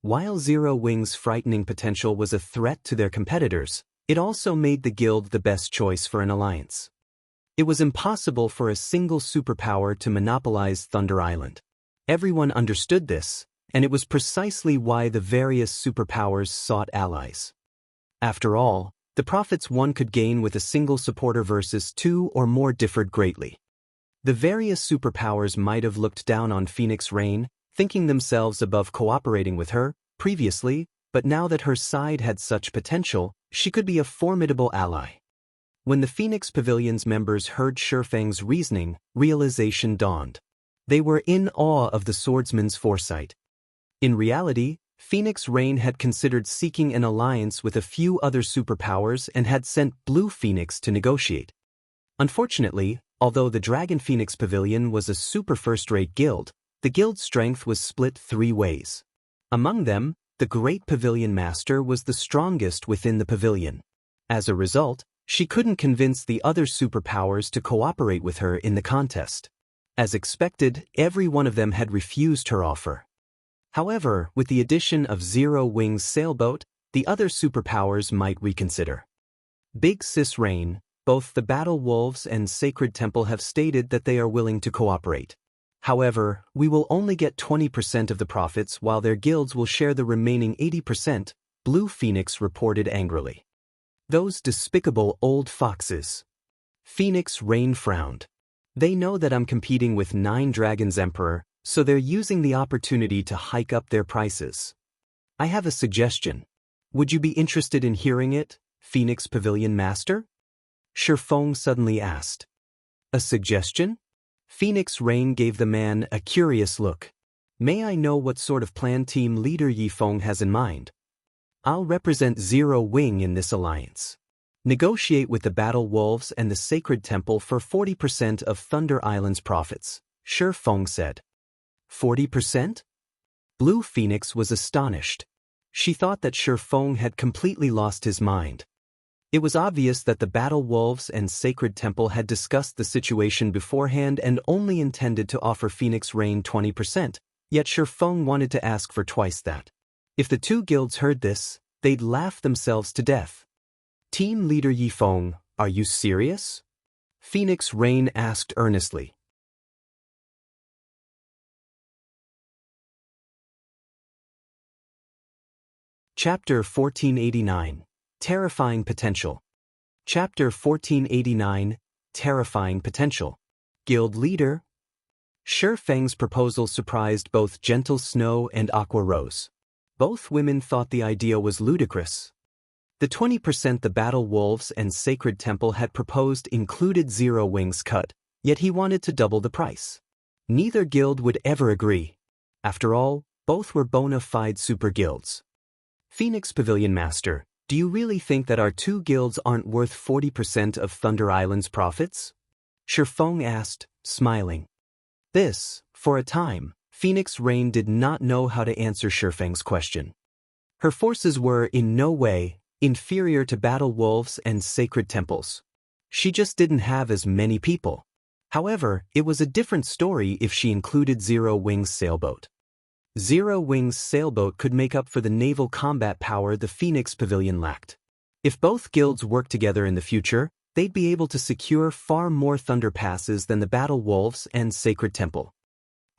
While Zero Wing's frightening potential was a threat to their competitors, it also made the guild the best choice for an alliance. It was impossible for a single superpower to monopolize Thunder Island. Everyone understood this, and it was precisely why the various superpowers sought allies. After all, the profits one could gain with a single supporter versus 2 or more differed greatly. The various superpowers might have looked down on Phoenix Rain, thinking themselves above cooperating with her, previously, but now that her side had such potential, she could be a formidable ally. When the Phoenix Pavilion's members heard Shifeng's reasoning, realization dawned. They were in awe of the swordsman's foresight. In reality, Phoenix Rain had considered seeking an alliance with a few other superpowers and had sent Blue Phoenix to negotiate. Unfortunately, although the Dragon Phoenix Pavilion was a super first-rate guild, the guild's strength was split 3 ways. Among them, the Great Pavilion Master was the strongest within the pavilion. As a result, she couldn't convince the other superpowers to cooperate with her in the contest. As expected, every one of them had refused her offer. However, with the addition of Zero Wing's sailboat, the other superpowers might reconsider. Big Sis Rain, both the Battle Wolves and Sacred Temple have stated that they are willing to cooperate. However, we will only get 20% of the profits while their guilds will share the remaining 80%, Blue Phoenix reported angrily. Those despicable old foxes. Phoenix Rain frowned. They know that I'm competing with 9 Dragons Emperor, so they're using the opportunity to hike up their prices. I have a suggestion. Would you be interested in hearing it, Phoenix Pavilion Master? Shi Feng suddenly asked. A suggestion? Phoenix Rain gave the man a curious look. May I know what sort of plan team leader Yi Feng has in mind? I'll represent Zero Wing in this alliance. Negotiate with the Battle Wolves and the Sacred Temple for 40% of Thunder Island's profits, Shi Feng said. 40%? Blue Phoenix was astonished. She thought that Shi Feng had completely lost his mind. It was obvious that the Battle Wolves and Sacred Temple had discussed the situation beforehand and only intended to offer Phoenix Rain 20%, yet Shi Feng wanted to ask for twice that. If the 2 guilds heard this, they'd laugh themselves to death. Team leader Yi Feng, are you serious? Phoenix Rain asked earnestly. Chapter 1489. Terrifying Potential. Chapter 1489. Terrifying Potential. Guild Leader. Shi Feng's proposal surprised both Gentle Snow and Aqua Rose. Both women thought the idea was ludicrous. The 20% the Battle Wolves and Sacred Temple had proposed included Zero Wing's cut, yet he wanted to double the price. Neither guild would ever agree. After all, both were bona fide super guilds. Phoenix Pavilion Master, do you really think that our 2 guilds aren't worth 40% of Thunder Island's profits? Shi Feng asked, smiling. This, for a time, Phoenix Rain did not know how to answer Shi Feng's question. Her forces were, in no way, inferior to Battle Wolves and Sacred Temples. She just didn't have as many people. However, it was a different story if she included Zero Wing's sailboat. Zero Wing's sailboat could make up for the naval combat power the Phoenix Pavilion lacked. If both guilds worked together in the future, they'd be able to secure far more Thunder Passes than the Battle Wolves and Sacred Temple.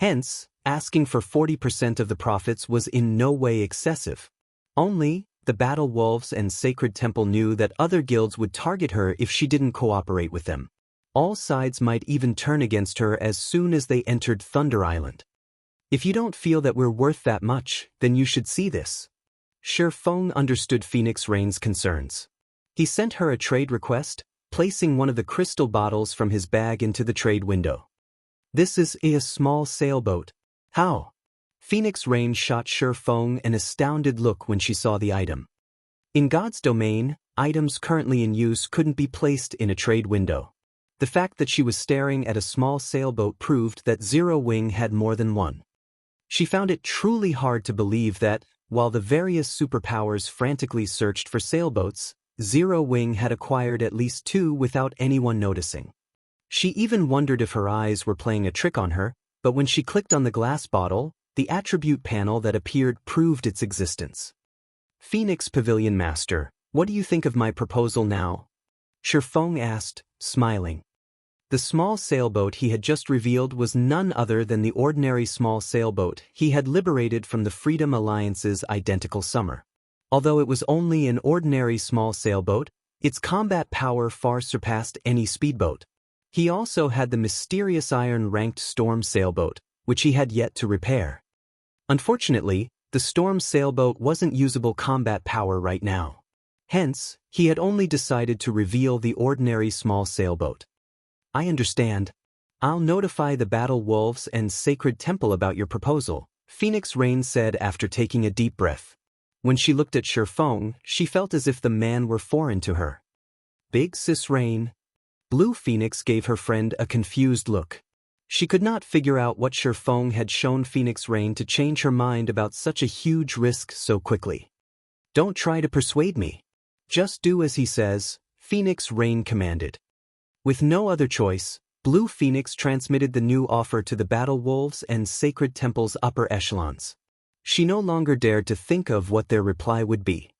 Hence, asking for 40% of the profits was in no way excessive. Only, the Battle Wolves and Sacred Temple knew that other guilds would target her if she didn't cooperate with them. All sides might even turn against her as soon as they entered Thunder Island. If you don't feel that we're worth that much, then you should see this. Shifeng understood Phoenix Rain's concerns. He sent her a trade request, placing one of the crystal bottles from his bag into the trade window. This is a small sailboat. How? Phoenix Rain shot Shifeng an astounded look when she saw the item. In God's domain, items currently in use couldn't be placed in a trade window. The fact that she was staring at a small sailboat proved that Zero Wing had more than one. She found it truly hard to believe that, while the various superpowers frantically searched for sailboats, Zero Wing had acquired at least two without anyone noticing. She even wondered if her eyes were playing a trick on her, but when she clicked on the glass bottle, the attribute panel that appeared proved its existence. Phoenix Pavilion Master, what do you think of my proposal now? Shifeng asked, smiling. The small sailboat he had just revealed was none other than the ordinary small sailboat he had liberated from the Freedom Alliance's identical summer. Although it was only an ordinary small sailboat, its combat power far surpassed any speedboat. He also had the mysterious iron-ranked Storm sailboat, which he had yet to repair. Unfortunately, the Storm sailboat wasn't usable combat power right now. Hence, he had only decided to reveal the ordinary small sailboat. I understand. I'll notify the Battle Wolves and Sacred Temple about your proposal, Phoenix Rain said after taking a deep breath. When she looked at Shifeng, she felt as if the man were foreign to her. Big Sis Rain. Blue Phoenix gave her friend a confused look. She could not figure out what Shifeng had shown Phoenix Rain to change her mind about such a huge risk so quickly. Don't try to persuade me. Just do as he says, Phoenix Rain commanded. With no other choice, Blue Phoenix transmitted the new offer to the Battle Wolves and Sacred Temple's upper echelons. She no longer dared to think of what their reply would be.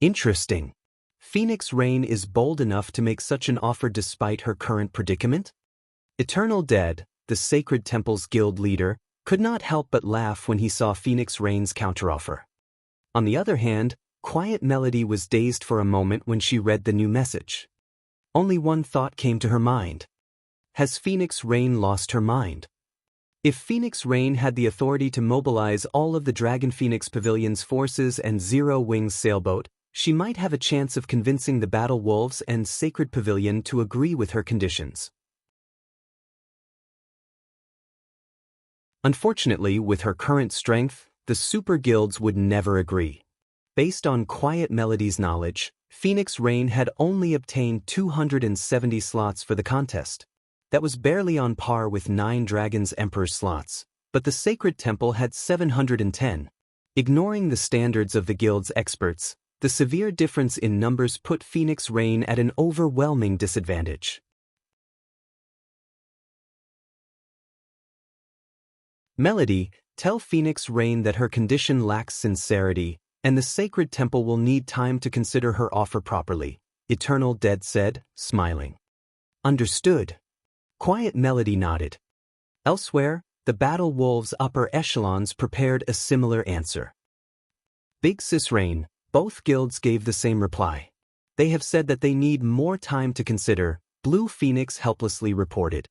Interesting. Phoenix Rain is bold enough to make such an offer despite her current predicament? Eternal Dead, the Sacred Temple's guild leader, could not help but laugh when he saw Phoenix Rain's counteroffer. On the other hand, Quiet Melody was dazed for a moment when she read the new message. Only one thought came to her mind. Has Phoenix Rain lost her mind? If Phoenix Rain had the authority to mobilize all of the Dragon Phoenix Pavilion's forces and Zero Wing's sailboat, she might have a chance of convincing the Battle Wolves and Sacred Pavilion to agree with her conditions. Unfortunately, with her current strength, the super guilds would never agree. Based on Quiet Melody's knowledge, Phoenix Rain had only obtained 270 slots for the contest. That was barely on par with 9 Dragon's Emperor slots, but the Sacred Temple had 710. Ignoring the standards of the guild's experts, the severe difference in numbers put Phoenix Rain at an overwhelming disadvantage. Melody, tell Phoenix Rain that her condition lacks sincerity, and the Sacred Temple will need time to consider her offer properly, Eternal Dead said, smiling. Understood. Quiet Melody nodded. Elsewhere, the Battle Wolves' upper echelons prepared a similar answer. Big Sis Rain, both guilds gave the same reply. They have said that they need more time to consider, Blue Phoenix helplessly reported.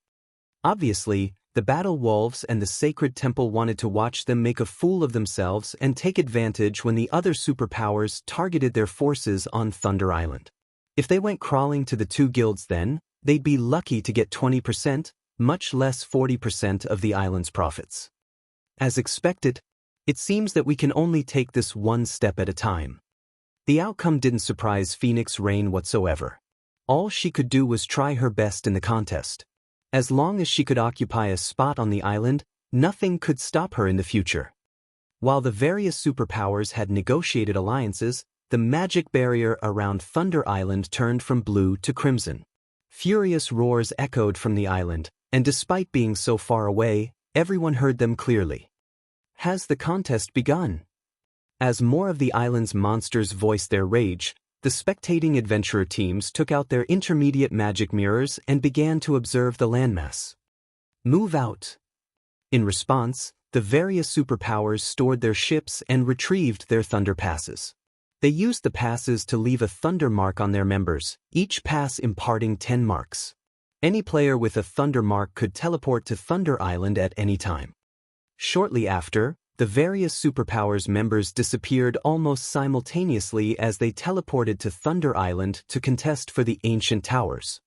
Obviously, the Battle Wolves and the Sacred Temple wanted to watch them make a fool of themselves and take advantage when the other superpowers targeted their forces on Thunder Island. If they went crawling to the two guilds then, they'd be lucky to get 20%, much less 40% of the island's profits. As expected, it seems that we can only take this one step at a time. The outcome didn't surprise Phoenix Rain whatsoever. All she could do was try her best in the contest. As long as she could occupy a spot on the island, nothing could stop her in the future. While the various superpowers had negotiated alliances, the magic barrier around Thunder Island turned from blue to crimson. Furious roars echoed from the island, and despite being so far away, everyone heard them clearly. Has the contest begun? As more of the island's monsters voiced their rage, the the spectating adventurer teams took out their intermediate magic mirrors and began to observe the landmass. Move out. In response, the various superpowers stored their ships and retrieved their thunder passes. They used the passes to leave a thunder mark on their members, each pass imparting 10 marks. Any player with a thunder mark could teleport to Thunder Island at any time. Shortly after, the various superpowers members disappeared almost simultaneously as they teleported to Thunder Island to contest for the Ancient Towers.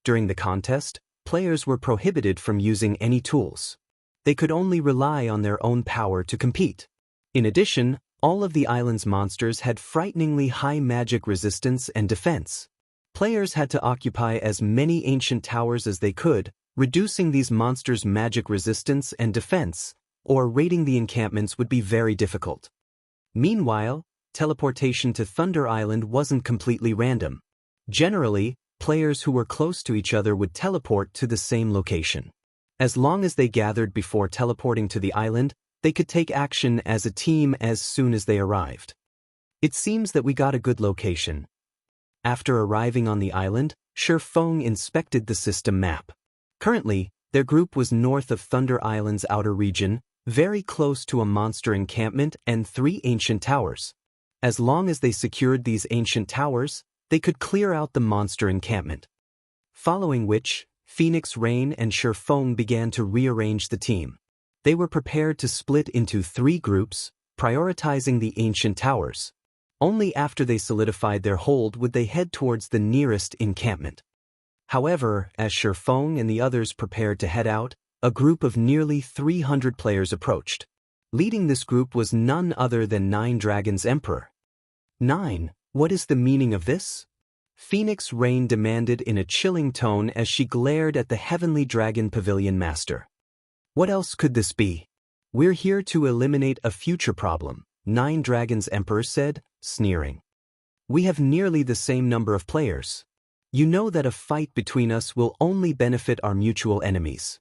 During the contest, players were prohibited from using any tools. They could only rely on their own power to compete. In addition, all of the island's monsters had frighteningly high magic resistance and defense. Players had to occupy as many ancient towers as they could, reducing these monsters' magic resistance and defense, or raiding the encampments would be very difficult. Meanwhile, teleportation to Thunder Island wasn't completely random. Generally, players who were close to each other would teleport to the same location. As long as they gathered before teleporting to the island, they could take action as a team as soon as they arrived. It seems that we got a good location. After arriving on the island, Feng inspected the system map. Currently, their group was north of Thunder Island's outer region, very close to a monster encampment and 3 ancient towers. As long as they secured these ancient towers, they could clear out the monster encampment. Following which, Phoenix Rain and Feng began to rearrange the team. They were prepared to split into 3 groups, prioritizing the ancient towers. Only after they solidified their hold would they head towards the nearest encampment. However, as Feng and the others prepared to head out, a group of nearly 300 players approached. Leading this group was none other than 9 Dragons Emperor. 9, what is the meaning of this? Phoenix Rain demanded in a chilling tone as she glared at the Heavenly Dragon Pavilion Master. What else could this be? We're here to eliminate a future problem, 9 Dragons Emperor said, sneering. We have nearly the same number of players. You know that a fight between us will only benefit our mutual enemies.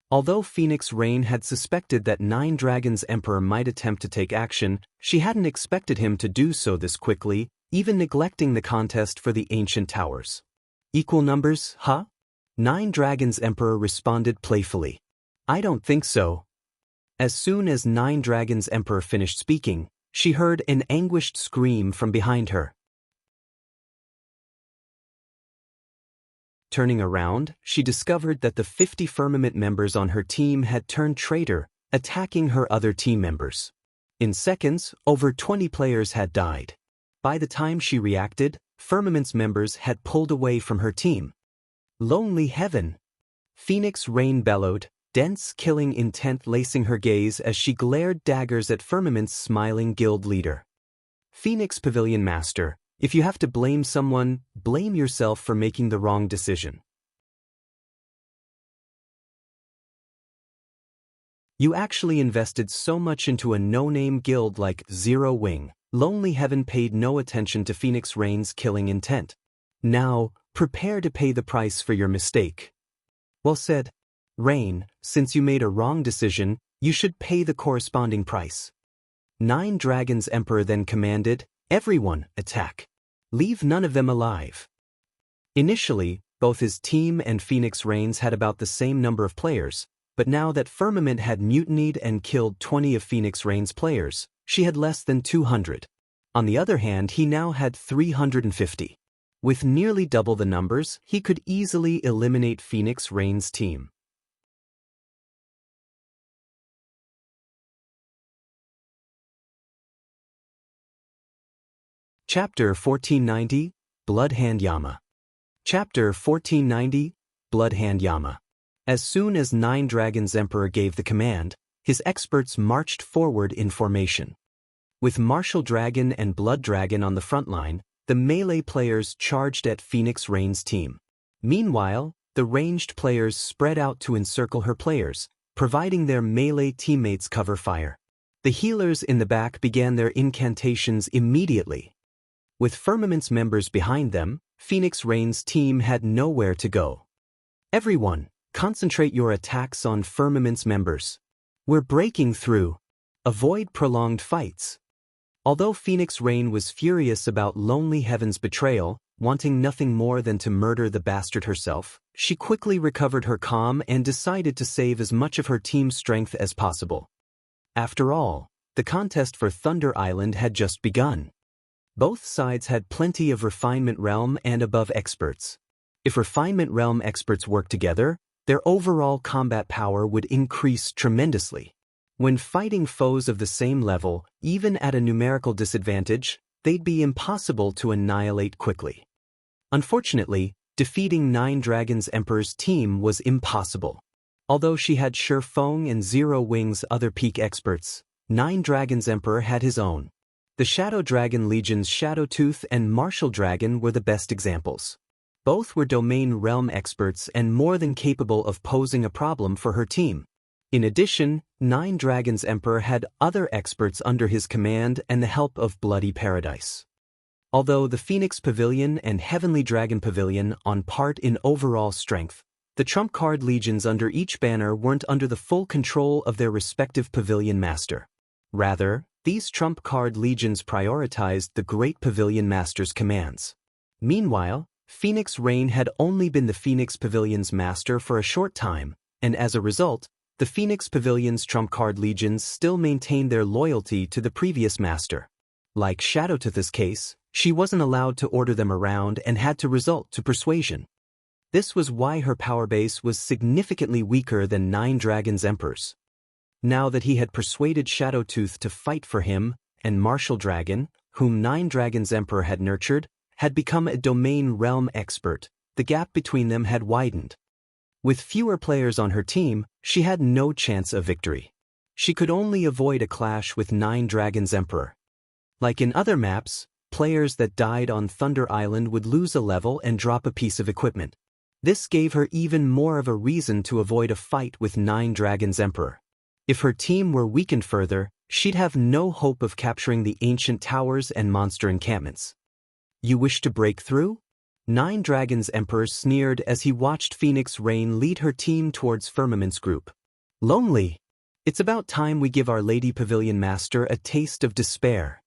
Although Phoenix Rain had suspected that 9 Dragons Emperor might attempt to take action, she hadn't expected him to do so this quickly, even neglecting the contest for the ancient towers. Equal numbers, huh? 9 Dragons Emperor responded playfully. I don't think so. As soon as 9 Dragons Emperor finished speaking, she heard an anguished scream from behind her. Turning around, she discovered that the 50 Firmament members on her team had turned traitor, attacking her other team members. In seconds, over 20 players had died. By the time she reacted, Firmament's members had pulled away from her team. Lonely heaven! Phoenix Rain bellowed, dense killing intent lacing her gaze as she glared daggers at Firmament's smiling guild leader. Phoenix Pavilion Master, if you have to blame someone, blame yourself for making the wrong decision. You actually invested so much into a no-name guild like Zero Wing. Lonely Heaven paid no attention to Phoenix Rain's killing intent. Now, prepare to pay the price for your mistake. Well said. Rain, since you made a wrong decision, you should pay the corresponding price. 9 Dragons Emperor then commanded, everyone, attack. Leave none of them alive. Initially, both his team and Phoenix Rains had about the same number of players, but now that Firmament had mutinied and killed 20 of Phoenix Rain's players, she had less than 200. On the other hand, he now had 350. With nearly double the numbers, he could easily eliminate Phoenix Rain's team. Chapter 1490, Bloodhand Yama. Chapter 1490, Bloodhand Yama. As soon as 9 Dragons Emperor gave the command, his experts marched forward in formation. With Martial Dragon and Blood Dragon on the front line, the melee players charged at Phoenix Rain's team. Meanwhile, the ranged players spread out to encircle her players, providing their melee teammates cover fire. The healers in the back began their incantations immediately. With Firmament's members behind them, Phoenix Rain's team had nowhere to go. Everyone, concentrate your attacks on Firmament's members. We're breaking through. Avoid prolonged fights. Although Phoenix Rain was furious about Lonely Heaven's betrayal, wanting nothing more than to murder the bastard herself, she quickly recovered her calm and decided to save as much of her team's strength as possible. After all, the contest for Thunder Island had just begun. Both sides had plenty of Refinement Realm and above experts. If Refinement Realm experts worked together, their overall combat power would increase tremendously. When fighting foes of the same level, even at a numerical disadvantage, they'd be impossible to annihilate quickly. Unfortunately, defeating Nine Dragons Emperor's team was impossible. Although she had Sure Feng and Zero Wing's other peak experts, Nine Dragons Emperor had his own. The Shadow Dragon Legion's Shadowtooth and Martial Dragon were the best examples. Both were domain realm experts and more than capable of posing a problem for her team. In addition, Nine Dragons Emperor had other experts under his command and the help of Bloody Paradise. Although the Phoenix Pavilion and Heavenly Dragon Pavilion on part in overall strength, the trump card legions under each banner weren't under the full control of their respective pavilion master. Rather, these trump card legions prioritized the Great Pavilion Master's commands. Meanwhile, Phoenix Rain had only been the Phoenix Pavilion's master for a short time, and as a result, the Phoenix Pavilion's trump card legions still maintained their loyalty to the previous master. Like Shadowtooth's case, she wasn't allowed to order them around and had to resort to persuasion. This was why her power base was significantly weaker than Nine Dragons Emperor's. Now that he had persuaded Shadowtooth to fight for him, and Martial Dragon, whom Nine Dragons Emperor had nurtured, had become a domain realm expert, the gap between them had widened. With fewer players on her team, she had no chance of victory. She could only avoid a clash with Nine Dragons Emperor. Like in other maps, players that died on Thunder Island would lose a level and drop a piece of equipment. This gave her even more of a reason to avoid a fight with Nine Dragons Emperor. If her team were weakened further, she'd have no hope of capturing the ancient towers and monster encampments. You wish to break through? Nine Dragons Emperor sneered as he watched Phoenix Rain lead her team towards Firmament's group. Lonely. It's about time we give our Lady Pavilion Master a taste of despair.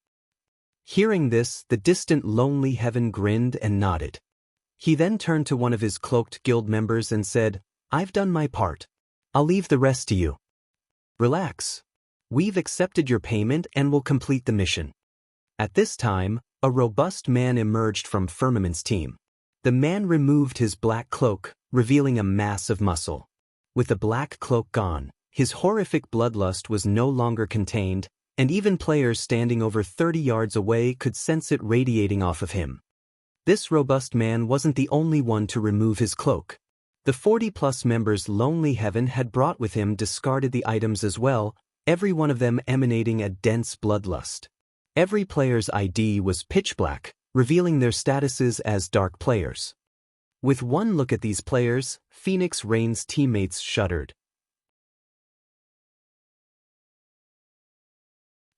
Hearing this, the distant Lonely Heaven grinned and nodded. He then turned to one of his cloaked guild members and said, "I've done my part. I'll leave the rest to you. Relax. We've accepted your payment and will complete the mission." At this time, a robust man emerged from Firmament's team. The man removed his black cloak, revealing a mass of muscle. With the black cloak gone, his horrific bloodlust was no longer contained, and even players standing over 30 yards away could sense it radiating off of him. This robust man wasn't the only one to remove his cloak. The 40-plus members Lonely Heaven had brought with him discarded the items as well, every one of them emanating a dense bloodlust. Every player's ID was pitch black, revealing their statuses as dark players. With one look at these players, Phoenix Rain's teammates shuddered.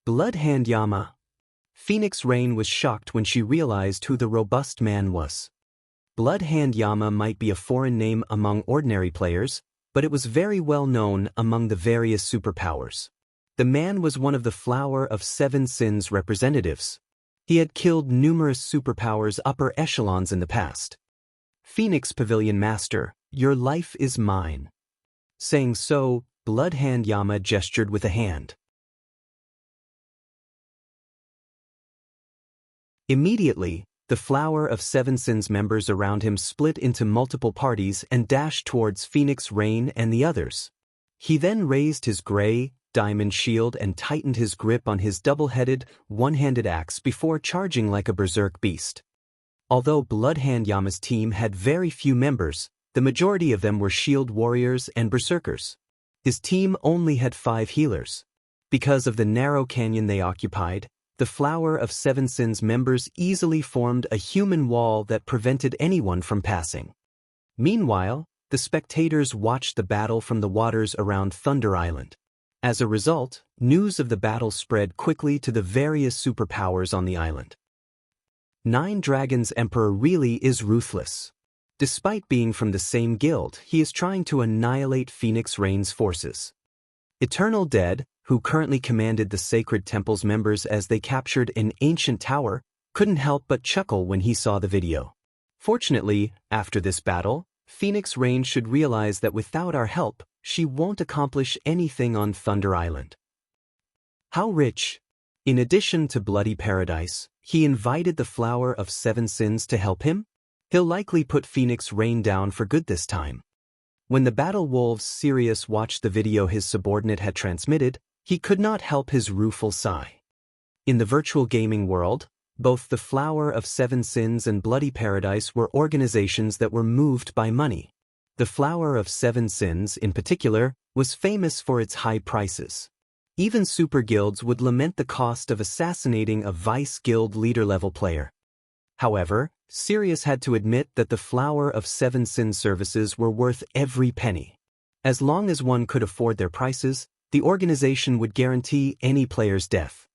Bloodhand Yama. Phoenix Rain was shocked when she realized who the robust man was. Bloodhand Yama might be a foreign name among ordinary players, but it was very well known among the various superpowers. The man was one of the Flower of Seven Sins representatives. He had killed numerous superpowers upper echelons in the past. "Phoenix Pavilion Master, your life is mine." Saying so, Bloodhand Yama gestured with a hand. Immediately, the Flower of Seven Sins members around him split into multiple parties and dashed towards Phoenix Rain and the others. He then raised his gray, diamond shield and tightened his grip on his double-headed, one-handed axe before charging like a berserk beast. Although Bloodhand Yama's team had very few members, the majority of them were shield warriors and berserkers. His team only had 5 healers. Because of the narrow canyon they occupied, the Flower of Seven Sins members easily formed a human wall that prevented anyone from passing. Meanwhile, the spectators watched the battle from the waters around Thunder Island. As a result, news of the battle spread quickly to the various superpowers on the island. Nine Dragons Emperor really is ruthless. Despite being from the same guild, he is trying to annihilate Phoenix Rain's forces. Eternal Dead, who currently commanded the Sacred Temple's members as they captured an ancient tower, couldn't help but chuckle when he saw the video. Fortunately, after this battle, Phoenix Rain should realize that without our help, she won't accomplish anything on Thunder Island. How rich! In addition to Bloody Paradise, he invited the Flower of Seven Sins to help him? He'll likely put Phoenix Rain down for good this time. When the Battle Wolves Sirius watched the video his subordinate had transmitted, he could not help his rueful sigh. In the virtual gaming world, both the Flower of Seven Sins and Bloody Paradise were organizations that were moved by money. The Flower of Seven Sins, in particular, was famous for its high prices. Even super guilds would lament the cost of assassinating a Vice Guild leader-level player. However, Sirius had to admit that the Flower of Seven Sins services were worth every penny. As long as one could afford their prices, the organization would guarantee any player's death.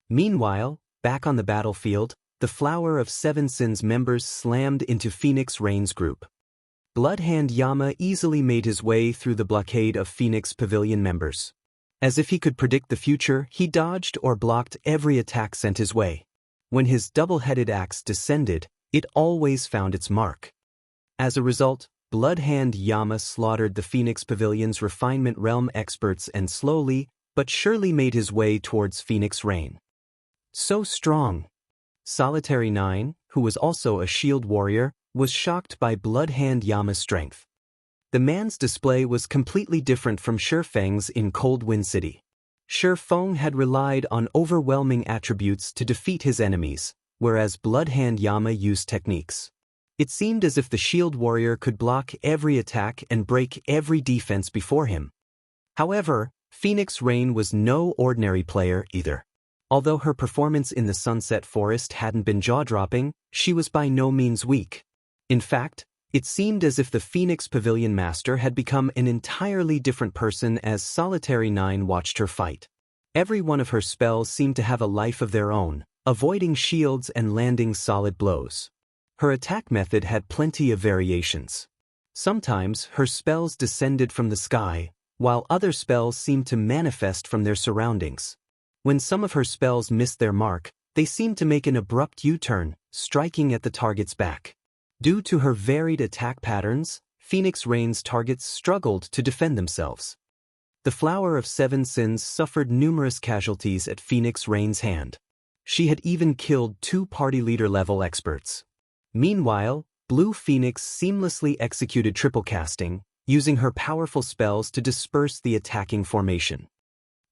Meanwhile, back on the battlefield, the Flower of Seven Sins members slammed into Phoenix Rain's group. Bloodhand Yama easily made his way through the blockade of Phoenix Pavilion members. As if he could predict the future, he dodged or blocked every attack sent his way. When his double-headed axe descended, it always found its mark. As a result, Bloodhand Yama slaughtered the Phoenix Pavilion's refinement realm experts and slowly, but surely made his way towards Phoenix Rain. So strong! Solitary 9, who was also a shield warrior, was shocked by Bloodhand Yama's strength. The man's display was completely different from Shifeng's in Cold Wind City. Shifeng had relied on overwhelming attributes to defeat his enemies, whereas Bloodhand Yama used techniques. It seemed as if the shield warrior could block every attack and break every defense before him. However, Phoenix Rain was no ordinary player either. Although her performance in the Sunset Forest hadn't been jaw-dropping, she was by no means weak. In fact, it seemed as if the Phoenix Pavilion Master had become an entirely different person as Solitary 9 watched her fight. Every one of her spells seemed to have a life of their own, avoiding shields and landing solid blows. Her attack method had plenty of variations. Sometimes her spells descended from the sky, while other spells seemed to manifest from their surroundings. When some of her spells missed their mark, they seemed to make an abrupt U-turn, striking at the target's back. Due to her varied attack patterns, Phoenix Rain's targets struggled to defend themselves. The Flower of Seven Sins suffered numerous casualties at Phoenix Rain's hand. She had even killed 2 party leader-level experts. Meanwhile, Blue Phoenix seamlessly executed triple casting, using her powerful spells to disperse the attacking formation.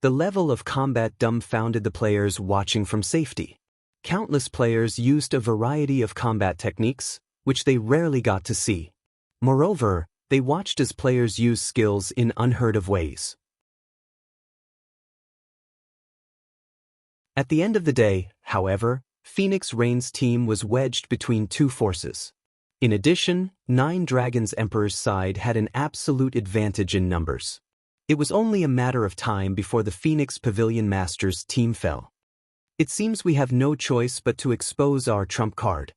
The level of combat dumbfounded the players watching from safety. Countless players used a variety of combat techniques, which they rarely got to see. Moreover, they watched as players used skills in unheard of ways. At the end of the day, however, Phoenix Rain's team was wedged between 2 forces. In addition, 9 Dragons Emperor's side had an absolute advantage in numbers. It was only a matter of time before the Phoenix Pavilion Master's team fell. It seems we have no choice but to expose our trump card.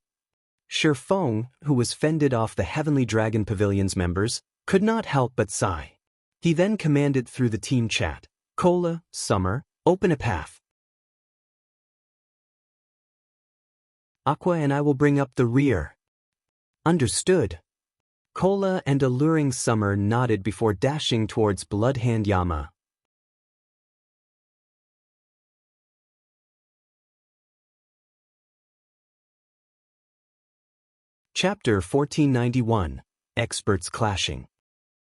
Shifeng, who was fended off the Heavenly Dragon Pavilion's members, could not help but sigh. He then commanded through the team chat, "Cola, Summer, open a path. Aqua and I will bring up the rear." Understood. Cola and alluring Summer nodded before dashing towards Bloodhand Yama. Chapter 1491, Experts Clashing.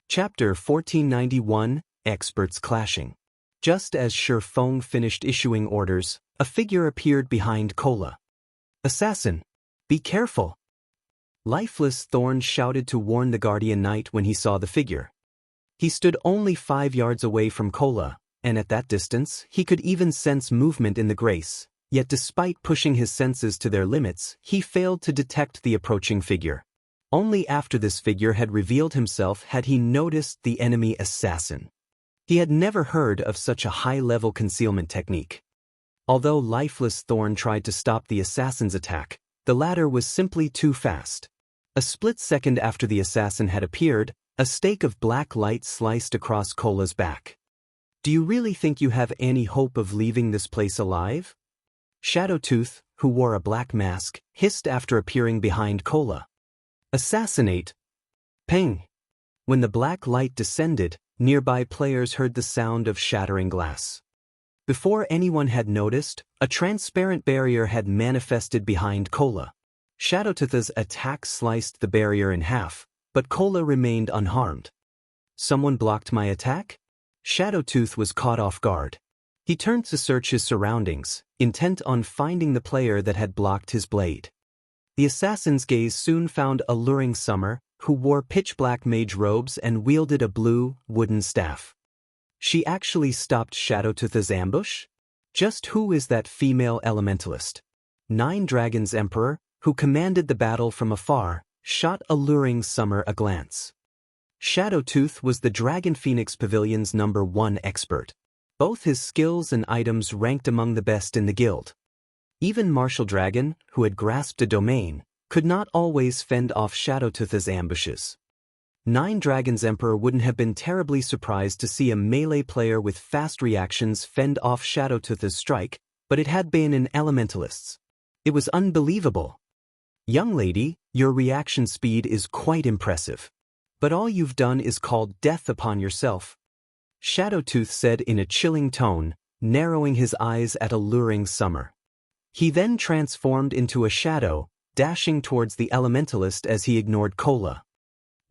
Chapter 1491, Experts Clashing. Just as Shifeng finished issuing orders, a figure appeared behind Cola. "Assassin! Be careful!" Lifeless Thorn shouted to warn the Guardian Knight when he saw the figure. He stood only 5 yards away from Cola, and at that distance, he could even sense movement in the grace. Yet despite pushing his senses to their limits, he failed to detect the approaching figure. Only after this figure had revealed himself had he noticed the enemy assassin. He had never heard of such a high-level concealment technique. Although Lifeless Thorn tried to stop the assassin's attack, the latter was simply too fast. A split second after the assassin had appeared, a stake of black light sliced across Cola's back. Do you really think you have any hope of leaving this place alive? Shadowtooth, who wore a black mask, hissed after appearing behind Cola. Assassinate! Ping! When the black light descended, nearby players heard the sound of shattering glass. Before anyone had noticed, a transparent barrier had manifested behind Cola. Shadowtooth's attack sliced the barrier in half, but Cola remained unharmed. Someone blocked my attack? Shadowtooth was caught off guard. He turned to search his surroundings, intent on finding the player that had blocked his blade. The assassin's gaze soon found alluring Summer, who wore pitch-black mage robes and wielded a blue, wooden staff. She actually stopped Shadowtooth's ambush? Just who is that female elementalist? Nine Dragons Emperor, who commanded the battle from afar, shot alluring Summer a glance. Shadowtooth was the Dragon Phoenix Pavilion's #1 expert. Both his skills and items ranked among the best in the guild. Even Martial Dragon, who had grasped a domain, could not always fend off Shadowtooth's ambushes. Nine Dragons Emperor wouldn't have been terribly surprised to see a melee player with fast reactions fend off Shadowtooth's strike, but it had been an elementalist's. It was unbelievable. Young lady, your reaction speed is quite impressive. But all you've done is called death upon yourself. Shadowtooth said in a chilling tone, narrowing his eyes at alluring Summer. He then transformed into a shadow, dashing towards the elementalist as he ignored Cola.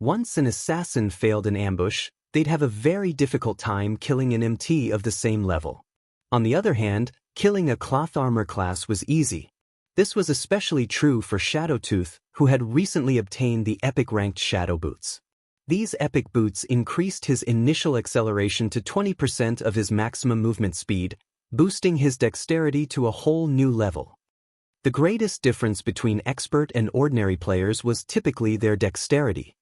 Once an assassin failed an ambush, they'd have a very difficult time killing an MT of the same level. On the other hand, killing a cloth armor class was easy. This was especially true for Shadowtooth, who had recently obtained the epic-ranked Shadow Boots. These epic boots increased his initial acceleration to 20% of his maximum movement speed, boosting his dexterity to a whole new level. The greatest difference between expert and ordinary players was typically their dexterity.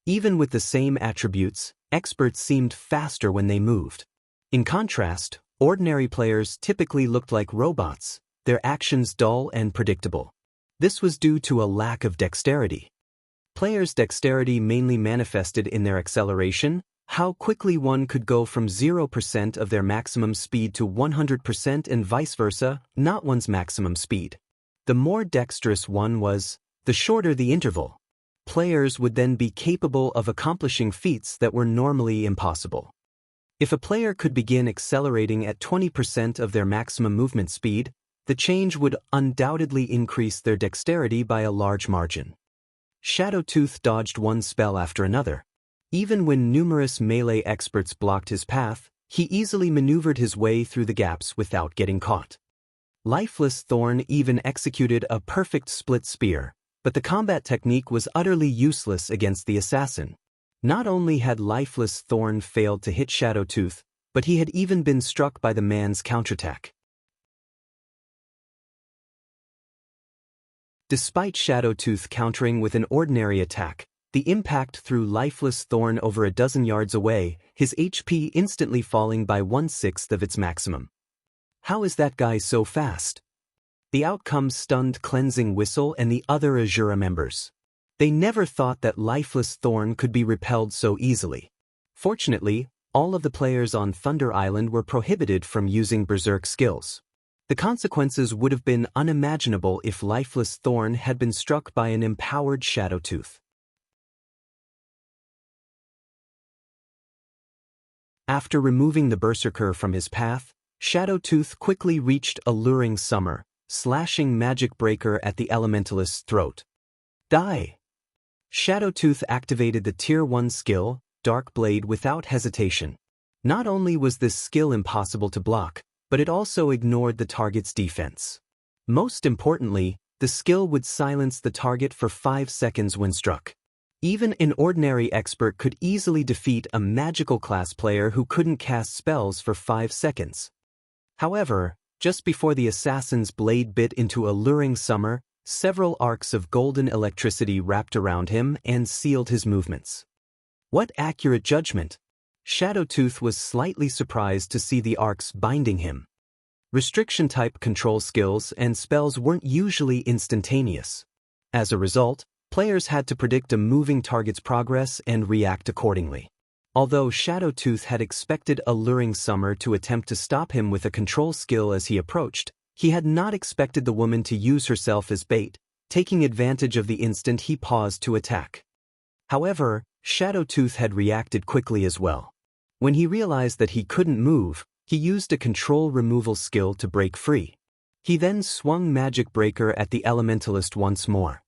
Even with the same attributes, experts seemed faster when they moved. In contrast, ordinary players typically looked like robots, their actions dull and predictable. This was due to a lack of dexterity. Players' dexterity mainly manifested in their acceleration, how quickly one could go from 0% of their maximum speed to 100% and vice versa, not one's maximum speed. The more dexterous one was, the shorter the interval. Players would then be capable of accomplishing feats that were normally impossible. If a player could begin accelerating at 20% of their maximum movement speed, the change would undoubtedly increase their dexterity by a large margin. Shadowtooth dodged one spell after another. Even when numerous melee experts blocked his path, he easily maneuvered his way through the gaps without getting caught. Lifeless Thorn even executed a perfect split spear, but the combat technique was utterly useless against the assassin. Not only had Lifeless Thorn failed to hit Shadowtooth, but he had even been struck by the man's counterattack. Despite Shadowtooth countering with an ordinary attack, the impact threw Lifeless Thorn over a dozen yards away, his HP instantly falling by 1/6 of its maximum. How is that guy so fast? The outcome stunned Cleansing Whistle and the other Asura members. They never thought that Lifeless Thorn could be repelled so easily. Fortunately, all of the players on Thunder Island were prohibited from using Berserk skills. The consequences would have been unimaginable if Lifeless Thorn had been struck by an empowered Shadowtooth. After removing the Berserker from his path, Shadowtooth quickly reached alluring Summer, slashing Magic Breaker at the Elementalist's throat. Die! Shadowtooth activated the Tier 1 skill, Dark Blade, without hesitation. Not only was this skill impossible to block, but it also ignored the target's defense. Most importantly, the skill would silence the target for 5 seconds when struck. Even an ordinary expert could easily defeat a magical class player who couldn't cast spells for 5 seconds. However, just before the assassin's blade bit into alluring Summer, several arcs of golden electricity wrapped around him and sealed his movements. What accurate judgment! Shadowtooth was slightly surprised to see the arcs binding him. Restriction-type control skills and spells weren't usually instantaneous. As a result, players had to predict a moving target's progress and react accordingly. Although Shadowtooth had expected Alluring Summer to attempt to stop him with a control skill as he approached, he had not expected the woman to use herself as bait, taking advantage of the instant he paused to attack. However, Shadowtooth had reacted quickly as well. When he realized that he couldn't move, he used a control removal skill to break free. He then swung Magic Breaker at the Elementalist once more.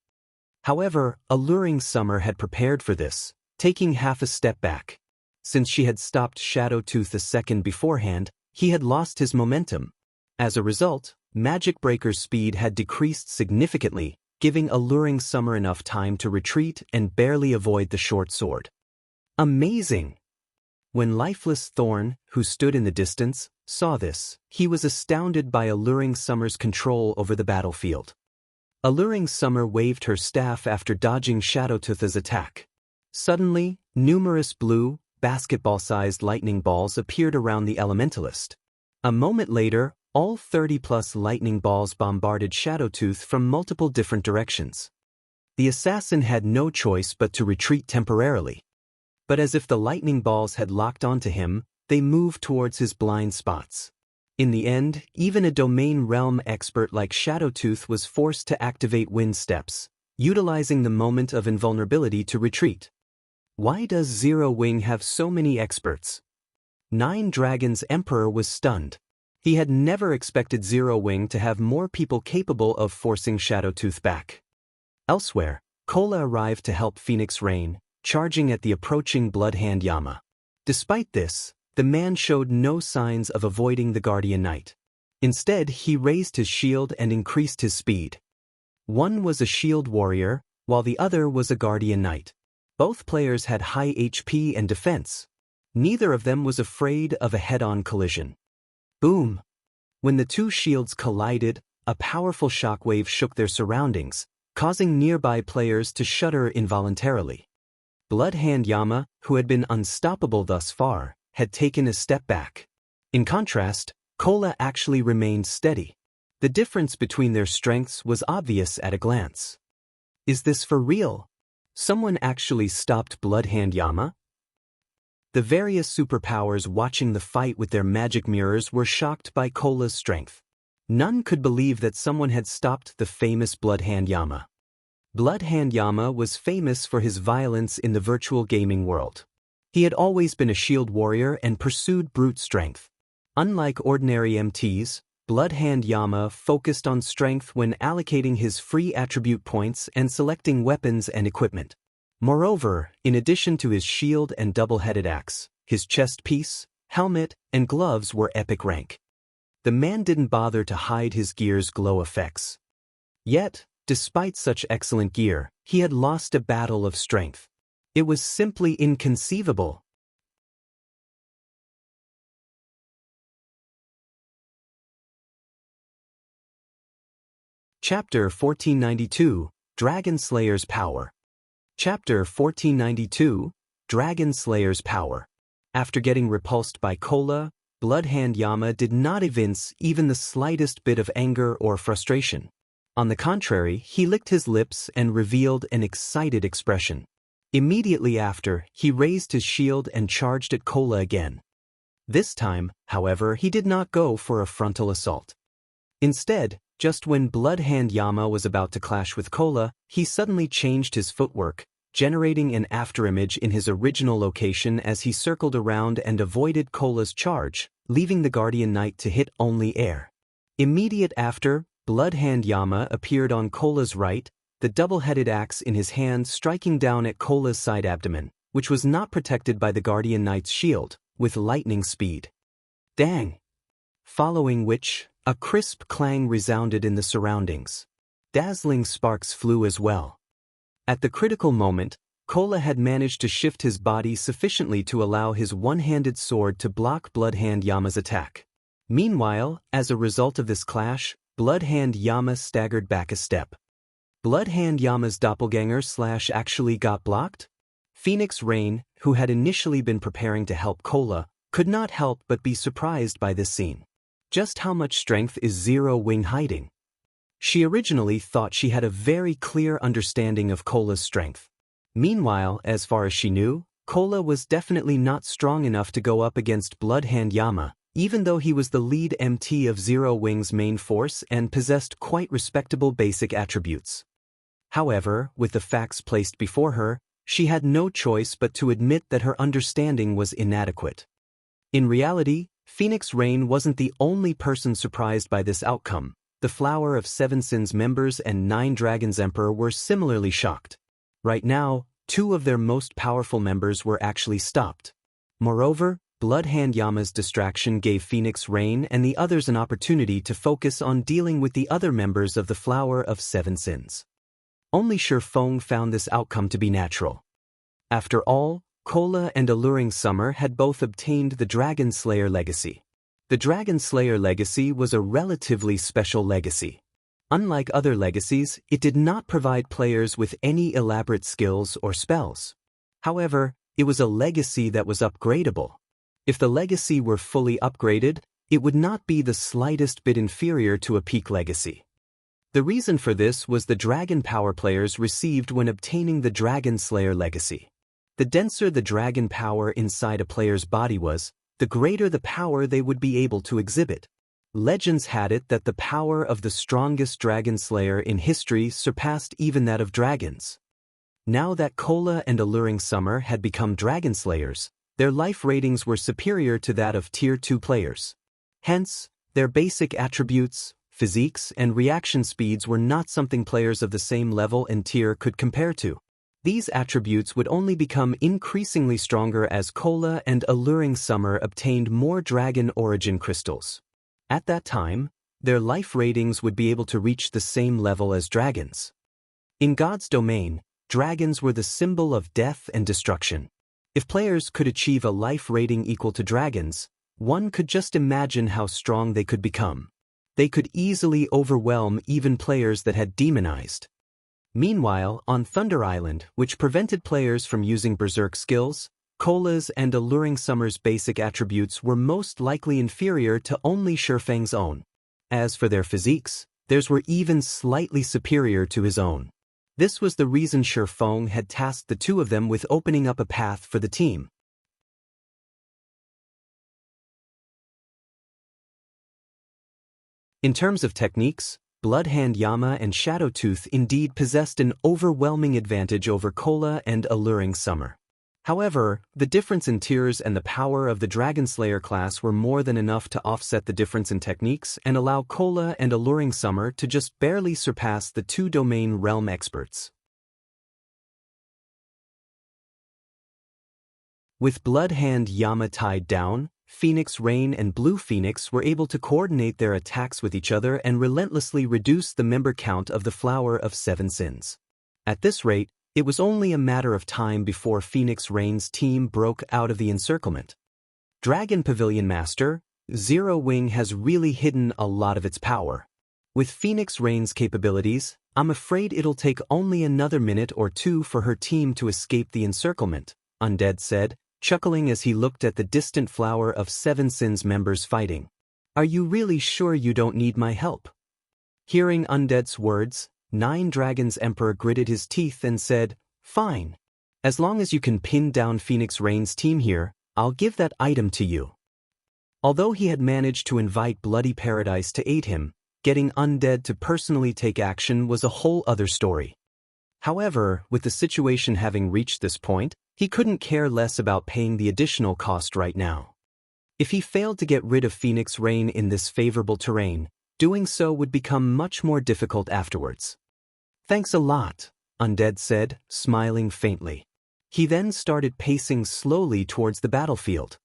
However, Alluring Summer had prepared for this, taking half a step back. Since she had stopped Shadowtooth a second beforehand, he had lost his momentum. As a result, Magic Breaker's speed had decreased significantly, giving Alluring Summer enough time to retreat and barely avoid the short sword. Amazing! When Lifeless Thorn, who stood in the distance, saw this, he was astounded by Alluring Summer's control over the battlefield. Alluring Summer waved her staff after dodging Shadowtooth's attack. Suddenly, numerous blue, basketball-sized lightning balls appeared around the Elementalist. A moment later, all 30-plus lightning balls bombarded Shadowtooth from multiple different directions. The assassin had no choice but to retreat temporarily. But as if the lightning balls had locked onto him, they moved towards his blind spots. In the end, even a domain realm expert like Shadowtooth was forced to activate Wind Steps, utilizing the moment of invulnerability to retreat. Why does Zero Wing have so many experts? Nine Dragons Emperor was stunned. He had never expected Zero Wing to have more people capable of forcing Shadowtooth back. Elsewhere, Cola arrived to help Phoenix Rain, charging at the approaching Bloodhand Yama. Despite this, the man showed no signs of avoiding the Guardian Knight. Instead, he raised his shield and increased his speed. One was a shield warrior, while the other was a Guardian Knight. Both players had high HP and defense. Neither of them was afraid of a head-on collision. Boom! When the two shields collided, a powerful shockwave shook their surroundings, causing nearby players to shudder involuntarily. Bloodhand Yama, who had been unstoppable thus far, had taken a step back. In contrast, Cola actually remained steady. The difference between their strengths was obvious at a glance. Is this for real? Someone actually stopped Bloodhand Yama? The various superpowers watching the fight with their magic mirrors were shocked by Cola's strength. None could believe that someone had stopped the famous Bloodhand Yama. Bloodhand Yama was famous for his violence in the virtual gaming world. He had always been a shield warrior and pursued brute strength. Unlike ordinary MTs, Bloodhand Yama focused on strength when allocating his free attribute points and selecting weapons and equipment. Moreover, in addition to his shield and double-headed axe, his chest piece, helmet, and gloves were epic rank. The man didn't bother to hide his gear's glow effects. Yet, despite such excellent gear, he had lost a battle of strength. It was simply inconceivable. Chapter 1492, Dragon Slayer's Power. Chapter 1492, Dragon Slayer's Power. After getting repulsed by Cola, Bloodhand Yama did not evince even the slightest bit of anger or frustration. On the contrary, he licked his lips and revealed an excited expression. Immediately after, he raised his shield and charged at Cola again. This time, however, he did not go for a frontal assault. Instead, just when Bloodhand Yama was about to clash with Cola, he suddenly changed his footwork, generating an afterimage in his original location as he circled around and avoided Cola's charge, leaving the Guardian Knight to hit only air. Immediate after, Bloodhand Yama appeared on Cola's right, the double-headed axe in his hand striking down at Cola's side abdomen, which was not protected by the Guardian Knight's shield, with lightning speed. Dang! Following which, a crisp clang resounded in the surroundings. Dazzling sparks flew as well. At the critical moment, Cola had managed to shift his body sufficiently to allow his one-handed sword to block Bloodhand Yama's attack. Meanwhile, as a result of this clash, Bloodhand Yama staggered back a step. Bloodhand Yama's doppelganger actually got blocked? Phoenix Rain, who had initially been preparing to help Cola, could not help but be surprised by this scene. Just how much strength is Zero Wing hiding? She originally thought she had a very clear understanding of Cola's strength. Meanwhile, as far as she knew, Kola was definitely not strong enough to go up against Bloodhand Yama, even though he was the lead MT of Zero Wing's main force and possessed quite respectable basic attributes. However, with the facts placed before her, she had no choice but to admit that her understanding was inadequate. In reality, Phoenix Rain wasn't the only person surprised by this outcome. The Flower of Seven Sins members and Nine Dragons Emperor were similarly shocked. Right now, 2 of their most powerful members were actually stopped. Moreover, Bloodhand Yama's distraction gave Phoenix Rain and the others an opportunity to focus on dealing with the other members of the Flower of Seven Sins. Only Shifeng found this outcome to be natural. After all, Kola and Alluring Summer had both obtained the Dragon Slayer legacy. The Dragon Slayer legacy was a relatively special legacy. Unlike other legacies, it did not provide players with any elaborate skills or spells. However, it was a legacy that was upgradable. If the legacy were fully upgraded, it would not be the slightest bit inferior to a peak legacy. The reason for this was the dragon power players received when obtaining the Dragon Slayer legacy. The denser the dragon power inside a player's body was, the greater the power they would be able to exhibit. Legends had it that the power of the strongest dragon slayer in history surpassed even that of dragons. Now that Kola and Alluring Summer had become dragon slayers, their life ratings were superior to that of Tier 2 players. Hence, their basic attributes, physiques, and reaction speeds were not something players of the same level and tier could compare to. These attributes would only become increasingly stronger as Kola and Alluring Summer obtained more dragon origin crystals. At that time, their life ratings would be able to reach the same level as dragons. In God's domain, dragons were the symbol of death and destruction. If players could achieve a life rating equal to dragons, one could just imagine how strong they could become. They could easily overwhelm even players that had demonized. Meanwhile, on Thunder Island, which prevented players from using berserk skills, Kola's and Alluring Summer's basic attributes were most likely inferior to only Shifeng's own. As for their physiques, theirs were even slightly superior to his own. This was the reason Shifeng had tasked the 2 of them with opening up a path for the team. In terms of techniques, Bloodhand Yama and Shadowtooth indeed possessed an overwhelming advantage over Kola and Alluring Summer. However, the difference in tiers and the power of the Dragon Slayer class were more than enough to offset the difference in techniques and allow Kola and Alluring Summer to just barely surpass the 2 domain realm experts. With Bloodhand Yama tied down, Phoenix Rain and Blue Phoenix were able to coordinate their attacks with each other and relentlessly reduce the member count of the Flower of Seven Sins. At this rate, it was only a matter of time before Phoenix Rain's team broke out of the encirclement. Dragon Pavilion Master, Zero Wing has really hidden a lot of its power. With Phoenix Rain's capabilities, I'm afraid it'll take only another minute or 2 for her team to escape the encirclement, Undead said, chuckling as he looked at the distant Flower of Seven Sins members fighting. Are you really sure you don't need my help? Hearing Undead's words, Nine Dragons Emperor gritted his teeth and said, Fine. As long as you can pin down Phoenix Rain's team here, I'll give that item to you. Although he had managed to invite Bloody Paradise to aid him, getting Undead to personally take action was a whole other story. However, with the situation having reached this point, he couldn't care less about paying the additional cost right now. If he failed to get rid of Phoenix Rain in this favorable terrain, doing so would become much more difficult afterwards. Thanks a lot, Undead said, smiling faintly. He then started pacing slowly towards the battlefield.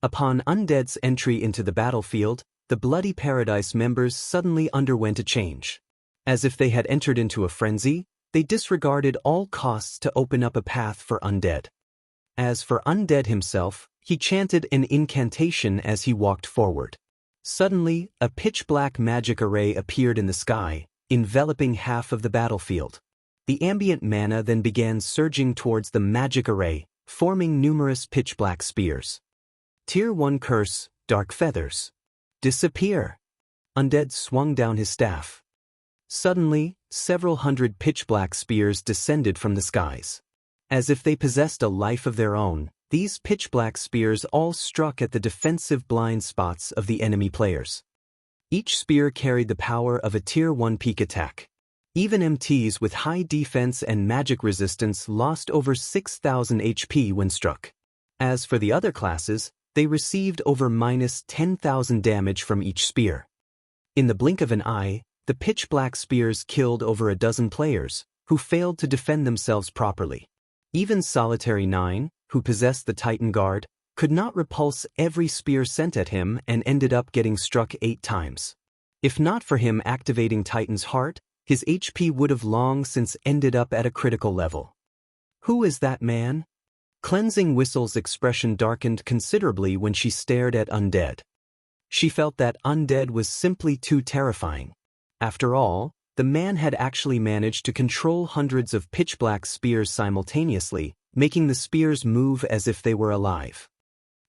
Upon Undead's entry into the battlefield, the Bloody Paradise members suddenly underwent a change. As if they had entered into a frenzy, they disregarded all costs to open up a path for Undead. As for Undead himself, he chanted an incantation as he walked forward. Suddenly, a pitch-black magic array appeared in the sky, enveloping half of the battlefield. The ambient mana then began surging towards the magic array, forming numerous pitch-black spears. Tier 1 Curse, Dark Feathers. Disappear! Undead swung down his staff. Suddenly, several hundred pitch-black spears descended from the skies. As if they possessed a life of their own, these pitch-black spears all struck at the defensive blind spots of the enemy players. Each spear carried the power of a Tier 1 peak attack. Even MTs with high defense and magic resistance lost over 6,000 HP when struck. As for the other classes, they received over -10,000 damage from each spear. In the blink of an eye, the pitch-black spears killed over a dozen players, who failed to defend themselves properly. Even Solitary 9, who possessed the Titan Guard, could not repulse every spear sent at him and ended up getting struck 8 times. If not for him activating Titan's Heart, his HP would have long since ended up at a critical level. Who is that man? Cleansing Whistle's expression darkened considerably when she stared at Undead. She felt that Undead was simply too terrifying. After all, the man had actually managed to control hundreds of pitch-black spears simultaneously, making the spears move as if they were alive.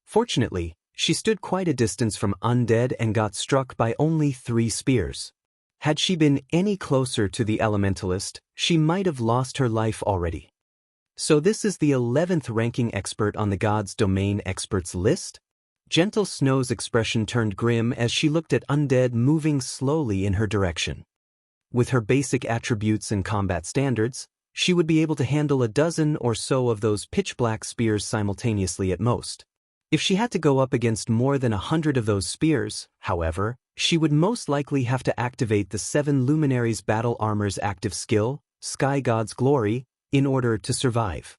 Fortunately, she stood quite a distance from Undead and got struck by only 3 spears. Had she been any closer to the Elementalist, she might have lost her life already. So this is the 11th ranking expert on the God's Domain experts list? Gentle Snow's expression turned grim as she looked at Undead moving slowly in her direction. With her basic attributes and combat standards, she would be able to handle a dozen or so of those pitch-black spears simultaneously at most. If she had to go up against more than 100 of those spears, however, she would most likely have to activate the 7 Luminaries Battle Armor's active skill, Sky God's Glory, in order to survive.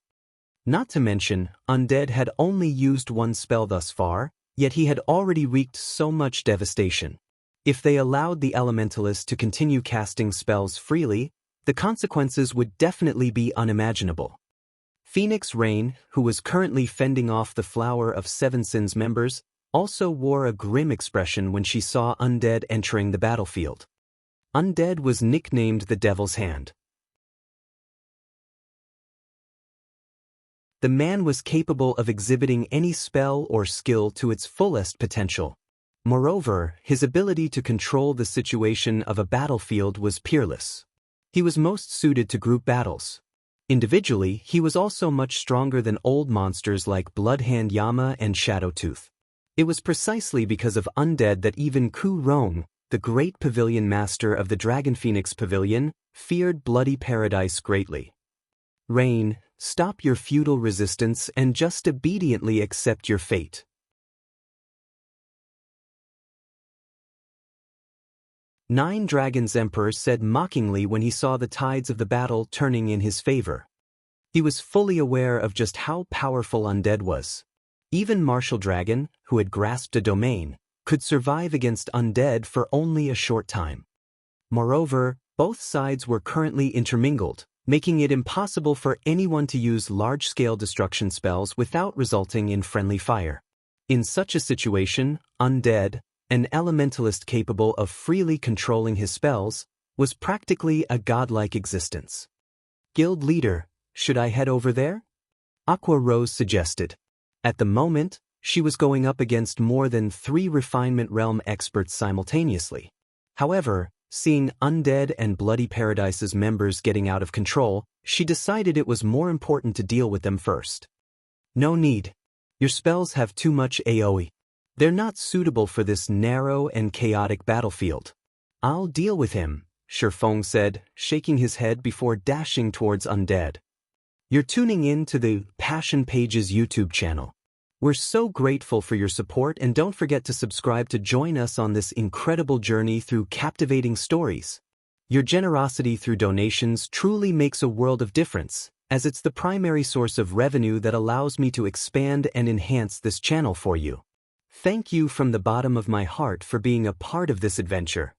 Not to mention, Undead had only used 1 spell thus far, yet he had already wreaked so much devastation. If they allowed the Elementalist to continue casting spells freely, the consequences would definitely be unimaginable. Phoenix Rain, who was currently fending off the Flower of Seven Sins members, also wore a grim expression when she saw Undead entering the battlefield. Undead was nicknamed the Devil's Hand. The man was capable of exhibiting any spell or skill to its fullest potential. Moreover, his ability to control the situation of a battlefield was peerless. He was most suited to group battles. Individually, he was also much stronger than old monsters like Bloodhand Yama and Shadowtooth. It was precisely because of Undead that even Ku Rong, the great pavilion master of the Dragon Phoenix Pavilion, feared Bloody Paradise greatly. Rain, stop your futile resistance and just obediently accept your fate. Nine Dragons Emperor said mockingly when he saw the tides of the battle turning in his favor. He was fully aware of just how powerful Undead was. Even Martial Dragon, who had grasped a domain, could survive against Undead for only a short time. Moreover, both sides were currently intermingled, making it impossible for anyone to use large-scale destruction spells without resulting in friendly fire. In such a situation, Undead, an elementalist capable of freely controlling his spells, was practically a godlike existence. Guild leader, should I head over there? Aqua Rose suggested. At the moment, she was going up against more than 3 Refinement Realm experts simultaneously. However, seeing Undead and Bloody Paradise's members getting out of control, she decided it was more important to deal with them first. No need. Your spells have too much AoE. They're not suitable for this narrow and chaotic battlefield. I'll deal with him, Shifeng said, shaking his head before dashing towards Undead. You're tuning in to the Passion Pages YouTube channel. We're so grateful for your support, and don't forget to subscribe to join us on this incredible journey through captivating stories. Your generosity through donations truly makes a world of difference, as it's the primary source of revenue that allows me to expand and enhance this channel for you. Thank you from the bottom of my heart for being a part of this adventure.